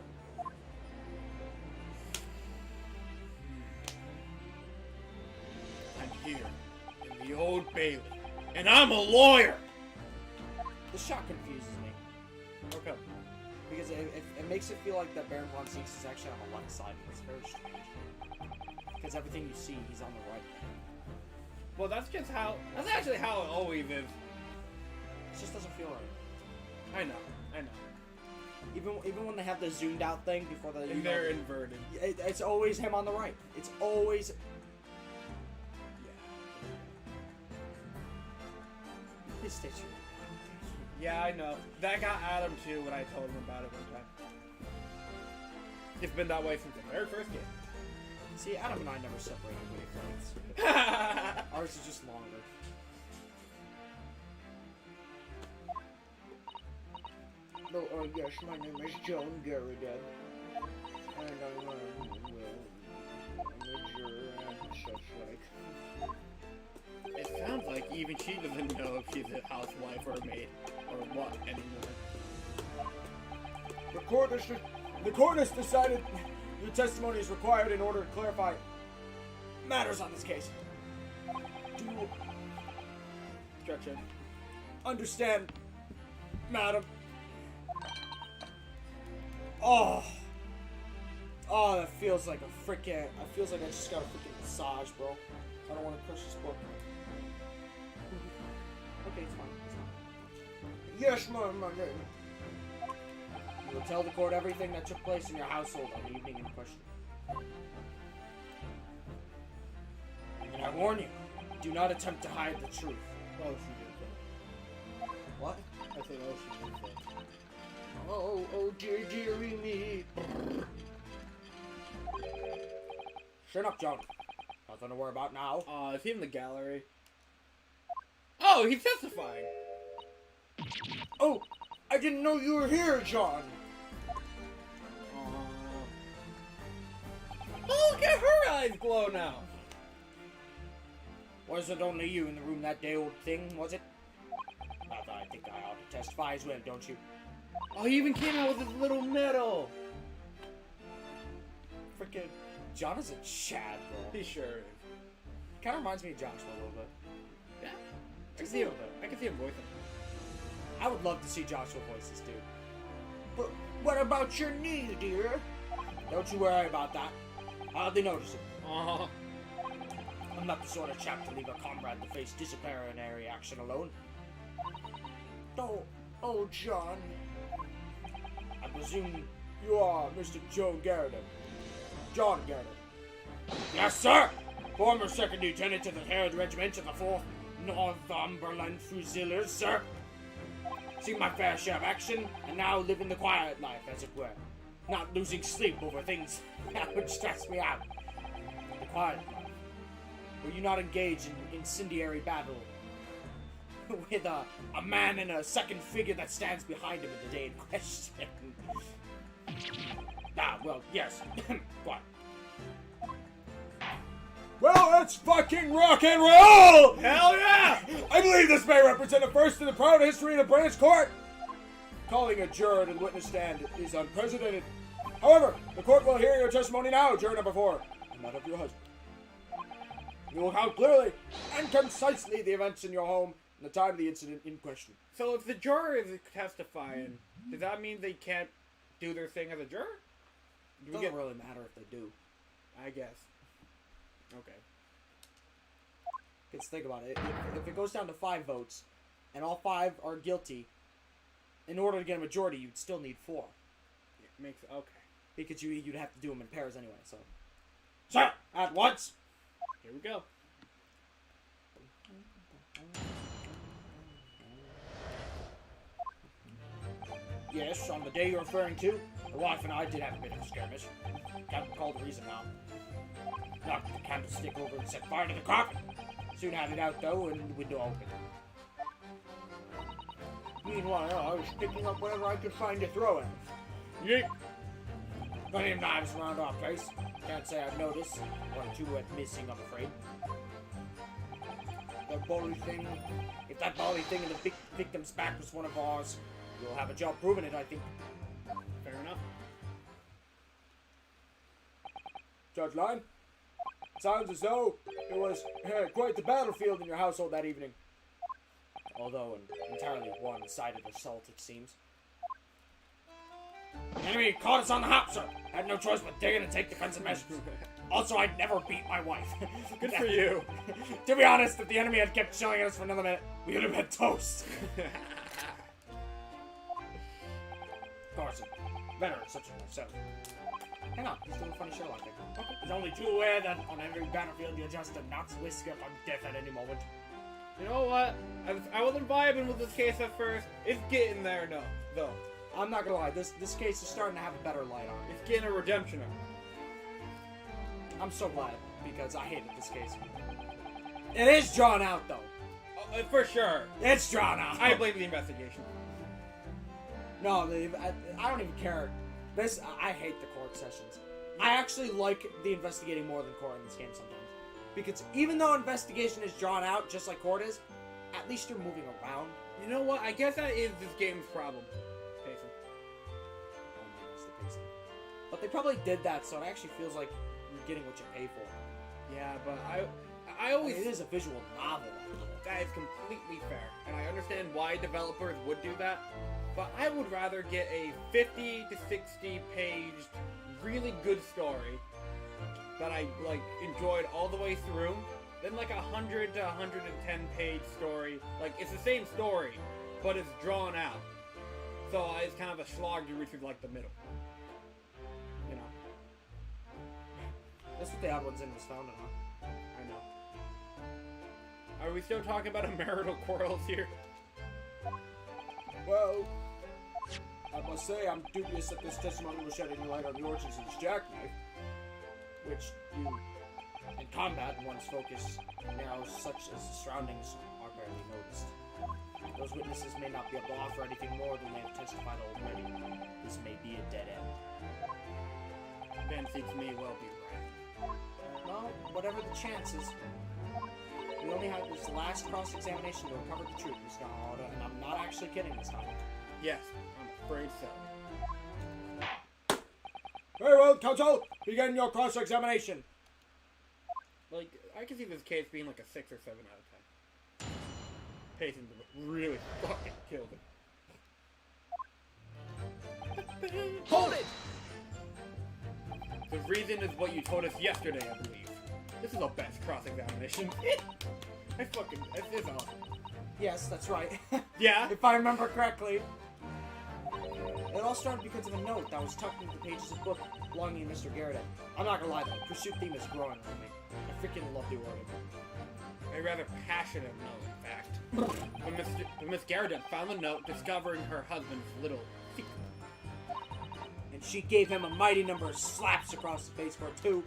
I'm here in the Old Bailey, and I'm a lawyer. The shot confuses me. Okay. Because it makes it feel like that Baron Von Zeeks is actually on the left side, and it's very strange. Because everything you see, he's on the right. Well, that's actually how it always is. It just doesn't feel right. I know. Even when they have the zoomed out thing before the... And they're inverted. It's always him on the right. It's always... Yeah. Please stay true. Yeah, I know. That got Adam too when I told him about it one time. It's been that way since the very first game. See, Adam and I never separated wavelengths. Ours is just longer. No, yes, my name is John Garridan. And I'm a juror and such like. It sounds like even she doesn't know if she's a housewife or a maid or what anymore. The court has decided your testimony is required in order to clarify matters on this case. Do you Stretch it. understand, madam? Oh, that feels like a freaking. It feels like I just got a freaking massage, bro. I don't want to crush this book. Okay, it's fine. It's fine. Yes, my name. You will tell the court everything that took place in your household on the evening in question. And I warn you, do not attempt to hide the truth. Oh, she did that. What? I said, oh, she did that. Oh, dearie me. Shut up, John. Nothing to worry about now. Is he in the gallery? Oh, he's testifying! Oh, I didn't know you were here, John. Oh, look at her eyes glow now! Was it only you in the room that day, old thing, was it? I think I ought to testify as well, don't you? Oh, he even came out with his little medal! Freaking John is a Chad, bro. He sure is. Kind of reminds me of Joshua a little bit. Yeah. Just a little bit. I can see him voicing. I would love to see Joshua voice this dude. But what about your knee, dear? Don't you worry about that. I hardly notice it. I'm not the sort of chap to leave a comrade to face disciplinary action alone. Oh, John. I presume you are Mr. Joe Garrett. John Garrett. Yes, sir! Former second lieutenant of the 3rd Regiment of the 4th Northumberland Fusiliers, sir. Seen my fair share of action, and now living the quiet life, as it were. Not losing sleep over things that would stress me out. The quiet life. Were you not engaged in incendiary battle with a man and a second figure that stands behind him in the day in question? Well, yes. What? Well, it's fucking rock and roll! Hell yeah! I believe this may represent a first in the proud history of the British court. Calling a juror to the witness stand is unprecedented. However, the court will hear your testimony now, juror number 4, and that of your husband. You will count clearly and concisely the events in your home and the time of the incident in question. So if the juror is testifying, does that mean they can't do their thing as a juror? It doesn't really matter if they do. I guess. Okay. Because think about it. If it goes down to 5 votes, and all 5 are guilty, in order to get a majority, you'd still need 4. It makes okay. Because you'd have to do them in pairs anyway, so. Sir, at once. Here we go. Yes, on the day you're referring to, the wife and I did have a bit of a skirmish. Can't recall the reason now. Knocked the candlestick over and set fire to the carpet. Soon had it out though, and the window opened. Meanwhile, I was picking up whatever I could find to throw at him. Yeet. Plenty of knives around our place. Can't say I've noticed. 1 or 2 went missing, I'm afraid. That bally thing. If that bally thing in the victim's back was one of ours, we'll have a job proving it, I think. Fair enough. Judge Line, sounds as though it was quite the battlefield in your household that evening. Although an entirely one-sided assault, it seems. The enemy caught us on the hop, sir. Had no choice but dig in and take defensive measures. Also, I'd never beat my wife. Good for you. To be honest, if the enemy had kept shelling at us for another minute, we would have been toast. Of course, a veteran such as myself. Hang on, he's doing a funny show like that. Okay. He's only too aware that on every battlefield you adjust a knot's whisker from death at any moment. You know what? I wasn't vibing with this case at first. It's getting there now, though. I'm not gonna lie, this case is starting to have a better light on it. It's getting a redemption arc. I'm so glad, because I hated this case. It is drawn out, though. For sure. It's drawn out. I blame the investigation. No, I don't even care. I hate the court sessions. I actually like the investigating more than court in this game sometimes. Because even though investigation is drawn out, just like court is, at least you're moving around. You know what? I guess that is this game's problem. Pacing. Oh my goodness, the pacing. But they probably did that, so it actually feels like you're getting what you pay for. Yeah, but I always... it is a visual novel. That is completely fair, and I understand why developers would do that, but I would rather get a 50 to 60 page, really good story that I enjoyed all the way through, than like 100 to 110 page story. Like, it's the same story, but it's drawn out. So it's kind of a slog to reach through like the middle. You know. That's what the odd ones in was found on. I know. Are we still talking about marital quarrels here? Well, I must say I'm dubious that this testimony will shed any light on the origins of this jackknife, which you, In combat, one's focus narrows such as the surroundings are barely noticed. Those witnesses may not be able to offer anything more than they have testified already. This may be a dead end. Ben thinks me well be right. Well, whatever the chances, we only have this last cross-examination to recover the truth, Mr. Harada, and I'm not actually kidding this time. Yes, I'm afraid so. very well, counsel, begin your cross-examination. Like, I can see this case being like a 6 or 7 out of 10. Pacing really fucking killed it. Hold it! The reason is what you told us yesterday, I believe. This is the best cross-examination. It's awesome. Yes, that's right. Yeah? If I remember correctly. It all started because of a note that was tucked into the pages of a book belonging to Mr. Garrett. I'm not gonna lie, the pursuit theme is growing on me. I freaking love the organ. A rather passionate note, in fact. When Miss Garrett found the note, discovering her husband's little secret. And she gave him a mighty number of slaps across the face for it, too.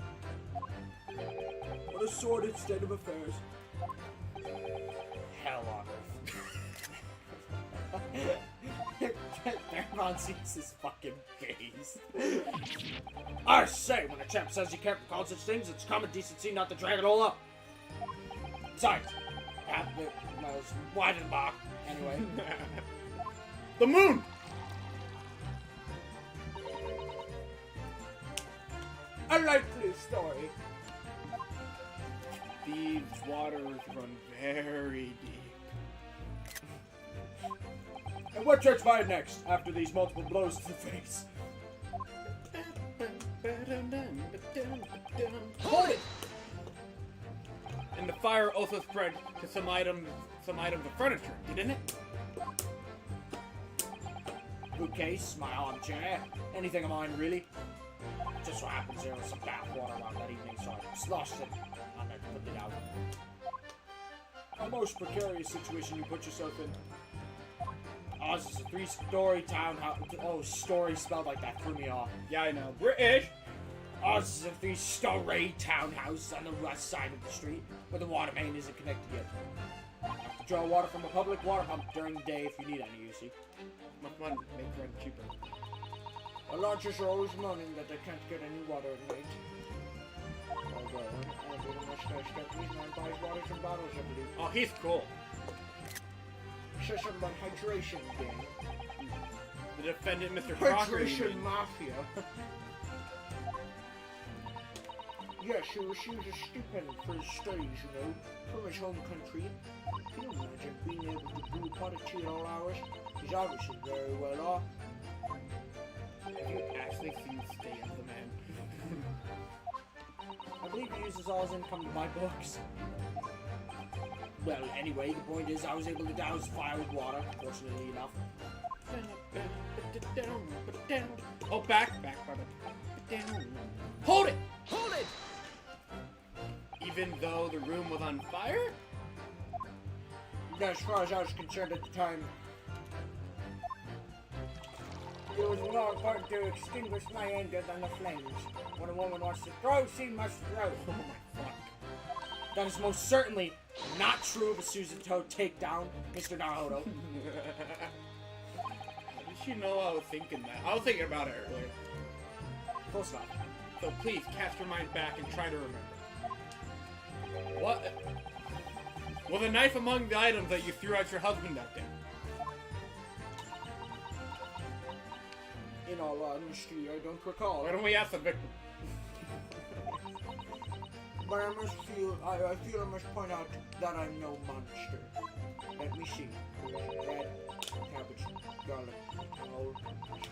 What a sordid state of affairs. Hell on earth. Everyone sees his fucking face. I say, when a chap says he can't recall such things, it's common decency not to drag it all up. Besides, was Weidenbach. Anyway. The moon! A likely story. These waters run very deep. And what transpired next, after these multiple blows to the face? Hold it! And the fire also spread to some items of furniture, didn't it? Bookcase, my armchair, anything of mine, really. Just so happens there was some bath water around that evening, so I sloshed it and then put it out. A most precarious situation you put yourself in. Ours is a 3-story townhouse. Oh, story spelled like that threw me off. Yeah, I know. British! Ours is a 3-story townhouse on the west side of the street, where the water main isn't connected yet. I have to draw water from a public water pump during the day if you need any, you see. Make rent cheaper. The launchers are always moaning that they can't get any water at night. Although, I did a mustache Japanese man buys waters in bottles, I believe. Oh, he's cool. Says something about hydration gang. The defendant, Mr. Crocker. Hydration mafia. Yes, he receives a stipend for his studies, you know, from his home country. Can you imagine being able to brew pot of tea at all hours? He's obviously very well off. Have you actually seen State of the Man? I believe he uses all his income to buy books. Well, anyway, the point is I was able to douse fire with water, fortunately enough. Oh, back, Hold it! Hold it! Even though the room was on fire? As far as I was concerned at the time, it was more important to extinguish my anger than the flames. When a woman wants to throw, she must throw. Oh my fuck. That is most certainly not true of a Susan Toad takedown, Mr. Naruto. How did she know I was thinking that? I was thinking about it earlier. Close enough. So please, cast your mind back and try to remember. What? Was a knife among the items that you threw at your husband that day? In all honesty, I don't recall. Why don't we ask the victim? But I feel I must point out that I'm no monster. Let me see. Bread, cabbage, garlic, old sponge,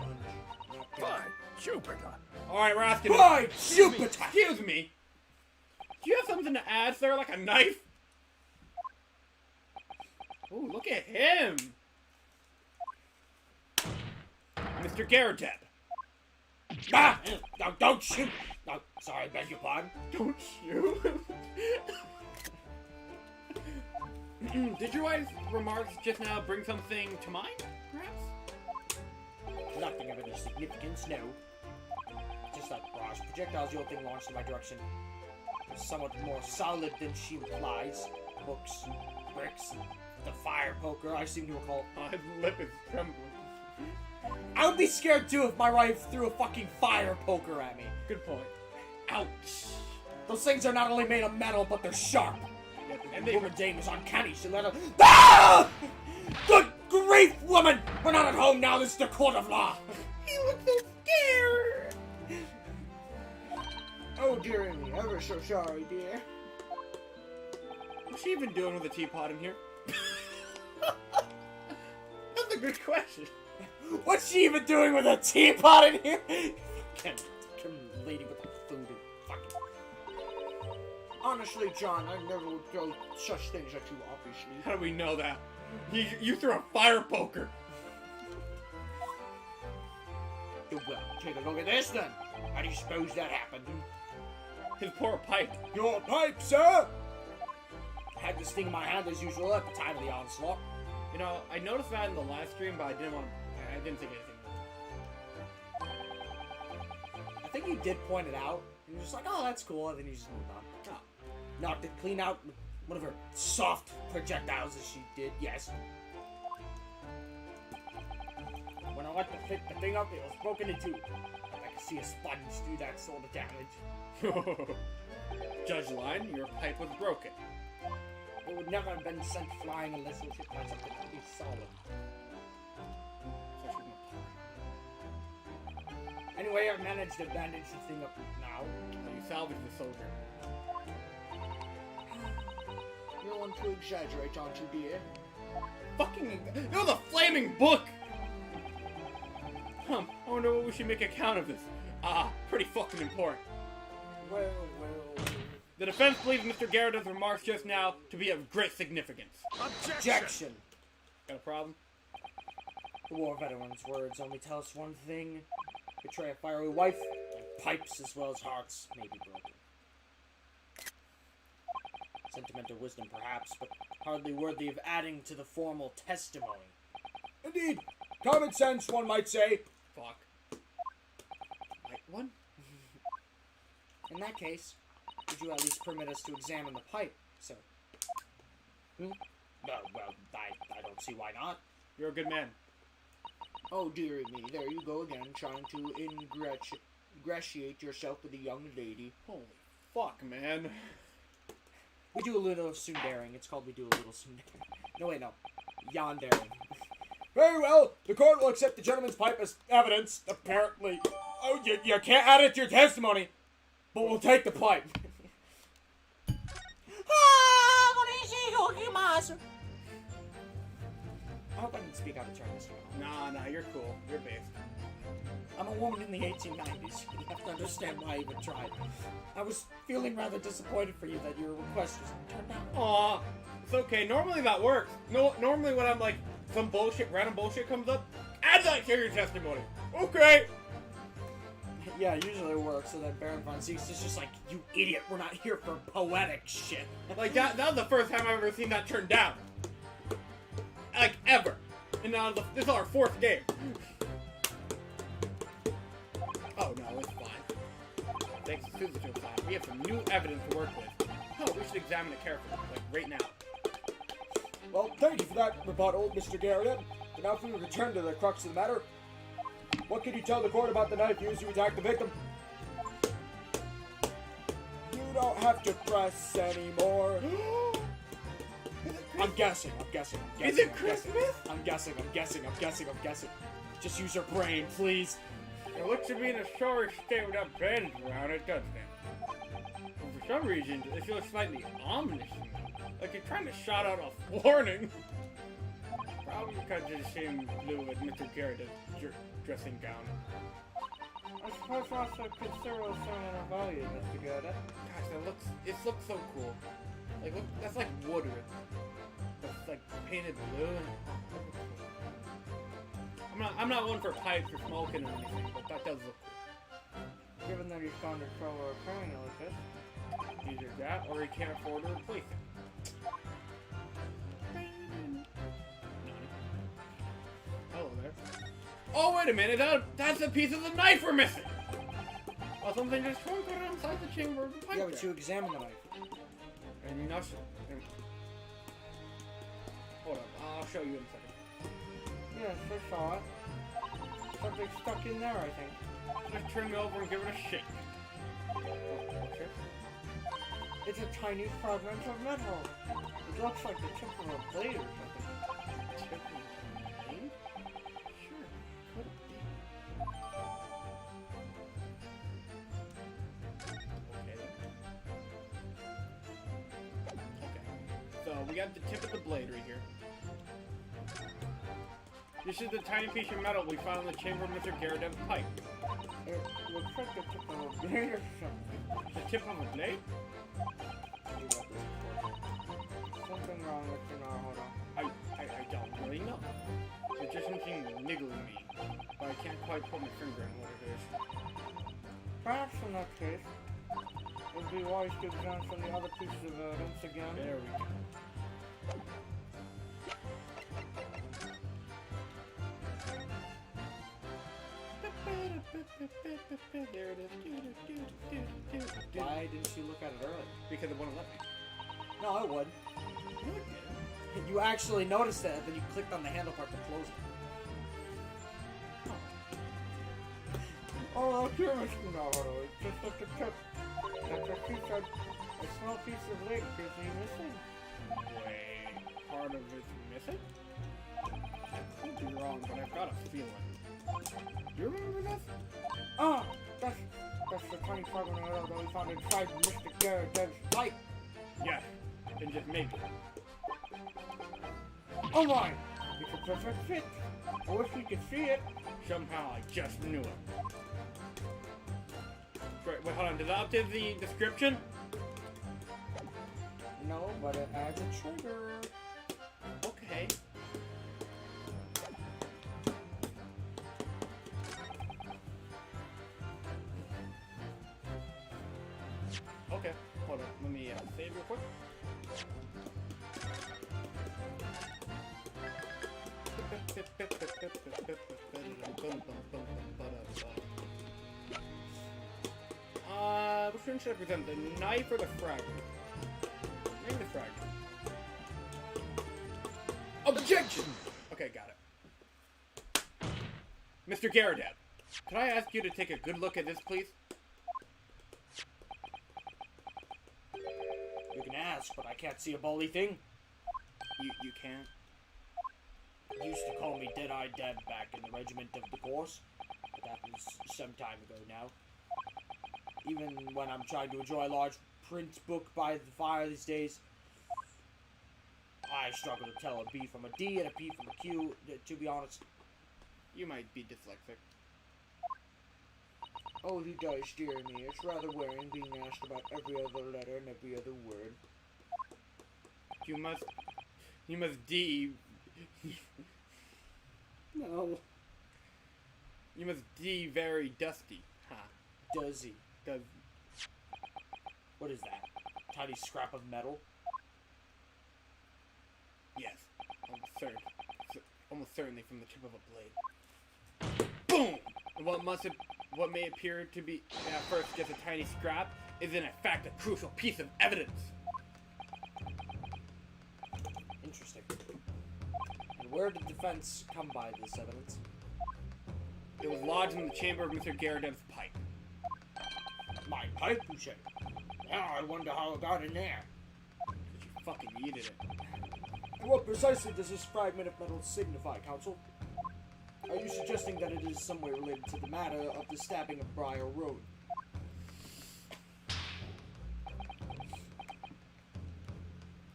napkin. By Jupiter! Alright, we're asking. By Jupiter! Excuse me! Do you have something to add, sir? Like a knife? Ooh, look at him! Mr. Garrett. Ah! No, don't shoot! No, sorry, beg your pardon. Don't shoot! Did your wife's remarks just now bring something to mind, perhaps? Nothing of any significance, no. Just that barrage projectiles the old thing launched in my direction. It was somewhat more solid than she implies. Books, bricks, the fire poker, I seem to recall. My lip is trembling. I would be scared too if my wife threw a fucking fire poker at me. Good point. Ouch. Those things are not only made of metal, but they're sharp. And Woman Dame is uncanny. She let her. Ah! Good grief, woman! We're not at home now. This is the court of law. He looks so scared! Oh dear me, ever so sorry, dear. What's she even doing with a teapot in here? That's a good question. What's she even doing with a teapot in here? Come lady with the food and fucking. Honestly, John, I never would throw such things at you, obviously. How do we know that? You threw a fire poker. Well, take a look at this then. How do you suppose that happened? His poor pipe. Your pipe, sir! I had this thing in my hand as usual at the time of the onslaught. You know, I noticed that in the last stream, but I didn't think anything of it. I think you did point it out. And you're just like, oh, that's cool, and then you just moved on. Oh. Knocked it clean out with one of her soft projectiles as she did, yes. When I went to pick the thing up, it was broken in two. I could see a sponge do that sort of damage. Judge Line, your pipe was broken. It would never have been sent flying unless it was hit by something pretty solid. Anyway, I've managed to bandage the thing up now. You salvaged the soldier. You're one to exaggerate, aren't you, dear? Fucking... It was a flaming book! I wonder what we should make a count of this. Pretty fucking important. Well. The defense believes Mr. Garrett's remarks just now to be of great significance. Objection! Got a problem? The war veteran's words only tell us one thing. Betray a fiery wife, and pipes as well as hearts may be broken. Sentimental wisdom, perhaps, but hardly worthy of adding to the formal testimony. Indeed. Common sense, one might say. Fuck. Light one? In that case, would you at least permit us to examine the pipe, sir? Well, I don't see why not. You're a good man. Oh, dearie me, there you go again, trying to ingratiate yourself with a young lady. Holy fuck, man. We do a little sundaring. It's called we do a little sundaring. No, wait, no. Yandaring. Very well. The court will accept the gentleman's pipe as evidence, apparently. Oh, you can't add it to your testimony, but we'll take the pipe. I hope I can speak out of turn this time. Nah, you're cool. You're based. I'm a woman in the 1890s. You have to understand why I even tried. I was feeling rather disappointed for you that your request was turned down. Aw, it's okay. Normally that works. Normally when I'm like, some random bullshit comes up, add that to your testimony. Okay. Yeah, usually it works, so then Baron von Zieks is just like, you idiot, we're not here for poetic shit. Like, that was the first time I've ever seen that turned down. Like, ever. And now this is our fourth game. Oh, no, it's fine. Thanks to the side, we have some new evidence to work with. Oh, we should examine it carefully, like, right now. Well, thank you for that rebuttal, Mr. Garrett. But now if we return to the crux of the matter, what can you tell the court about the knife used to attack the victim? You don't have to press anymore. I'm guessing. Is it Christmas? I'm guessing. Just use your brain, please. It looks to be in a sorry state without bandages around it, doesn't it? But for some reason, it feels slightly ominous. Like you're trying to shout out a warning. Probably because it seemed blue with Mr. Garrett's dressing gown. I suppose we're also considerable certain of value, Mr. Garrett. Gosh, it looks so cool. Like, look, that's like wood that's like painted blue. I'm not one for pipes or smoking or anything, but that does look cool. Given that he's gone to trouble repairing it like this. Either that, or he can't afford to replace it. Hello there. Oh, wait a minute, that's a piece of the knife we're missing! Oh, something just shrunk right outside the chamber of the pipe. Yeah, but you examine the knife. And nothing. Hold up, I'll show you in a second. Yes, I saw it. Something stuck in there, I think. Just turn it over and give it a shake. Okay. It's a tiny fragment of metal. It looks like the tip of a blade or something. Tip of a blade? Sure, could be. Okay then. Okay. So we got the tip of the blade right here. This is the tiny piece of metal we found in the chamber of Mr. Garrett's pipe. It looks like the tip of a blade or something. The tip of a blade? you read this before. Something wrong with your hold on. I don't really know. There's just something niggling me, but I can't quite put my finger on what it is. Perhaps in that case, it would be wise to examine some of the other pieces of evidence again. There we go. There it is. Why didn't you look at it earlier? Because it wouldn't let me. No, I would. No, it didn't. You actually noticed it, and then you clicked on the handle part to close it. Oh, okay, Mr. Naruto. It's just like the tip. That's what she said. A small piece of lake is missing. Wait, part of it's missing? I could be wrong, but I've got a feeling. Do you remember this? Oh, that's the tiny fragment of metal that we found inside Mr. Garrett's pipe. Yes, and just maybe. Oh my! It's a perfect fit. I wish we could see it. Somehow I just knew it. Wait, hold on, does that update the description? No, but it adds a trigger. Okay. Okay, hold on, let me save real quick. Which one should I present? The knife or the fragment? Maybe the fragment. Objection! Okay, got it. Mr. Garrett's, could I ask you to take a good look at this, please? You can ask, but I can't see a bally thing. You can't? You used to call me Dead-Eyed Deb back in the regiment of the course, but that was some time ago now. Even when I'm trying to enjoy a large print book by the fire these days, I struggle to tell a B from a D and a P from a Q, to be honest. You might be dyslexic. Oh, he does, dear me. It's rather wearing being asked about every other letter and every other word. You must D... No. You must D very dusty, huh? Does he? Does... What is that? Tiny scrap of metal? Yes, almost certainly from the tip of a blade. Boom! And what may appear to be at first just a tiny scrap is in fact a crucial piece of evidence. Interesting. And where did defense come by this evidence? It was lodged in the chamber of Mr. Garrett's pipe. My pipe, you say? Now I wonder how it got in there. Because you fucking yeeted it. And what precisely does this fragment of metal signify, Counsel? Are you suggesting that it is some way related to the matter of the stabbing of Briar Road?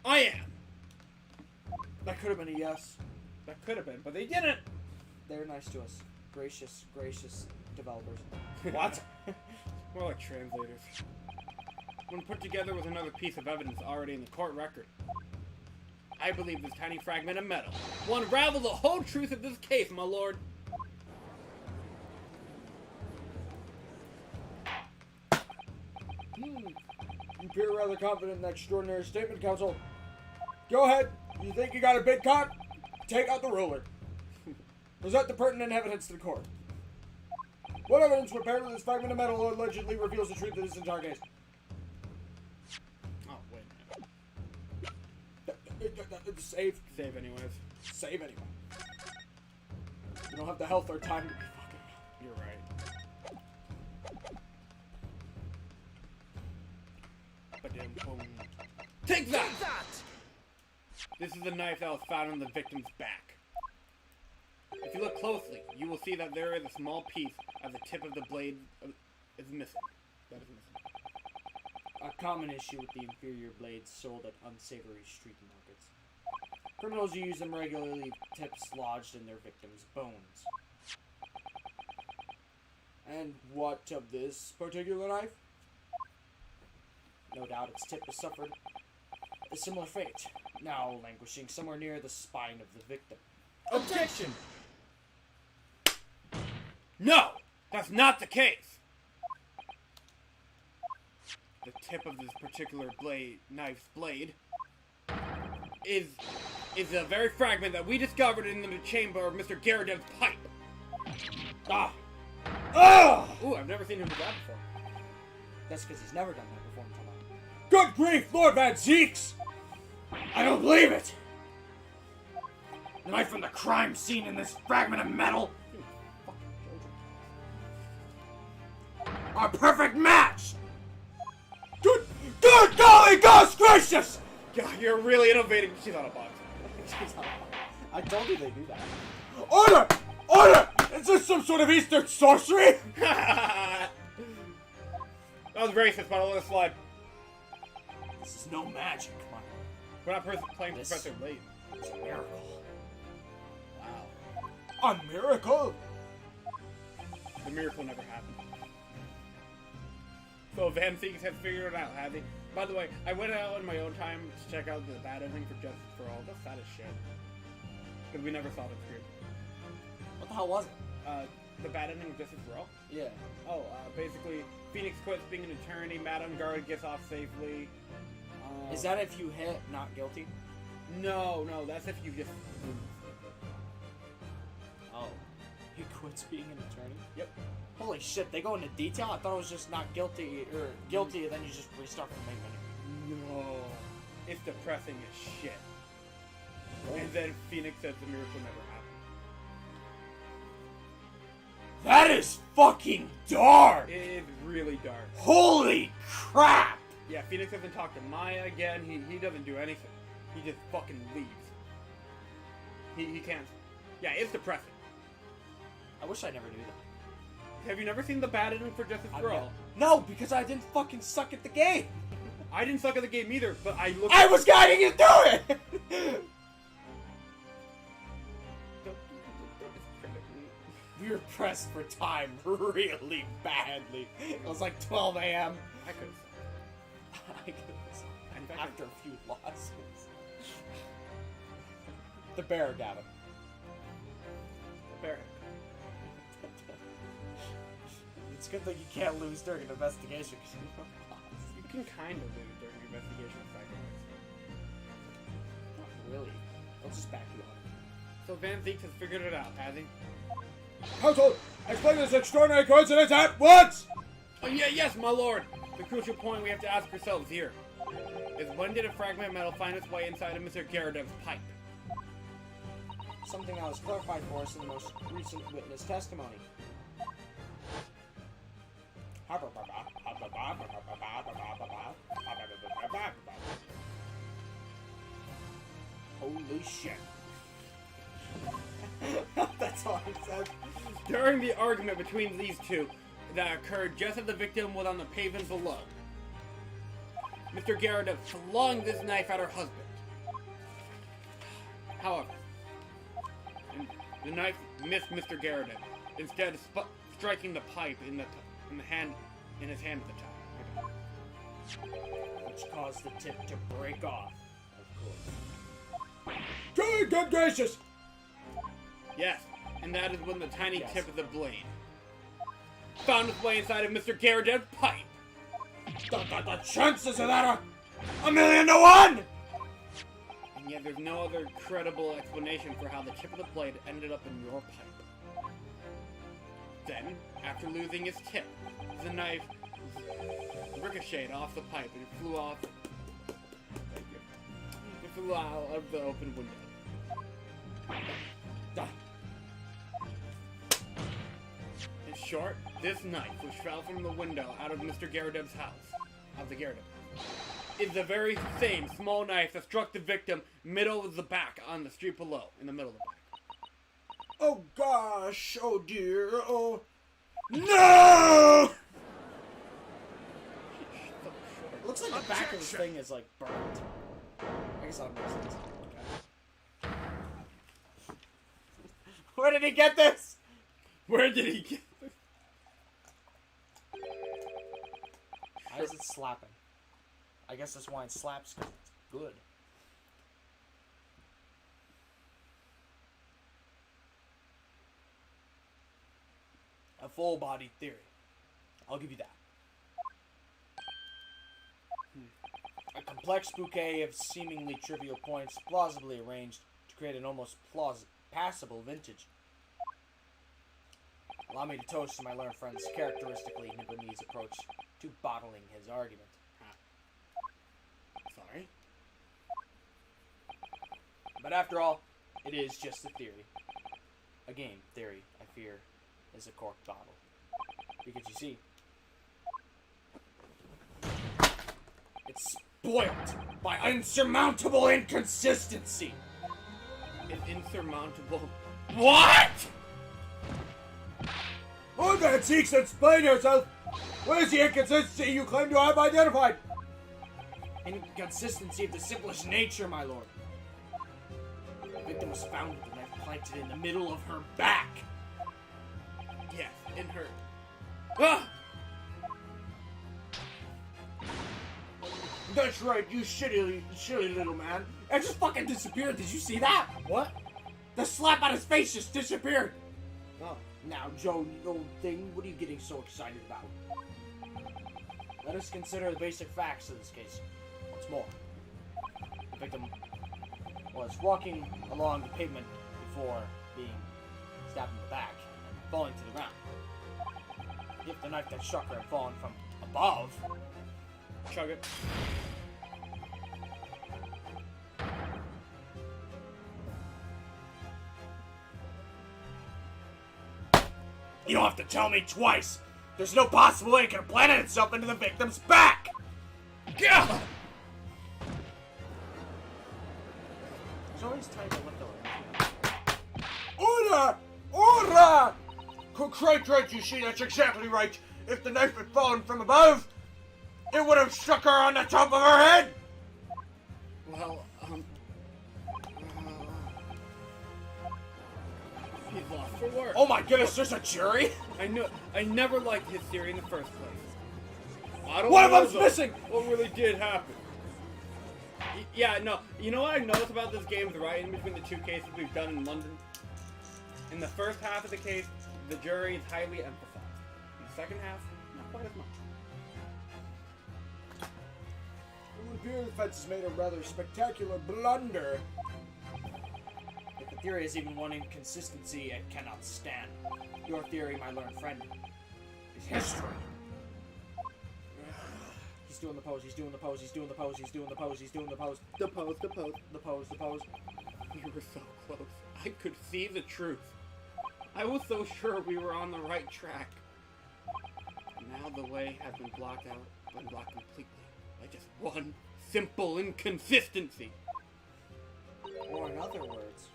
I am! That could have been a yes. That could have been, but they didn't! They're nice to us. Gracious, gracious developers. What? More like translators. When put together with another piece of evidence already in the court record, I believe this tiny fragment of metal will unravel the whole truth of this case, my lord. You appear rather confident in that extraordinary statement, Counsel. Go ahead. You think you got a big cock? Take out the ruler. Present the pertinent evidence to the court. What evidence prepared with this fragment of metal allegedly reveals the truth of this entire case? Oh, wait a minute. Save. Save anyways. Save anyway. You don't have the health or time to be fucking. You're right. Ba-dum-boom. Take that! This is the knife that was found on the victim's back. If you look closely, you will see that there is a small piece at the tip of the blade is missing. That is missing. A common issue with the inferior blades sold at unsavory street markets. Criminals who use them regularly leave tips lodged in their victims' bones. And what of this particular knife? No doubt its tip has suffered a similar fate, now languishing somewhere near the spine of the victim. Objection! No! That's not the case! The tip of this particular knife's blade is a very fragment that we discovered in the chamber of Mr. Garadev's pipe. Ah! Ooh, I've never seen him do that before. That's because he's never done that before until now. Good grief, Lord Van Zeeks! I don't believe it! Knife from the crime scene in this fragment of metal are perfect match! Good golly gosh gracious! God, you're really innovating. She's on a box. I told you they do that. Order! Order! Is this some sort of Eastern sorcery? That was racist, but I'll let it slide. This is no magic, come on. We're not playing This- Professor Blade. It's a miracle. Wow. A miracle? The miracle never happened. So Van Zeeks has figured it out, has he? By the way, I went out in my own time to check out the bad ending for Justice for All. That's sad as shit. Because we never saw the screen. What the hell was it? The bad ending of Justice for All? Yeah. Oh, basically, Phoenix quits being an attorney, Madame Guard gets off safely. Is that if you hit not guilty? No, that's if you just... Oh. He quits being an attorney? Yep. Holy shit, they go into detail? I thought it was just not guilty, or guilty, and then you just restart from the main menu. No. It's depressing as shit. And then Phoenix says the miracle never happened. That is fucking dark! It is really dark. Holy crap! Yeah, Phoenix doesn't talk to Maya again. He doesn't do anything. He just fucking leaves. He can't. Yeah, it's depressing. I wish I never knew that. Have you never seen the bad ending for Justice for All? No, because I didn't fucking suck at the game! I didn't suck at the game either, but I looked. I was guiding you through it! We were pressed for time really badly. It was like 12 a.m. I could have. After a few losses. The bear, Gavin. Fair. It's a good thing you can't lose during an investigation because you don't lost. You can kind of lose during the investigation cycle. Not really. I'll just back you up. So Van Zeeks has figured it out, has he? Counsel, explain this extraordinary coincidence at once! Oh yes, my lord! The crucial point we have to ask ourselves here is when did a fragment of metal find its way inside of Mr. Garadev's pipe? Something that was clarified for us in the most recent witness testimony. Holy shit. That's all he said. During the argument between these two that occurred just as the victim was on the pavement below, Mr. Garadev flung this knife at her husband. However, the knife missed Mr. Garadev, instead striking the pipe in his hand at the time. Which caused the tip to break off. Of course. Good gracious! Yes, and that is when the tiny Yes. tip of the blade found its way inside of Mr. Garadev's pipe. The chances of that are 1,000,000 to 1! And yet there's no other credible explanation for how the tip of the blade ended up in your pipe. Then, after losing its tip, the knife ricocheted off the pipe and it flew off. Thank you. It flew out of the open window. In short, this knife, which fell from the window out of Mr. Garadev's house, is the very same small knife that struck the victim middle of the back on the street below, in the middle of the back. Oh gosh, oh dear, oh... No! It looks like the back of this thing is like burnt. I guess that makes sense. Okay. Where did he get this? Where did he get this? Why is it slapping? I guess this wine slaps because it's good. A full-bodied theory. I'll give you that. A complex bouquet of seemingly trivial points plausibly arranged to create an almost passable vintage. Allow me to toast to my learned friend's characteristically Nibonese approach to bottling his argument. Sorry. But after all, it is just a theory. A game theory, I fear, is a corked bottle. Because you see, it's spoilt by unsurmountable inconsistency. An insurmountable... What?! Oh, that seeks, explain yourself! What is the inconsistency you claim to have identified? Inconsistency of the simplest nature, my lord. The victim was found with the knife planted in the middle of her back. Yes, in her... Ah! That's right, you shitty little man. It just fucking disappeared. Did you see that? What? The slap on his face just disappeared. Oh. Now, Joe, you old thing, what are you getting so excited about? Let us consider the basic facts of this case. Once more. The victim was walking along the pavement before being stabbed in the back and falling to the ground. If the knife that struck her had fallen from above, Chug it. you don't have to tell me twice. There's no possible way it could have planted itself into the victim's back. Gah! There's always time to look over. Order! Order! Right, you see, that's exactly right. If the knife had fallen from above, it would have struck her on the top of her head! Well, he's lost for work. Oh my goodness, there's a jury? I never liked his theory in the first place. I don't One of know them's though missing! What really did happen? Yeah, no. You know what I noticed about this game is right in between the two cases we've done in London? In the first half of the case, the jury is highly emphasized. In the second half, not quite as much. It would appear the defense has made a rather spectacular blunder. If the theory has even one inconsistency, it cannot stand. Your theory, my learned friend, is history. He's doing the pose, he's doing the pose, he's doing the pose, he's doing the pose, he's doing the pose. The pose, the pose. The pose, the pose. We were so close. I could see the truth. I was so sure we were on the right track. Now the way has been blocked completely by just one simple inconsistency. Or in other words,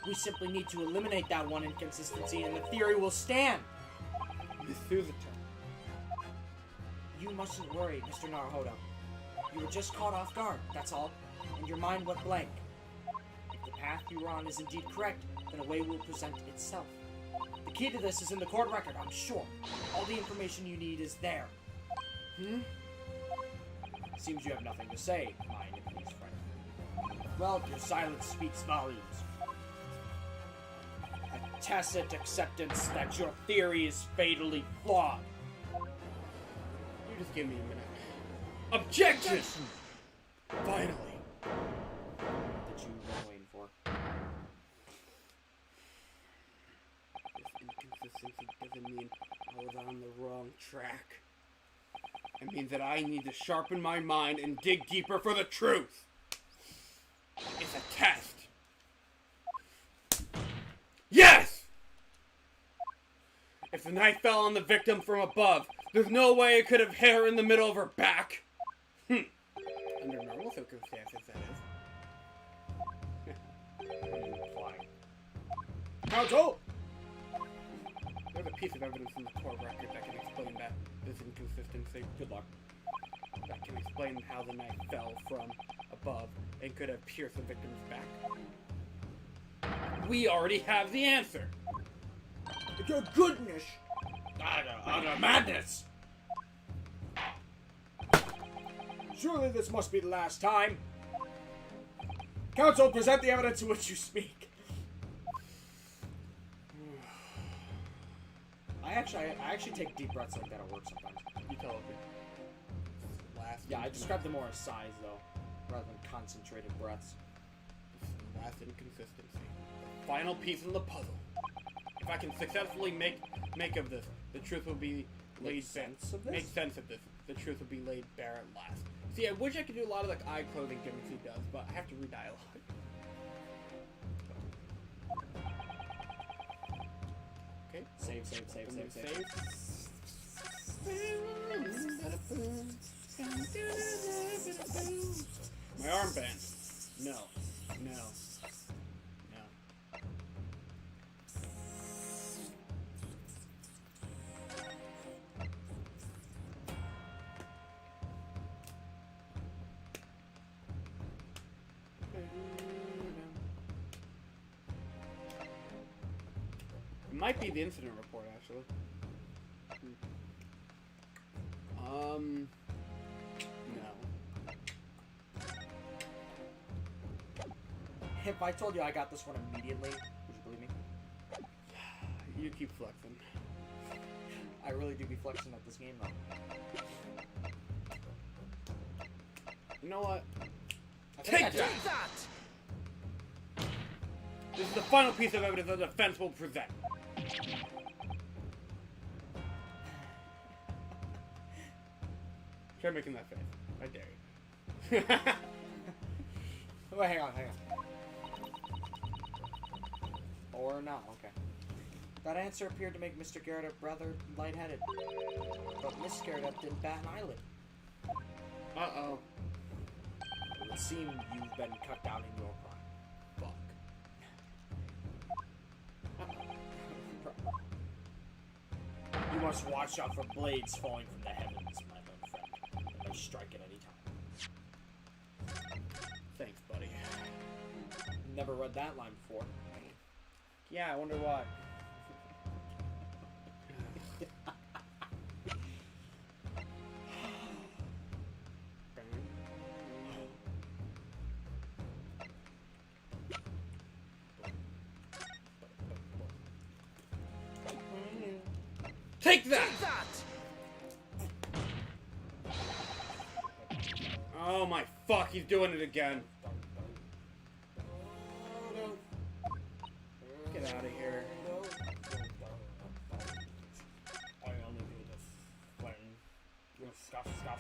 we simply need to eliminate that one inconsistency and the theory will stand. Miss Suzuta. You mustn't worry, Mr. Naruhodo. You were just caught off guard, that's all, and your mind went blank. If the path you were on is indeed correct, then a way will present itself. The key to this is in the court record, I'm sure. All the information you need is there. Seems you have nothing to say, my Nibonese friend. Well, your silence speaks volumes. A tacit acceptance that your theory is fatally flawed. You just give me a minute. Objection! Finally. That you were waiting for. This inconsistency doesn't mean I was on the wrong track. It means that I need to sharpen my mind and dig deeper for the truth. It's a test. Yes! If the knife fell on the victim from above, there's no way it could have hit her in the middle of her back. Under normal circumstances, that is. Counsel! There's a piece of evidence in the court record that can explain this inconsistency. Good luck. That can explain how the knife fell from above and could have pierced the victim's back. We already have the answer. Your goodness! Utter madness! Surely this must be the last time. Counsel, present the evidence to which you speak. I actually take deep breaths like that at work sometimes. You tell me. Last. Yeah, I describe them more as sighs, though, rather than concentrated breaths. Last inconsistency. The final piece in the puzzle. If I can successfully make of this, the truth will be laid sense of this? Make sense of this. The truth will be laid bare at last. See, I wish I could do a lot of like eye clothing gimmicks he does, but I have to read dialogue. Okay. Save. My armband. No. It might be the incident report, actually. No. If I told you I got this one immediately, would you believe me? You keep flexing. I really do be flexing at this game, though. You know what? Take that! This is the final piece of evidence the defense will present. Try making that face. I dare you. Wait, hang on. Or not, okay. That answer appeared to make Mr. Garrett rather lightheaded. But Miss Garrett didn't bat an eyelid. Uh-oh. It would seem you've been cut down in your prime. Fuck. You must watch out for blades falling from the heavens, my little friend. They may strike at any time. Thanks, buddy. Never read that line before. Yeah, I wonder why. Take that! Oh my fuck, he's doing it again. Get out of here. I only do this when you're scuffed. Scuff.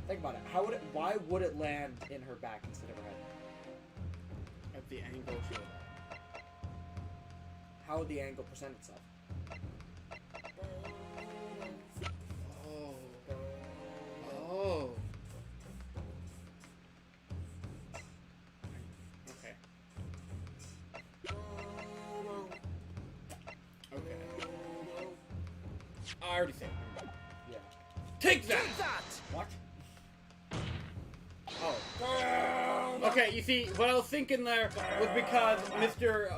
Think about it. Why would it land in her back instead of her head? At the angle she would. How would the angle present itself? Oh. Okay. I already said it. Yeah. Take that! What? Oh. Okay, you see, what I was thinking there was because Mr.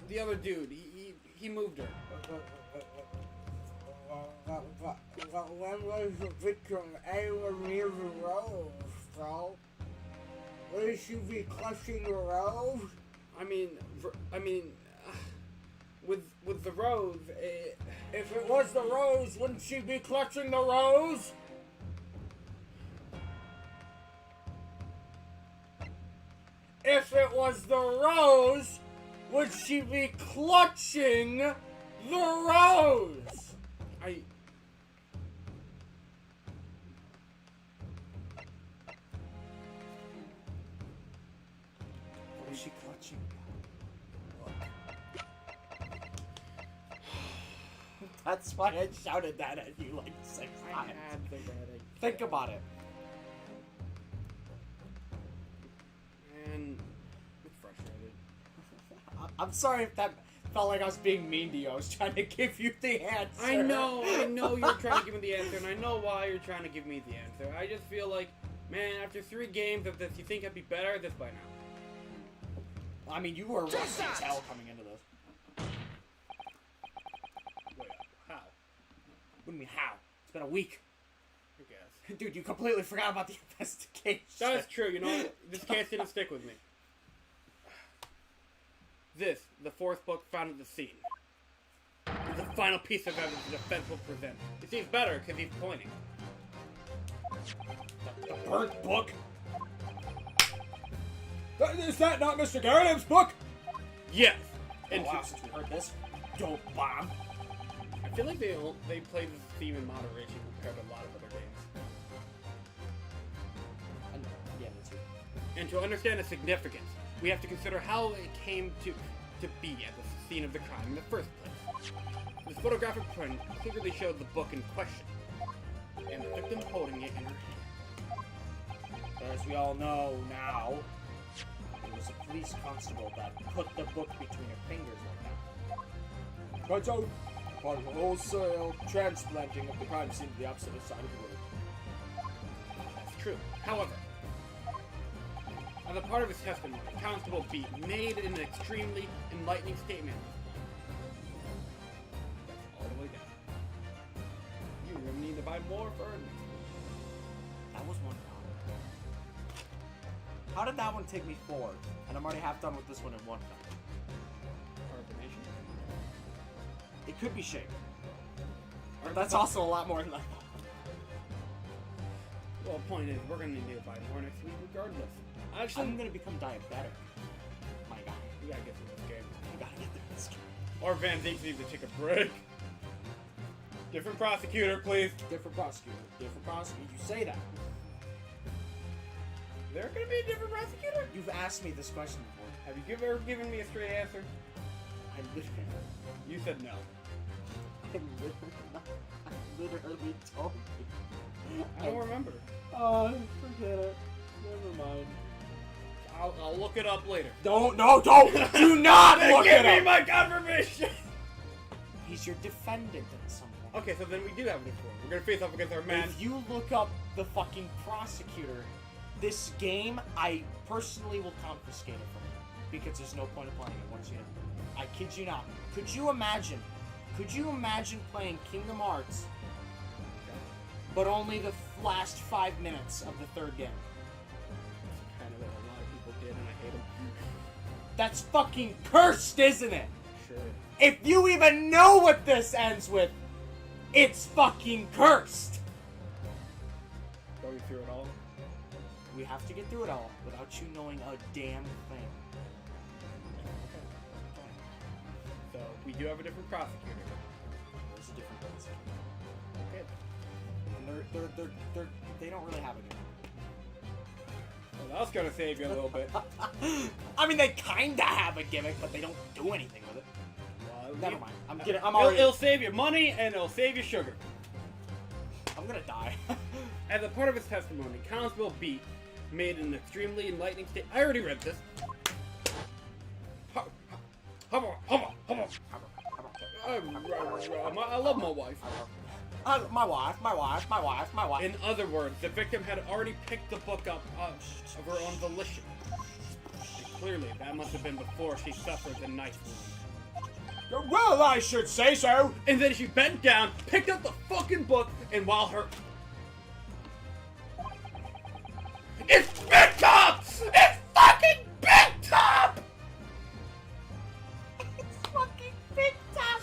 The other dude, he moved her. When was the victim ever near the rose, bro? Would she be clutching the rose? I mean, with the rose, If it was the rose, wouldn't she be clutching the rose? If it was the rose, would she be clutching the rose? What is she clutching? That's why I shouted that at you like 6 times. Think about it. And it's frustrated. I'm sorry if that felt like I was being mean to you. I was trying to give you the answer. I know you're trying to give me the answer, and I know why you're trying to give me the answer. I just feel like Man, after 3 games of this, you think I'd be better at this by now? I mean, you were rusty as hell coming into this. Wait, how? What do you mean, how? It's been a week. I guess. Dude, you completely forgot about the investigation. That's true, you know, this case didn't stick with me. This, the 4th book found at the scene, is the final piece of evidence the defense will present. It seems better because he's pointing. The burnt book? Is that not Mr. Garnham's book? Yes! Oh, And wow, since we heard this, dope bomb. I feel like they play this theme in moderation compared to a lot of other games. And, yeah, that's it. And to understand its significance, we have to consider how it came to be at the scene of the crime in the first place. This photographic print clearly showed the book in question, and the victim holding it in her hand. As we all know now, it was a police constable that put the book between her fingers like that. Right out. Upon the wholesale transplanting of the crime scene to the opposite side of the road. That's true. However, as a part of his testimony, Constable B made an extremely enlightening statement. That's all the way down. You will need to buy more for it. That was one round. How did that one take me 4? And I'm already half done with this one in 1 round. Carbonation? It could be shape. Or that's also a lot more than that. Well, point is, we're gonna need to buy more next week regardless. Actually, I'm gonna become diabetic. My guy. we gotta get through this game. I gotta get through this game. Or Van Dink needs to take a break. Different prosecutor, please. Different prosecutor. Different prosecutor. You say that. Is there gonna be a different prosecutor? You've asked me this question before. Have you ever given me a straight answer? I literally, You said no. I literally told you. I don't remember. Oh, forget it. Never mind. I'll look it up later. Don't, no, don't! Do not look Give it me up! my confirmation! He's your defendant at some point. Okay, so then we do have an explorer. We're gonna face off against our man. If you look up the fucking prosecutor, this game, I personally will confiscate it from you. Because there's no point in playing it once you know. I kid you not. Could you imagine playing Kingdom Hearts, but only the last 5 minutes of the 3rd game? Kind of what a lot of people did, and I hate them. That's fucking cursed, isn't it? Sure. If you even know what this ends with, it's fucking cursed! Going through it all. We have to get through it all without you knowing a damn thing. So we do have a different prosecutor. There's a different prosecutor. Okay. And they don't really have a game. Well, that's gonna save you a little bit. I mean, they kinda have a gimmick, but they don't do anything with it. Well, Never mind. It'll save you money and it'll save you sugar. I'm gonna die. As a part of his testimony, Constable B made an extremely enlightening statement. I already read this. I love my wife. My wife. In other words, the victim had already picked the book up of her own volition. And clearly, that must have been before she suffered the knife wound. Well, I should say so. And then she bent down, picked up the fucking book, and while her... It's Big Top! It's fucking Big Top! It's fucking Big Top!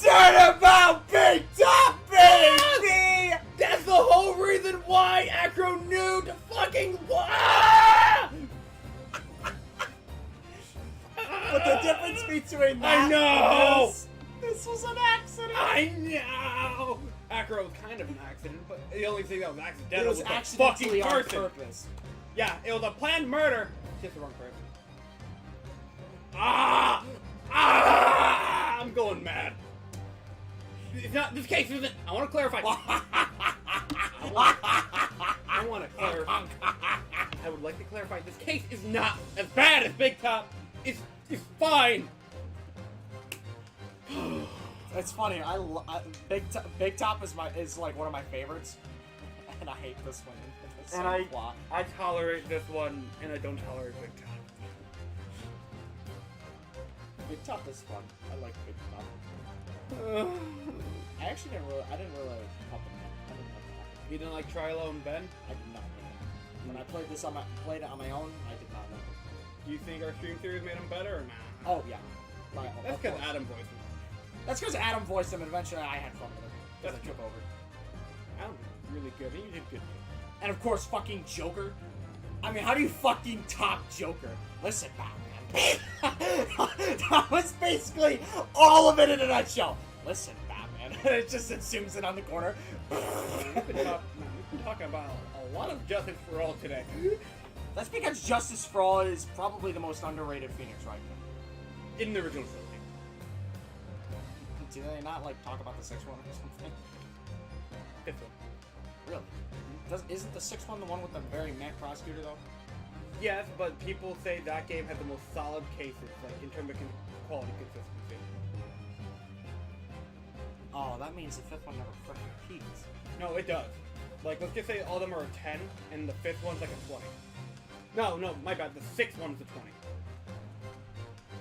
Turnabout Big Top, baby! That's the whole reason why Acro knew to fucking... But the difference between that I know! and this was an accident! I know! Acro was kind of an accident, but the only thing that was accidental It was the accidentally fucking on person. purpose. Yeah, it was a planned murder. Just the wrong person. I'm going mad. It's not. This case isn't. I want to clarify. I want to clarify. I would like to clarify. This case is not as bad as Big Top. It's fine. It's funny. Big Top is like one of my favorites, and I hate this one. the same And I plot. tolerate this one, and I don't tolerate Big Top. Big Top is fun. I like Big Top. I actually didn't really like Puppet Man. I didn't like Puppet Man. You didn't like Trilo and Ben? I did not like it. When I played it on my own, I did not like it. Do you think our stream series made him better or not? Oh yeah. That's because Adam voiced him. That's because Adam voiced him, and eventually I had fun with it. Because I took over. Adam was really good, and you did good. And of course, fucking Joker. I mean, how do you fucking top Joker? Listen, Batman. That was basically all of it in a nutshell. Listen, Batman. It just zooms in on the corner. We've been talking about a lot of Justice for All today. That's because Justice for All is probably the most underrated Phoenix Wright game. In the original trilogy. Do they not, like, talk about the sixth one or something? Fifth one. Really? Isn't the sixth one the one with the very mad prosecutor, though? Yes, but people say that game has the most solid cases, like, in terms of quality consistency. Oh, that means the fifth one never freaking peaks. No, it does. Like, let's just say all of them are a 10, and the fifth one's like a 20. No, my bad. The sixth one's a 20.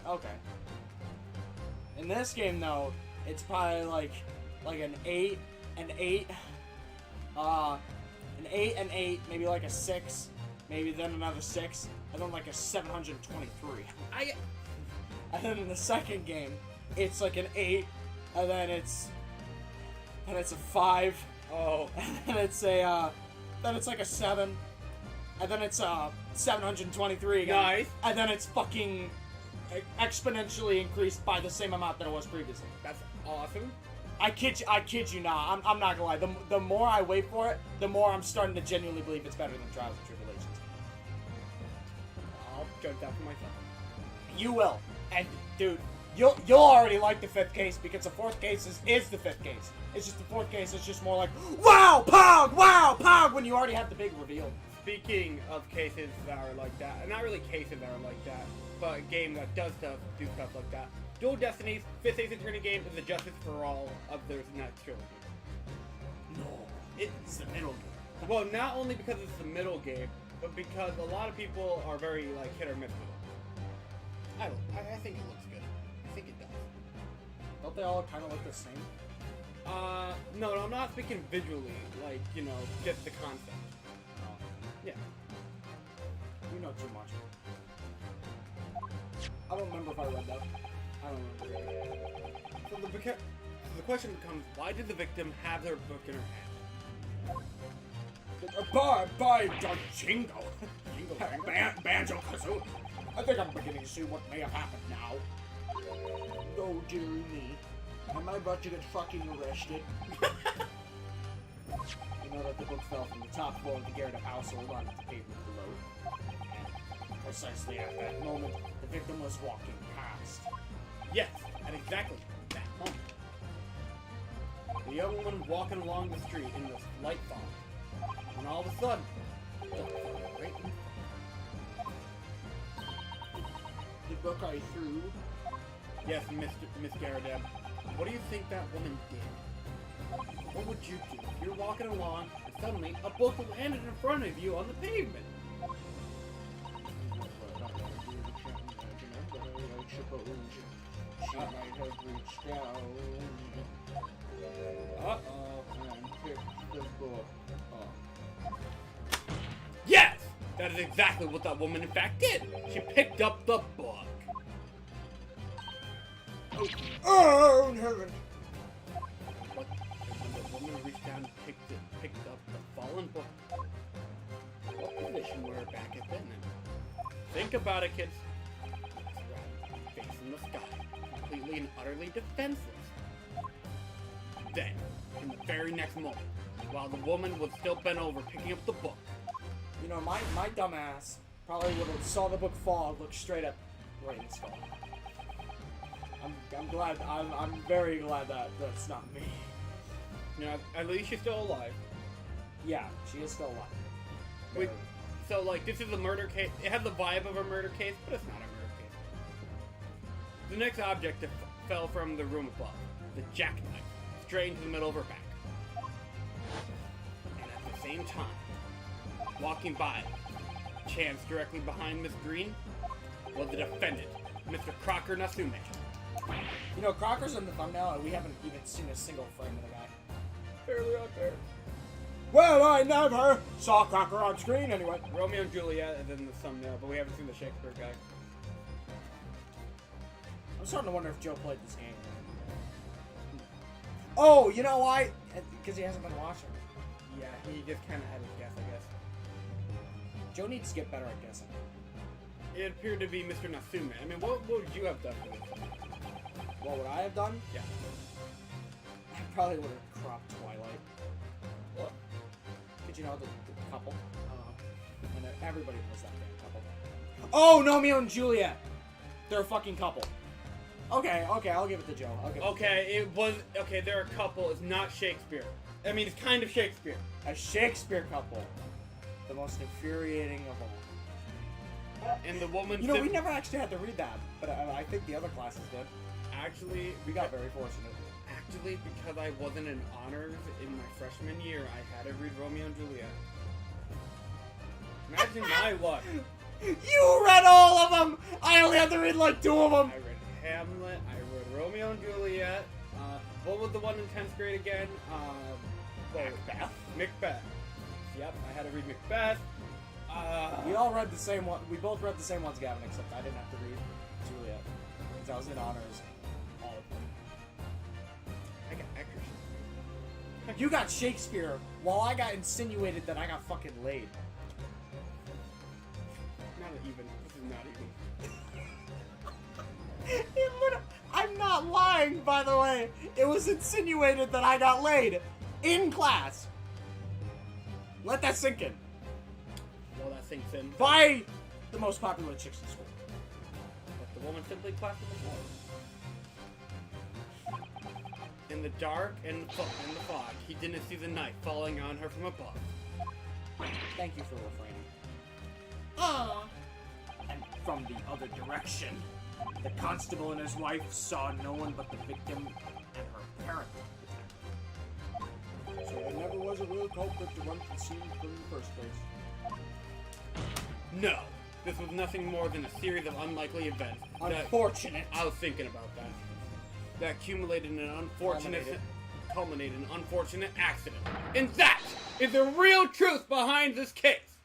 Okay. In this game, though, it's probably like an 8, an 8, an 8, an 8, maybe like a 6, maybe then another 6, and then like a 723. And then in the second game, it's like an 8, and then it's a 5. Oh. And then it's like a 7, and then it's 723 again. Nice. And then it's fucking exponentially increased by the same amount that it was previously. That's awesome. I kid you not. I'm not gonna lie. The more I wait for it, the more I'm starting to genuinely believe it's better than Trials and Tribulations. I'll judge that for myself. You will. And dude, you'll already like the fifth case because the fourth case is the fifth case. It's just the fourth case is just more like wow, pog, when you already have the big reveal. Speaking of cases that are like that, and not really cases that are like that, but a game that do stuff like that. Dual Destinies, 5th Ace Attorney game is the Justice for All of their next trilogy. No, it's the middle game. Well, not only because it's the middle game, but because a lot of people are very like hit or miss with it. I think it looks good. I think it does. Don't they all kind of look the same? No, I'm not speaking visually, like, you know, just the concept. Oh. Yeah. You know too much. I don't remember if I read that. I don't remember. So the question becomes, why did the victim have their book in her hand? By Jingo. Banjo Kazooie. I think I'm beginning to see what may have happened now. Oh, dearie me. Am I about to get fucking arrested? You know that the book fell from the top floor of the Garrett household onto the pavement below. And precisely at that moment, the victim was walking past. Yes, at exactly that moment. The young woman walking along the street in this light fog. And all of a sudden, right? The book I threw. Yes, Miss Garradeb. What do you think that woman did? What would you do if you're walking along and suddenly a book landed in front of you on the pavement? She might have reached down. And picked the book up. Yes! That is exactly what that woman in fact did. She picked up the book. Oh, heaven! But when the woman reached down and picked up the fallen book, what position were her back at then? Think about it, kids. Facing the sky, completely and utterly defenseless. Then, in the very next moment, while the woman was still bent over picking up the book, You know, my dumbass probably would have saw the book fall and looked straight up right in the skull. I'm glad. I'm very glad that that's not me. you know, at least she's still alive. Yeah, she is still alive. Wait, so like this is a murder case. It has the vibe of a murder case, but it's not a murder case. The next object that fell from the room above, the jackknife, straight into the middle of her back. And at the same time, walking by. Chance directly behind Miss Green was the defendant, Mr. Crocker Nasume. You know, Crocker's in the thumbnail, and we haven't even seen a single frame of the guy. Barely out there. Well, I never saw Crocker on screen anyway. Romeo and Juliet is in the thumbnail, but we haven't seen the Shakespeare guy. I'm starting to wonder if Joe played this game. Oh, you know why? Because he hasn't been watching. Yeah, he just kind of had his guess, I guess. Joe needs to get better at guessing. It appeared to be Mr. Nasume. I mean, what would you have done for this? What would I have done? Yeah. I probably would have cropped Twilight. What? Did you know the couple? And everybody knows that damn couple. Oh, Romeo and Juliet! They're a fucking couple. Okay, I'll give it to Joe. Okay, they're a couple. It's not Shakespeare. I mean, it's kind of Shakespeare. A Shakespeare couple. The most infuriating of all. And the woman... You know, we never actually had to read that, but I think the other classes did. Actually... We got very fortunate. Actually, because I wasn't in honors in my freshman year, I had to read Romeo and Juliet. Imagine my luck. You read all of them! I only had to read like 2 of them! I read Hamlet, I read Romeo and Juliet. What was the one in 10th grade again? Macbeth. Macbeth. Yep, I had to read Macbeth. We all read the same one. We both read the same ones, Gavin, except I didn't have to read Juliet. Because I was in honors. All of them. I got extra. You got Shakespeare, while I got insinuated that I got fucking laid. Not even. This is not even. I'm not lying, by the way. It was insinuated that I got laid. In class. Let that sink in. Well, that sinks in. By the most popular chicks in school. But the woman simply clapped the floor. In the dark and the fog, he didn't see the knife falling on her from above. Thank you for refraining. And from the other direction, the constable and his wife saw no one but the victim and her parent. So there never was a real culprit to run from the scene in the first place. No, this was nothing more than a series of unlikely events. Unfortunate. I was thinking about that. That accumulated in an unfortunate... culminated in an unfortunate accident. And that is the real truth behind this case!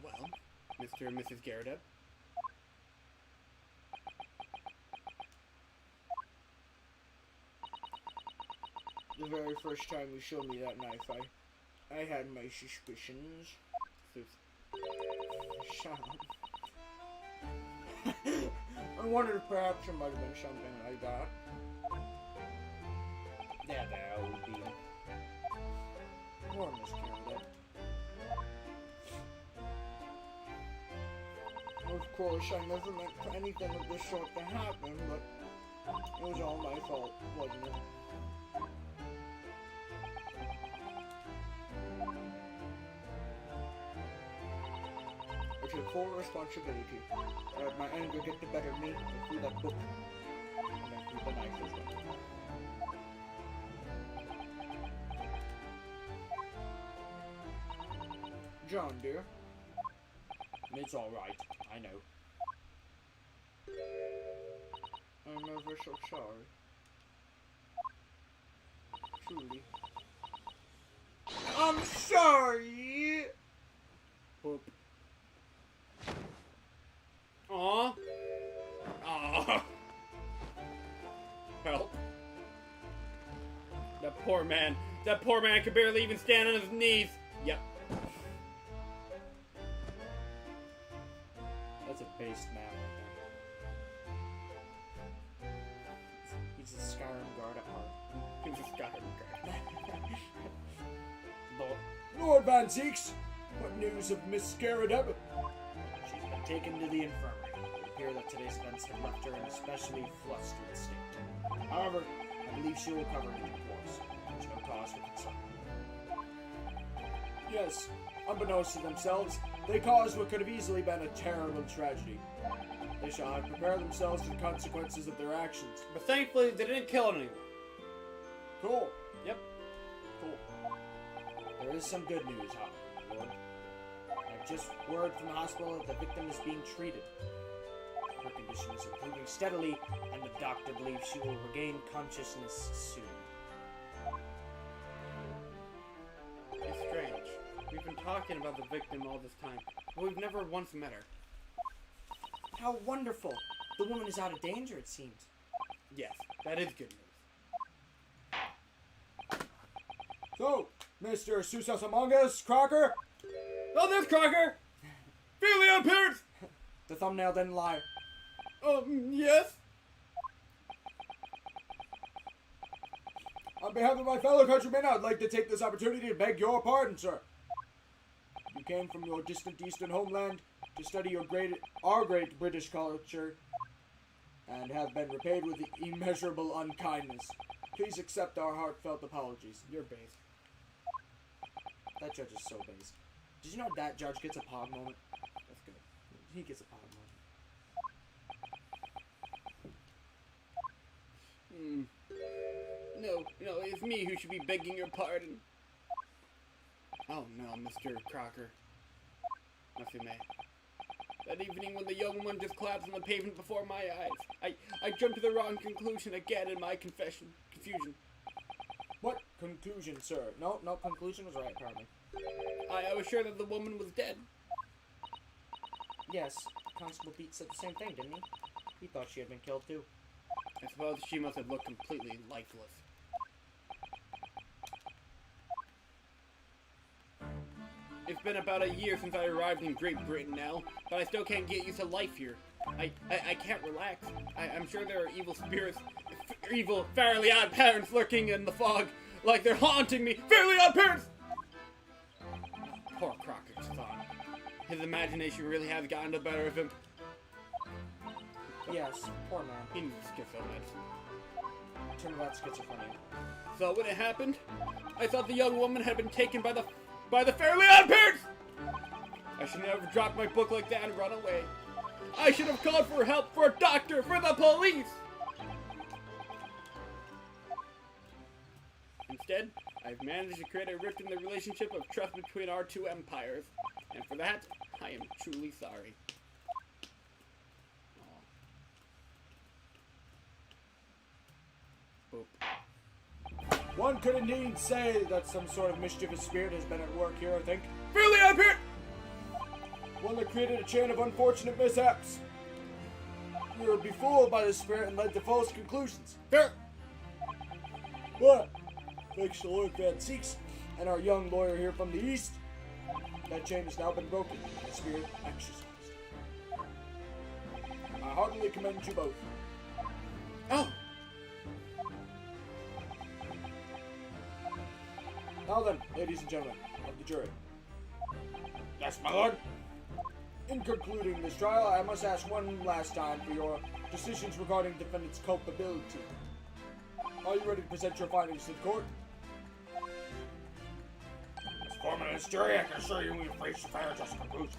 Well, Mr. and Mrs. Garrett. The very first time you showed me that knife, I had my suspicions. Shut up. I wondered if perhaps it might have been something like that. Yeah, that would be. Or miscarried. Of course, I never meant for anything of this sort to happen, but it was all my fault, wasn't it? I took full responsibility. I let my anger get the better of me and threw that book. And then threw the knife as well. John, dear. It's alright, I know. I'm ever so sorry. Truly. I'm sorry! Boop. Aww. Aww. Help. That poor man could barely even stand on his knees. Yep. That's a based man right there. He's a Skyrim guard at heart. He's a Skyrim guy. Lord Van Zeeks, what news of Miss Scaradeb? She's been taken to the infirmary. It would appear that today's events have left her in an especially flustered state. However, I believe she will recover in due course. There's no cause for concern. Yes, unbeknownst to themselves, they caused what could have easily been a terrible tragedy. They shall have to prepare themselves for the consequences of their actions. But thankfully, they didn't kill anyone. Cool. Yep. Cool. There is some good news, however, Lord. I've just word from the hospital that the victim is being treated. Her condition is improving steadily, and the doctor believes she will regain consciousness soon. It's strange. We've been talking about the victim all this time, but we've never once met her. How wonderful! The woman is out of danger, it seems. Yes, that is good news. So, Mr. Susos Among Us, Crocker? Oh, there's Crocker! Feel the appearance! The thumbnail didn't lie. Yes? On behalf of my fellow countrymen, I'd like to take this opportunity to beg your pardon, sir. You came from your distant eastern homeland to study our great British culture, and have been repaid with immeasurable unkindness. Please accept our heartfelt apologies. You're based. That judge is so based. Did you know that judge gets a pog moment? That's good. He gets a pog moment. No, it's me who should be begging your pardon. Oh no, Mr. Crocker. Nothing may. That evening when the young one just collapsed on the pavement before my eyes, I jumped to the wrong conclusion again in my confusion. What conclusion, sir? No, conclusion was right, pardon me. I was sure that the woman was dead. Yes, Constable Pete said the same thing, didn't he? He thought she had been killed too. I suppose she must have looked completely lifeless. It's been about a year since I arrived in Great Britain now, but I still can't get used to life here. I can't relax. I'm sure there are evil spirits, evil Fairly Odd Parents lurking in the fog, like they're haunting me. Fairly Odd Parents! Poor Crocker's son. His imagination really has gotten the better of him. Yes, poor man. He needs schizophrenia. TURNABOUT schizophrenia. So when it happened, I thought the young woman had been taken by the Fairly Odd Parents! I should never have dropped my book like that and run away. I should have called for help, for a doctor, for the police! Instead, I've managed to create a rift in the relationship of trust between our two empires. And for that, I am truly sorry. Boop. One could indeed say that some sort of mischievous spirit has been at work here, I think. Fairly Odd Parents! One that created a chain of unfortunate mishaps. We were befooled by this spirit and led to false conclusions. Fair. But, thanks to Lord Van Seeks and our young lawyer here from the east, that chain has now been broken and the spirit exorcised. I heartily commend you both. Oh! Now then, ladies and gentlemen of the jury. Yes, my lord. In concluding this trial, I must ask one last time for your decisions regarding defendant's culpability. Are you ready to present your findings to the court? As foreman of this jury, I can assure you we face a fair and just conclusion.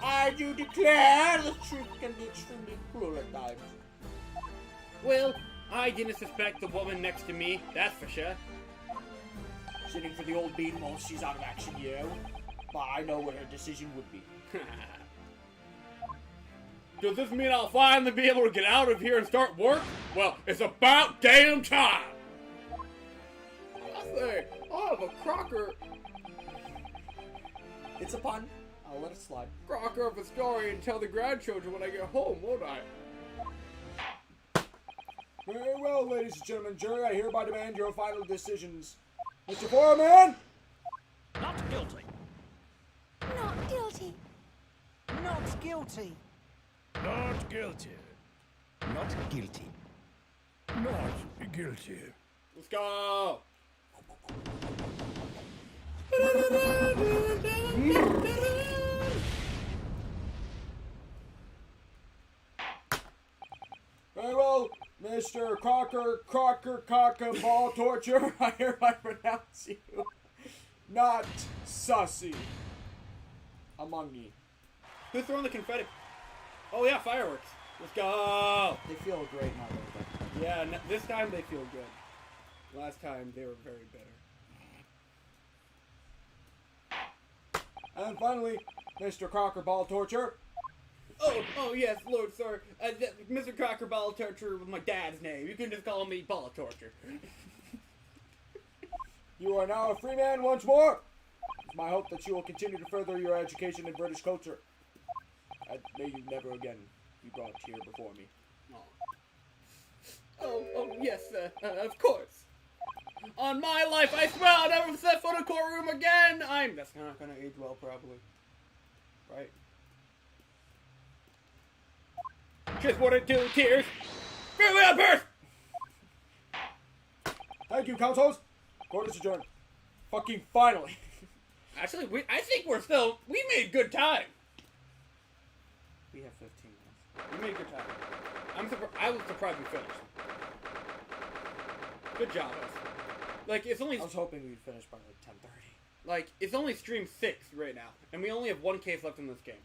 I do declare the truth can be extremely cruel at times. Well, I didn't suspect the woman next to me, that's for sure. Sitting for the old bean while she's out of action, yo. But I know what her decision would be. Does this mean I'll finally be able to get out of here and start work? Well, it's about damn time! I say, I'll have a Crocker It's a pun. I'll let it slide. of a story and tell the grandchildren when I get home, won't I? Very well, ladies and gentlemen, jury, I hereby demand your final decisions. Mr. Foreman! Not guilty. Not guilty. Not guilty. Not guilty. Not guilty. Not guilty. Let's go! Very well, Mr. Crocker, ball torture, I hereby pronounce you not sussy among ye. Who's throwing the confetti? Oh yeah, fireworks. Let's go. They feel great now. Though. Yeah, this time they feel good. Last time they were very bitter. And finally, Mr. Crocker Ball Torture. Oh yes, Lord, sorry. Mr. Crocker Ball Torture was my dad's name. You can just call me Ball Torture. You are now a free man once more. It's my hope that you will continue to further your education in British culture. And may you never again be brought here before me. Oh, yes, of course. On my life, I swear I'll never set foot in a courtroom again! That's not gonna age well, probably. Right? Just wanted 2 tears. Fairly outburst! Thank you, councils. Court is adjourned. Fucking finally. Actually, I think we made good time. We have 15 minutes. We made good time. I was surprised we finished. Good job, us. Like, it's only... I was hoping we'd finish by like 10:30. Like, it's only stream 6 right now, and we only have 1 case left in this game.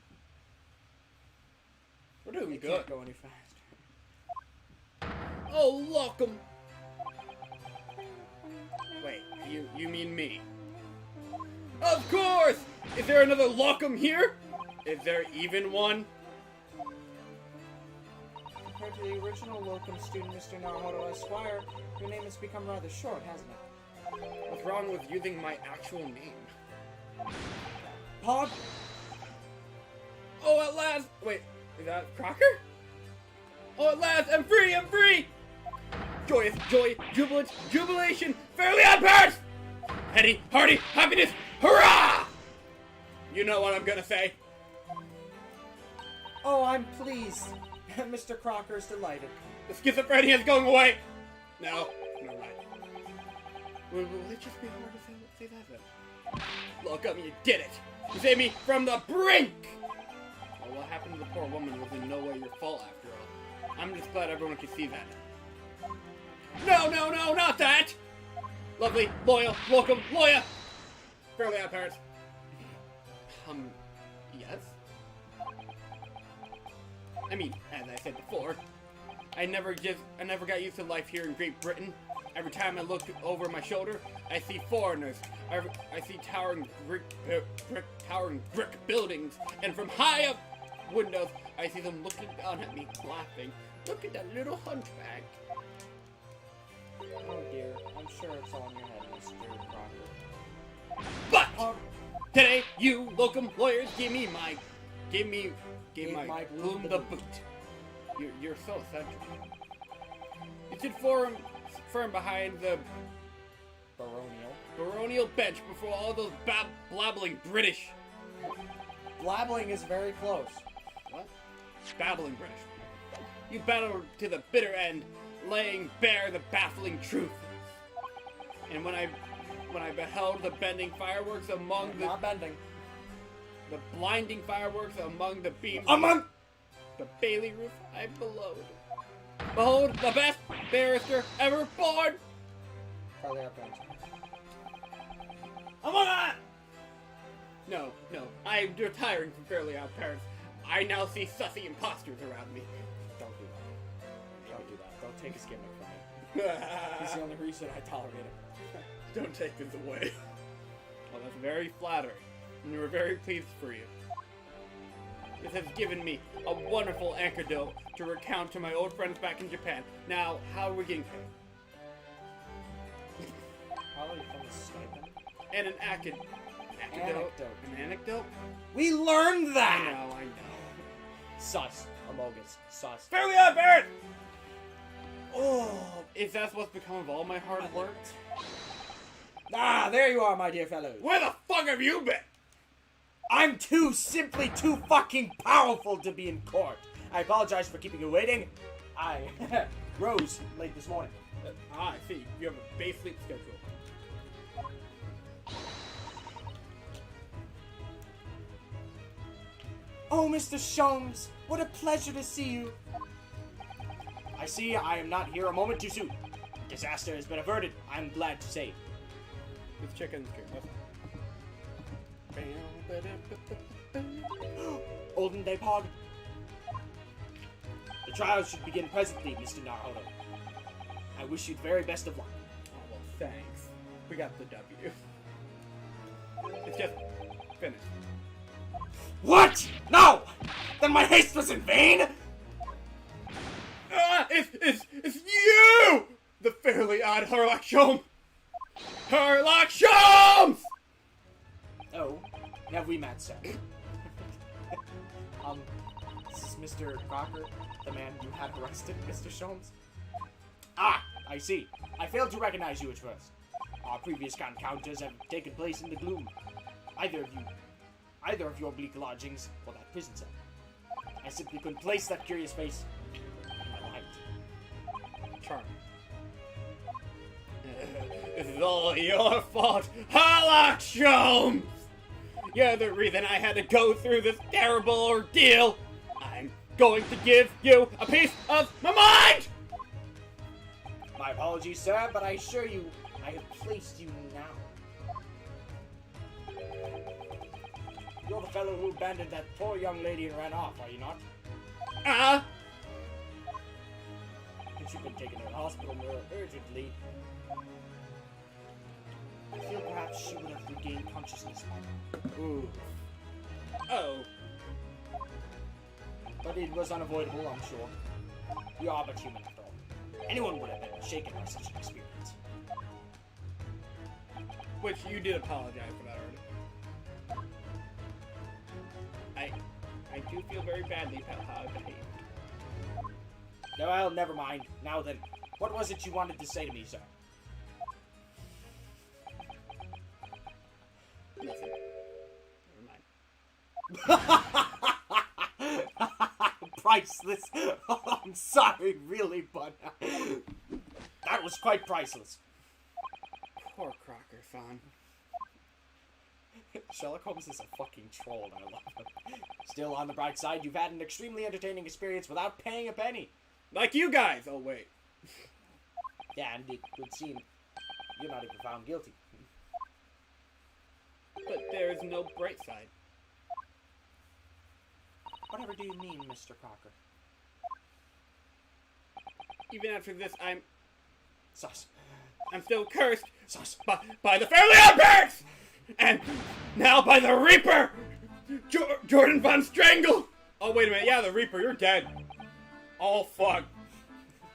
We're doing It good. can't go any faster. Oh, look 'em! Wait, you mean me? Of course! Is there another Lockham here? Is there even one? Compared to the original locum student, Mr. Naruto Esquire, your name has become rather short, hasn't it? What's wrong with using my actual name? Pog? Oh, at last! Wait, is that Crocker? Oh, at last! I'm free! I'm free! Joyous, joy, jubilant, jubilation, fairly outburst! Heady, hearty, happiness, hurrah! You know what I'm gonna say. Oh, I'm pleased. Mr. Crocker is delighted. The schizophrenia is going away! No, right. Will it just be hard to say that then? Look up, you did it! You saved me from the brink! Well, what happened to the poor woman was in no way your fault after all. I'm just glad everyone can see that. No, not that! Lovely, loyal, welcome, lawyer! Fairly odd parents. Yes? I mean, as I said before, I never got used to life here in Great Britain. Every time I look over my shoulder, I see foreigners. I see towering brick buildings, and from high up windows, I see them looking down at me, laughing. Look at that little hunchback. Oh dear, I'm sure it's all in your head, Mr. Crocker. But today, you locum lawyers gave my gloom the boot. You're so essential. You stood firm behind the baronial bench before all those blabbling British. Blabbling is very close. What? Babbling British. You battled to the bitter end, laying bare the baffling truth. And when I beheld the bending fireworks among the... Not bending. The blinding fireworks among the beams... Among... The Bailey roof I below. Behold, the best barrister ever born! Probably our parents. Among us! No, I'm retiring from Fairly Odd Parents. I now see sussy imposters around me. Don't do that. Don't do that. Don't take his gimmick from me. He's the only reason I tolerate him. Don't take this away. Well, that's very flattering, and we're very pleased for you. This has given me a wonderful anecdote to recount to my old friends back in Japan. Now, how are we getting paid? Probably from the stipend. And an anecdote? We learned that! I know. Sus. Amogus. Sus. Fairly Odd Parents! Oh, is that supposed to become of all my hard work? Ah, there you are, my dear fellows. Where the fuck have you been? I'm simply too fucking powerful to be in court. I apologize for keeping you waiting. I rose late this morning. I see. You have a base sleep schedule. Oh, Mr. Sholmes, what a pleasure to see you. I see I am not here a moment too soon. Disaster has been averted, I'm glad to say. Let's check in the screen. Olden Day Pog. The trials should begin presently, Mr. Naruto. I wish you the very best of luck. Oh, well, thanks. We got the W. It's just finished. What? No! Then my haste was in vain? Ah, it's you! The Fairly Odd Harlock Sholmes! Harlock Sholmes! Oh, have we met, sir? This is Mr. Crocker, the man you had arrested, Mr. Sholmes? Ah, I see. I failed to recognize you at first. Our previous encounters have taken place in the gloom. Either of your bleak lodgings, or that prison cell. I simply couldn't place that curious face in the light. Charming. This is all your fault, Harlock Sholmes! You're the reason I had to go through this terrible ordeal! I'm going to give you a piece of my mind! My apologies, sir, but I assure you, I have placed you now. You're the fellow who abandoned that poor young lady and ran off, are you not? You've been taken to the hospital more urgently. I feel perhaps she would have regained consciousness. Ooh. Oh. But it was unavoidable, I'm sure. We are but human after all. Anyone would have been shaken by such an experience. Which you did apologize for that already. I do feel very badly about how I behaved. No, well, never mind. Now then, what was it you wanted to say to me, sir? Listen. Never mind. Priceless. Oh, I'm sorry, really, but that was quite priceless. Poor Crocker, son. Sherlock Holmes is a fucking troll, and I love him. Still, on the bright side, you've had an extremely entertaining experience without paying a penny. Like you guys! Oh, wait. Yeah, and it would seem you're not even found guilty. But there is no bright side. Whatever do you mean, Mr. Crocker? Even after this, I'm Sus. still cursed Sus. by the Fairly Odd Parents! And now by the Reaper! Jordan Von Strangle! Oh, wait a minute. Yeah, the Reaper, you're dead. Oh, fuck.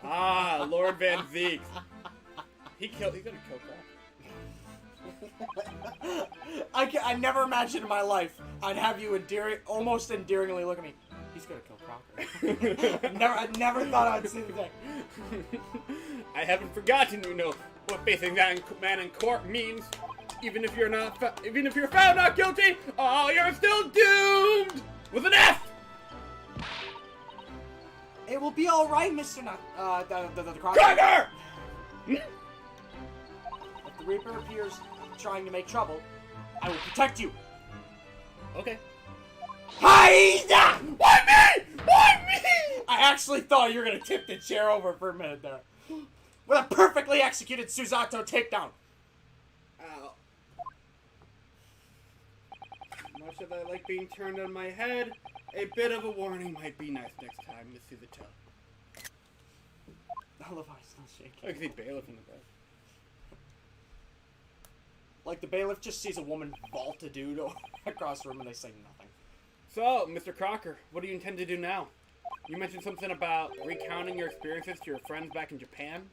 Ah, Lord Van Zeek. He's gonna kill Crocker. I never imagined in my life I'd have you almost endearingly look at me. He's gonna kill Crocker. I never thought I'd see the day. I haven't forgotten, what facing that man in court means. Even if you're found not guilty, oh, you're still doomed with an F. It will be all right, Mr. the Crocker. Crocker! If the Reaper appears trying to make trouble, I will protect you. Okay. Hi-da! Why me? Why me? I actually thought you were gonna tip the chair over for a minute there. With a perfectly executed Susato takedown. Ow. Much as I like being turned on my head, a bit of a warning might be nice next time, Miss Susato. I love how he's still shaking. I can see Bailiff in the bed. Like the bailiff just sees a woman vault a dude across the room and they say nothing. So, Mr. Crocker, what do you intend to do now? You mentioned something about recounting your experiences to your friends back in Japan?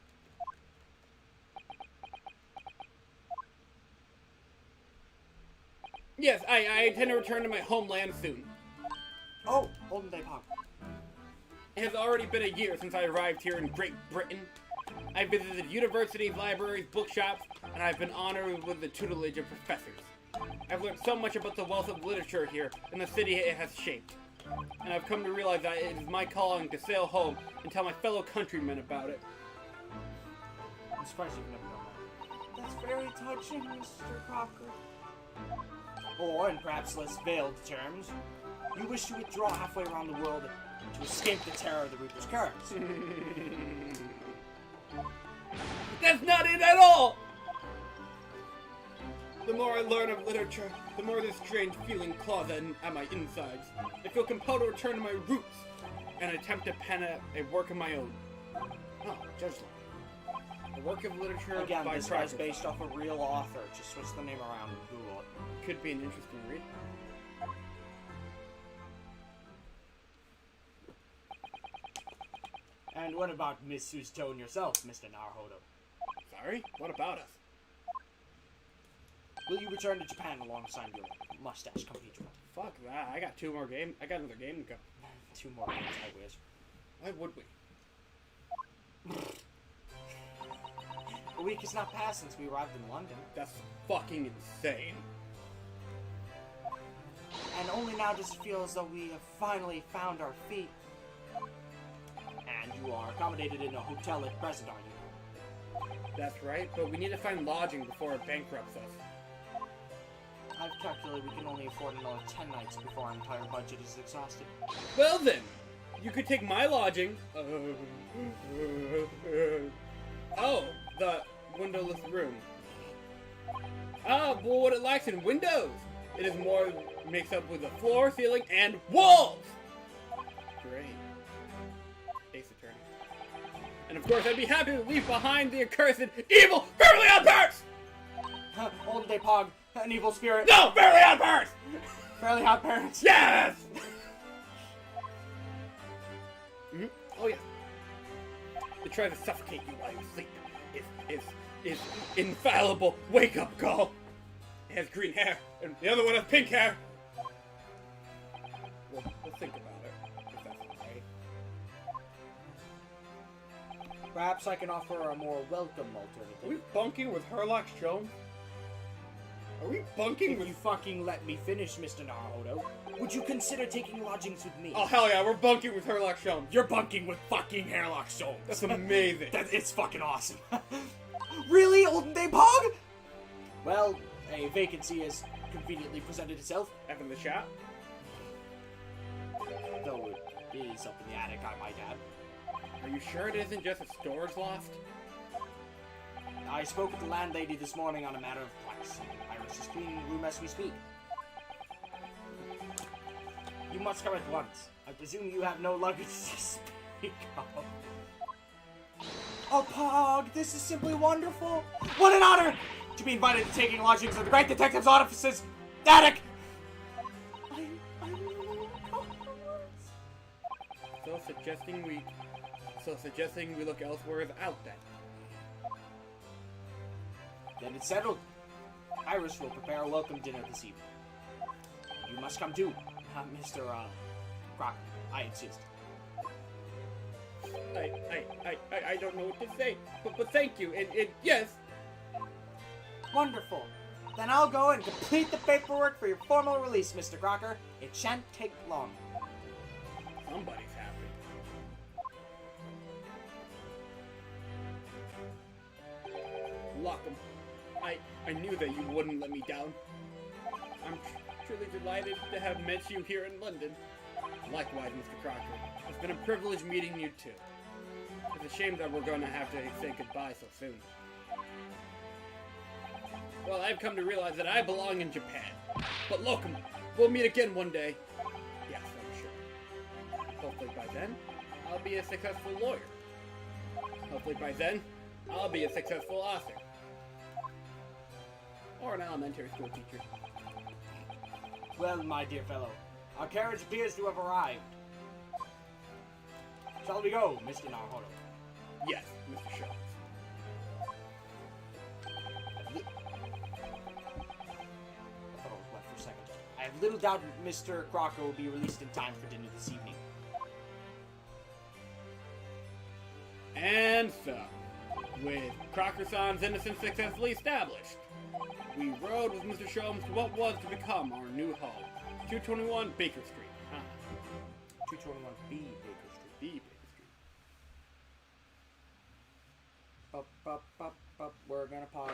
Yes, I intend to return to my homeland soon. Oh, Golden Day Pop. It has already been a year since I arrived here in Great Britain. I visited universities, libraries, bookshops, and I've been honored with the tutelage of professors. I've learned so much about the wealth of literature here and the city it has shaped. And I've come to realize that it is my calling to sail home and tell my fellow countrymen about it. I'm surprised you've never known that. That's very touching, Mr. Crocker. Or, in perhaps less veiled terms, you wish to withdraw halfway around the world to escape the terror of the Reaper's curse. That's not it at all! The more I learn of literature, the more this strange feeling claws at my insides. I feel compelled to return to my roots. and attempt to pen a work of my own. Oh, Judge Law. A work of literature Again, by this guy's Crocker. based off a real author. Just switch the name around and Google it. Could be an interesting read. And what about Miss Suztone yourself, Mr. Naruhodo? Sorry? What about us? Will you return to Japan alongside your mustache compatriot? Fuck that. I got another game to go. 2 more games, I wish. Why would we? A week has not passed since we arrived in London, That's fucking insane. and only now does it feel as though we have finally found our feet. And you are accommodated in a hotel at present, are you? That's right, but we need to find lodging before it bankrupts us. I've calculated we can only afford another 10 nights before our entire budget is exhausted. Well then, you could take my lodging. Oh, the windowless room. Ah, well, what it lacks in windows. It is more mixed up with the floor, ceiling, and walls. Great. Ace Attorney. And of course, I'd be happy to leave behind the accursed evil Fairly Odd Parents! Old Day Pog, an evil spirit. No, Fairly Odd Parents! Fairly Hot Parents. Yes! Oh yeah. They try to suffocate you while you sleep. Is infallible wake-up call. It has green hair, and the other one has pink hair. We'll think about it, if that's alright. Perhaps I can offer a more welcome Are we alternative. bunking with Herlock Sholmes? Are we bunking If with... you fucking let me finish, Mr. Naruhodo, would you consider taking lodgings with me? Oh, hell yeah, we're bunking with Herlock Sholmes. You're bunking with fucking Hairlock Sholmes. That's amazing. It's fucking awesome. Really, Olden Day Pog? Well, a vacancy has conveniently presented itself, F in the chat. though it is up in the attic, I might add. Are you sure it isn't just a storage loft? I spoke with the landlady this morning on a matter of price. Iris is cleaning the room as we speak. You must come at once. I presume you have no luggage to speak of. Oh, Pog, this is simply wonderful. What an honor to be invited to taking lodgings at the Great Detective's offices. Attic! So suggesting we look elsewhere is out then. Then it's settled. Iris will prepare a welcome dinner this evening. You must come too, Mr. Crocker. I insist. I don't know what to say, but thank you, and yes. Wonderful. Then I'll go and complete the paperwork for your formal release, Mr. Crocker. It shan't take long. Somebody's happy. Lock 'em. I knew that you wouldn't let me down. I'm truly delighted to have met you here in London. Likewise, Mr. Crocker. It's been a privilege meeting you too. It's a shame that we're going to have to say goodbye so soon. Well, I've come to realize that I belong in Japan. But look, we'll meet again one day. Yes, I'm sure. Hopefully by then, I'll be a successful lawyer. Hopefully by then, I'll be a successful author. Or an elementary school teacher. Well, my dear fellow, our carriage appears to have arrived. Shall we go, Mr. Naruhodo? Yes, Mr. Shaw. I thought I was left for a second. I have little doubt Mr. Crocker will be released in time for dinner this evening. And so, with Crocker-san's innocence successfully established, we rode with Mr. Sholmes to what was to become our new home, 221 Baker Street. 221B Baker Street. B Baker Street. We're gonna pog.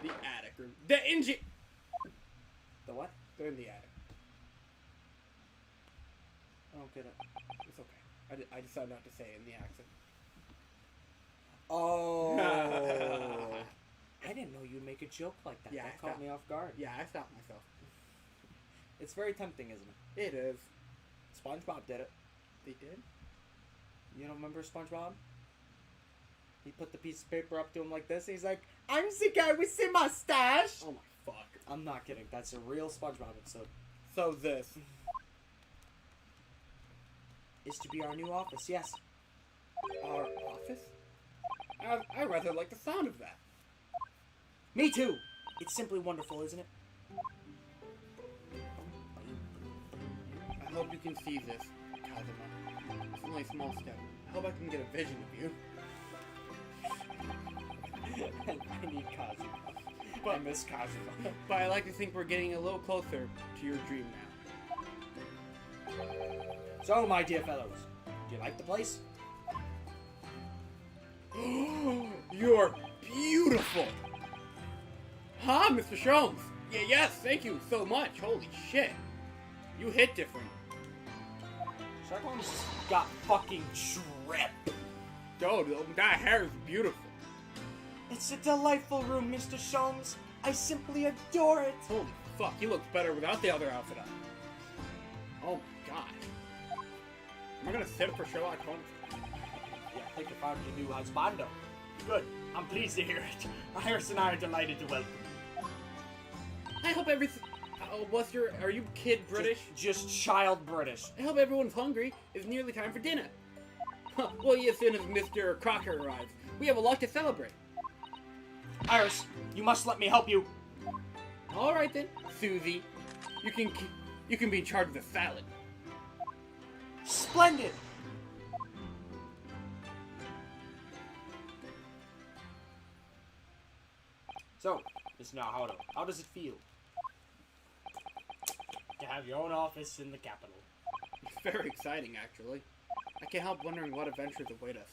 The attic room. The engine! The what? They're in the attic. I don't get it. It's okay. I decided not to say it in the accent. Oh. I didn't know you'd make a joke like that. Yeah, That I caught thought- me off guard. Yeah, I stopped myself. It's very tempting, isn't it? It is. SpongeBob did it. They did? You don't remember SpongeBob? He put the piece of paper up to him like this, and he's like, I'm the guy with the mustache! Oh my fuck. I'm not kidding. That's a real SpongeBob episode. So this Is to be our new office, yes. our office? I rather like the sound of that. Me too! It's simply wonderful, isn't it? I hope you can see this, Kazuma. It's only a small step. I hope I can get a vision of you. I need Kazuma. I miss Kazuma. But I like to think we're getting a little closer to your dream now. So, my dear fellows, do you like the place? You're beautiful! Huh, Mr. Sholmes? Yeah, yes, thank you so much. Holy shit. You hit different. Cyclone's got fucking drip. Dude, that hair is beautiful. It's a delightful room, Mr. Sholmes. I simply adore it. Holy fuck, he looks better without the other outfit on. Oh my god. Am I gonna sit for Sherlock Holmes? Yeah, I think I found your new husbando. Good. I'm pleased to hear it. Iris and I are delighted to welcome you. I hope everything... are you kid British? Just child British. I hope everyone's hungry. It's nearly time for dinner. Well, as soon as Mr. Crocker arrives, we have a lot to celebrate. Iris, you must let me help you. All right then, Susie. You can be in charge of the salad. Splendid. So, Miss Naruto, how does it feel to have your own office in the capital? It's very exciting, actually. I can't help wondering what adventures await us.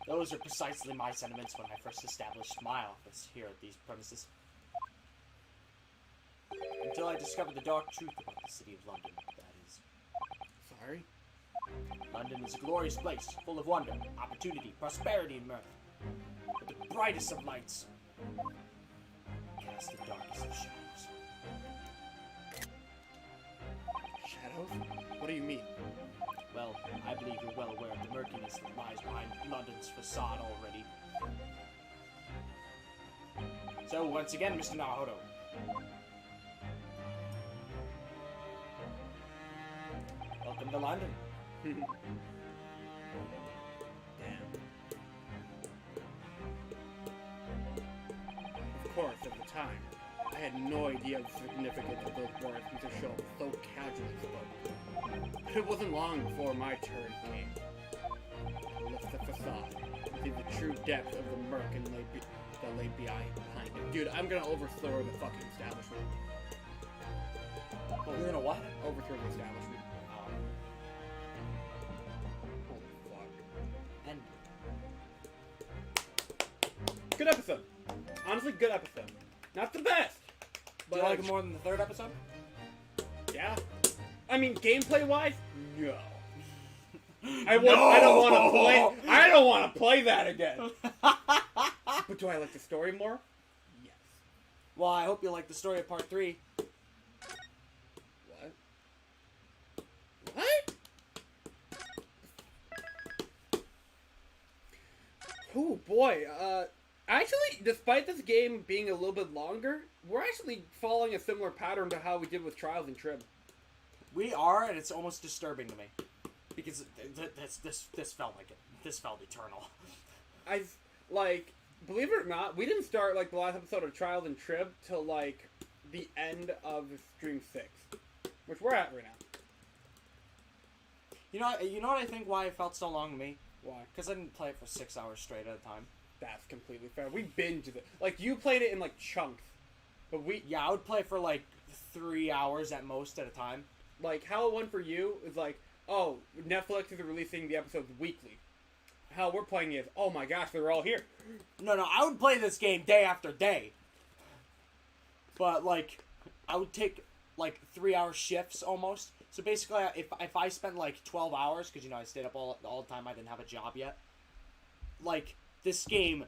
Those are precisely my sentiments when I first established my office here at these premises. Until I discovered the dark truth about the city of London, that is. Sorry? London is a glorious place, full of wonder, opportunity, prosperity, and mirth. But the brightest of lights cast the darkest of shadows. Shadows? What do you mean? Well, I believe you're well aware of the murkiness that lies behind London's facade already. So, once again, Mr. Naruto. Welcome to London. Damn. Of course, at the time, I had no idea of the significance of those words Mr. Schultz so casually spoke. But it wasn't long before my turn came. I lift the facade, see the true depth of the murk and that lay behind it. Dude, I'm gonna overthrow the fucking establishment. You're gonna what? Overthrow the establishment. Holy fuck. And Good episode. Honestly, good episode. Not the best. do you like it more than the third episode? Yeah. I mean, gameplay-wise, no. I don't want to play that again. But do I like the story more? Yes. Well, I hope you like the story of part 3. What? What? Oh boy. Actually, despite this game being a little bit longer, we're actually following a similar pattern to how we did with Trials and Trib. We are, and it's almost disturbing to me. Because this felt like it. This felt eternal. Believe it or not, we didn't start, like, the last episode of Trials and Trib till, like, the end of Stream 6. Which we're at right now. You know what I think why it felt so long to me? Why? Because I didn't play it for 6 hours straight at a time. That's completely fair. We binged it. Like, you played it in, like, chunks. But Yeah, I would play for, like, 3 hours at most at a time. Like, how it went for you is like, oh, Netflix is releasing the episodes weekly. How we're playing is, oh my gosh, they're all here. No, I would play this game day after day. But, like, I would take, like, 3-hour shifts almost. So basically, if I spent, like, 12 hours, because, I stayed up all the time, I didn't have a job yet. Like, this game,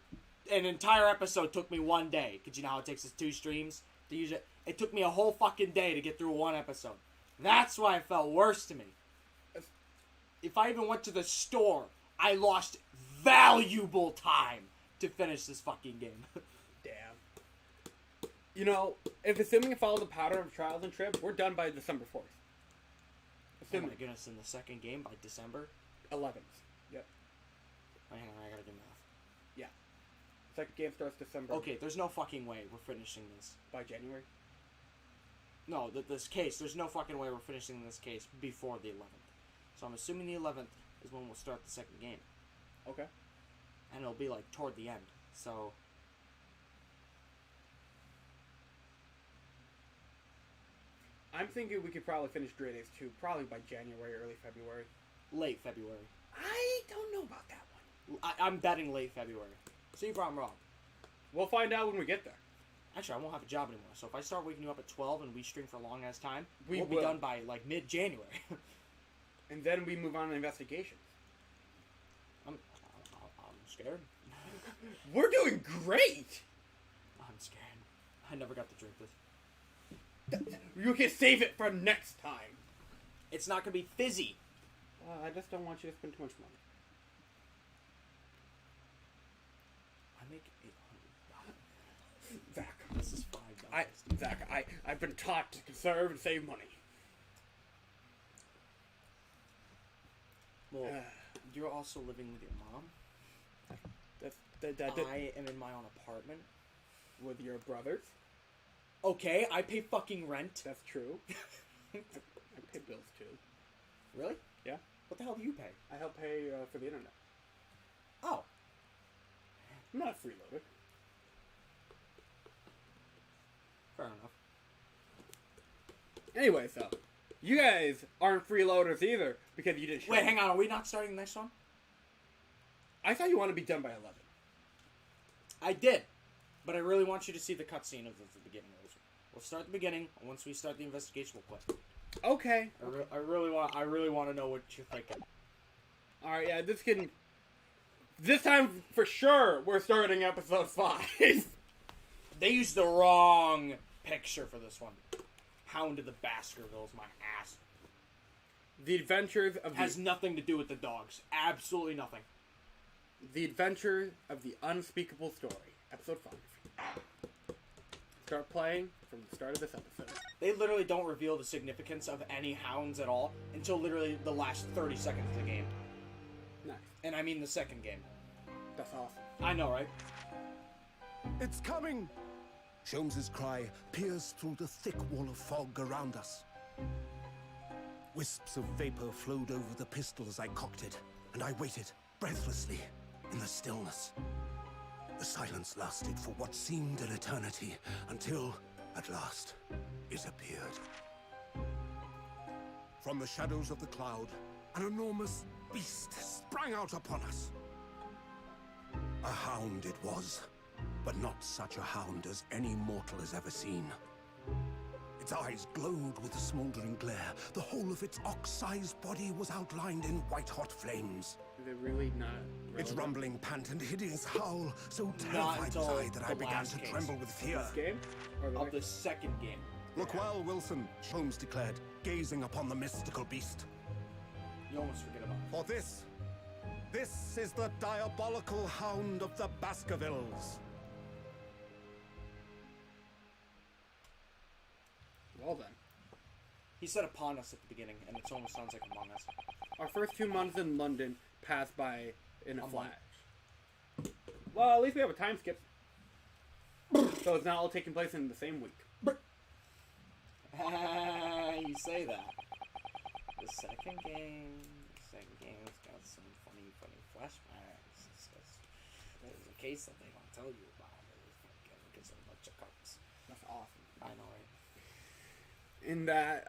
an entire episode took me 1 day. Because you know how it takes us 2 streams? to use it. It took me a whole fucking day to get through one episode. That's why it felt worse to me. If I even went to the store, I lost valuable time to finish this fucking game. Damn. You know, if assuming it follows the pattern of Trials and Trip, we're done by December 4th. Oh Assuming my goodness, in the second game by December? 11th. Yep. Hang on, I gotta do math. Second game starts December. Okay, there's no fucking way we're finishing this. By January? No, this case, there's no fucking way we're finishing this case before the 11th. So I'm assuming the 11th is when we'll start the second game. Okay. And it'll be like toward the end. So I'm thinking we could probably finish Great Ace 2 probably by January, early February. late February. I don't know about that one. I'm betting late February. See if I'm wrong. We'll find out when we get there. Actually, I won't have a job anymore. So if I start waking you up at 12 and we stream for a long ass time, We we'll be will. done by like mid-January. And then we move on to investigations. I'm scared. We're doing great! I'm scared. I never got to drink this. You can save it for next time. It's not gonna be fizzy. I just don't want you to spend too much money. I make $800. Zach, This is $5. I've been taught to conserve and save money. Well, you're also living with your mom. I am in my own apartment. With your brothers. Okay, I pay fucking rent. That's true. I pay bills too. Really? Yeah. What the hell do you pay? I help pay for the internet. Oh. I'm not a freeloader. Fair enough. Anyway, so you guys aren't freeloaders either because you didn't show Wait, up. hang on. Are we not starting the next one? I thought you wanted to be done by 11. I did. But I really want you to see the cutscene of the beginning. We'll start the beginning, and once we start the investigation, we'll quit. Okay. I really want to know what you're thinking. All right. Yeah. This time for sure we're starting episode 5. They used the wrong picture for this one. Hound of the Baskervilles, my ass. The adventures of Has nothing to do with the dogs. Absolutely nothing. the adventure of the unspeakable story, episode 5. Start playing from the start of this episode. They literally don't reveal the significance of any hounds at all until literally the last 30 seconds of the game. Nice. And I mean the second game. That's awesome. I know, right? It's coming! Sholmes's cry pierced through the thick wall of fog around us. Wisps of vapor flowed over the pistol as I cocked it, and I waited, breathlessly, in the stillness. The silence lasted for what seemed an eternity, until, at last, it appeared. From the shadows of the cloud, an enormous beast sprang out upon us. A hound it was, but not such a hound as any mortal has ever seen. Its eyes glowed with a smoldering glare. The whole of its ox-sized body was outlined in white-hot flames. Is it really not Its relevant? rumbling pant and hideous howl so Not terrified was until I that I the began last to case. tremble with fear. This game? Or the Of next- the second game. Look well, Wilson, Sholmes declared, gazing upon the mystical beast. You almost forget about it. For this is the diabolical hound of the Baskervilles. Well then. He said upon us at the beginning, and it almost sounds like Among Us. Our first 2 months in London passed by in a A flash. month. Well, at least we have a time skip. So it's not all taking place in the same week. You say that. The second game's got some funny flashbacks. There's a case that they don't tell you about. It's a bunch of cuts. That's awesome. I know, right? In that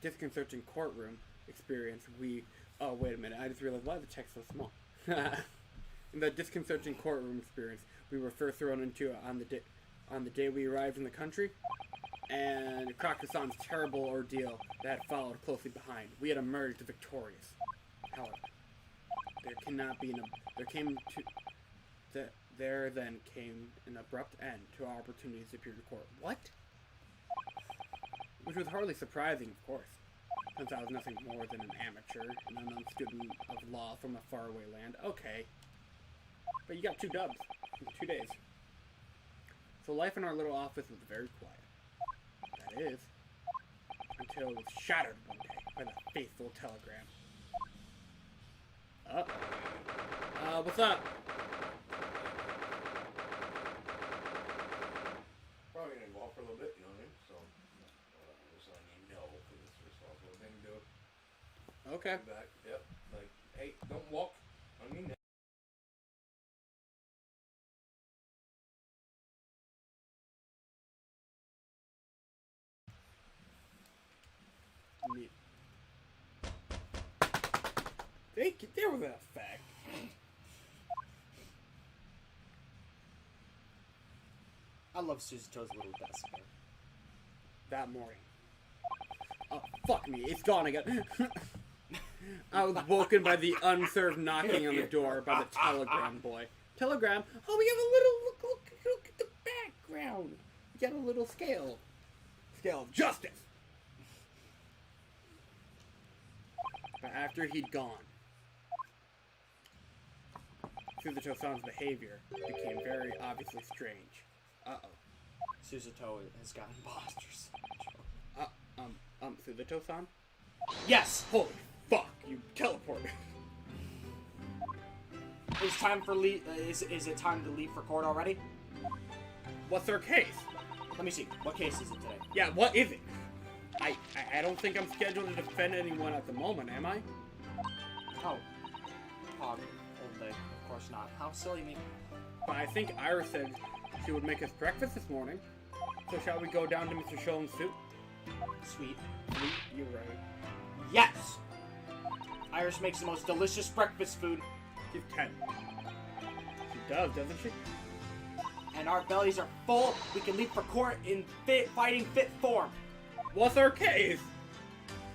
disconcerting courtroom experience, we wait a minute, I just realized why the text so small. In that disconcerting courtroom experience, we were first thrown into on the day we arrived in the country, and Crocker saw this terrible ordeal that had followed closely behind. We had emerged There then came an abrupt end to our opportunity to appear in court. What? Which was hardly surprising, of course, since I was nothing more than an amateur, an unknown student of law from a faraway land. Okay. But you got 2 dubs in 2 days. So life in our little office was very quiet. That is, until it was shattered one day by the faithful telegram. What's up? Probably gonna go off for a little bit, you know what I mean? So, just letting you know, because it's a responsible thing to do. Okay. Back, yep. Like, hey, don't walk on me now. There was an effect. I love Suzuto's little desk here. That morning. Oh, fuck me. It's gone again. I was woken by the unserved knocking on the door by the telegram boy. Telegram? Oh, we have a little... Look at the background. We got a little scale. Scale of justice. But after he'd gone, Suzuto-san's behavior became very obviously strange. Uh-oh. Suzuto has got imposter syndrome. Suzuto-san? Yes! Holy fuck, you teleported. It's time for is it time to leave for court already? What's our case? Let me see. What case is it today? Yeah, what is it? I don't think I'm scheduled to defend anyone at the moment, am I? Oh. Pog. Old day. Of course not. How silly me. But I think Iris said she would make us breakfast this morning. So shall we go down to Mr. Schoen's suit? Sweet. You're right. Yes! Iris makes the most delicious breakfast food. She's 10. She does, doesn't she? And our bellies are full. We can leave for court in fighting fit form. What's our case?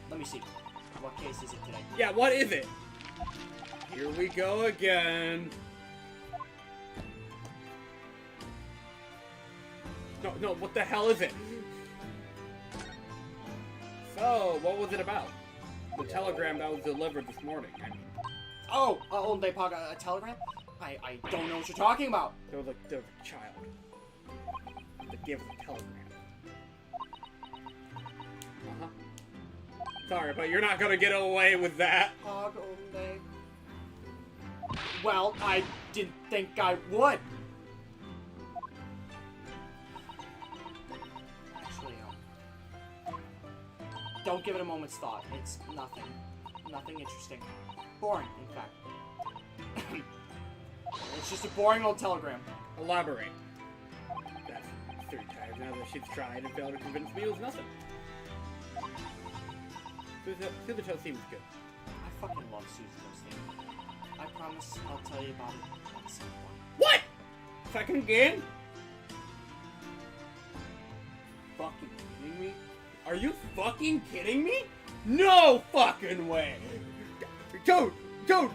Let me see. What case is it today? Yeah, what is it? Here we go again. No, what the hell is it? So, what was it about? The telegram that was delivered this morning, I mean. Oh, Old Day Pog, a telegram? I don't know what you're talking about. There was a child that gave us a telegram. Uh-huh. Sorry, but you're not gonna get away with that. Pog, Old Day. Well, I didn't think I would. Actually, don't give it a moment's thought. It's nothing. Nothing interesting. Boring, in fact. It's just a boring old telegram. Elaborate. That's 3 times now that she's tried and failed to convince me it was nothing. Suzuto seems good. I fucking love Suzuto's thing. I promise I'll tell you about it at some point. What? Second game? Fucking kidding me? Are you fucking kidding me? No fucking way! Dude,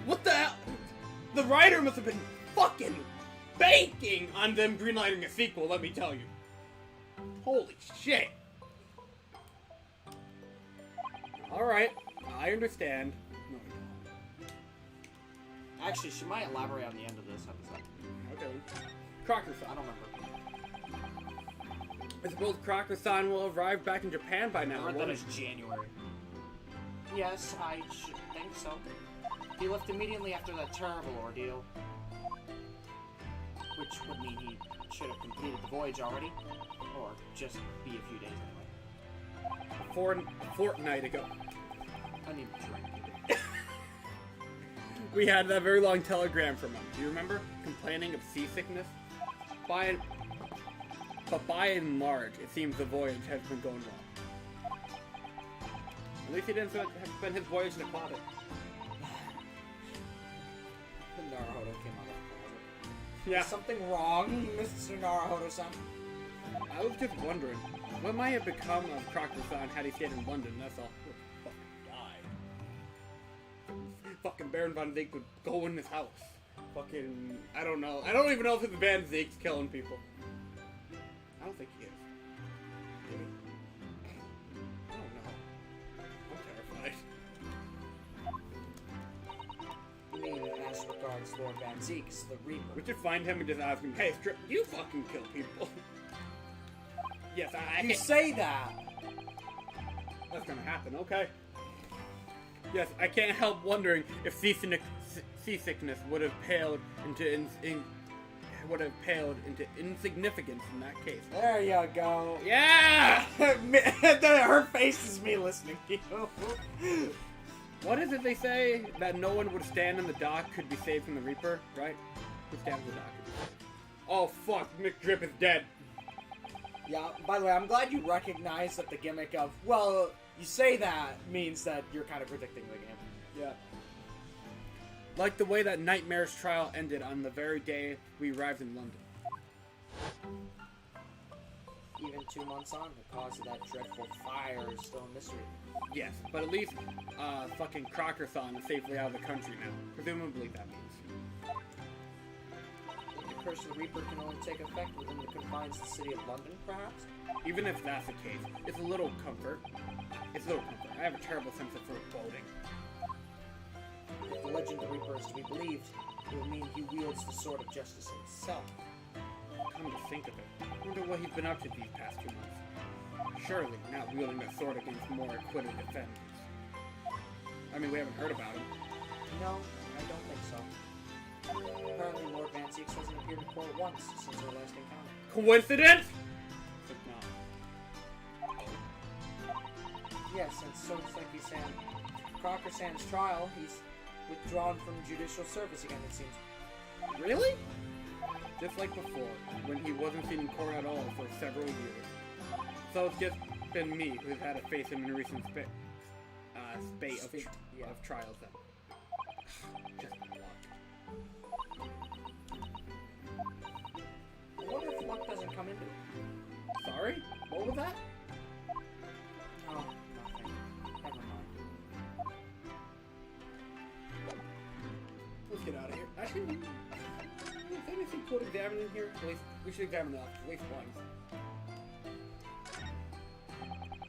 what the hell? The writer must have been fucking banking on them greenlighting a sequel, let me tell you. Holy shit. Alright, I understand. No, you don't. Actually, she might elaborate on the end of this episode. Okay. Crocker-san. I don't remember. I suppose Crocker-san will arrive back in Japan by now. I heard that is January. Yes, I should think so. He left immediately after that terrible ordeal. Which would mean he should have completed the voyage already. Or just be a few days anyway. A fortnight ago. I need a drink. We had that very long telegram from him. Do you remember? Complaining of seasickness? But by and large, it seems the voyage has been going well. At least he didn't spend his voyage in a closet. Naruhodo came out of the closet. Yeah. Is something wrong, Mr. Naruhodo-san? I was just wondering, what might have become of Crocker-san had he stayed in London, that's all. Fucking died. Fucking Baron Von Dijk would go in his house. Fucking, I don't know. I don't even know if his Van Zeke's killing people. I don't think he is. Maybe. I don't know. I'm terrified. I mean, as regards Lord Van Zeke's, the Reaper. We should find him and just ask him, hey, Strip, you fucking kill people. Yes, I You say that! That's gonna happen, okay. Yes, I can't help wondering if seasickness would have paled into insignificance in that case. There you go. Yeah! Her face is me listening to you. What is it they say? That no one would stand in the dock could be saved from the Reaper, right? Who stands in the dock could be saved. Oh fuck, McDrip is dead. Yeah, by the way, I'm glad you recognize that the gimmick of, well, you say that means that you're kind of predicting the game. Yeah. Like the way that Nightmare's trial ended on the very day we arrived in London. Even 2 months on, the cause of that dreadful fire is still a mystery. Yes, but at least fucking Crocker-san is safely out of the country now. Presumably that means. The curse of the Reaper can only take effect within the confines of the city of London, perhaps? Even if that's the case, it's a little comfort. It's a little comfort. I have a terrible sense of foreboding. If the legend of the Reaper is to be believed, it would mean he wields the sword of justice himself. Come to think of it, I wonder what he's been up to these past 2 months. Surely not wielding a sword against more acquitted defendants. I mean, we haven't heard about him. No, I don't think so. Apparently, Lord Van Zeeks hasn't appeared in court once since our last encounter. Coincidence? Think not. Yes, and so it's like he's saying, Crocker-san's trial, he's withdrawn from judicial service again, it seems. Really? Just like before, when he wasn't seen in court at all for several years. So it's just been me who's had to face him in recent spate of trials then. Just luck. I wonder if luck doesn't come into it. Sorry? What was that? Oh, nothing. Never mind. Let's get out of here. Actually, is there anything cool to examine in here? At least, we should examine the office, at least once.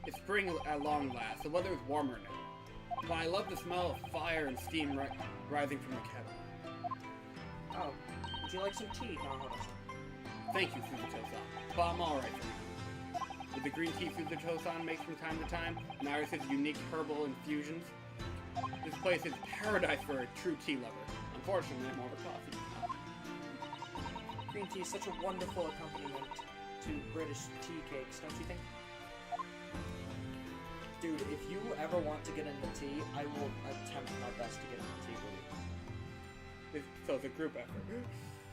It's spring at long last. The weather is warmer now. But I love the smell of fire and steam rising from the kettle. Oh, would you like some tea, Naruto? Thank you, Suzuto-san. But I'm alright for now. With the green tea Suzuto-san makes from time to time, and Iris' unique herbal infusions, this place is paradise for a true tea lover. Unfortunately, I'm more of a coffee. Green tea is such a wonderful accompaniment to British tea cakes, don't you think? Dude, if you ever want to get into tea, I will attempt my best to get into tea with you. So it's a group effort.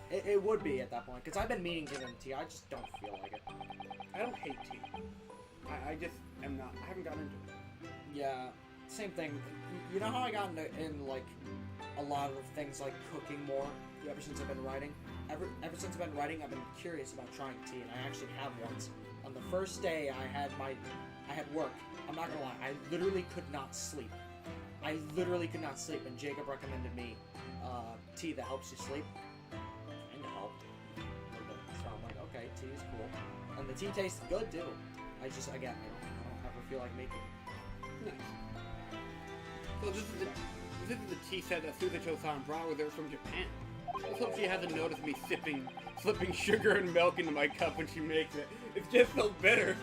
It would be at that point, because I've been meaning to get into tea, I just don't feel like it. I don't hate tea. I just am not. I haven't gotten into it. Yeah, same thing. You know how I got in like a lot of things like cooking more ever since I've been writing? Ever since I've been writing, I've been curious about trying tea, and I actually have once. On the first day I had work. I'm not gonna lie, I literally could not sleep. And Jacob recommended me tea that helps you sleep. Kinda helped. So I'm like, okay, tea is cool. And the tea tastes good too. I just, again, I don't ever feel like making it. Nice. So this is the tea set that Suzuto-san brought with her from Japan. Let's hope she hasn't noticed me slipping sugar and milk into my cup when she makes it. It's just so bitter.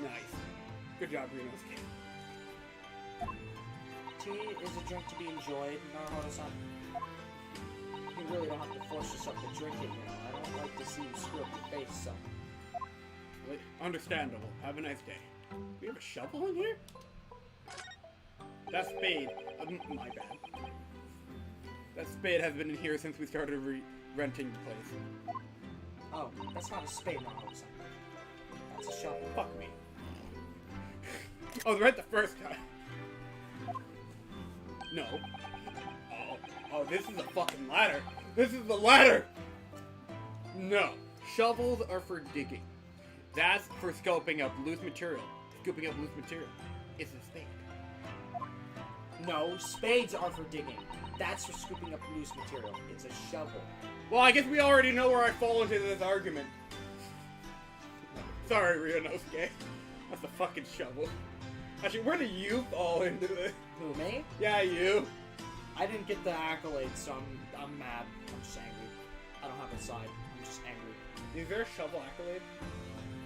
Nice. Good job, Renosuke. Tea is a drink to be enjoyed, Naruto-san. You really don't have to force yourself to drink it, you know. I don't like to see you screw up your face, so. Understandable. Have a nice day. We have a shovel in here? That spade. My bad. That spade has been in here since we started renting the place. Oh, that's not a spade, Naruto-san. That's a shovel. Fuck me. I was right the first time. No. Oh, this is a fucking ladder. This is the ladder! No. Shovels are for digging. That's for scooping up loose material. Scooping up loose material. It's a spade. No, spades are for digging. That's for scooping up loose material. It's a shovel. Well, I guess we already know where I fall into this argument. Sorry, Ryunosuke. That's a fucking shovel. Actually, where do you fall into this? Who, me? Yeah, you. I didn't get the accolades, so I'm mad. I'm just angry. I don't have a side. I'm just angry. Is there a shovel accolade?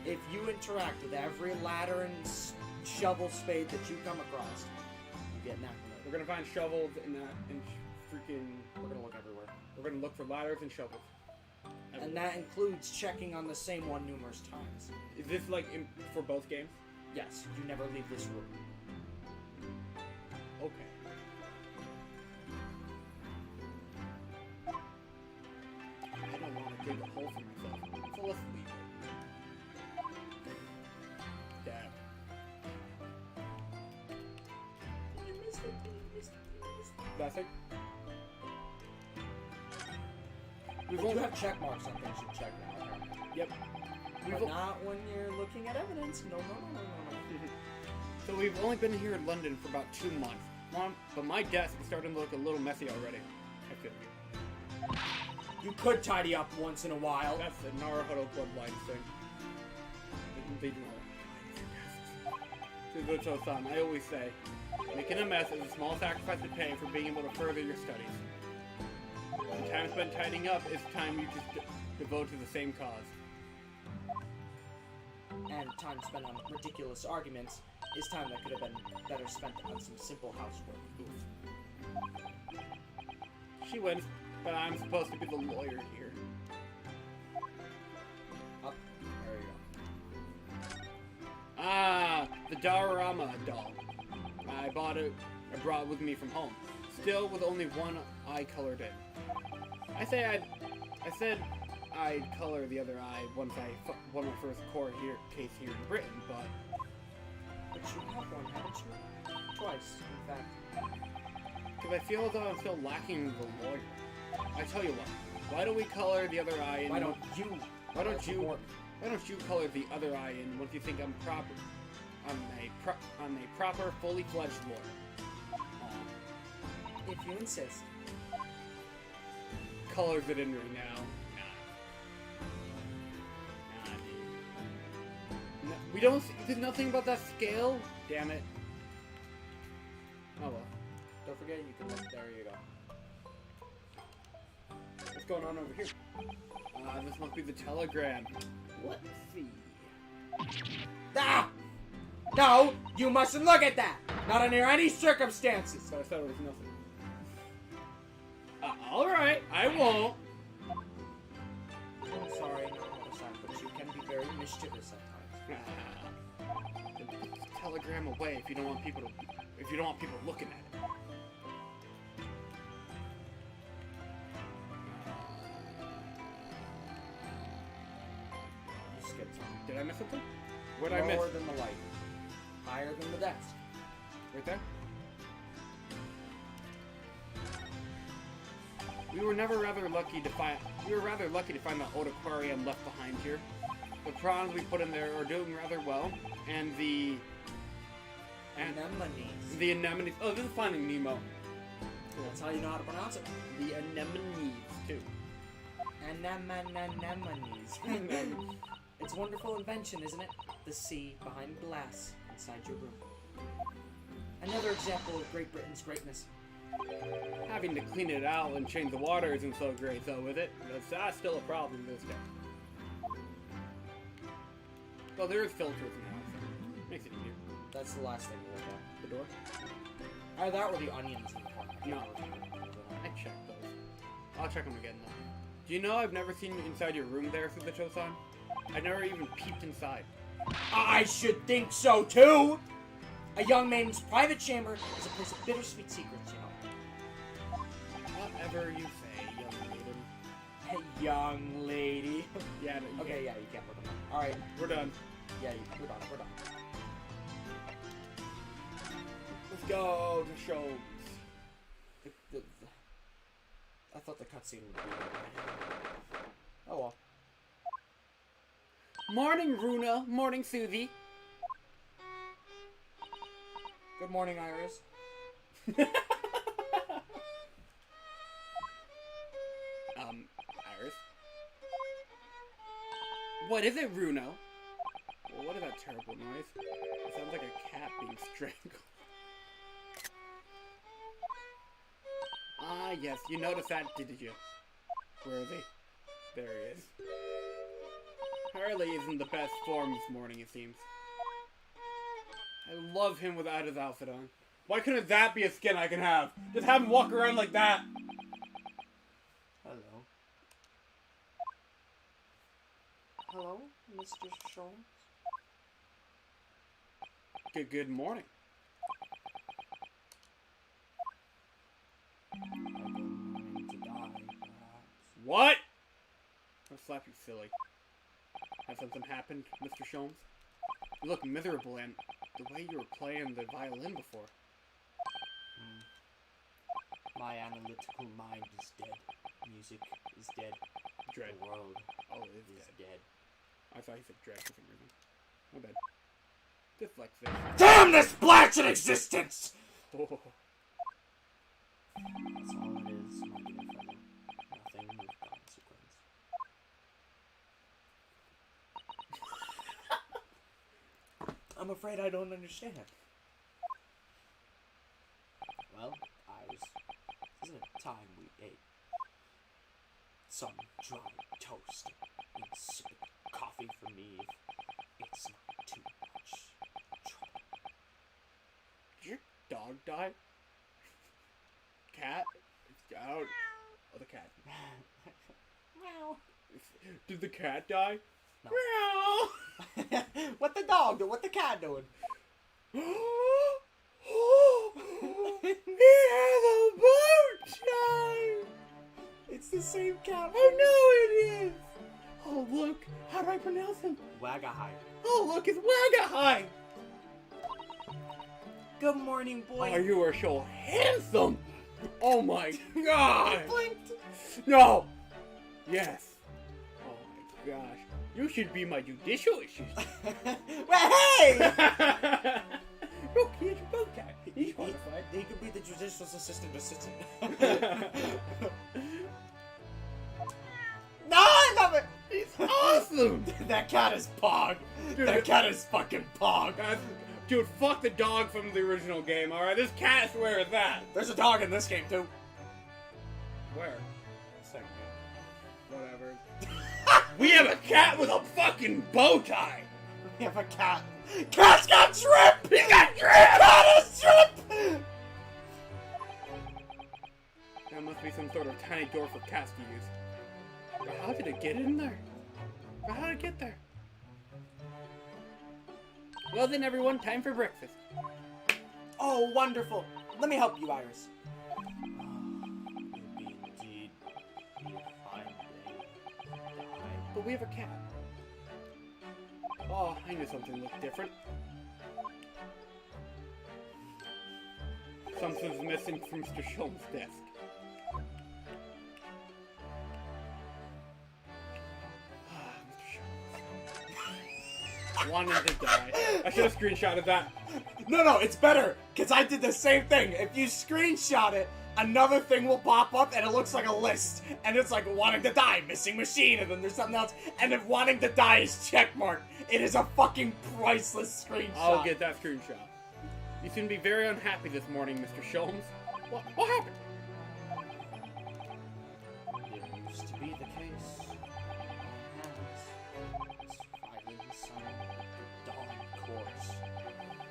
If you interact with every ladder and shovel spade that you come across, you get an accolade. We're gonna find shovels in freaking... We're gonna look everywhere. We're gonna look for ladders and shovels. And that includes checking on the same one numerous times. Is this like for both games? Yes, you never leave this room. Okay. I don't want to dig a hole for myself, so let's leave it. Dab. That's it. We do have check marks on things you check now. Yep. But not when you're looking at evidence. No. So we've only been here in London for about 2 months. But my desk is starting to look a little messy already. I feel you. You could tidy up once in a while. That's the Naruto bloodline thing. They do all that. Suzuto-san, I always say, making a mess is a small sacrifice to pay for being able to further your studies. The time spent tidying up is time you just devote to the same cause. And time spent on ridiculous arguments is time that could have been better spent on some simple housework. She wins, but I'm supposed to be the lawyer here. Up. There you go. Ah, the Dararama doll. I brought it with me from home. Still with only one eye colored in. I said I'd color the other eye once I won my first court case here in Britain, but you have one, haven't you? Twice, in fact. Because I feel as though I'm still lacking the lawyer. I tell you what, why don't we color the other eye in... Why don't you color the other eye in once you think I'm proper? I'm a proper, fully fledged lawyer. If you insist. Colors it in right now. No, we don't. There's nothing about that scale. Damn it. Oh well. Don't forget you can look. There you go. What's going on over here? This must be the telegram. Let's see. Ah! No! You mustn't look at that! Not under any circumstances! So I thought it was nothing. Alright, I won't. I'm sorry, no, but you can be very mischievous at times. Put the telegram away if you don't want people looking at it. You skipped something. Did I miss something? What did I miss? Lower than the light. Higher than the desk. Right there? We were rather lucky to find the old aquarium left behind here. The prawns we put in there are doing rather well, and the anemones. The anemones. Oh, this is Finding Nemo. That's how you know how to pronounce it. The anemones too. Anemones. It's a wonderful invention, isn't it? The sea behind glass inside your room. Another example of Great Britain's greatness. Having to clean it out and change the water isn't so great, though, with it. That's still a problem this day. Well, there is filters now, so makes it easier. That's the last thing we'll look at. The door? Either that or the onions in the corner. No. I checked those. I'll check them again, though. Do you know I've never seen inside your room there, Suzuto-san? I never even peeped inside. I should think so, too! A young maiden's private chamber is a place of bittersweet secrets, you know. Whatever you say, young maiden. Hey, young lady. Yeah, no, you okay, can't. yeah, you can't look at them. Alright. We're done. Yeah, we're done. Let's go to shows. I thought the cutscene would be there. Oh well. Morning, Runa. Morning, Susie. Good morning, Iris. What is it, Runo? Well, what is that terrible noise? It sounds like a cat being strangled. Ah, yes, you noticed that, didn't you? Where are they? There he is. Harley isn't the best form this morning, it seems. I love him without his outfit on. Why couldn't that be a skin I can have? Just have him walk around like that. Hello. Hello, Mr. Sholmes? Good morning. I've been wanting to die, perhaps. What? I'll slap you, silly. Has something happened, Mr. Sholmes? You look miserable, and the way you were playing the violin before. My analytical mind is dead. Music is dead. Dread. The world is dead. I thought he said dread for some reason. My bad. Dyslexia. Damn this blasted existence! Oh. That's all it is, my dear fellow. Nothing of consequence. I'm afraid I don't understand. Well, isn't it time we ate some dry toast and insipid coffee for me if it's not too much trouble? Did your dog die? Cat? It's out. Oh, the cat. Meow. Did the cat die? No. Meow. What the dog doing? What the cat doing? He has a bow tie! It's the same cat. Oh no, it is! Oh look, how do I pronounce him? Wagahai. Oh look, it's Wagahai! Good morning, boy. Oh, you are so handsome! Oh my god! Blinked. No! Yes. Oh my gosh. You should be my judicial assistant. Well, hey! Look, he has a bow tie. He's qualified. He could be the judicial assistant. No, I love it! He's awesome! That cat is pog. Dude, That cat is fucking pog. Dude, fuck the dog from the original game, alright? This cat, where is that? There's a dog in this game, too. Where? Second game. Whatever. We have a cat with a fucking bow tie! We have a cat. Cat's got shrimp! He's got shrimp! Cat has shrimp! That must be some sort of tiny door for cats to use. But how did it get in there? But how did it get there? Well then, everyone, time for breakfast. Oh, wonderful. Let me help you, Iris. It'd be indeed be a fine day to die. But we have a cat. Oh, I knew something looked different. Something's missing from Mr. Sholmes' desk. Wanted to die. I should have screenshotted that. No, it's better, because I did the same thing. If you screenshot it, another thing will pop up, and it looks like a list. And it's like, wanting to die, missing machine, and then there's something else. And if wanting to die is checkmarked, it is a fucking priceless screenshot. I'll get that screenshot. You seem to be very unhappy this morning, Mr. Sholmes. What happened? It used to be the case. Surviving the sun, the dawn course.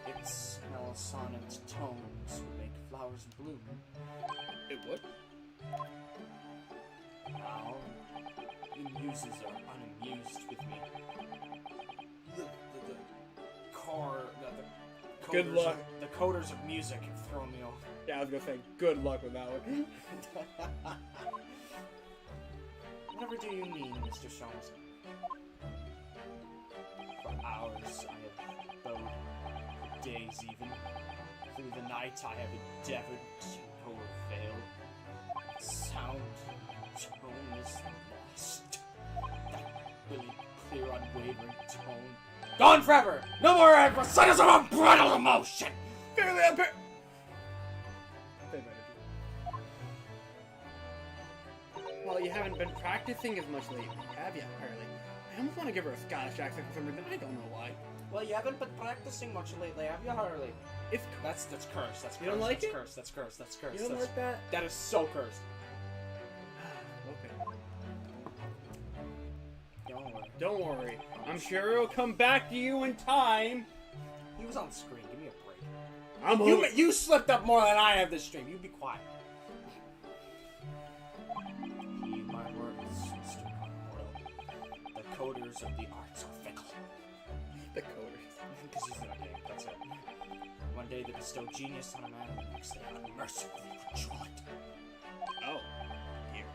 Its smell, sonnet tones would make flowers bloom. It would? Now, the muses are unamused with me. The Good coders luck. The coders of music have thrown me off. Yeah, I was gonna say, good luck with that one. Whatever do you mean, Mr. Sholmes? For hours I have bowed, for days even. Through the night I have endeavored to no avail. Sound, tone is lost. That really clear, unwavering tone. Gone forever! No more ever cycles of unbridled emotion! Fairly unfair. Well, you haven't been practicing as much lately, have you, Harley? I just want to give her a Scottish accent for some reason. I don't know why. Well, you haven't been practicing much lately, have you, Harley? It's That's cursed. That's cursed. You don't like that's it? Cursed. That's cursed. That's cursed. You don't like that? That is so cursed. Okay. Don't worry. Don't worry. I'm sure it'll come back to you in time. He was on the screen. Give me a break. I'm You slipped up more than I have this stream. You be quiet. Heed my words, Mr. Conroy. The coders of the arts are fickle. the coders. Because he's not game. That's it. One day they bestow genius on a man, and the next they unmercifully control it. Oh. Here.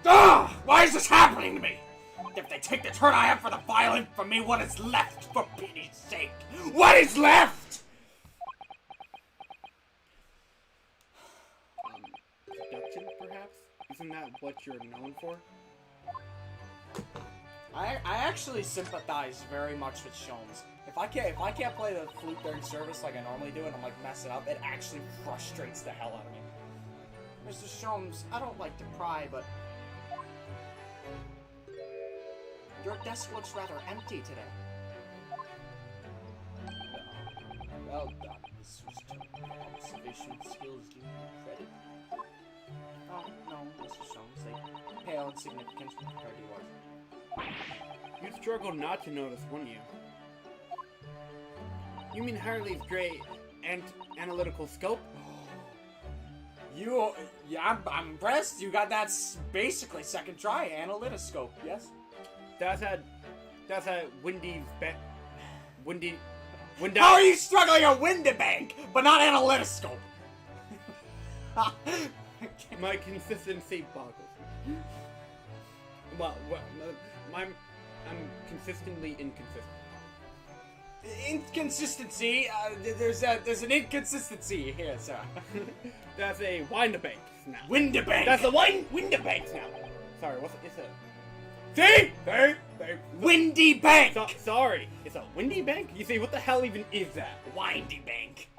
Ah! Why is this happening to me? If they take the turn I have for the violent from me, what is left, for pity's sake? What is left? Seduction, perhaps? Isn't that what you're known for? I actually sympathize very much with Sholmes. If I can't play the flute during service like I normally do and I'm like messing up, it actually frustrates the hell out of me. Mr. Sholmes, I don't like to pry, but your desk looks rather empty today. Well done, Miss Houston. Observational skills give you credit. Oh, no, Mr. Sholmes, they pale in significance compared to yours. You struggled not to notice, wouldn't you? You mean Harley's great analytical scope? Yeah, I'm impressed. You got that basically second try analytoscope, yes? That's a windy. How are you struggling at Windabank, but not analytoscope? My consistency boggles me. Well, I'm consistently inconsistent. Inconsistency. There's an inconsistency here, sir. That's a Windabank now. Windabank. That's a Windabank now. Sorry, what's it? It's a. See? Windy Bank. Sorry, it's a windy bank. You see, what the hell even is that? Windy Bank.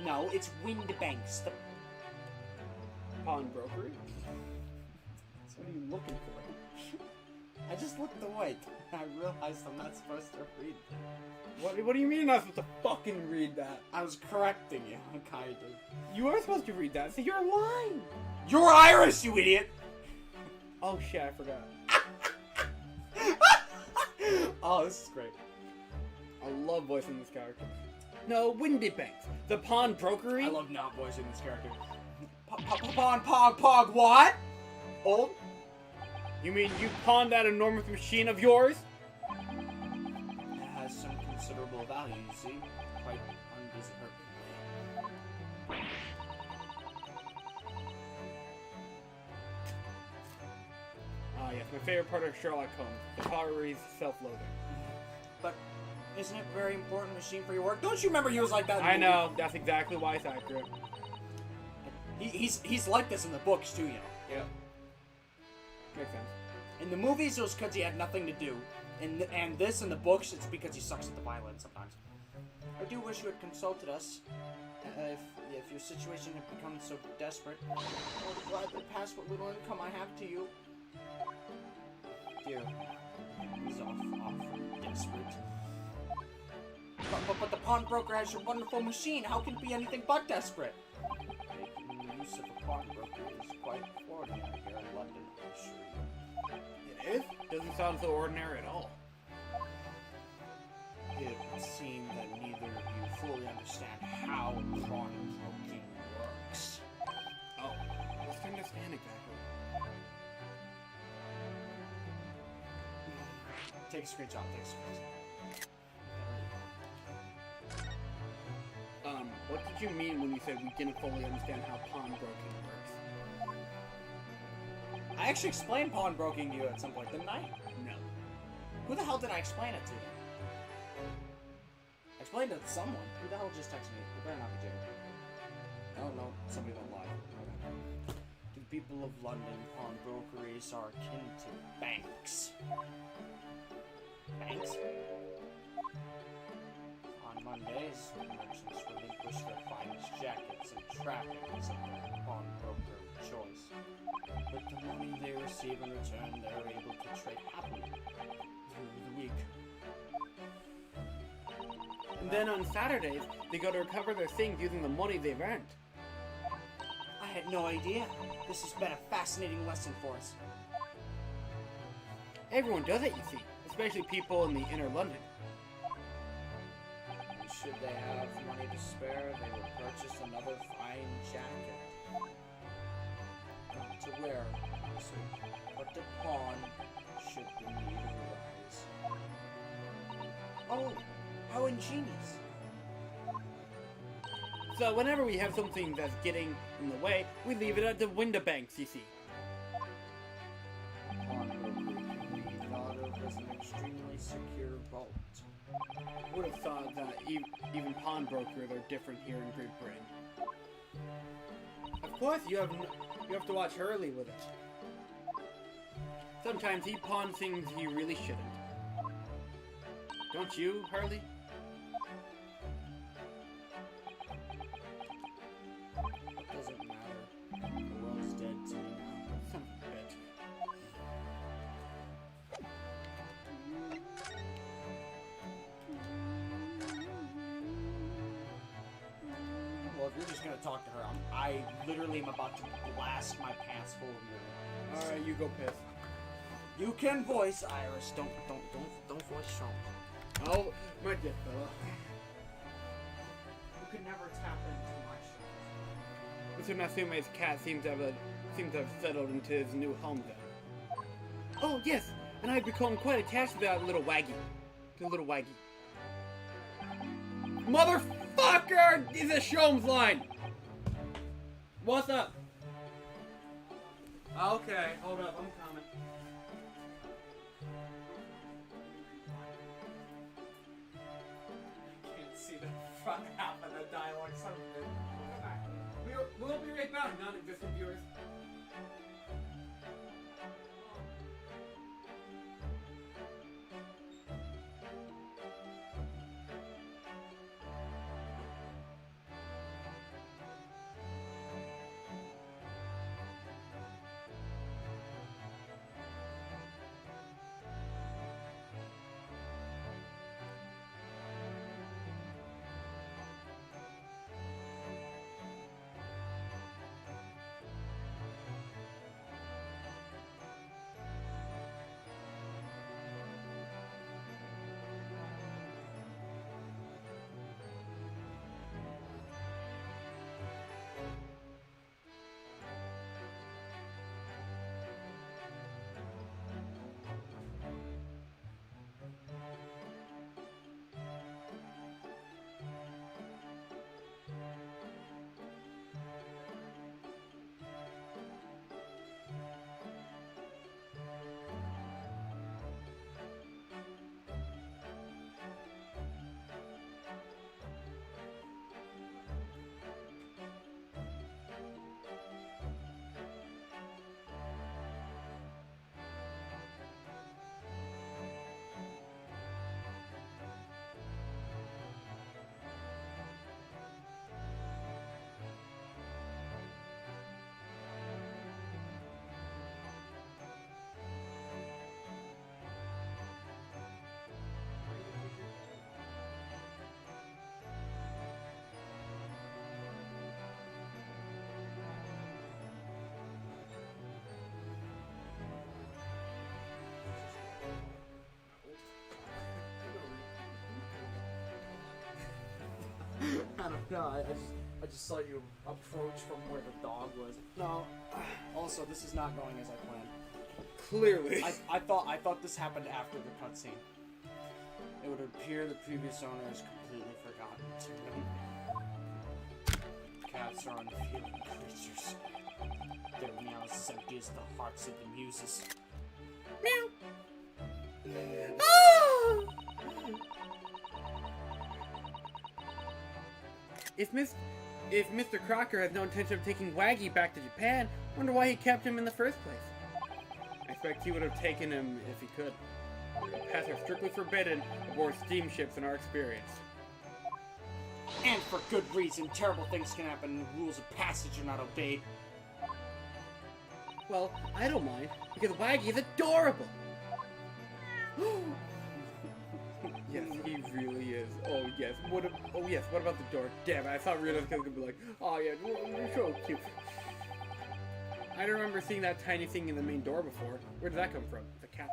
No, it's Windabanks. The pawnbroker. What are you looking for? I just looked away. I realized I'm not supposed to read. What do you mean you're not supposed to fucking read that? I was correcting you, kind of. You are supposed to read that. See, you're lying. You're Irish, you idiot. Oh shit, I forgot. Oh, this is great. I love voicing this character. No, Windy Banks. The pawnbrokery. I love not voicing this character. Pog, what? Old? You mean you pawned that enormous machine of yours? It has some considerable value, you see. Quite undeserved. Ah, yes, my favorite part of Sherlock Holmes. The pottery's self-loathing. But isn't it a very important machine for your work? Don't you remember he was like that in the movie? know. That's exactly why it's accurate. He's like this in the books, too, you know. Yeah. Makes sense. In the movies, it was because he had nothing to do. And this, in the books, it's because he sucks at the violin sometimes. I do wish you had consulted us. If your situation had become so desperate, I would gladly pass what little income I have to you. Dear, he's off desperate. But the pawnbroker has your wonderful machine. How can it be anything but desperate? Making use of a pawnbroker is quite ordinary here in London, I'm sure you. It is? Doesn't sound so ordinary at all. It would seem that neither of you fully understand how pawnbroking works. Oh, what's to understand exactly? Take a screenshot, What did you mean when you said we didn't fully understand how pawnbroking works? I actually explained pawnbroking to you at some point, didn't I? No. Who the hell did I explain it to? I explained it to someone. Who the hell just texted me? It better not be Jake. Oh no, somebody went live. Okay. To the people of London, pawnbrokeries are akin to banks. Banks? On Mondays, merchants relinquish their finest jackets and trappings of their pawnbroker choice. With the money they receive in return, they're able to trade And then on Saturdays, they go to recover their things using the money they've earned. I had no idea. This has been a fascinating lesson for us. Everyone does it, you see, especially people in the inner London. And should they have money to spare, they would purchase another fine jacket. Not to wear, so, but to pawn should the need arise. Oh, how ingenious. So whenever we have something that's getting in the way, we leave it at the window banks, you see. Pawnbroker can be thought of as an extremely secure vault. Would have thought that even pawnbrokers are different here in Great Britain. Of course, you have to watch Hurley with it. Sometimes he pawns things he really shouldn't. Don't you, Hurley? It doesn't matter. The world's dead to me now. Son of a bitch. Well, if you're just gonna talk to her, I literally am about to blast my pants full of urine. Alright, you go piss. You can voice Iris. Don't voice Sean. Oh, my dick fella. You can never tap into my show. Mr. Natsume's cat seems to have settled into his new home then. Oh, yes, and I've become quite attached to that little waggy. The little waggy. Motherfucker! He's a Show's line! What's up? Okay, hold up, I'm coming. Can't see the front half of the dialogue. We'll be right back, non-existent viewers. I don't know. I just saw you approach from where the dog was. No. Also, this is not going as I planned. Clearly. I thought this happened after the cutscene. It would appear the previous owner is completely forgotten to him. Cats are unfeeling creatures. Their meows as empty as the hearts of the muses. Meow. If Mr. Crocker has no intention of taking Waggy back to Japan, wonder why he kept him in the first place. I expect he would have taken him if he could. Pets are strictly forbidden aboard steamships in our experience. And for good reason. Terrible things can happen and the rules of passage are not obeyed. Well, I don't mind, because Waggy is adorable! Yes, he really is. Oh, yes. yes. What about the door? Damn it, I thought Rita was gonna be like, oh yeah, you're so cute. I don't remember seeing that tiny thing in the main door before. Where did that come from? The cat.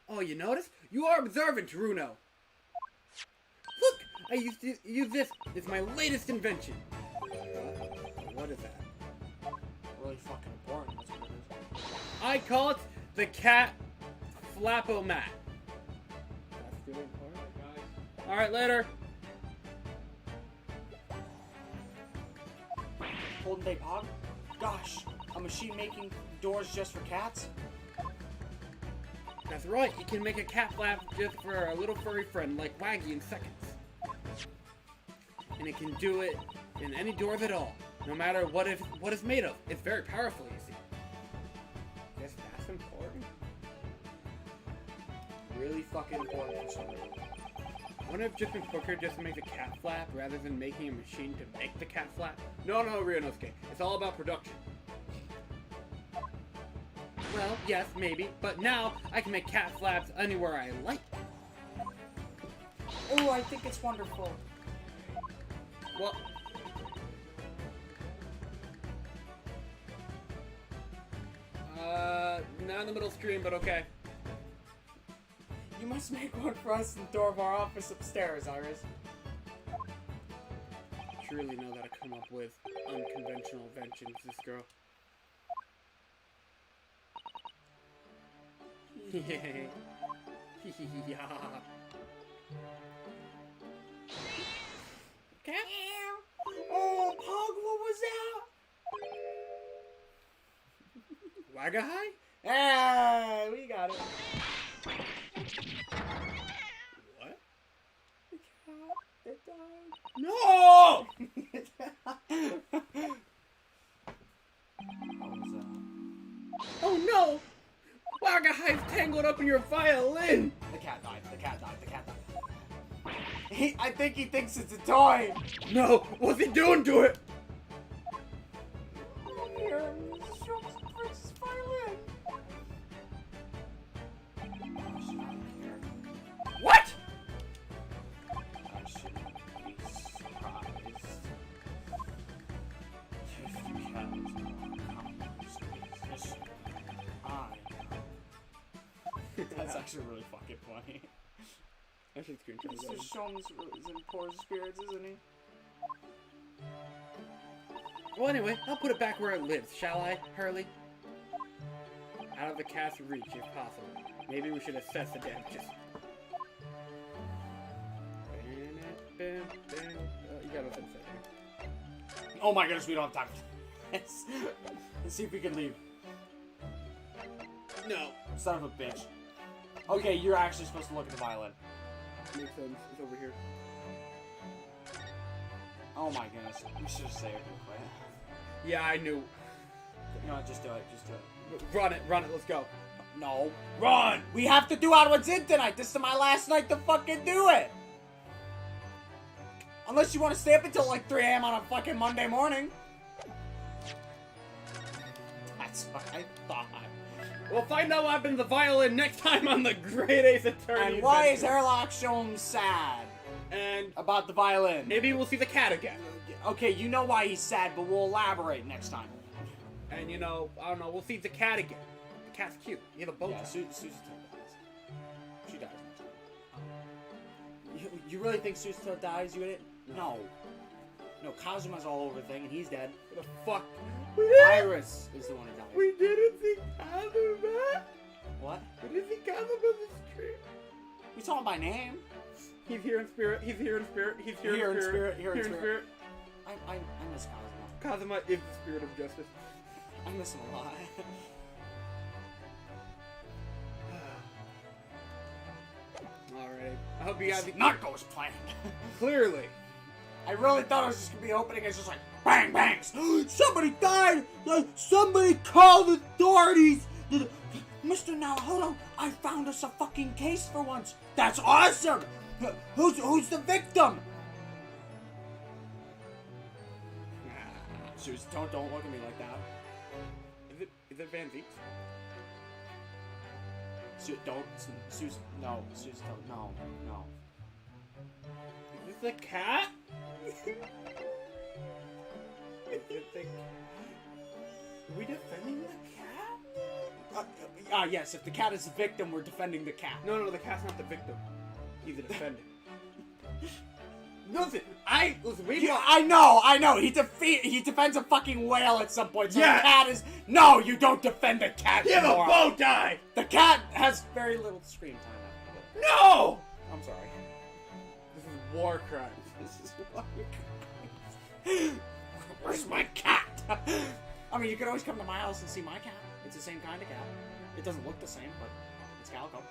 Oh, you noticed? You are observant, Runo. Look! I used to use this. It's my latest invention. What is that? Really fucking important. That's what it is. I call it the cat flappo-mat. That's really important, guys. Alright, later. Golden Day Pog? Gosh, a machine making doors just for cats? That's right, you can make a cat flap just for a little furry friend like Waggy in seconds. And it can do it in any doors at all, no matter what it's made of. It's very powerful, you see. Guess that's important. Really fucking important for some reason. Wouldn't it have just been quicker just to make the cat flap rather than making a machine to make the cat flap? No, Ryunosuke. It's all about production. Well, yes, maybe, but now I can make cat flaps anywhere I like. Oh, I think it's wonderful. Well, not in the middle stream, but okay. You must make one for us in the door of our office upstairs, Iris. Truly know how to come up with unconventional inventions, this girl. Oh, Pog, what was that? Wagahai? Ah, we got it. What? The cat that died. No! What was that? Oh no! Wagahai's tangled up in your violin! The cat died. The cat died. The cat died. I think he thinks it's a toy. No! What's he doing to it? Here, show us Prince's violin. What? I shouldn't be surprised if the cat is That's actually really fucking funny. I should screenshot Mr. that. Sholmes is in poor spirits, isn't he? Well, anyway, I'll put it back where it lives, shall I, Hurley? Out of the cat's reach, if possible. Maybe we should assess the damages. You got nothing to say. Oh my goodness, we don't have time for this. Let's see if we can leave. No. Son of a bitch. Okay, you're actually supposed to look at the violin. Makes sense. It's over here. Oh my goodness. We should just say it real quick. Yeah, I knew. You know what, just do it. Just do it. Run it, let's go. No. Run! We have to do out what's in tonight! This is my last night to fucking do it! Unless you want to stay up until like 3 AM on a fucking Monday morning. That's what I thought. We'll find out what happened to the violin next time on the Great Ace Attorney. And why is Airlock Sholmes sad? And about the violin? Maybe we'll see the cat again. Okay, you know why he's sad, but we'll elaborate next time. And you know, I don't know, we'll see the cat again. The cat's cute. You have a bow tie. Susie dies. She dies. You really think Susie dies, you idiot? No. No, Kazuma's all over the thing, and he's dead. What the fuck? Iris is the one who dies. We didn't see Kazuma. What? We didn't see Kazuma in the street. We saw him by name. He's here in spirit. He's here in spirit. He's here, Here in in spirit. spirit. Here in spirit. spirit. I miss Kazuma. Kazuma is the spirit of justice. I miss him a lot. Alright. I hope you guys... Not go as planned. Clearly. I really thought it was just gonna be opening. It's just like bang bangs. Somebody died. Somebody call the authorities. Mr. Now, hold on. I found us a fucking case for once. That's awesome. Who's the victim? Susan, don't look at me like that. Is it Van Veek? Susan, no. Susan, don't, no. Is this the cat? Is it the cat? Are we defending the cat? Yes, if the cat is the victim, we're defending the cat. No, the cat's not the victim. He's the defendant. Listen, I know. He defends a fucking whale at some point. So Yeah. the cat is. No, you don't defend the cat. He has a moron. bow tie! The cat has very little screen time. No! I'm sorry. This is war crimes. This is what Where's my cat? I mean, you could always come to my house and see my cat. It's the same kind of cat. It doesn't look the same, but it's calico.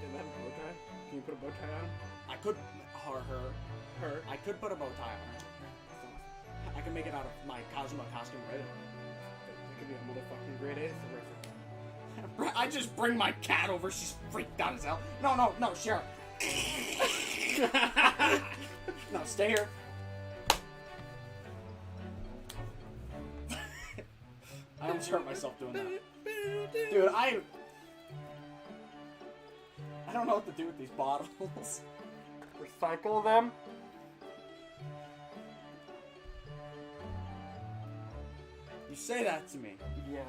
Does it have a bow tie? Can you put a bow tie on him? I could. Her. Her? I could put a bow tie on her. I can make it out of my Kazuma costume ribbon. It could be a motherfucking Great Ace Attorney. I just bring my cat over. She's freaked out as hell. No, Cheryl. No, stay here. I almost hurt myself doing that. Dude, I don't know what to do with these bottles. Recycle them? You say that to me. Yeah.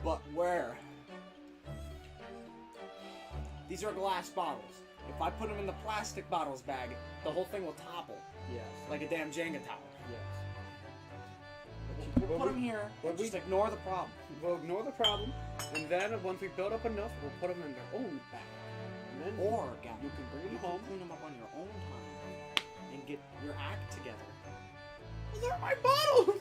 But where? These are glass bottles. If I put them in the plastic bottles bag, the whole thing will topple. Yes. Like a damn Jenga tower. Yes. We'll put them here and just ignore the problem. We'll ignore the problem, and then once we build up enough, we'll put them in their own bag. And then Or, Gavin, you can bring you them can home. clean them up on your own time and get your act together. Those aren't my bottles!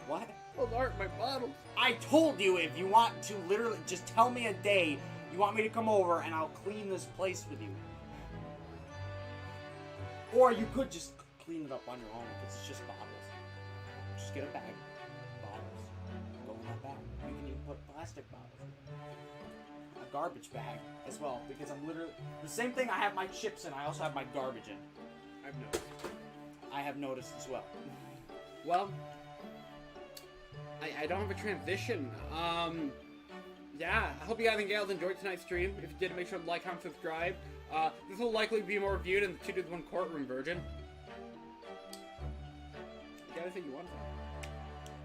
What? Those aren't my bottles. I told you if you want to literally just tell me a day you want me to come over and I'll clean this place with you. Or you could just clean it up on your own because it's just bottles. Just get a bag. Bottles. Go in that bag. You can even put plastic bottles. A garbage bag as well because I'm literally... The same thing I have my chips in, I also have my garbage in. I've noticed. I have noticed as well. Well, I don't have a transition. Yeah, I hope you guys and gals enjoyed tonight's stream. If you did, make sure to like, comment, subscribe. This will likely be more viewed in the 2 Dudes 1 Courtroom version. You got anything you want to say?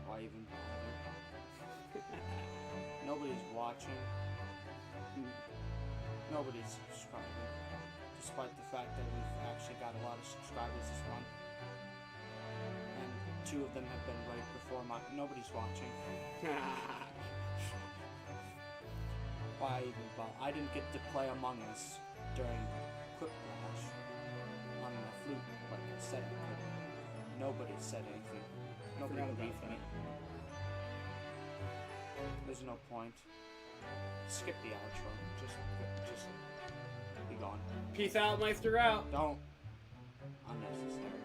Why even bother? Nobody's watching. Nobody's subscribing. Despite the fact that we've actually got a lot of subscribers this month. And 2 of them have been right before my... Nobody's watching. Why even bother? I didn't get to play Among Us during Quick Flash on the flute like I said I could. Nobody said anything. Nobody believed me. There's no point. Skip the outro. Just be gone. Peace out, Meister out. Don't. Unnecessary.